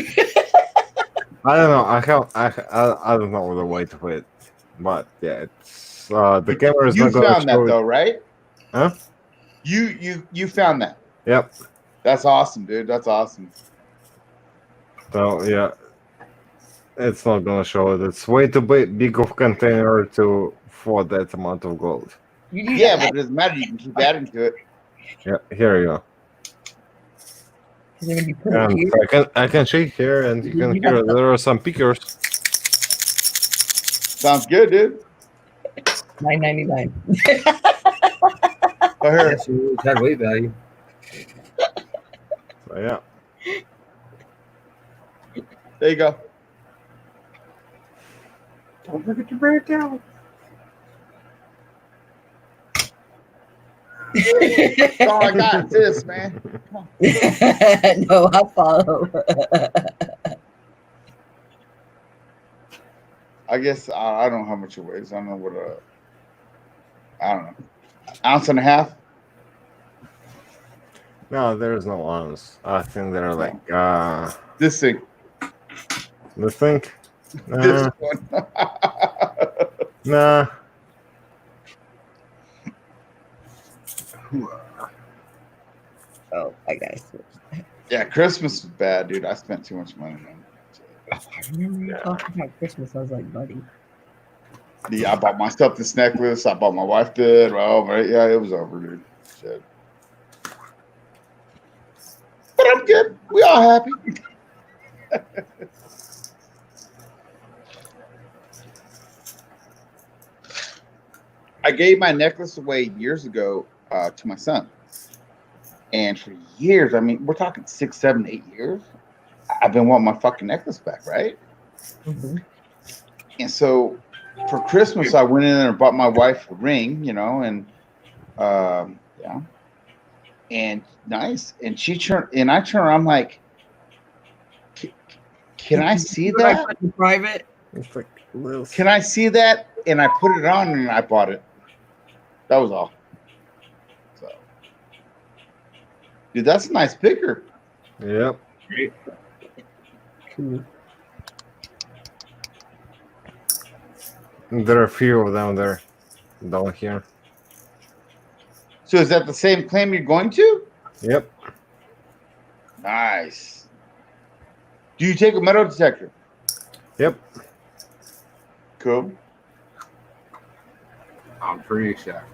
don't know. I don't know the way to put it, but yeah, it's the camera is not going to show. You found that though, right? Huh? You found that. Yep. That's awesome, dude. That's awesome. So yeah, it's not gonna show it. It's way too big of container for that amount of gold. Yeah, but it doesn't matter. You can keep adding to it. Yeah, here you go. And I can shake here, and you can hear there are some pickers. Sounds good, dude. $9.99. Oh, here. Yes, it's had weight value. So, yeah. There you go. Don't forget to bring it down. That's all I got. It's this, man. No, I follow. I guess I don't know how much it weighs. I don't know what I don't know. Ounce and a half. No, there's no ones. I think they're like This thing. the thing. This Nah, one. nah. Oh, I gotta switch. Yeah, Christmas was bad, dude. I spent too much money on I remember you talking about Christmas. I was like, buddy. it. Yeah, I bought myself this necklace. I bought my wife did. Well, right, yeah, it was over, dude. Shit. But I'm good. We all happy. I gave my necklace away years ago to my son. And for years, I mean, we're talking 6, 7, 8 years, I've been wanting my fucking necklace back, right? Mm-hmm. And so for Christmas, I went in there and bought my wife a ring, you know, and yeah. And nice. And she turned, and I turned around, I'm like, can I see What I that? put in private? It's like little. Can I see that? And I put it on and I bought it. That was all. So, dude, that's a nice picker. Yep. Cool. There are a few of them there, down here. So is that the same claim you're going to? Yep. Nice. Do you take a metal detector? Yep. Cool. I'm pretty sure.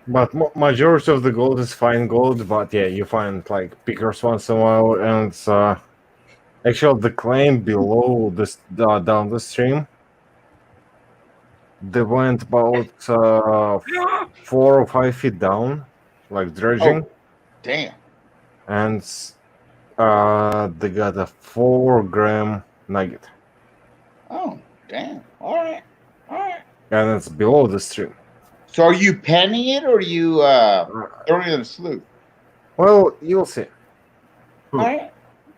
But majority of the gold is fine gold, but yeah, you find like pickers once in a while, and actually the claim below this down the stream, they went about 4 or 5 feet down, like dredging. Oh, damn. And they got a 4-gram nugget. Oh, damn. All right. All right. And it's below the stream. So are you panning it or are you throwing it in a slough? Well, you'll see. All right.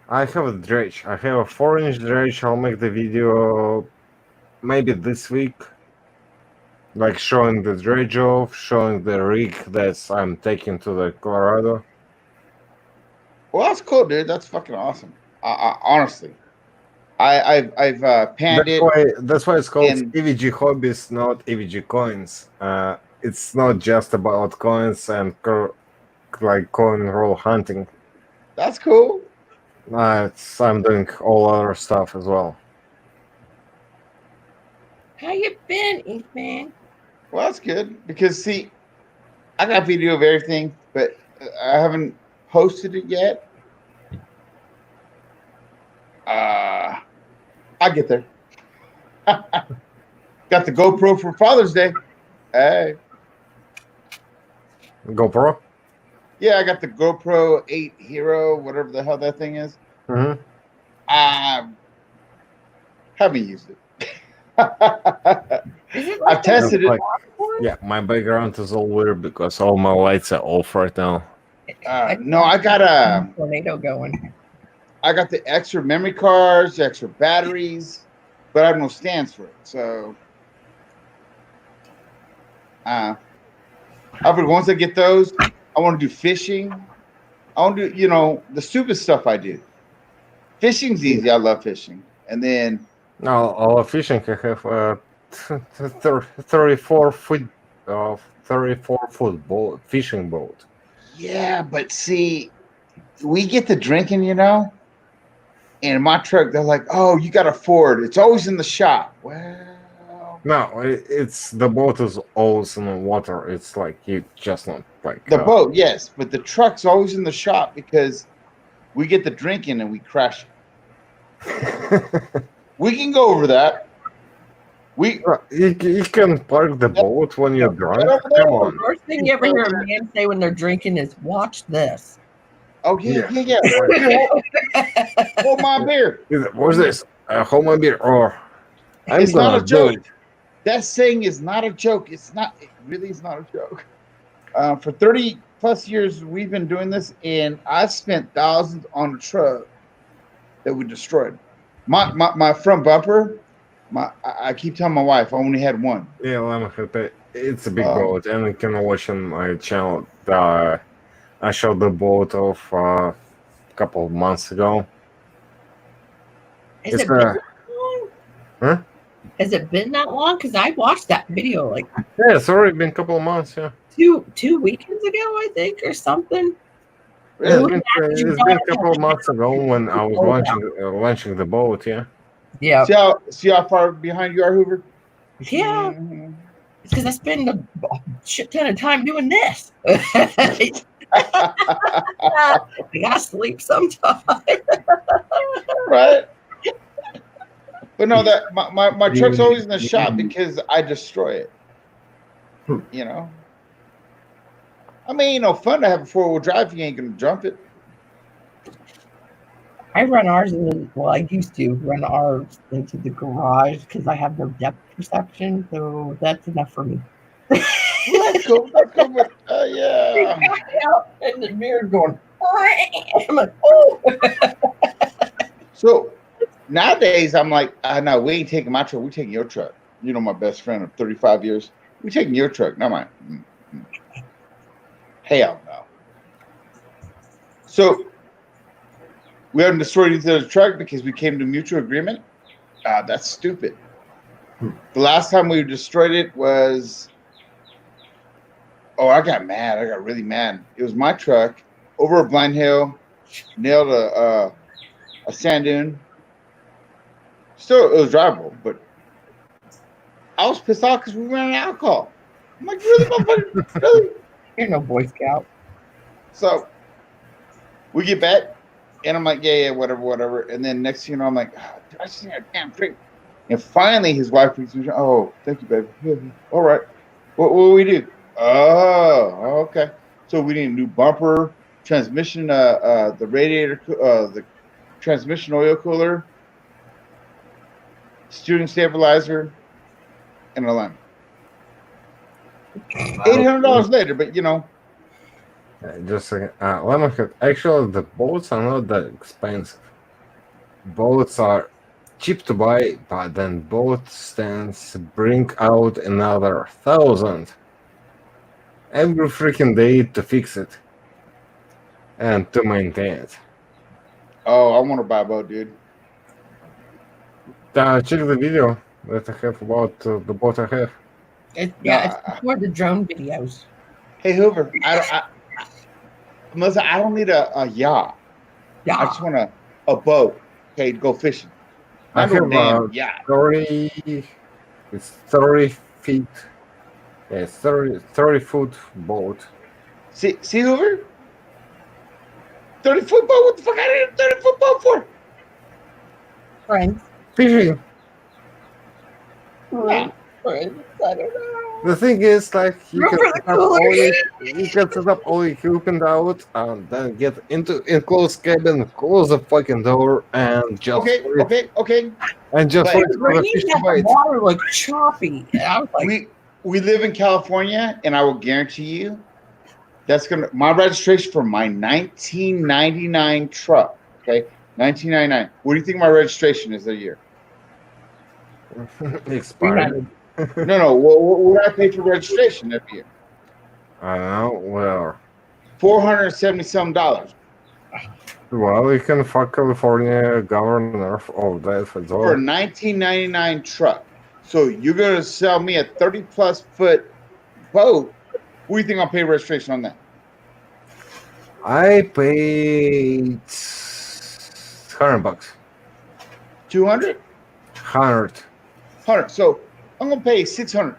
I have a dredge. I have a 4-inch dredge. I'll make the video maybe this week. Like showing the dredge off, showing the rig that I'm taking to the Colorado. Well, that's cool, dude. That's fucking awesome. Honestly, I've panned it. That's why it's called and- EVG Hobbies, not EVG Coins. It's not just about coins and like coin roll hunting. That's cool. I'm doing all other stuff as well. How you been, Ethan? Well, that's good because see, I got video of everything, but I haven't posted it yet. I'll get there. Got the GoPro for Father's Day. Hey. GoPro? Yeah, I got the GoPro 8 Hero, whatever the hell that thing is. Mm-hmm. Haven't used it. Is it like I've tested it. Yeah, my background is all weird because all my lights are off right now. No, I got a tornado going. I got the extra memory cards, extra batteries, but I have no stands for it. So, once I get those, I want to do fishing. I want to do, the stupid stuff I do. Fishing's easy. I love fishing. And then All fishing, I have 34 foot boat, fishing boat. yeah, but see, we get to drinking, and in my truck, they're like, "Oh, you got a Ford. It's always in the shop." Well, No, it's the boat is always in the water. It's like you just not like the boat, yes, but the truck's always in the shop because we get the drinking and we crash it. We can go over that. You can park the boat when you're drunk. Come on. The first thing you ever hear a man say when they're drinking is, "Watch this." Oh, yeah. Hold my beer. What's this? Hold my beer. Or It's not a joke. That saying is not a joke. It really is not a joke. For 30 plus years, we've been doing this, and I've spent thousands on a truck that we destroyed. My front bumper, I keep telling my wife I only had one. Yeah, Lemonhead, it's a big boat, and you can watch on my channel. I showed the boat off a couple of months ago. Has it been that long? Huh? Has it been that long? Because I watched that video like it's already been a couple of months. Yeah, two weekends ago, I think, or something. It's been a couple of months ago when I was launching the boat. Yeah. Yeah. See how far behind you are, Hoover? Yeah. It's because I spend a shit ton of time doing this. I gotta sleep sometime. Right. But no, that my truck's always in the shop because I destroy it. You know? I mean, you know, fun to have a 4-wheel drive if you ain't gonna jump it. I run ours I used to run ours into the garage because I have no depth perception, so that's enough for me. That's cool. That's cool. But yeah. Out in the mirror going, I'm like, oh. So nowadays I'm like, no, we ain't taking my truck. We taking your truck. You know, my best friend of 35 years. We taking your truck. Not mine. Hell no. So we haven't destroyed each other's truck because we came to mutual agreement. That's stupid. The last time we destroyed it was, I got mad. I got really mad. It was my truck over a blind hill, nailed a sand dune. Still, it was drivable, but I was pissed off because we ran out of alcohol. I'm like, really, motherfucker? Really? You're no Boy Scout. So we get back, and I'm like, yeah, whatever. And then next thing you know, I'm like, I just need a damn drink. And finally, his wife brings me, oh, thank you, baby. Yeah, all right. What will we do? Oh, okay. So we need a new bumper, transmission, the radiator, the transmission oil cooler, steering stabilizer, and an alignment. $800 later, but you know. Just a second. Lemonhead, actually, the boats are not that expensive. Boats are cheap to buy, but then boat stands bring out another 1,000 every freaking day to fix it and to maintain it. Oh, I want to buy a boat, dude. Check the video that I have about the boat I have. It's for the drone videos. Hey, Hoover, Melissa, I don't need a yacht. I just want a boat, okay, to go fishing. I have a 30 feet, 30-foot boat. See, Hoover? 30-foot boat? What the fuck I need a 30-foot boat for? Friends. Fishing. Friends. I don't know. The thing is, like, you can set up all your equipment out, and then get into enclosed cabin, close the fucking door, and just okay. And just wait for the fish to bite. The water like choppy. I was like, we live in California, and I will guarantee you, my registration for my 1999 truck. Okay, 1999. What do you think my registration is a year? Expired. No. What would I pay for registration every year? I don't know. Well, $470-some. Well, you can fuck California governor all that for a 1999 truck. So you're gonna sell me a 30+ foot boat. What do you think I'll pay registration on that? I paid $100. 200? 100. So I'm gonna pay 600.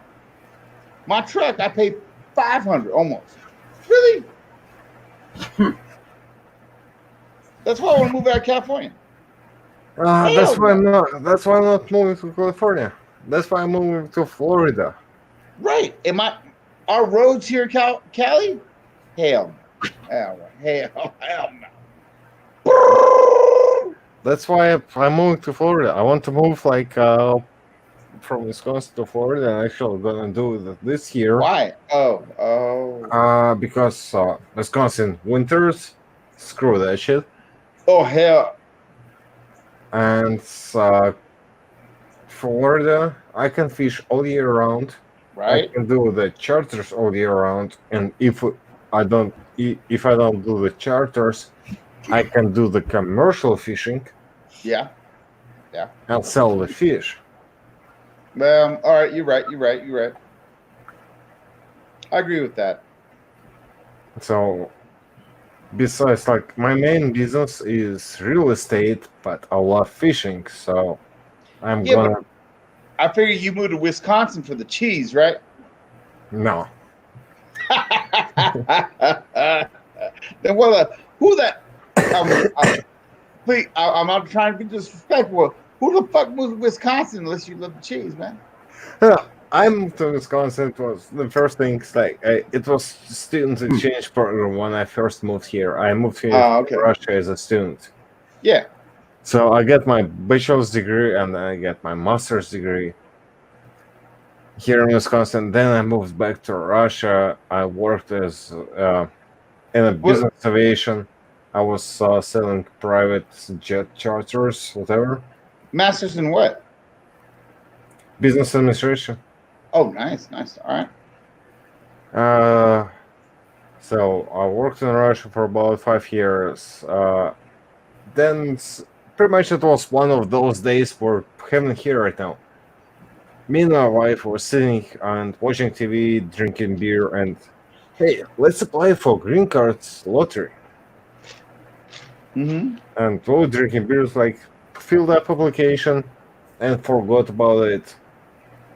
My truck, I pay 500 almost. Really? That's why I want to move out of California. That's why I'm not moving to California. That's why I'm moving to Florida. Right. Our roads here in Cali? Hell no. That's why I'm moving to Florida. I want to move from Wisconsin to Florida. I'm actually gonna do that this year. Why? Because Wisconsin winters, screw that shit. Oh hell. And Florida, I can fish all year round. I Right? can do the charters all year round, and if I don't do the charters, I can do the commercial fishing Yeah. Yeah. and sell the fish. All right. You're right. You're right. You're right. I agree with that. So besides, like my main business is real estate, but I love fishing, so I'm Yeah, gonna but I figure you moved to Wisconsin for the cheese, right? no. Then what? Who that? Please, I'm not trying to be disrespectful. Who the fuck moved to Wisconsin unless you love the cheese, man? I moved to Wisconsin. It was the first thing. Like it was student exchange program when I first moved here. I moved here Oh, from okay. Russia as a student. Yeah. So I get my bachelor's degree and then I get my master's degree here in Wisconsin. Then I moved back to Russia. I worked as in a business aviation. I was selling private jet charters, whatever. Masters in what? Business administration. Oh, nice, nice. All right. So I worked in Russia for about 5 years. Then pretty much it was one of those days we're having here right now. Me and my wife were sitting and watching TV, drinking beer, and hey, let's apply for green cards lottery. Mm-hmm. And we were drinking beers, like filled up application and forgot about it.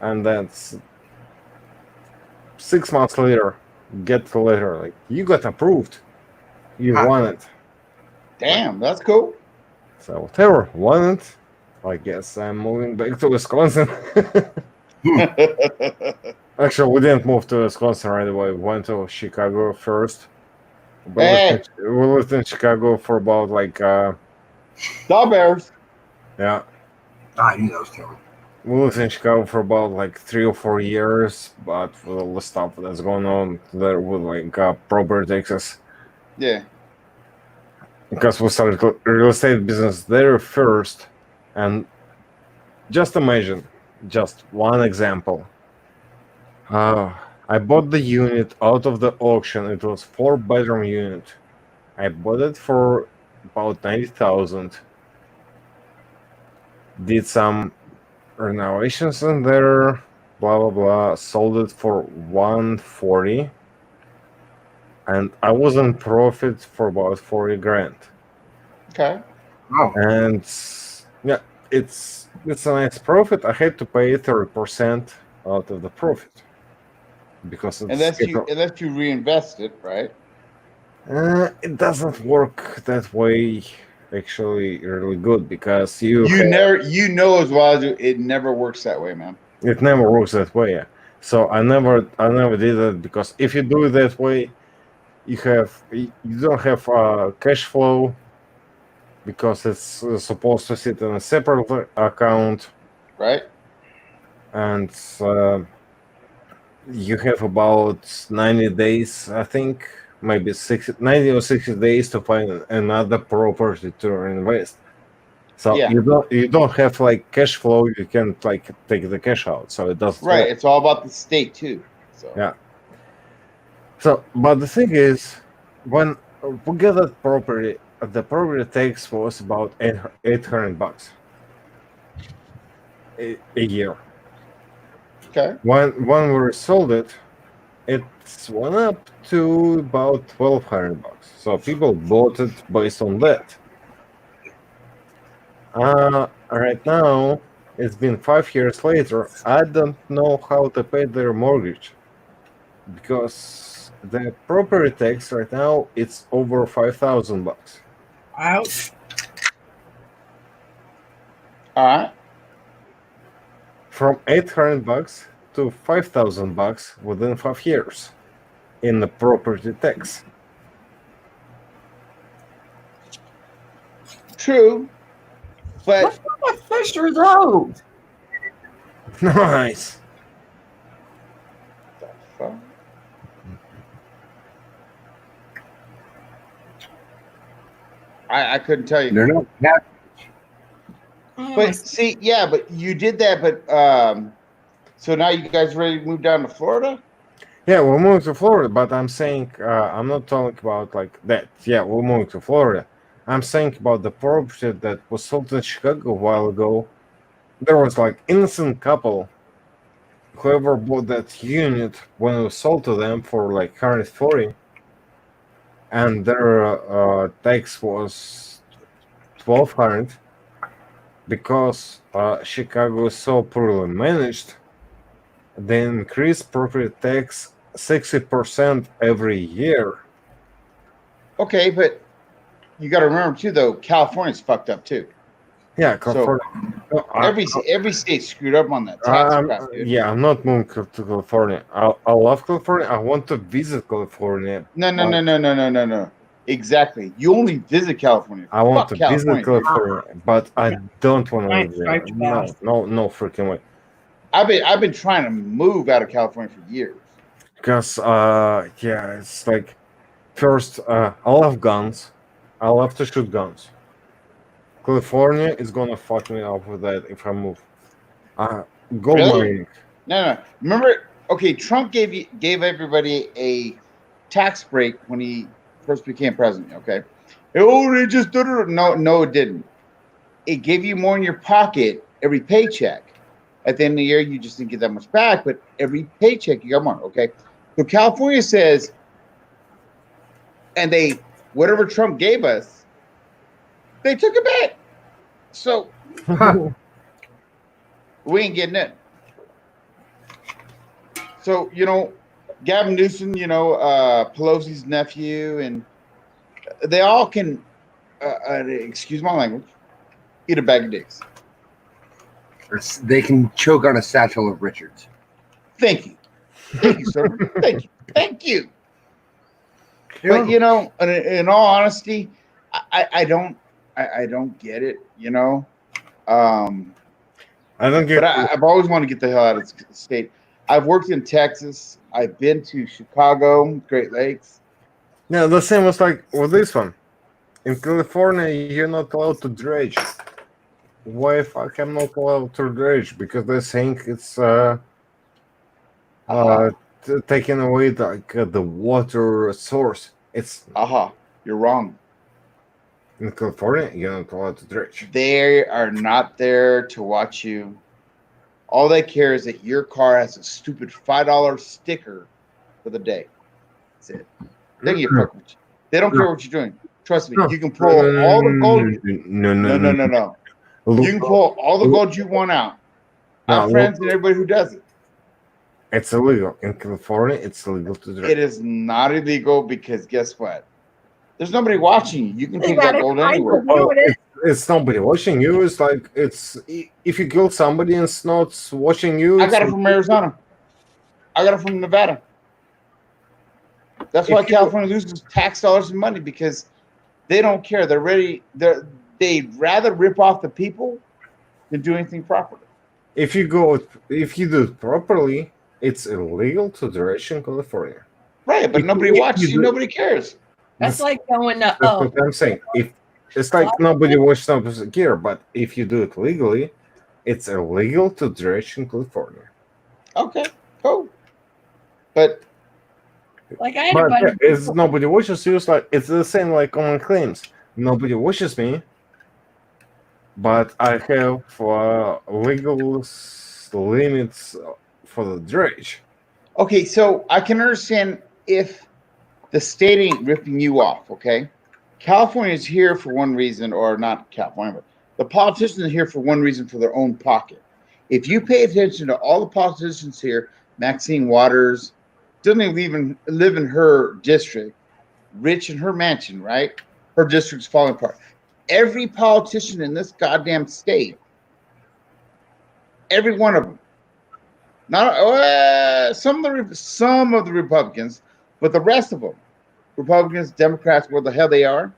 And then 6 months later, get the letter like you got approved. You won it. Damn, that's cool. So whatever, won it. I guess I'm moving back to Wisconsin. Actually, we didn't move to Wisconsin right away. We went to Chicago first. We lived in Chicago for about like the Bears. Yeah. I knew that was coming. We lived in Chicago for about like 3 or 4 years, but with all the stuff that's going on there with like property taxes. Yeah. Because we started real estate business there first, and just imagine, just one example. I bought the unit out of the auction. It was 4-bedroom unit. I bought it for about 90,000. Did some renovations in there, blah blah blah. Sold it for 140, and I was in profit for about 40 grand. Okay. Oh. And yeah, it's a nice profit. I had to pay 30% out of the profit because it's unless you reinvest it, right? It doesn't work that way. Actually, really good because you know as well as it never works that way, man. It never works that way. Yeah. So I never did it because if you do it that way, you don't have cash flow because it's supposed to sit in a separate account, right? And you have about 90 days, I think, maybe 90 or 60 days to find another property to invest. So you don't have like cash flow. You can't like take the cash out. So it doesn't. Right. It's all about the state too. So. Yeah. So, but the thing is, when we get that property, the property tax was about $800 a year. Okay. When we sold it, it went up to about $1,200. So people bought it based on that. Right now, it's been 5 years later. I don't know how to pay their mortgage because the property tax right now it's over $5,000. Ouch. All right. From $800 to $5,000 within 5 years in the property tax. True. But what kind of fish are those? Nice. I couldn't tell you. They're not catfish. But see, yeah, but you did that, but so now you guys ready to move down to Florida? Yeah, we're moving to Florida, but I'm saying I'm not talking about like that. Yeah, we're moving to Florida. I'm saying about the property that was sold in Chicago a while ago. There was like innocent couple. Whoever bought that unit when it was sold to them for like 140, and their tax was 1200 because Chicago is so poorly managed. They increase property tax 60% every year. Okay, but you got to remember too, though, California's fucked up too. Yeah, California. So every state screwed up on that tax crap, dude. Yeah, I'm not moving to California. I love California. I want to visit California. No. Exactly. You only visit California. I want Fuck to visit California, California, but I don't want to live there. No freaking way. I've been trying to move out of California for years. Because yeah, it's like first I love guns. I love to shoot guns. California is gonna fuck me up with that if I move. Gold Really? mining. No. Remember? Okay, Trump gave everybody a tax break when he first became president. Okay. Oh, they just did it. No, it didn't. It gave you more in your pocket every paycheck. At the end of the year, you just didn't get that much back, but every paycheck you got more. Okay. So California says, and whatever Trump gave us, they took it back. So we ain't getting it. So, Gavin Newsom, Pelosi's nephew, and they all can, excuse my language, eat a bag of dicks. They can choke on a satchel of Richards. Thank you. Thank you, sir. Thank you. Yeah. But, in all honesty, I don't get it, I don't get. But I've always wanted to get the hell out of the state. I've worked in Texas. I've been to Chicago, Great Lakes. Yeah, the same was like with this one. In California, you're not allowed to dredge. Why if I'm not allowed to dredge? Because they think it's taking away the water source. It's you're wrong. In California, you're not allowed to dredge. They are not there to watch you. All they care is that your car has a stupid $5 sticker for the day. That's it. They don't give a fuck with you. They don't care what you're doing. Trust me. You can pull all the gold. No. You can pull all the gold you want out. I have friends and everybody who does it. It's illegal. In California, it's illegal to dredge. It is not illegal because guess what? There's nobody watching you. You can take that gold anywhere. It's nobody watching you. It's like if you kill somebody and it's not watching you. I got it from Arizona. I got it from Nevada. That's why California loses tax dollars and money because they don't care. They're ready. They'd rather rip off the people than do anything properly. If you do it properly, it's illegal to dredge in California. Right, but nobody watches you. Nobody cares. That's like going to. That's what I'm saying. It's like nobody watches something here, but if you do it legally, it's illegal to dredge in California. Okay, cool. But like I had a buddy. It's nobody watches you. It's the same like on claims. Nobody watches me, but I have legal limits for the dredge. Okay, so I can understand if the state ain't ripping you off, okay? California is here for one reason, or not California, but the politicians are here for one reason, for their own pocket. If you pay attention to all the politicians here, Maxine Waters doesn't even live in her district, rich in her mansion, right? Her district's falling apart. Every politician in this goddamn state, every one of them, not some of the Republicans, but the rest of them, Republicans, Democrats, where the hell they are,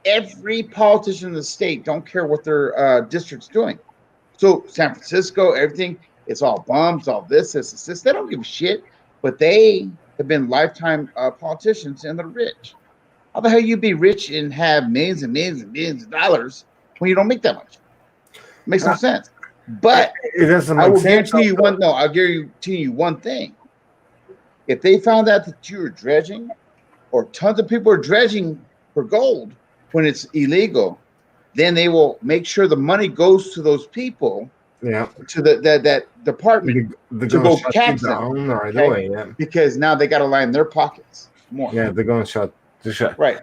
every politician in the state don't care what their district's doing. So San Francisco, everything, it's all bums, all this. They don't give a shit, but they have been lifetime politicians and they're rich. How the hell you be rich and have millions and millions and millions of dollars when you don't make that much? Makes no sense. But it doesn't I make will sense. guarantee you one. No, I'll guarantee you one thing. If they found out that you were dredging, or tons of people are dredging for gold when it's illegal, then they will make sure the money goes to those people, Yeah, to that department they're to gonna go shut catch you them. down right Okay? away. Yeah, Because now they got to line their pockets more. yeah, they're gonna shut the shut. Right.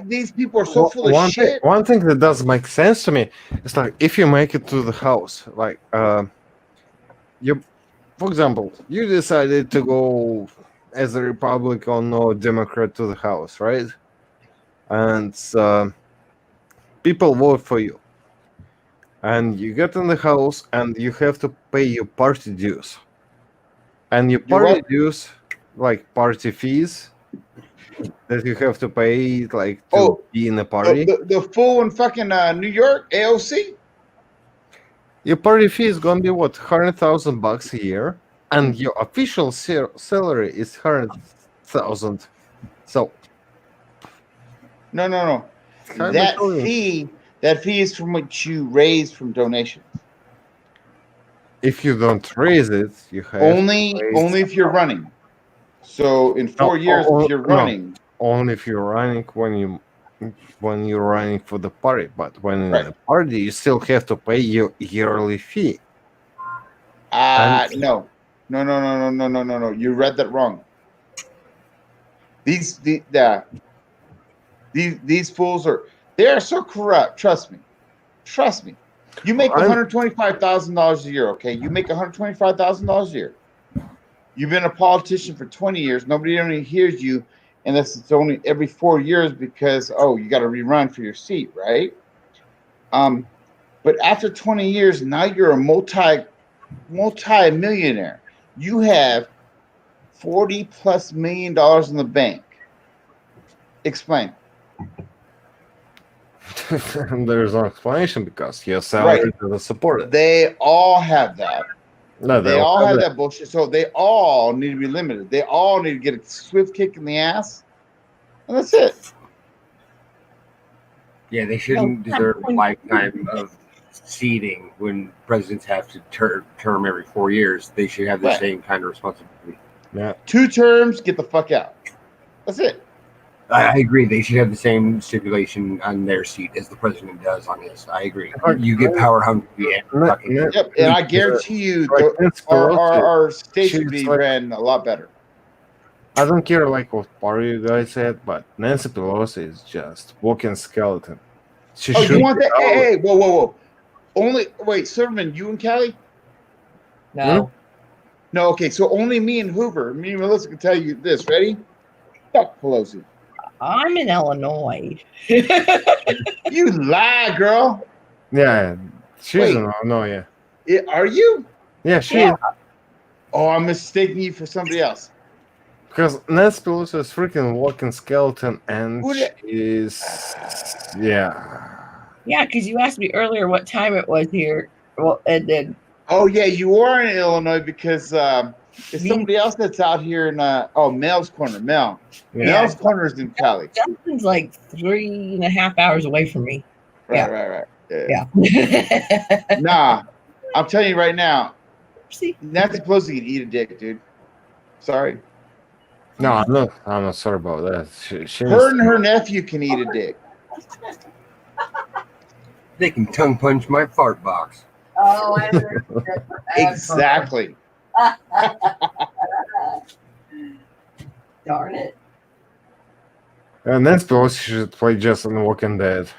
These people are so full of shit. One thing that does make sense to me is like if you make it to the house, like you, for example, you decided to go as a Republican or Democrat to the house, right? And people vote for you, and you get in the house, and you have to pay your party dues, and your You party what? dues, like party fees, that you have to pay, like to be in a party. The fool in fucking New York, AOC. Your party fee is gonna be what, $100,000 a year, and your official salary is 100,000. So No. That fee is from what you raise from donations. if you don't raise it, you have only if you're running. So in 4 years, if you're running, only if you're running when you're running for the party. But when in a party, you still have to pay your yearly fee. No. You read that wrong. These fools are so corrupt. Trust me. You make $125,000 a year, okay? You make $125,000 a year. You've been a politician for 20 years. Nobody only hears you unless it's only every 4 years because you got to rerun for your seat, right? But after 20 years, now you're a multi-millionaire. You have $40+ million in the bank. Explain. There's no explanation because your salary doesn't support it. They all have that. No, they all have that bullshit. So they all need to be limited. They all need to get a swift kick in the ass, and that's it. Yeah, they shouldn't deserve a lifetime of seating when presidents have to term every 4 years. They should have the same kind of responsibility. Yeah. 2 terms, get the fuck out. That's it. I agree. They should have the same stipulation on their seat as the president does on his. I agree. You get power hungry and Yep, and I guarantee you, our states would be ran a lot better. I don't care like what party you guys said, but Nancy Pelosi is just walking skeleton. You want that? Hey, whoa. Silverman, you and Callie? No. No, okay, so only me and Hoover, me and Melissa can tell you this. Ready? Fuck Pelosi. I'm in Illinois. You lie, girl. Yeah, she's in Illinois. Yeah. Are you? Yeah, she is. Oh, I'm mistaking you for somebody else. Because Nancy Pelosi is freaking walking skeleton, and she's Yeah, because you asked me earlier what time it was here. Well, and then. Oh yeah, you are in Illinois because it's somebody else that's out here in Mel's Corner. Mel's Corner is in Cali. Justin's like 3.5 hours away from me. Right. Yeah. Nah, I'm telling you right now. Nancy Pelosi can eat a dick, dude. Sorry. No, I'm not sorry about that. Her and her nephew can eat a dick. They can tongue punch my fart box. Oh, I heard that. Exactly. Darn it. And Nancy Pelosi should play just on Walking Dead.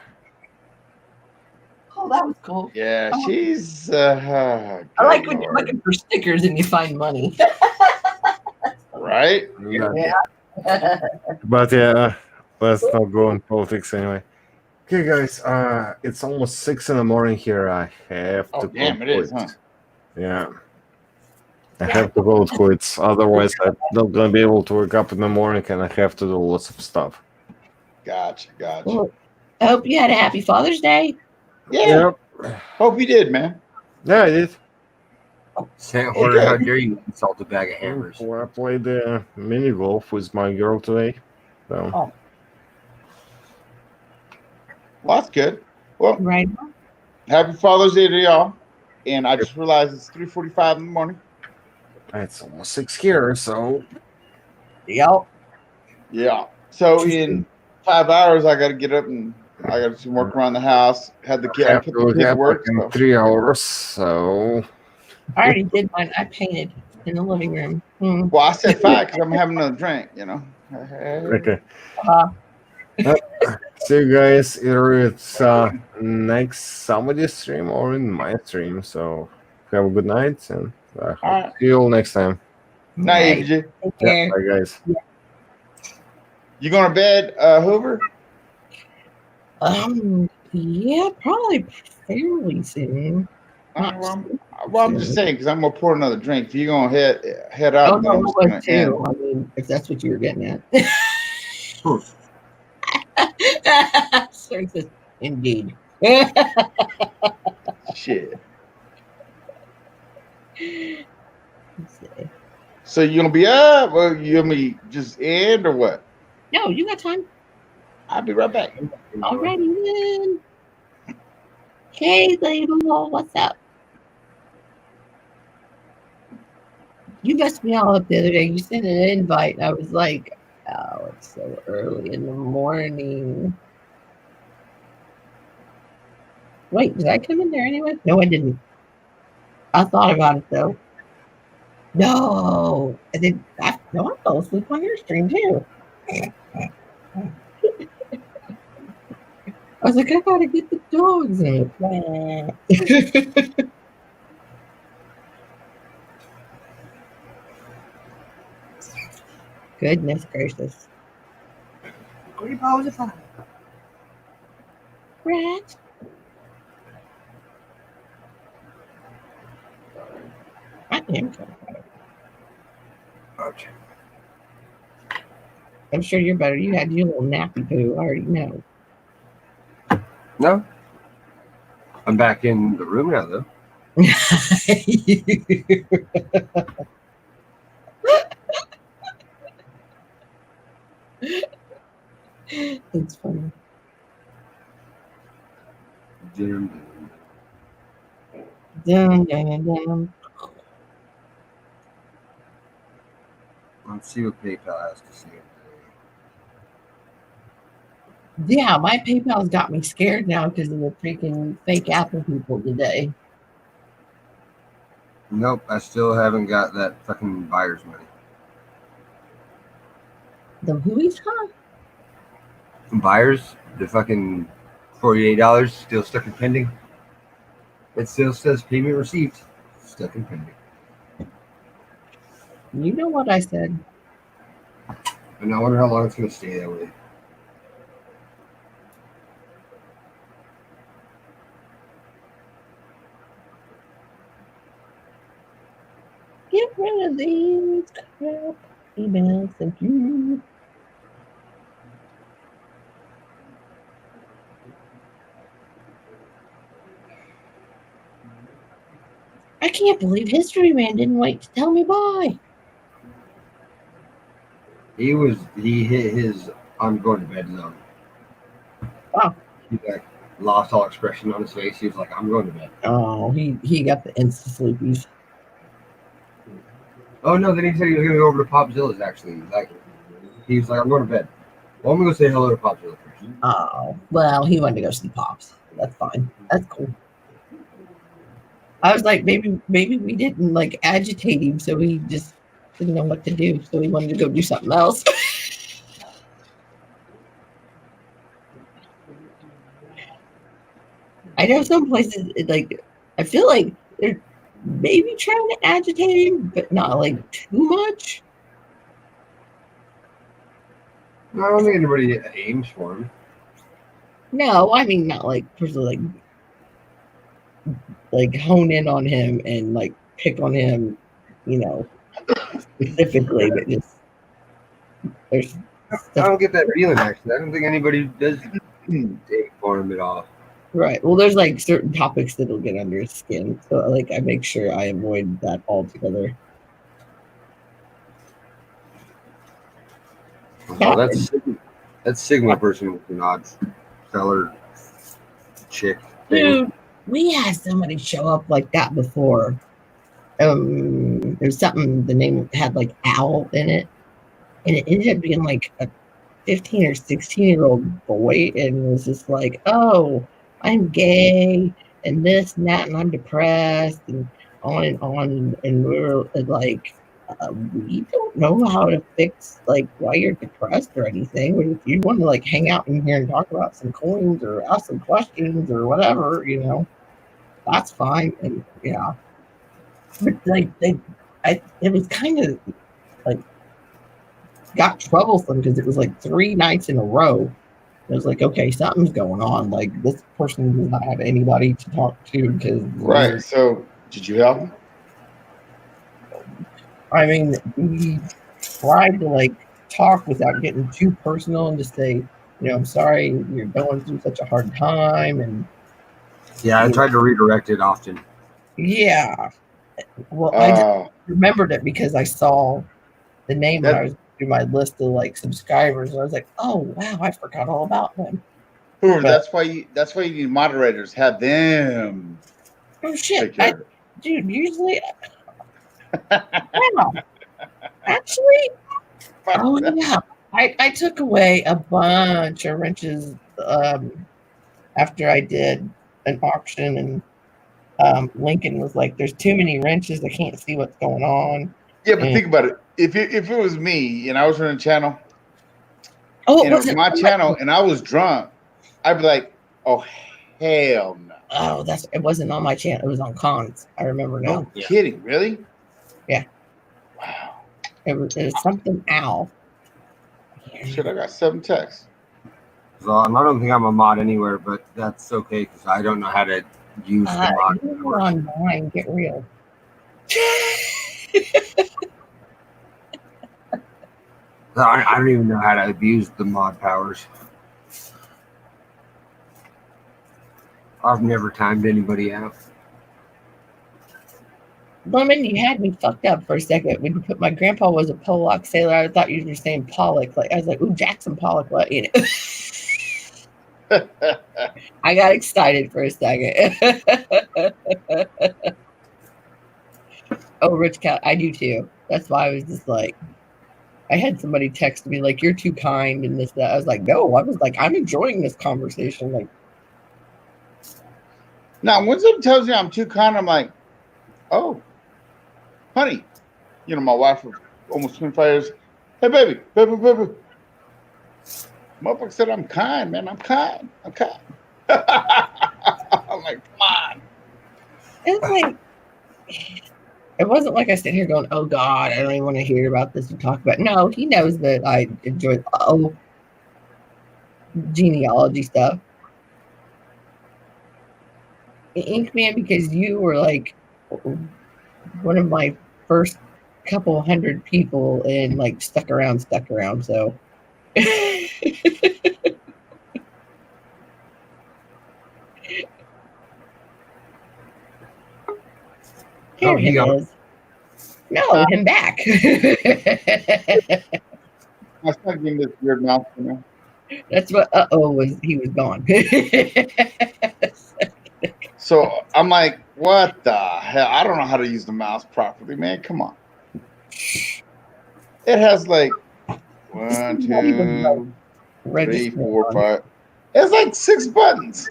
Oh, that was cool. Yeah, she's. I like when you're looking for stickers and you find money. Right? Yeah. But yeah, let's not go in politics anyway. Okay, guys, it's almost 6 a.m. here. I have to. Damn, it is, huh? Yeah. I have to go quits. Otherwise, I'm not gonna be able to wake up in the morning, and I have to do lots of stuff. Gotcha. Well, I hope you had a happy Father's Day. Yeah. Yep. Hope you did, man. Yeah, I did. Sam Horner, how dare you insult a bag of hammers? Well, I played mini golf with my girl today. So. Well, that's good. Well, right. Happy Father's Day to y'all. And I just realized it's 3:45 in the morning. It's almost 6 here, so Yep. Yeah. So in 5 hours, I got to get up and I got to do some work around the house. Had the kid, I have put to the kid to have work. in So. 3 hours. So I already did mine. I painted in the living room. Well, I said 5 because I'm having another drink. You know. okay. Uh, See you guys either it's next somebody's stream or in my stream. So have a good night and I hope All right. to see you all next time. Night, right. AJ. Take Yeah, care. bye guys. You going to bed, Hoover? Yeah, probably fairly soon. Well, I'm just saying because I'm gonna pour another drink. If you're gonna head out, Oh then I'm no, just I gonna was end. too. I mean, if that's what you were getting at. Sir says, indeed. Shit. So you gonna be up, or you gonna be just end, or what? No, you got time. I'll be right back. Alrighty then. Hey, Label, what's up? You messed me all up the other day. You sent an invite, and I was like, oh, it's so early in the morning. Wait, did I come in there anyway? No, I didn't. I thought about it though. No, and then I fell asleep on your stream too. I was like, I gotta get the dogs in. Goodness gracious. Rat. I am Okay. I'm sure you're better. You had your little nappy poo. I already know. No. I'm back in the room now, though. It's funny. Dun, Dun, dun, dun. Let's see what PayPal has to say. Yeah, my PayPal's got me scared now because of the freaking fake Apple people today. Nope, I still haven't got that fucking buyer's money. The who's huh? Buyers, the fucking $48 still stuck in pending. It still says payment received, stuck in pending. You know what I said. And I wonder how long it's going to stay that way. Get rid of these crap emails. Thank you. I can't believe History Man didn't wait to tell me bye. He hit his I'm going to bed zone. Wow. He like lost all expression on his face. He was like, I'm going to bed. Oh, he got the insta sleepies. Oh no, then he said he was gonna go over to Popzilla's actually. Like he was like, I'm going to bed. Well, I'm gonna go say hello to Popzilla first. Oh, well, he wanted to go see Pops. That's fine. That's cool. I was like, maybe we didn't like agitate him, so he just didn't know what to do, so he wanted to go do something else. I know some places like I feel like they're maybe trying to agitate him, but not like too much. No, I don't think anybody aims for him. No, I mean not like like hone in on him and like pick on him, you know, specifically, but just there's I don't get that feeling actually. I don't think anybody does aim for him at all. right. Well, there's like certain topics that'll get under his skin, so like I make sure I avoid that altogether. Oh, that's Sigma person with an odd seller chick thing. Dude, We had somebody show up like that before. There's something, the name had like owl in it, and it ended up being like a 15 or 16-year-old boy, and was just like, oh, I'm gay and this and that, and I'm depressed, and on and on. And we were like, we don't know how to fix like why you're depressed or anything, but if you want to like hang out in here and talk about some coins or ask some questions or whatever, that's fine. And yeah, but like it was kind of like got troublesome because it was like 3 nights in a row. It was like, okay, something's going on. Like this person does not have anybody to talk to because Right. So did you help him? I mean, we tried to like talk without getting too personal and just say, I'm sorry you're going through such a hard time. And yeah, I tried to redirect it often. Yeah. Well, I just remembered it because I saw the name when I was through my list of like subscribers. And I was like, oh wow, I forgot all about them. That's why you need moderators. Have them. Oh shit, dude. Usually, wow. Actually, oh yeah, I took away a bunch of wrenches after I did an auction, and Lincoln was like, "There's too many wrenches. I can't see what's going on." Yeah, but think about it. If it was me and I was running a channel, it was my channel, and I was drunk, I'd be like, "Oh hell no!" Oh, it wasn't on my channel. It was on Cons. I remember now. No kidding, really? Yeah. Wow. It was something owl. Shit, I got 7 texts. So I don't think I'm a mod anywhere, but that's okay because I don't know how to use the mod. You were on mine. Get real. I don't even know how to abuse the mod powers. I've never timed anybody out. Lemon, you had me fucked up for a second. When you put my grandpa was a Pollock sailor, I thought you were saying Pollock. Like I was like, ooh, Jackson Pollock, what? I got excited for a second. Oh, Rich Cat, I do too. That's why I was just like, I had somebody text me like, "You're too kind," and this that. I was like, no, I was like, I'm enjoying this conversation. Like, now when someone tells me I'm too kind, I'm like, oh, honey, my wife of almost 25 years. Hey, baby. Motherfucker said I'm kind, man. I'm kind. I'm like, come on. It's like, it wasn't like I sit here going, oh God, I don't even want to hear about this or talk about it. No, he knows that I enjoy genealogy stuff. Inkman, because you were like one of my first couple hundred people and like stuck around. So here he is. No, him back. I started getting this weird mouth. That's what was. He was gone. So I'm like, what the hell? I don't know how to use the mouse properly, man. Come on. It has like 1, 2, 3, 4, 5. It's like 6 buttons.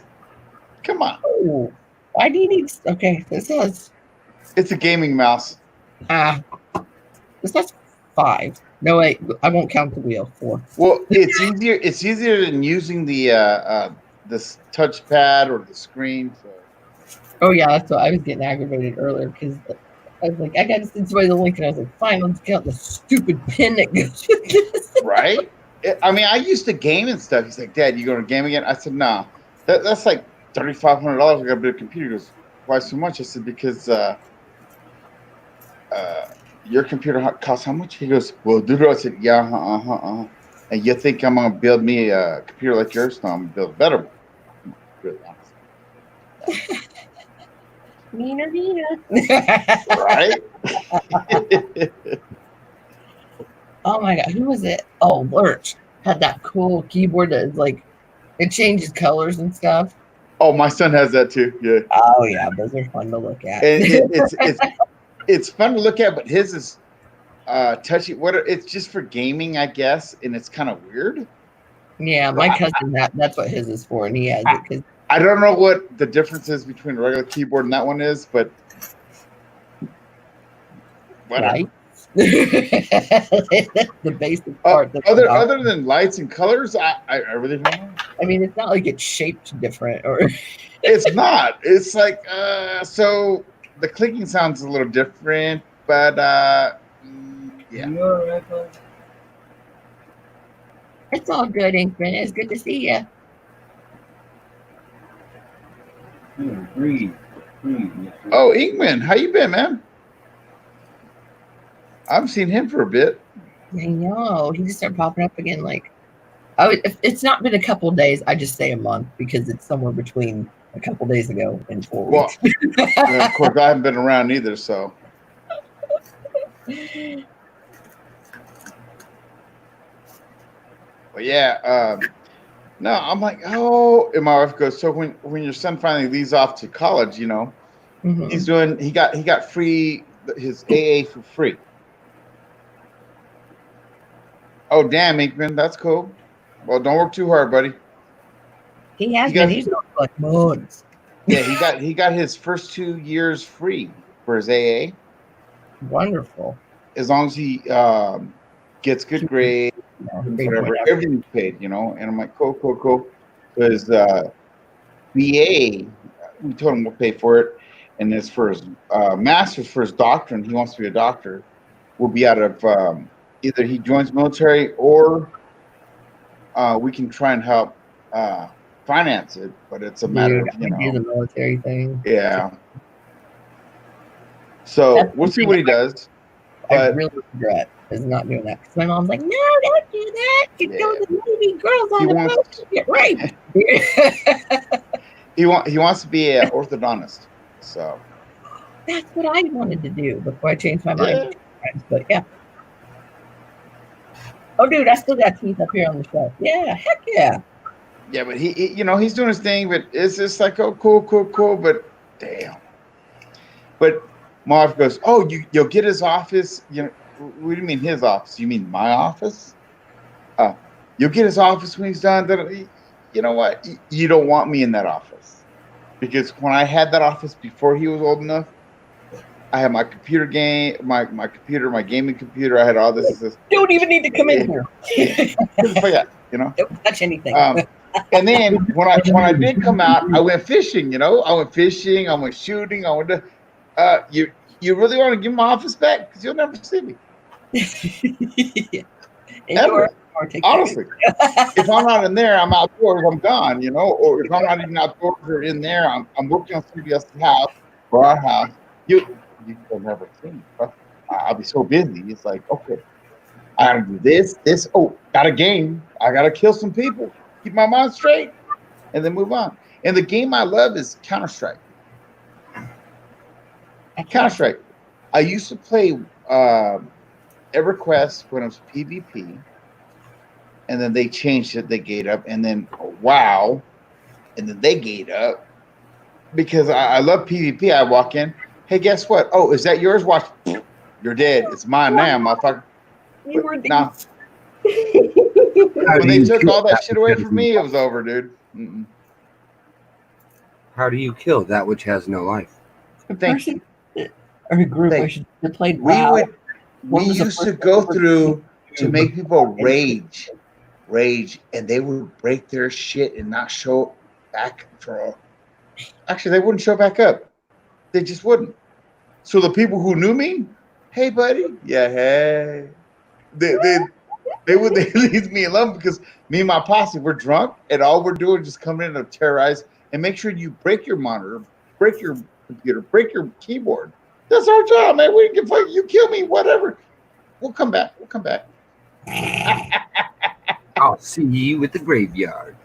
Come on. Oh, why do you need? Okay, this is. It's a gaming mouse. This has 5. No, wait, I won't count the wheel. 4. Well, it's easier. It's easier than using the this touchpad or the screen. So. Oh yeah, that's what I was getting aggravated earlier because I was like, I got to send somebody the link, and I was like, fine, let's count the stupid pin that goes with this. Right? I mean, I used to game and stuff. He's like, Dad, you going to game again? I said, nah. That's like $3,500. I got a bit of computer. He goes, why so much? I said, because your computer costs how much? He goes, well, dude. I said, yeah, And you think I'm going to build me a computer like yours? No, I'm going to build a better one. Really honest. Nina. Right? Oh my God, who was it? Oh, Lurch had that cool keyboard that is like, it changes colors and stuff. Oh, my son has that too. Yeah. Oh yeah, those are fun to look at. And it's fun to look at, but his is touchy. It's just for gaming, I guess, and it's kind of weird. Yeah, my cousin that's what his is for, and he has it because I don't know what the difference is between a regular keyboard and that one is, but whatever. Right? That's the basic part. Other than lights and colors, I really don't know. I mean, it's not like it's shaped different, or It's not. It's like so the clicking sounds a little different, but yeah. it's all good, Inkman. It's good to see you. Oh, Inkman, how you been, man? I haven't seen him for a bit. I know. He just started popping up again. Like, if it's not been a couple of days, I just say a month because it's somewhere between a couple of days ago and 4 weeks. Well, of course, I haven't been around either, so. But yeah, no, I'm like, oh, and my wife goes, so when your son finally leaves off to college, you know, he's doing, he got free his AA for free. Oh, damn, Inkman, that's cool. Well, don't work too hard, buddy. He has been. He's not like months. Yeah, he got his first 2 years free for his AA. Wonderful. As long as he gets good grades, whatever, everything's paid, you know. And I'm like, cool. Because BA, we told him we'll pay for it, and it's for his master's for his doctorate. He wants to be a doctor. Will be out of either he joins military or we can try and help finance it, but it's a matter of, you know, do the military thing. Yeah. So we'll see what he does. I really regret is not doing that because my mom's like, no, don't do that. You go to the Navy, girls on the boat to get raped. He wants to be an orthodontist. So that's what I wanted to do before I changed my mind. But yeah. Oh, dude, I still got teeth up here on the shelf. Yeah, heck yeah. Yeah, but he you know, he's doing his thing, but it's just like, oh, cool, but damn. But my wife goes, oh, you'll get his office. You know, what do you mean his office? You mean my office? You'll get his office when he's done. You know what? You don't want me in that office. Because when I had that office before he was old enough, I had my computer game, my gaming computer. I had all this. Don't even need to come in here. Yeah, you know. Don't touch anything. And then when I did come out, I went fishing. You know, I went fishing. I went shooting. I went to. You really want to give my office back because you'll never see me. Ever. Honestly, if I'm not in there, I'm outdoors. I'm gone. You know, or if I'm not even outdoors or in there, I'm working on somebody else's house or our house. You'll never see me. I'll be so busy. It's like, okay, I gotta do this. Oh, got a game. I gotta kill some people. Keep my mind straight, and then move on. And the game I love is Counter-Strike. Counter-Strike. I used to play EverQuest when it was PvP, and then they changed it. They gate up, and then WoW, and then they gate up because I love PvP. I walk in. Hey, guess what? Oh, is that yours? Watch. You're dead. It's mine now, motherfucker. You were now, when they took all that shit away from me, it was over, dude. How do you kill that which has no life? Thank you. Or a group I should have played. We used to go through to make people rage, and they would break their shit and not show back for. Actually, they wouldn't show back up. They just wouldn't. So the people who knew me, hey buddy, yeah, hey, they would leave me alone because me and my posse were drunk and all we're doing is just coming in to terrorize and make sure you break your monitor, break your computer, break your keyboard. That's our job, man. We can fuck you, kill me, whatever. We'll come back. I'll see you at the graveyard.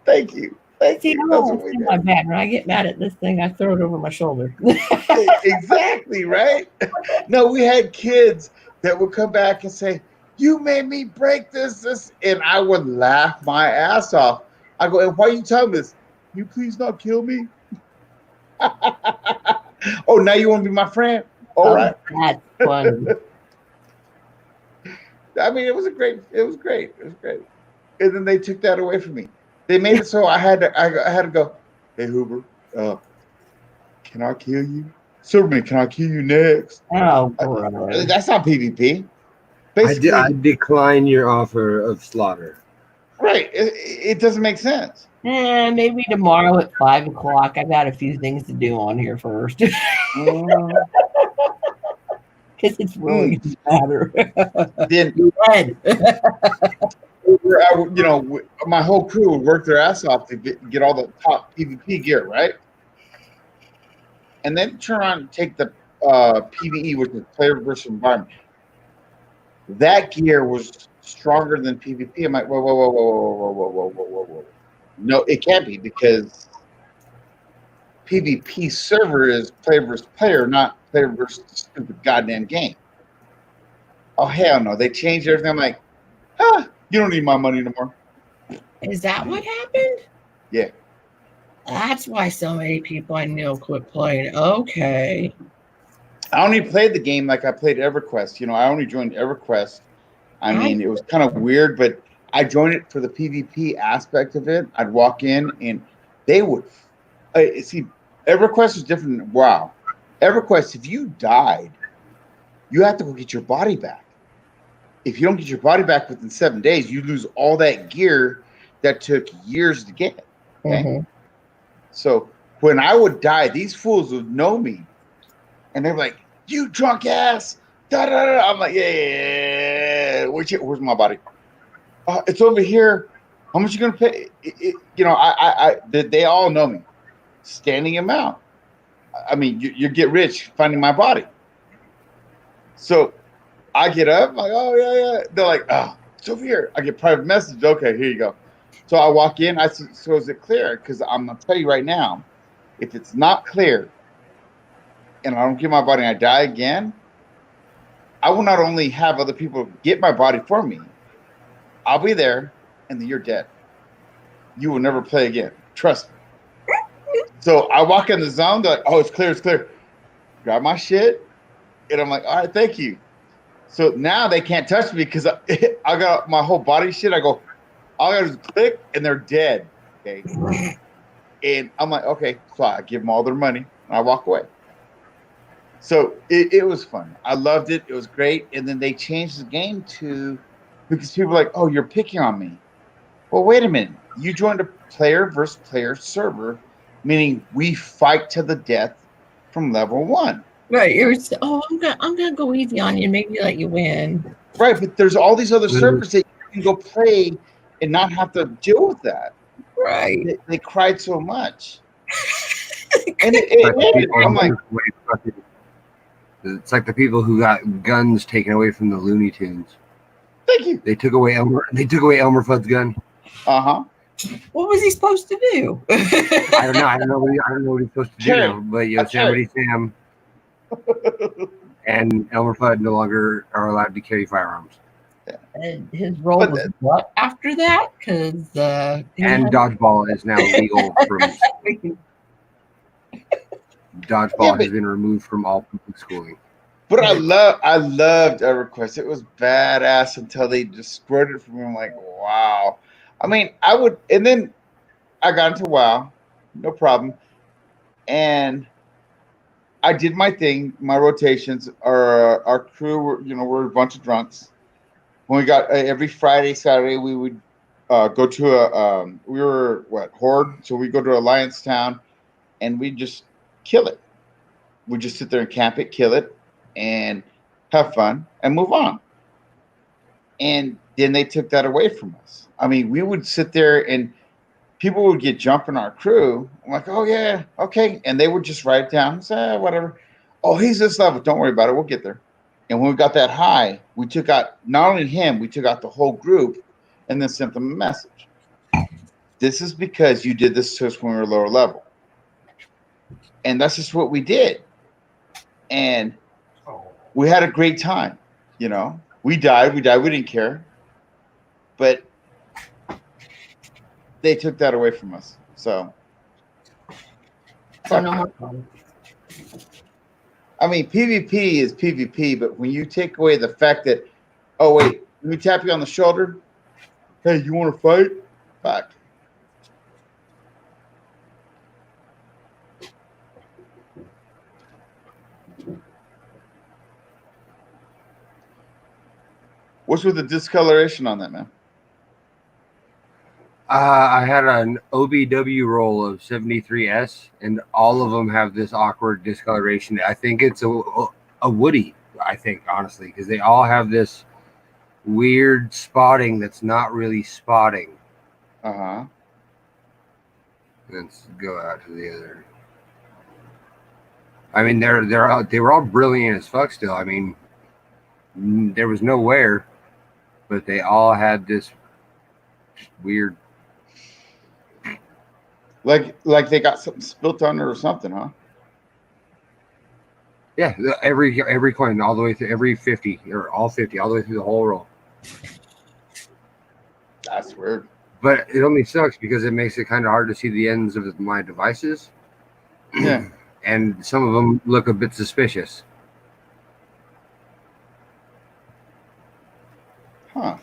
Thank you. See, my bad. When I get mad at this thing, I throw it over my shoulder. Exactly, right? No, we had kids that would come back and say, you made me break this, and I would laugh my ass off. I go, and why are you telling me this? you please not kill me? Oh, now you want to be my friend? All right. That's funny. I mean, it was great. And then they took that away from me. They made it so I had to go, hey, Hoover, can I kill you? Silverman, can I kill you next? Oh, brother. That's not PvP. Basically, I decline your offer of slaughter. Right. It doesn't make sense. Maybe tomorrow at 5 o'clock. I got a few things to do on here first. Because it's really doesn't matter. Then, my whole crew would work their ass off to get all the top PvP gear, right? And then turn around and take the PvE, which is player versus environment. That gear was stronger than PvP. I'm like, whoa. No, it can't be, because PvP server is player versus player, not player versus the stupid goddamn game. Oh, hell no. They changed everything. I'm like, you don't need my money no more. Is that what happened? Yeah. That's why so many people I know quit playing. Okay. I only played the game like I played EverQuest. I only joined EverQuest. I mean, it was kind of weird, but I joined it for the PvP aspect of it. I'd walk in and they would see. EverQuest is different than WoW. EverQuest, if you died, you have to go get your body back. If you don't get your body back within 7 days, you lose all that gear that took years to get. Okay. Mm-hmm. So when I would die, these fools would know me, and they're like, "You drunk ass!" Da, da, da. I'm like, "Yeah, where's my body? It's over here. How much you gonna pay?" They all know me. Standing amount. I mean, you get rich finding my body. So I get up, I'm like, oh yeah. They're like, oh, it's over here. I get private message. Okay, here you go. So I walk in. I said, so is it clear? Because I'm gonna tell you right now, if it's not clear, and I don't get my body and I die again, I will not only have other people get my body for me, I'll be there, and then you're dead. You will never play again. Trust me. So I walk in the zone. They're like, oh, it's clear. Grab my shit, and I'm like, all right, thank you. So now they can't touch me because I got my whole body shit. I go, all I got to click, and they're dead. Okay. And I'm like, okay. So I give them all their money, and I walk away. So it was fun. I loved it. It was great. And then they changed the game because people are like, oh, you're picking on me. Well, wait a minute. You joined a player versus player server, meaning we fight to the death from level 1. Right. I'm gonna go easy on you, maybe let you win. Right, but there's all these other servers that you can go play and not have to deal with that. Right. They cried so much. And I'm like, it's like the people who got guns taken away from the Looney Tunes. Thank you. They took away Elmer Fudd's gun. Uh-huh. What was he supposed to do? I don't know what he's supposed to do now, but Yosemite Sam and Elmer Fudd no longer are allowed to carry firearms. And his role was what after that? Because and dodgeball is now legal from dodgeball has been removed from all public schooling. But I loved EverQuest. It was badass until they just squirted it from me. I'm like, wow. I mean, and then I got into WoW, no problem. And I did my thing, my rotations. Our crew we're a bunch of drunks. When we got every Friday, Saturday, we would go to we were Horde, so we go to Alliance Town, and we just kill it. We just sit there and camp it, kill it, and have fun and move on. And then they took that away from us. I mean, we would sit there and people would get jumping our crew. I'm like, oh yeah, okay, and they would just write it down, say whatever. Oh, he's this level. Don't worry about it. We'll get there. And when we got that high, we took out not only him, we took out the whole group and then sent them a message. This is because you did this to us when we were lower level. And that's just what we did. And we had a great time. We died, we didn't care. But they took that away from us. So So no more fun. I mean, PvP is PvP, but when you take away the fact that, oh wait, let me tap you on the shoulder. Hey, you want to fight? Fuck. What's with the discoloration on that, man? I had an OBW roll of 73S, and all of them have this awkward discoloration. I think it's a woody, I think, honestly, because they all have this weird spotting that's not really spotting. Uh-huh. Let's go out to the other. I mean, they were all brilliant as fuck still. I mean, there was no wear, but they all had this weird. Like they got something spilt on it or something, huh? Yeah, every coin all the way through, every 50 or all 50, all the way through the whole roll. That's weird. But it only sucks because it makes it kind of hard to see the ends of my devices. Yeah. And some of them look a bit suspicious. Huh.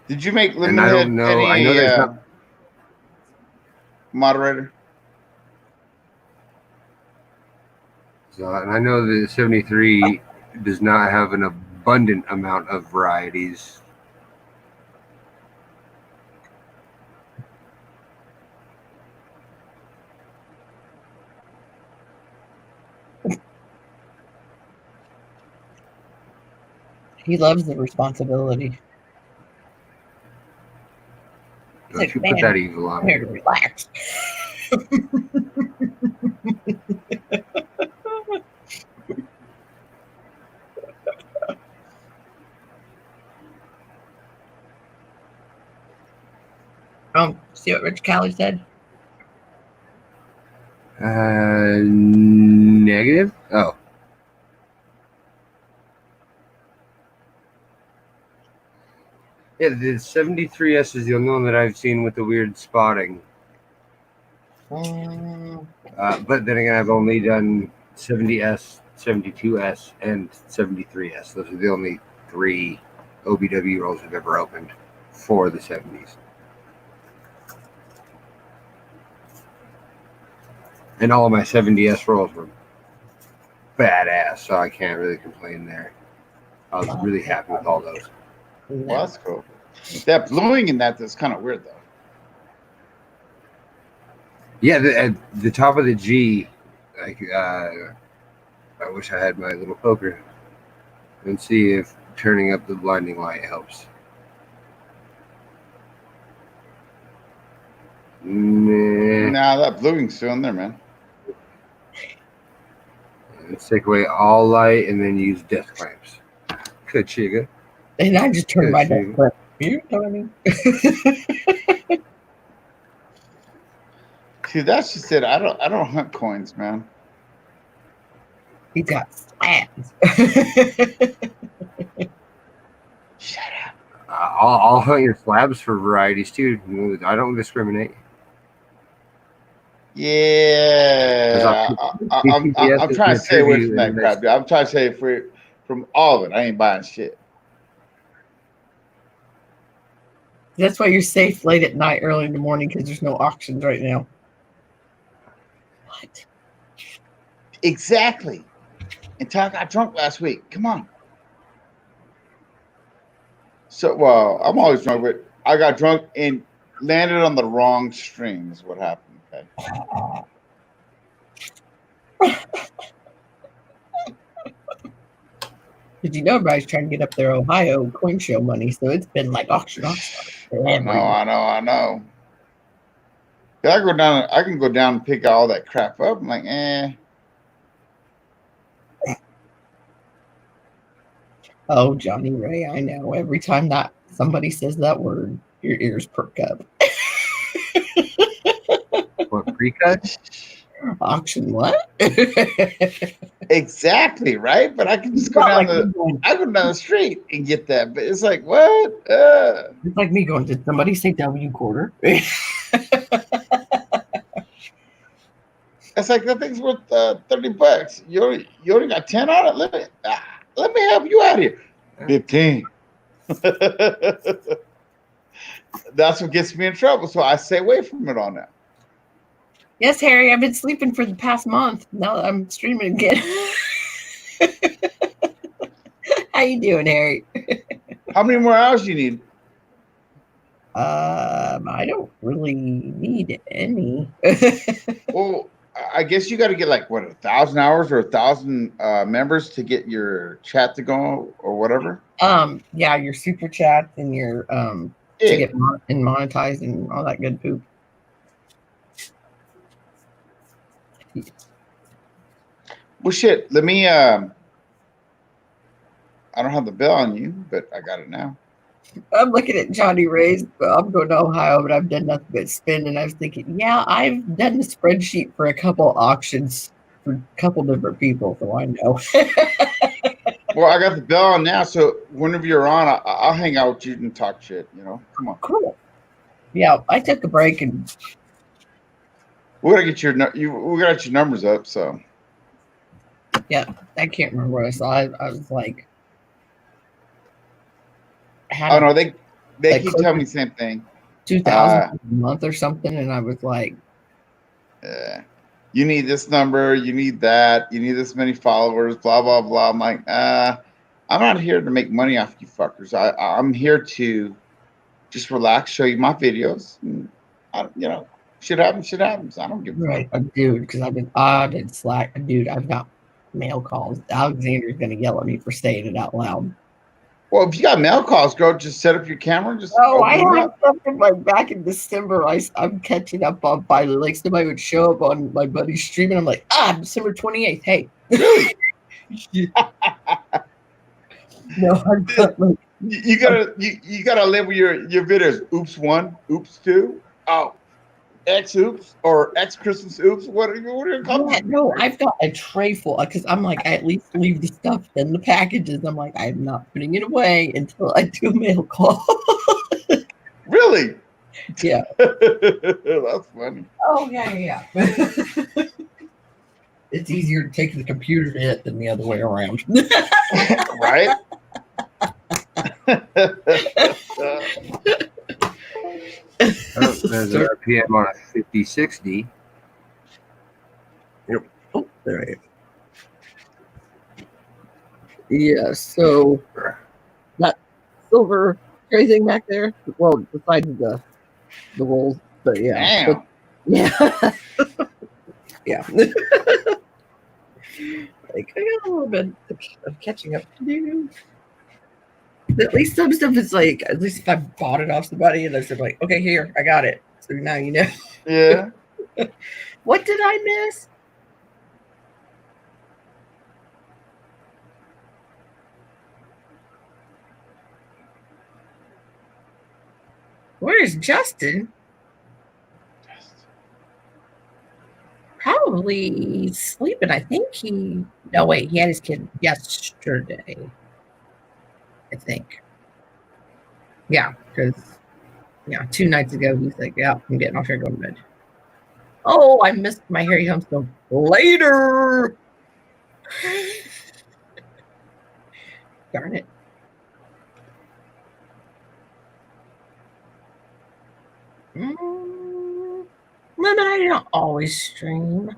Did you make And I don't know. any I know there's not moderator? So, and I know that 73 does not have an abundant amount of varieties. He loves the responsibility. Don't you put that evil on I'm here to relax. See what Rich Callie said? Negative? Oh. Yeah, the 73S is the only one that I've seen with the weird spotting. But then again, I've only done 70S, 72S, and 73S. Those are the only 3 OBW rolls I've ever opened for the 70s. And all of my 70S rolls were badass, so I can't really complain there. I was really happy with all those. Well, that's cool. That bluing in that's kind of weird, though. Yeah, at the top of the G, like, I wish I had my little poker and see if turning up the blinding light helps. Nah, that bluing's still in there, man. Let's take away all light and then use death clamps. Good chiga. And I just turned my death clamp. You know what I mean? See, that's just it. I don't hunt coins, man. He got slabs. Shut up. I'll hunt your slabs for varieties too. I don't discriminate. Yeah, I'm trying to stay away from that crap, dude. I'm trying to stay free from all of it. I ain't buying shit. That's why you're safe late at night, early in the morning, because there's no auctions right now. What? Exactly. Until I got drunk last week. Come on. So, well, I'm always drunk, but I got drunk and landed on the wrong string is what happened. Okay. Did you know everybody's trying to get up their Ohio coin show money? So it's been like auction. I know. I can go down and pick all that crap up. I'm like, Oh, Johnny Ray, I know. Every time that somebody says that word, your ears perk up. What, pre-cut? Auction what? Exactly, right? But I can just go Not down like I go down the street and get that. But it's like, what? It's like me going, did somebody say W quarter? It's like that thing's worth $30. You only got 10 on it. Let me help you out here. 15. That's what gets me in trouble. So I stay away from it all now. Yes, Harry, I've been sleeping for the past month. Now that I'm streaming again. How you doing, Harry? How many more hours do you need? I don't really need any. Well, I guess you got to get like what 1,000 hours or 1,000 members to get your chat to go or whatever. Yeah, your super chat and your to get monetized and all that good poop. Well, shit. Let me. I don't have the bill on you, but I got it now. I'm looking at Johnny Ray's. I'm going to Ohio, but I've done nothing but spend. And I was thinking, yeah, I've done the spreadsheet for a couple auctions for a couple different people, so I know. Well, I got the bill on now, so whenever you're on, I'll hang out with you and talk shit. Come on. Cool. Yeah, I took a break and we gotta get we got your numbers up. So yeah, I can't remember what I saw. I was like, oh no, they keep telling me the same thing. 2,000 a month or something, and I was like, you need this number, you need that, you need this many followers, blah blah blah. I'm like, I'm not here to make money off you fuckers. I'm here to just relax, show you my videos. And shit happens. I don't give a fuck. Dude, because I've been slack. Dude, I've got mail calls. Alexander's gonna yell at me for saying it out loud. Well, if you got mail calls, girl, just set up your camera. And just I had something like back in December. I'm catching up on finally. Like somebody would show up on my buddy's stream, and I'm like, December 28th. Hey, really? No, I'm not like, you gotta label your videos. Oops 1, oops 2. Oh, X oops or X Christmas oops. What are you calling? Yeah, no, I've got a tray full because I'm like, I at least leave the stuff in the packages. I'm like, I'm not putting it away until I do a mail call. Really? Yeah. That's funny. Oh yeah. It's easier to take the computer to hit than the other way around. Right? There's an RPM on a 5060. Yep. Oh, there I am. Yeah, so that silver tracing back there. Well, besides the rolls, but yeah. Damn. Yeah. Yeah. Like I got a little bit of catching up to do. But at least some stuff is like, at least if I bought it off somebody and they're like, okay, here, I got it. So now you know. Yeah. What did I miss? Where's Justin? Probably sleeping. I think he had his kid yesterday. I think. Yeah, because 2 nights ago he's like, yeah, I'm getting off here going to bed. Oh, I missed my Harry Humstone later. Darn it. Lemon, I don't always stream.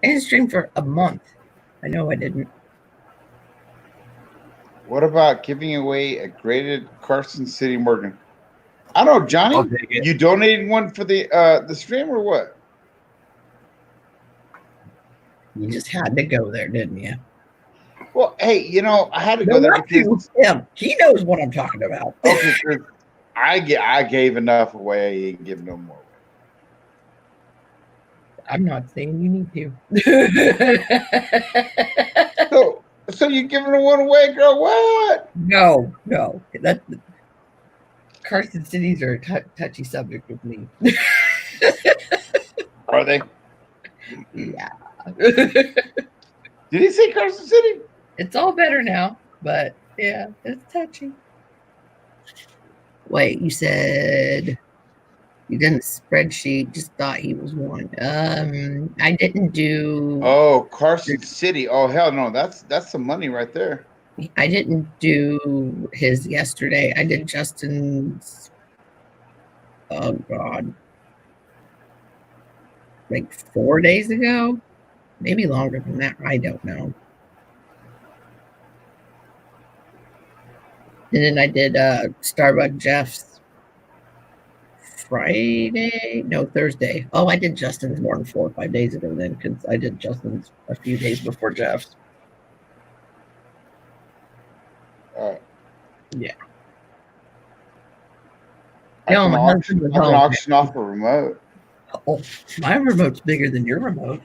I didn't stream for a month. I know I didn't. What about giving away a graded Carson City Morgan? I don't know, Johnny. You donated one for the stream or what? You just had to go there, didn't you? Well, hey, I had to go there because him. He knows what I'm talking about. Okay, I gave enough away. I ain't giving no more away. I'm not saying you need to. So you're giving one away, girl? What? No. That Carson Cities are a touchy subject with me. Are they? Yeah. Did he say Carson City? It's all better now, but yeah, it's touchy. Wait, you said you did a spreadsheet, just thought he was one. I didn't do. Oh, Carson City. Oh hell no, that's some money right there. I didn't do his yesterday. I did Justin's. Oh God, like 4 days ago, maybe longer than that. I don't know. And then I did Starbucks Jeff's Friday, no Thursday. Oh, I did Justin's more than 4 or 5 days ago then, because I did Justin's a few days before Jeff's. Yeah. I can auction off a remote. Oh, my remote's bigger than your remote.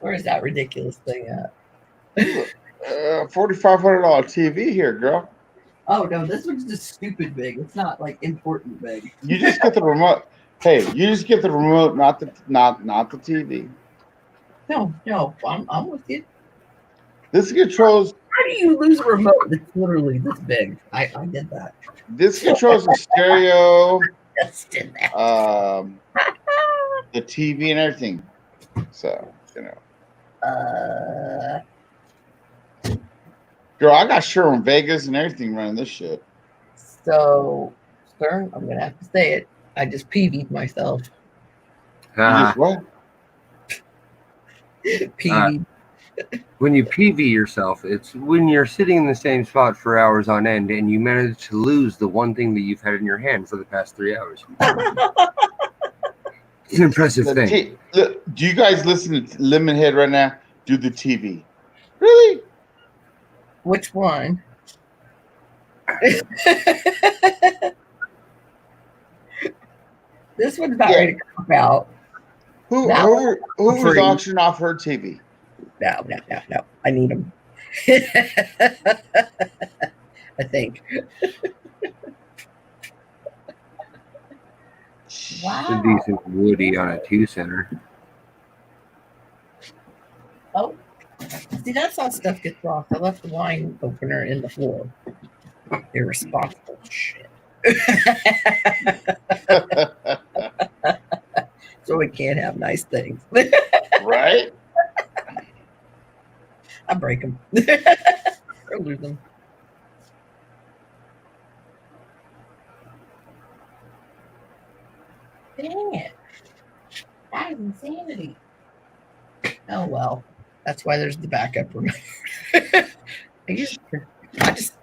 Where's that ridiculous thing at? $4,500 TV here, girl. Oh no, this one's just stupid big. It's not like important big. You just get the remote. Hey, you just get the remote, not the TV. No, I'm with you. This controls. How do you lose a remote that's literally this big? I did that. This controls the stereo, Just did that. the TV and everything. So girl, I got Sherwin Vegas and everything running this shit. So Stern, I'm gonna have to say it. I just PV'd myself. You just what? PV'd. When you PV yourself, it's when you're sitting in the same spot for hours on end and you manage to lose the one thing that you've had in your hand for the past 3 hours. It's an impressive thing. Look, do you guys listen to Lemonhead right now? Do the TV. Really? Which one? This one's about ready to come out. Who was auctioning off her TV? No. I need them. I think. Wow. A decent Woody on a 2-center. Oh, see, that's how stuff gets lost. I left the wine opener in the floor. Irresponsible shit. So we can't have nice things. Right? I break them. Or lose them. Dang it. That is insanity. Oh well. That's why there's the backup remote. I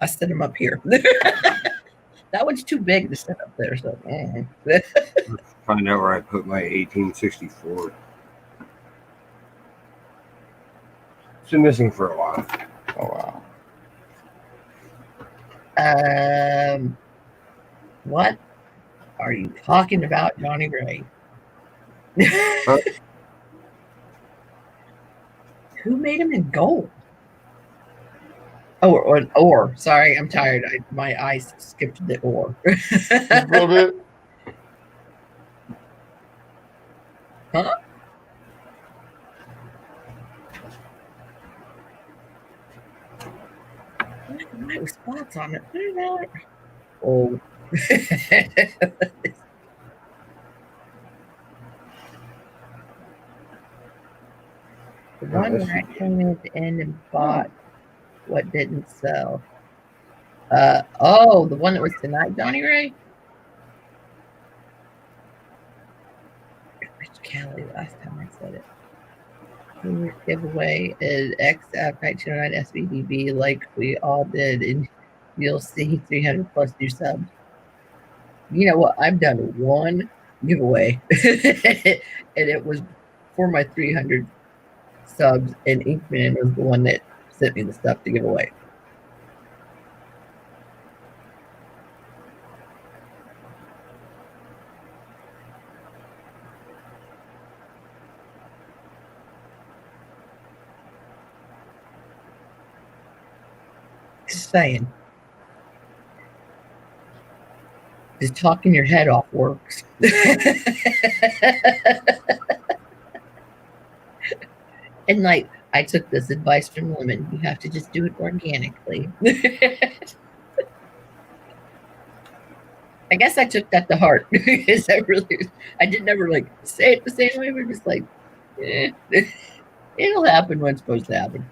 set them up here. That one's too big to set up there. So Find out where I put my 1864. It's been missing for a while. Oh wow. What are you talking about, Johnny Ray? Who made him in gold? Oh, or sorry, I'm tired. My eyes skipped the or. A little bit. Huh? White with spots on it. What is that? Oh. The one where I came in at the end and bought what didn't sell. The one that was tonight, Johnny Ray? Rich Kelly, last time I said it. Giveaway is XF 1909 SVDB like we all did, and you'll see 300 plus new subs. You know what? I've done one giveaway, and it was for my 300 subs, and Inkman was the one that sent me the stuff to give away. Just saying. because talking your head off works. And like, I took this advice from women. You have to just do it organically. I guess I took that to heart because I did never like say it the same way. We're just like, it'll happen when it's supposed to happen.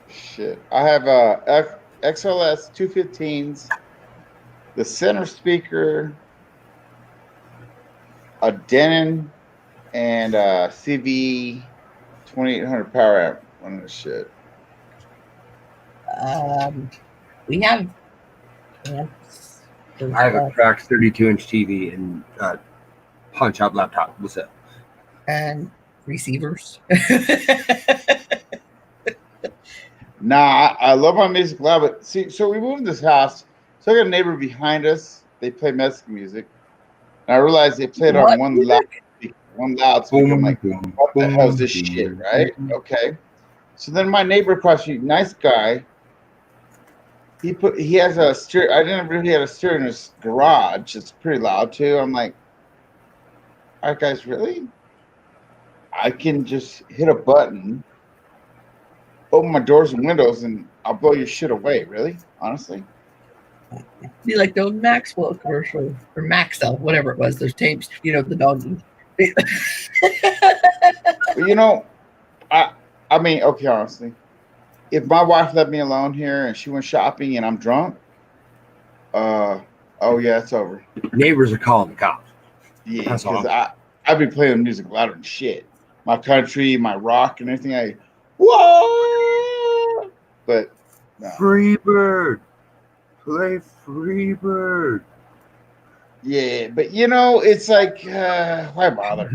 Shit. I have XLS 215s, the center speaker, a Denon, and a CV 2800 power amp on this shit. We have amps. I have a cracked 32-inch TV and punch-out laptop. What's up? And receivers. Nah, I love my music loud, but see, so we moved this house. So I got a neighbor behind us. They play Mexican music. And I realized they played on one loudspeaker. I'm like, what the hell is this shit, right? Okay. So then my neighbor across the street, nice guy, he has a stereo. I didn't really have a stereo in his garage. It's pretty loud too. I'm like, all right, guys, really? I can just hit a button, open my doors and windows, and I'll blow your shit away. Really? Honestly? Be like the old Maxwell commercial or Maxell, whatever it was. Those tapes, you know, the doggy. You know, I mean, okay, honestly, if my wife let me alone here and she went shopping and I'm drunk, oh yeah, it's over. Neighbors are calling the cops. Yeah, because I've been playing music louder than shit. My country, my rock, and everything. Whoa! But no. Freebird, play Freebird. Yeah, but you know, it's like, why bother?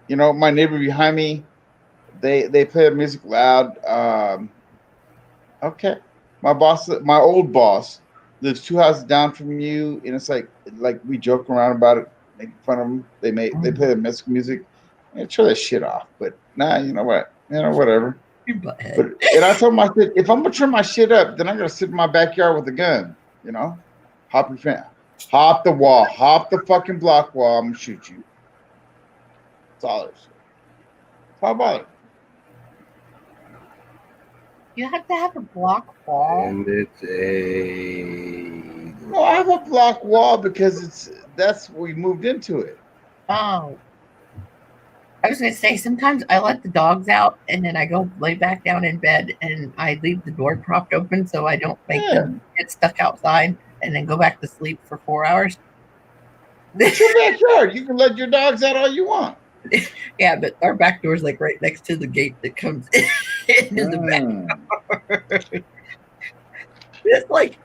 You know, my neighbor behind me, they play music loud. Okay, my old boss lives 2 houses down from you, and it's like we joke around about it, make fun of them. They play the Mexican music, and turn that shit off. But nah, you know what? Whatever. But and I told him, I said, if I'm gonna turn my shit up, then I'm gonna sit in my backyard with a gun. You know, hop the wall, hop the fucking block wall. I'm gonna shoot you. That's all there's. How about it? You have to have a block wall. And it's a. No, I have a block wall because that's we moved into it. Oh. I was gonna say sometimes I let the dogs out and then I go lay back down in bed and I leave the door propped open so I don't make them get stuck outside and then go back to sleep for 4 hours. It's your backyard. You can let your dogs out all you want. Yeah, but our back door is like right next to the gate that comes into the back. It's like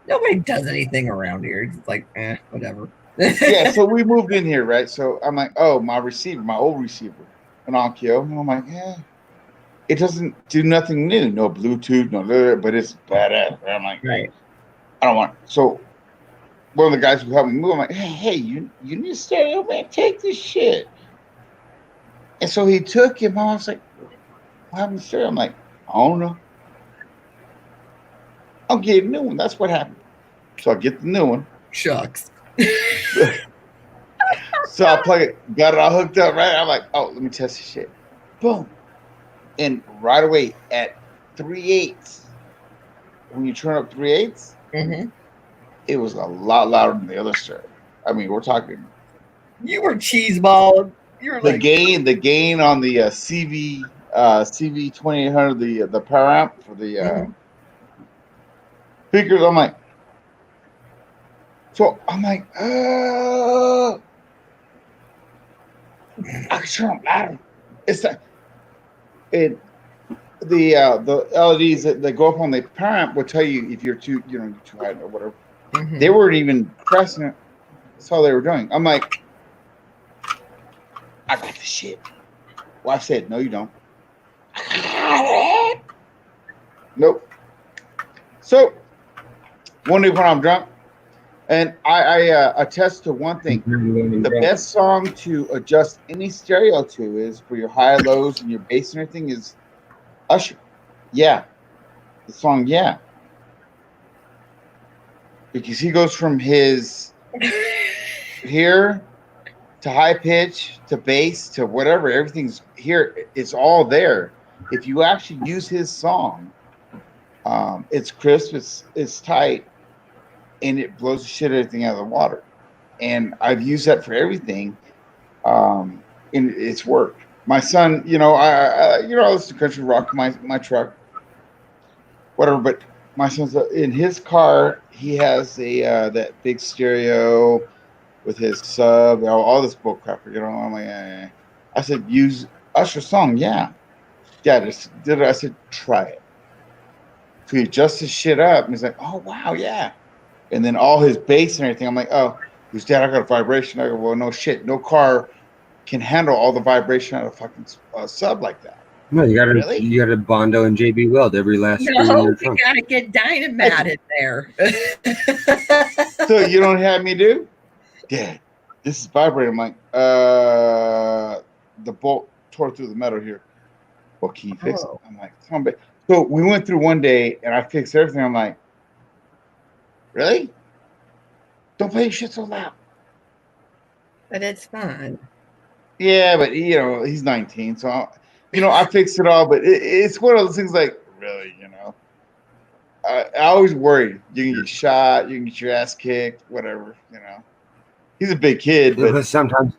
nobody does anything around here. It's like, whatever. Yeah, so we moved in here, right? So I'm like, oh, my old receiver, an Onkyo. And I'm like, it doesn't do nothing new. No Bluetooth, but it's badass. I'm like, right. I don't want it. So one of the guys who helped me move, I'm like, hey, you need a stereo, man. Take this shit. And so he took him. I was like, what happened to stereo? I'm like, I don't know. I'll get a new one. That's what happened. So I get the new one. Shucks. So I plug it, got it all hooked up, right? I'm like, oh, let me test this shit. Boom. And right away at 3/8, when you turn up 3/8, it was a lot louder than the other stereo. I mean, we're talking. You were cheeseballed. You were the gain on the CV 2800, the power amp for the speakers. I'm like, I can turn them louder. It's like the LEDs that go up on the power amp will tell you if you're too high or whatever. They weren't even pressing it. That's all they were doing. I'm like, I got the shit. Wife said, no, you don't. Nope. So one day when I'm drunk, And I attest to one thing: the best song to adjust any stereo to is for your high lows and your bass and everything is Usher. Yeah, the song "Yeah," because he goes from his here to high pitch to bass to whatever. Everything's here. It's all there. If you actually use his song, it's crisp, it's tight, and it blows the shit everything out of the water. And I've used that for everything, and it's worked. My son, I listen to country rock in my truck, whatever. But my son's in his car. He has a that big stereo with his sub, all this bull crap. I'm like, I said, use Usher's song. Yeah, just did it. I said, try it. So he adjusts his shit up, and he's like, oh wow, yeah. And then all his bass and everything. I'm like, oh, he's Dad, I got a vibration. I go, well, no shit, no car can handle all the vibration out of fucking sub like that. No, you got a Bondo and JB Weld every last screen in your trunk. You gotta get Dynamite in there. So you don't have me do? Dad, this is vibrating. I'm like, the bolt tore through the metal here. Well, can you fix it? I'm like, come on, so we went through one day and I fixed everything. I'm like, really? Don't play your shit so loud. But it's fun. Yeah, but he's 19, so I fixed it all. But it's one of those things like, really, I always worry you can get shot, you can get your ass kicked, whatever. He's a big kid, but sometimes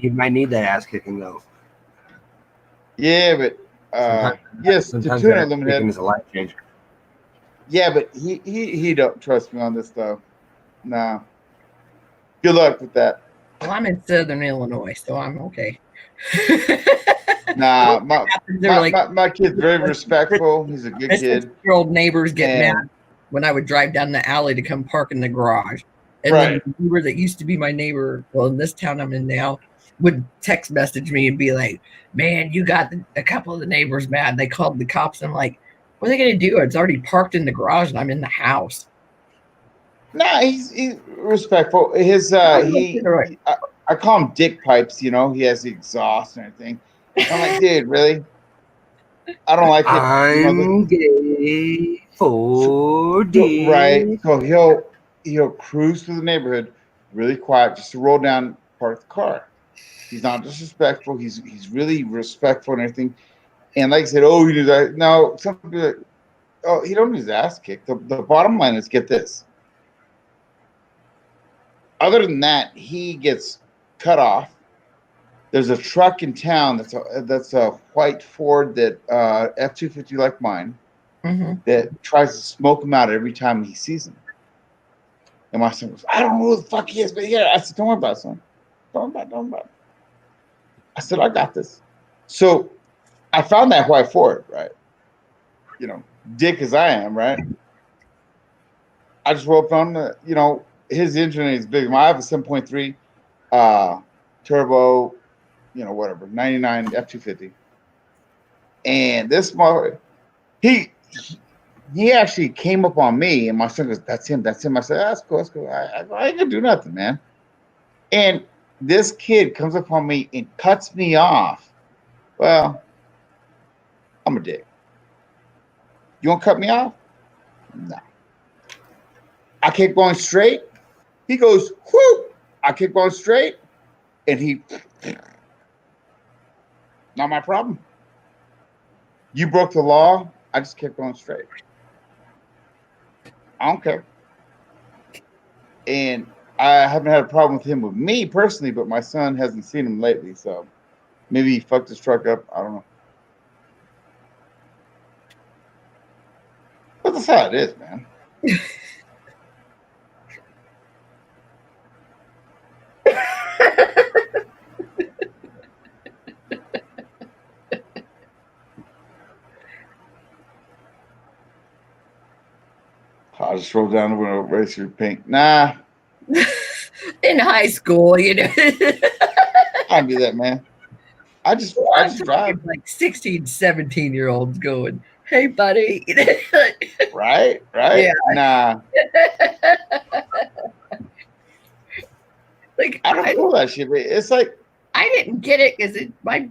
you might need that ass kicking though. Yeah, but yes, the tuna limited is a life changer. Yeah, but he don't trust me on this stuff. Nah. Good luck with that. Well, I'm in Southern Illinois, so I'm okay. Nah, my kid's very respectful. He's a good kid. Your old neighbors get mad when I would drive down the alley to come park in the garage. And then the neighbor that used to be my neighbor, well, in this town I'm in now, would text message me and be like, man, you got a couple of the neighbors mad. They called the cops. I'm like, what are they going to do? It's already parked in the garage and I'm in the house. Nah, he's respectful. I call him dick pipes, he has the exhaust and everything. I'm like, dude, really? I don't like it. I'm gay for dick. Right. So he'll cruise through the neighborhood really quiet just to roll down, park the car. He's not disrespectful. He's really respectful and everything. And like I said, oh, he does that. No, some people are like, oh, he don't need his ass kicked. The bottom line is, get this. Other than that, he gets cut off. There's a truck in town that's a white Ford that F-250 like mine that tries to smoke him out every time he sees him. And my son goes, I don't know who the fuck he is, but yeah. I said, don't worry about it, son. Don't worry about it. I said, I got this. So I found that white Ford, right? Dick as I am, right? I just rolled on his engine is big. I have a 7.3 turbo, whatever, 99 F-250. And this mother, he actually came up on me, and my son goes, that's him. I said, that's cool. I ain't gonna do nothing, man. And this kid comes up on me and cuts me off. Well, I'm a dick. You want to cut me off? No. I keep going straight. He goes, whoop. I keep going straight. And he, not my problem. You broke the law. I just kept going straight. I don't care. And I haven't had a problem with him with me personally, but my son hasn't seen him lately. So maybe he fucked his truck up. I don't know. But that's how it is, man. I just rolled down the window, race your pink. Nah. In high school, I do that, man. I just drive. Like 16, 17-year-olds going, hey, buddy. Right? Yeah. Nah. that shit. But it's like I didn't get it because my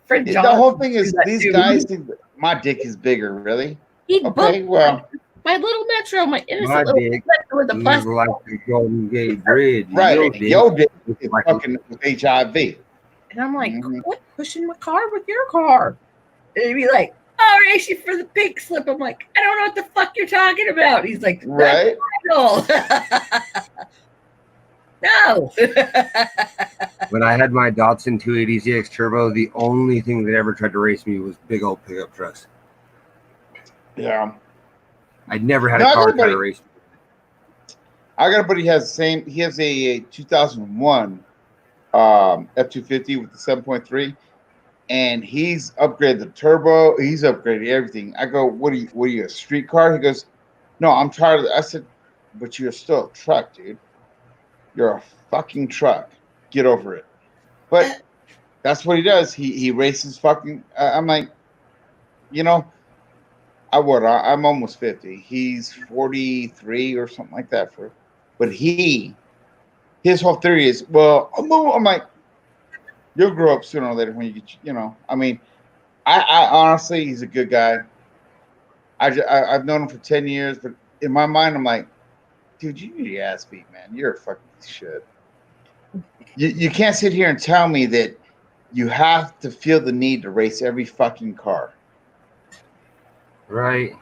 friend the John. whole thing is that these too. guys think that my dick is bigger. Really? He Okay, booked well, my little Metro, my innocent My little dick Metro with the is plastic. like the Golden Gate Bridge. right. Your dick is like fucking with HIV. And I'm like, Mhm. quit pushing my car with your car. And he'd be like, I'll race you for the pink slip. I'm like, I don't know what the fuck you're talking about. He's like, Right. no. No. when I had my Datsun 280ZX Turbo, the only thing that ever tried to race me was big old pickup trucks. Yeah. I never had No, a I car got a try to buddy- race me. I got a buddy has the same. He has a 2001 F250 with the 7.3, and he's upgraded the turbo. He's upgraded everything. I go, what are you, a street car? He goes, no, I'm tired of it. I said, but you're still a truck, dude. You're a fucking truck. Get over it. But that's what he does. He races fucking. I'm like, you know, I'm almost 50. He's 43 or something like that. But his whole theory is, well, I'm like, you'll grow up sooner or later when you get, I mean, I honestly, he's a good guy. I've known him for 10 years, but in my mind, I'm like, dude, you need your ass beat, man. You're a fucking piece of shit. You can't sit here and tell me that you have to feel the need to race every fucking car. Right.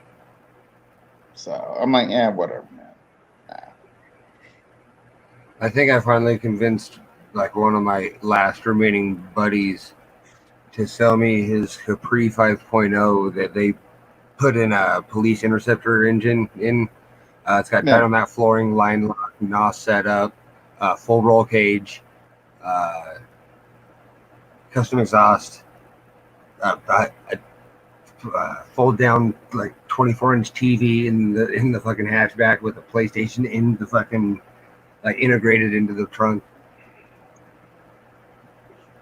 So I'm like, yeah, whatever, man. I think I finally convinced like one of my last remaining buddies to sell me his Capri 5.0 that they put in a police interceptor engine in. It's got Dynamat flooring, line lock, NOS setup, full roll cage, custom exhaust, fold down like 24-inch TV in the fucking hatchback with a PlayStation in the fucking like integrated into the trunk.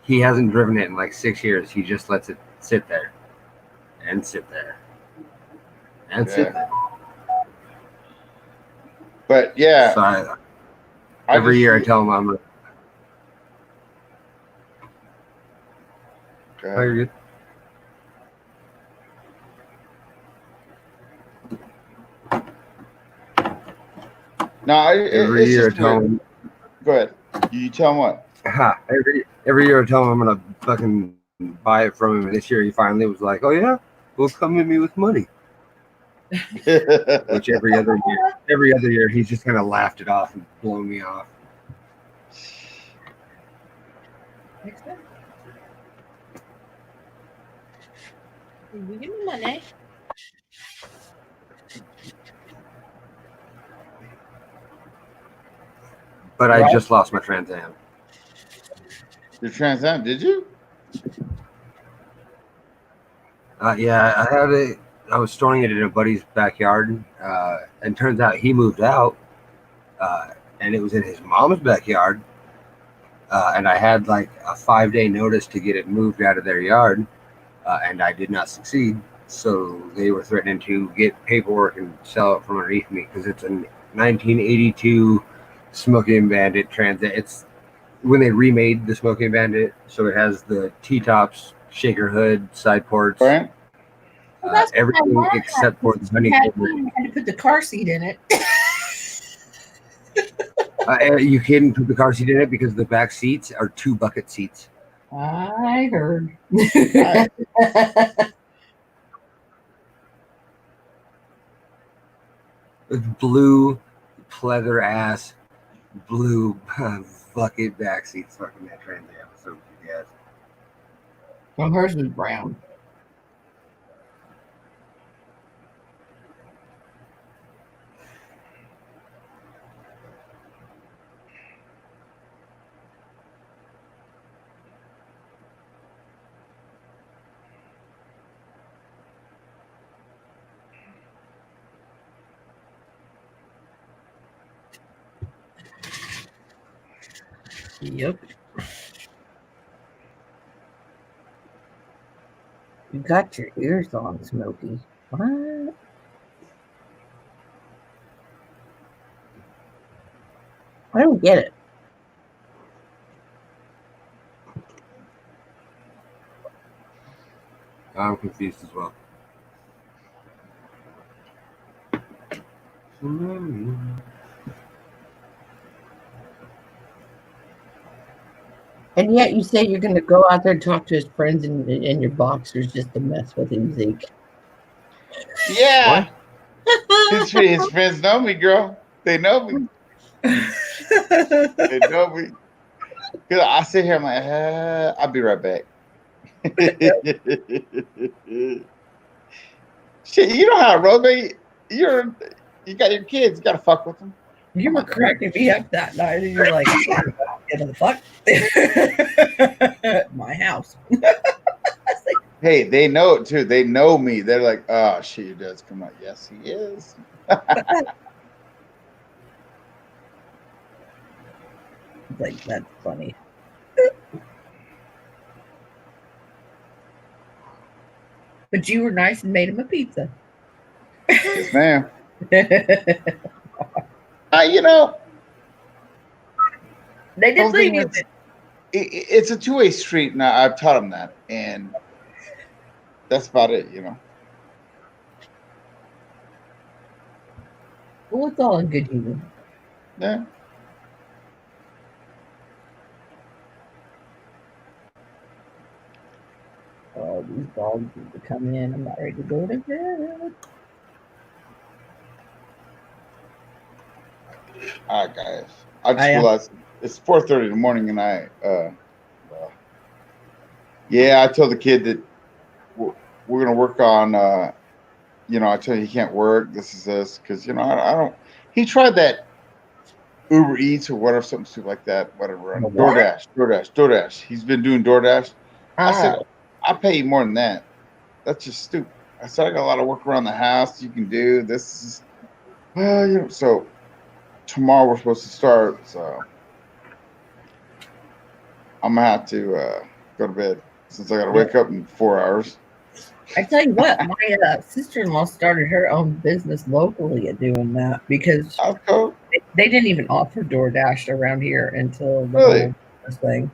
He hasn't driven it in like 6 years. He just lets it sit there and sit there and sit there. But yeah, so every year I tell him I'm gonna. Oh, you're good. No, every year I tell him. Go ahead. You tell him what? Every year I tell him I'm gonna fucking buy it from him. And this year he finally was like, "Oh yeah, well come at me with money." Which every other year he's just kind of laughed it off and blown me off. Give me money. But I just lost my Trans Am. Your Trans Am, did you? Yeah, I had it. I was storing it in a buddy's backyard, and turns out he moved out, and it was in his mom's backyard. And I had like a 5-day notice to get it moved out of their yard, and I did not succeed. So they were threatening to get paperwork and sell it from underneath me because it's a 1982 Smoking Bandit Trans. It's when they remade the Smoking Bandit, so it has the T-tops, shaker hood, side ports, right? Everything except for the honey. Had to put the car seat in it. You couldn't put the car seat in it because the back seats are 2 bucket seats. I heard. With blue, pleather ass, blue bucket back seats. Fucking that Trans Am. So yes. Well, hers was brown. Yep. You got your ears on, Smokey. What? I don't get it. I'm confused as well. And yet you say you're going to go out there and talk to his friends in your boxers just to mess with him, Zeke. Yeah. His friends know me, girl. They know me. They know me. Cause I sit here, I'm like, I'll be right back. Shit, you know how it rolls, man. You got your kids, you gotta fuck with them. You were cracking me up that night, and you're like, "Get the fuck, my house." Hey, they know it too. They know me. They're like, "Oh, shit, your dad's coming out." Yes, he is. Like, that's funny. But you were nice and made him a pizza. Yes, ma'am. You know, they did leave you. It's a two-way street, and I've taught them that, and that's about it. You know. Well, it's all in good humor. Yeah. Oh, these dogs need to come in. I'm not ready to go to bed. All right, guys. I just realized it's 4:30 in the morning, and yeah, I told the kid that we're gonna work on. You know, I tell you he can't work. This is this because you know I don't. He tried that Uber Eats or whatever, something stupid like that. Whatever. DoorDash. He's been doing DoorDash. I said, I'll pay you more than that. That's just stupid. I said I got a lot of work around the house you can do. This is well, you know. So tomorrow we're supposed to start. So I'm gonna have to go to bed since I got to wake up in 4 hours. I tell you what, my sister-in-law started her own business locally at doing that because they didn't even offer DoorDash around here until the whole thing.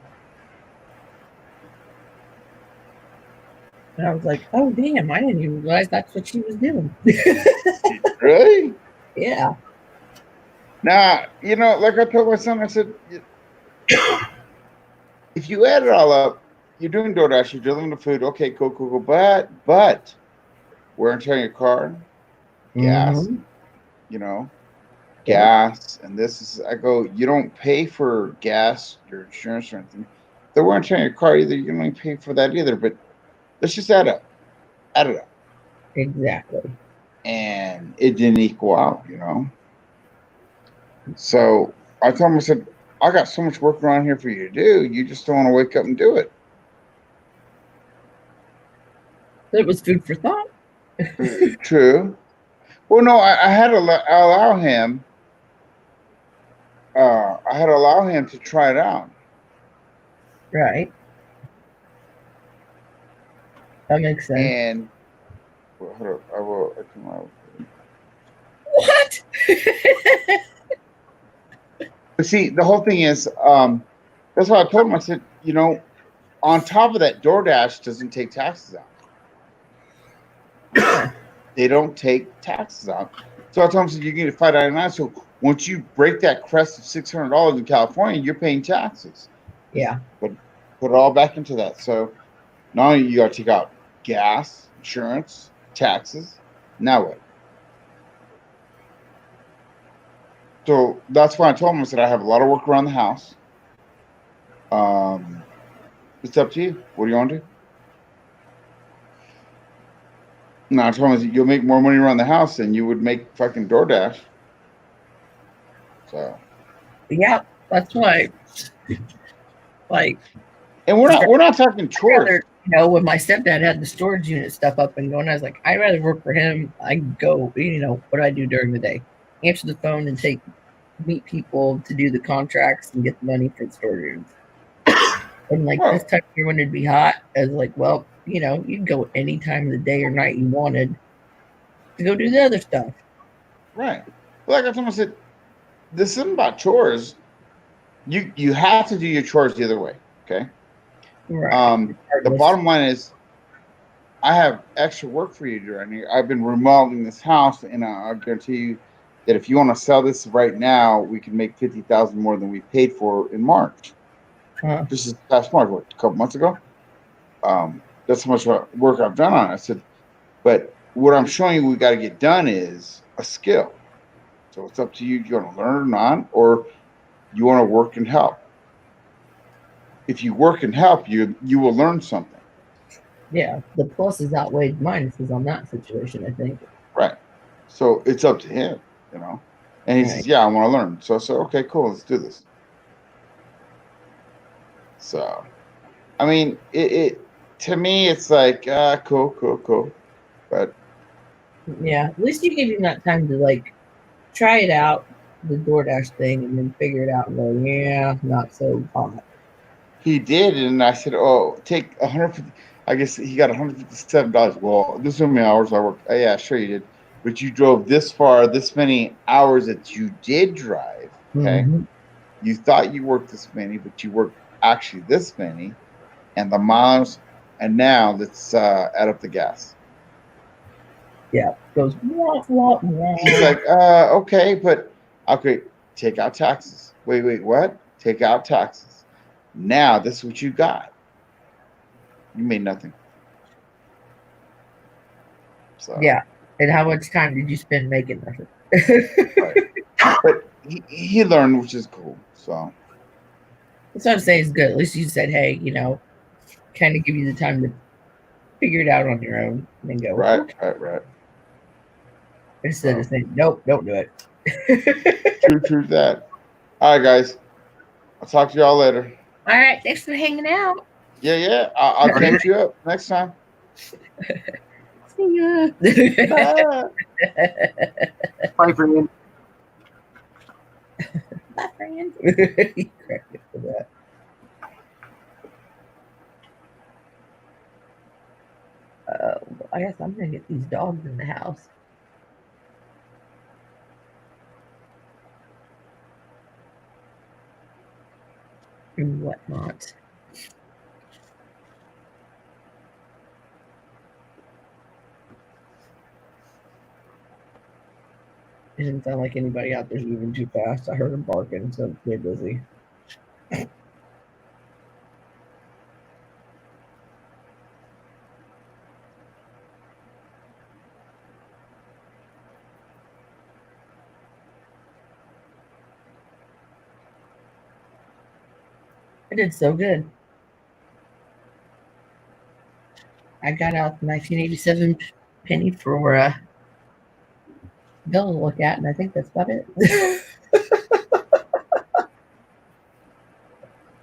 And I was like, oh, damn, I didn't even realize that's what she was doing. Really? Yeah. Now, you know, like I told my son, I said, if you add it all up, you're doing DoorDash, you're delivering the food. Okay, cool. But wear and tear on your car, gas, you know, gas. And this is, I go, you don't pay for gas, your insurance or anything. The wear and tear on your car either, you don't even pay for that either. But let's just add it up. Exactly. And it didn't equal out, you know. So I told him, I said, I got so much work around here for you to do. You just don't want to wake up and do it. It was food for thought. True. Well, no, I had to allow him. I had to allow him to try it out. Right. That makes sense. And well, hold up, I will. What? But see, the whole thing is, that's why I told him. I said, you know, on top of that, DoorDash doesn't take taxes out. They don't take taxes out. So I told him, you get $5.99. So once you break that crest of $600 in California, you're paying taxes. Yeah. But put it all back into that. So not only you got to take out gas, insurance, taxes. Now what? So that's why I told him, I said, I have a lot of work around the house. It's up to you. What do you want to do? No, I told him, you'll make more money around the house than you would make fucking DoorDash. So. Yeah, that's why. Like. And we're not talking chores. You know, when my stepdad had the storage unit stuff up and going, I was like, I'd rather work for him. I go, you know, what I do during the day. Answer the phone and meet people to do the contracts and get the money for the storage rooms. And like this time of year when it'd be hot, I was like, well, you know, you can go any time of the day or night you wanted to go do the other stuff. Right. Like I told him, I said, this isn't about chores. You have to do your chores the other way. Okay. Right. The bottom line is, I have extra work for you to do right here. I've been remodeling this house, and I'll guarantee you that if you want to sell this right now, we can make 50,000 more than we paid for in March. This is past March, what, a couple months ago. That's how much work I've done on it. I said, but what I'm showing you we got to get done is a skill. So it's up to you. You want to learn or not, or you want to work and help. If you work and help, you will learn something. Yeah, the pluses outweighed minuses on that situation, I think. Right. So it's up to him, you know. And he says, "Yeah, I want to learn." So I said, "Okay, cool, let's do this." So, I mean, it to me, it's like, cool. But yeah, at least you gave him that time to like try it out, the DoorDash thing, and then figure it out and go, yeah, not so hot. He did, and I said, "Oh, take 150." I guess he got $157. Well, this is how many hours I worked. Oh, yeah, sure you did, but you drove this far, this many hours that you did drive. Okay, you thought you worked this many, but you worked actually this many, and the miles. And now let's add up the gas. Yeah, goes wah, wah, wah. He's like, okay, but okay, take out taxes. Wait, what? Take out taxes. Now this is what you got. You made nothing. So yeah, and how much time did you spend making nothing? right. But he learned, which is cool. So that's what I'm saying is good. At least you said, hey, you know, kind of give you the time to figure it out on your own and then go. Right. Instead of saying, nope, don't do it. True that. All right, guys. I'll talk to y'all later. All right. Thanks for hanging out. Yeah. I'll catch you up next time. See ya. Bye, friend. Bye, friend. You cracked me for that. I guess I'm gonna get these dogs in the house. And whatnot. It didn't sound like anybody out there's moving too fast. I heard them barking, so they're busy. I did so good. I got out the 1987 penny for Bill to look at, and I think that's about it.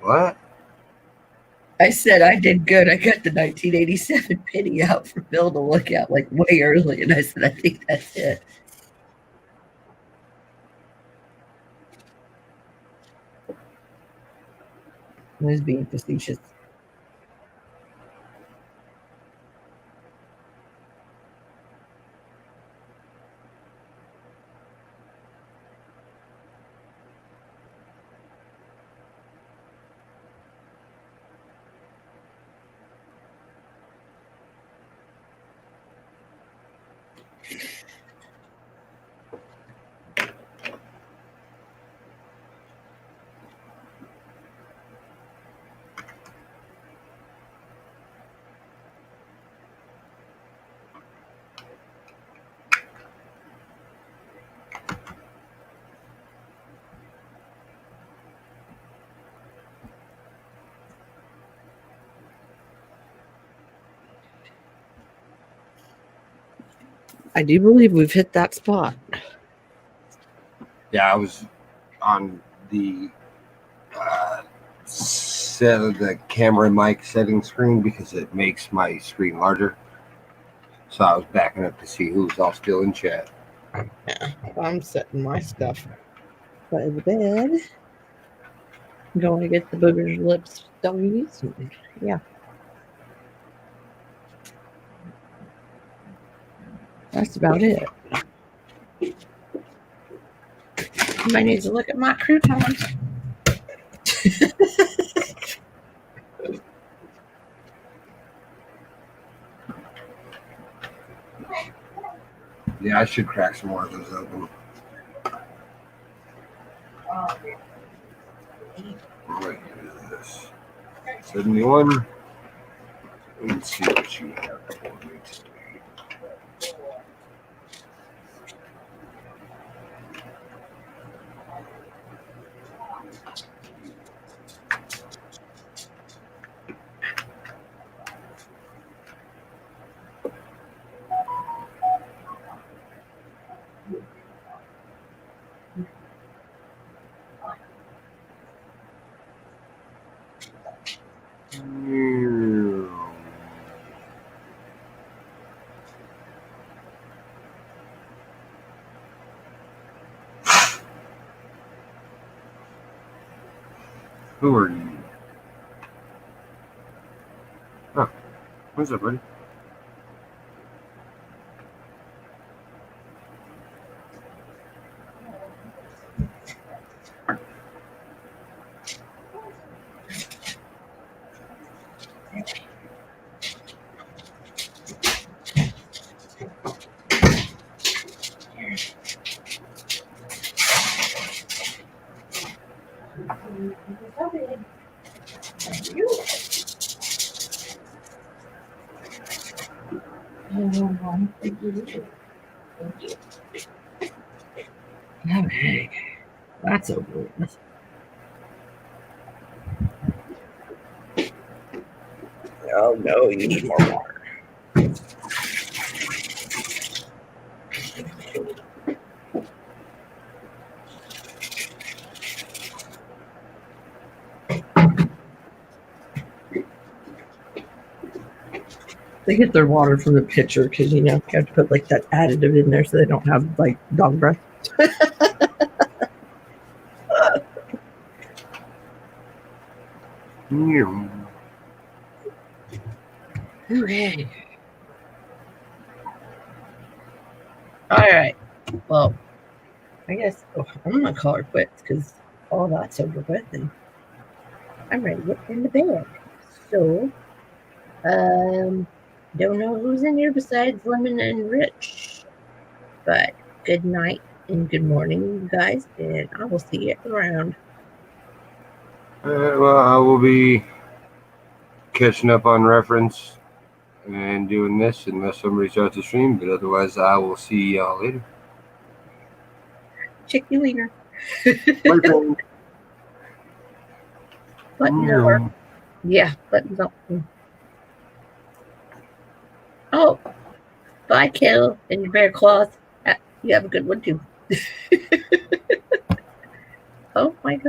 What? I said I did good. I got the 1987 penny out for Bill to look at like way early, and I said I think that's it. I was being facetious. I do believe we've hit that spot. Yeah, I was on the set of the camera and mic setting screen because it makes my screen larger. So I was backing up to see who's all still in chat. Yeah, I'm setting my stuff by the bed. I'm going to get the booger's lips doggies. Yeah. That's about it. I need to look at my croutons. Yeah, I should crack some more of those open. What is this? 71. Let's see what you have for me today. Who are you? Oh, what's up, buddy? Okay, that's over with. Oh no, you need more water. They get their water from the pitcher because you have to put like that additive in there so they don't have like dog breath. Okay. All right. Well, I guess I'm gonna call her quits because all that's over with, and I'm ready to get into bed. So, don't know who's in here besides Lemon and Rich, but good night and good morning, you guys, and I will see you around. Well, I will be catching up on reference and doing this unless somebody starts to stream, but otherwise I will see y'all later. Chicky wiener. Button over. Yeah, buttons up. Oh, bye, Kill, and your bear claws. You have a good one too. Oh my God.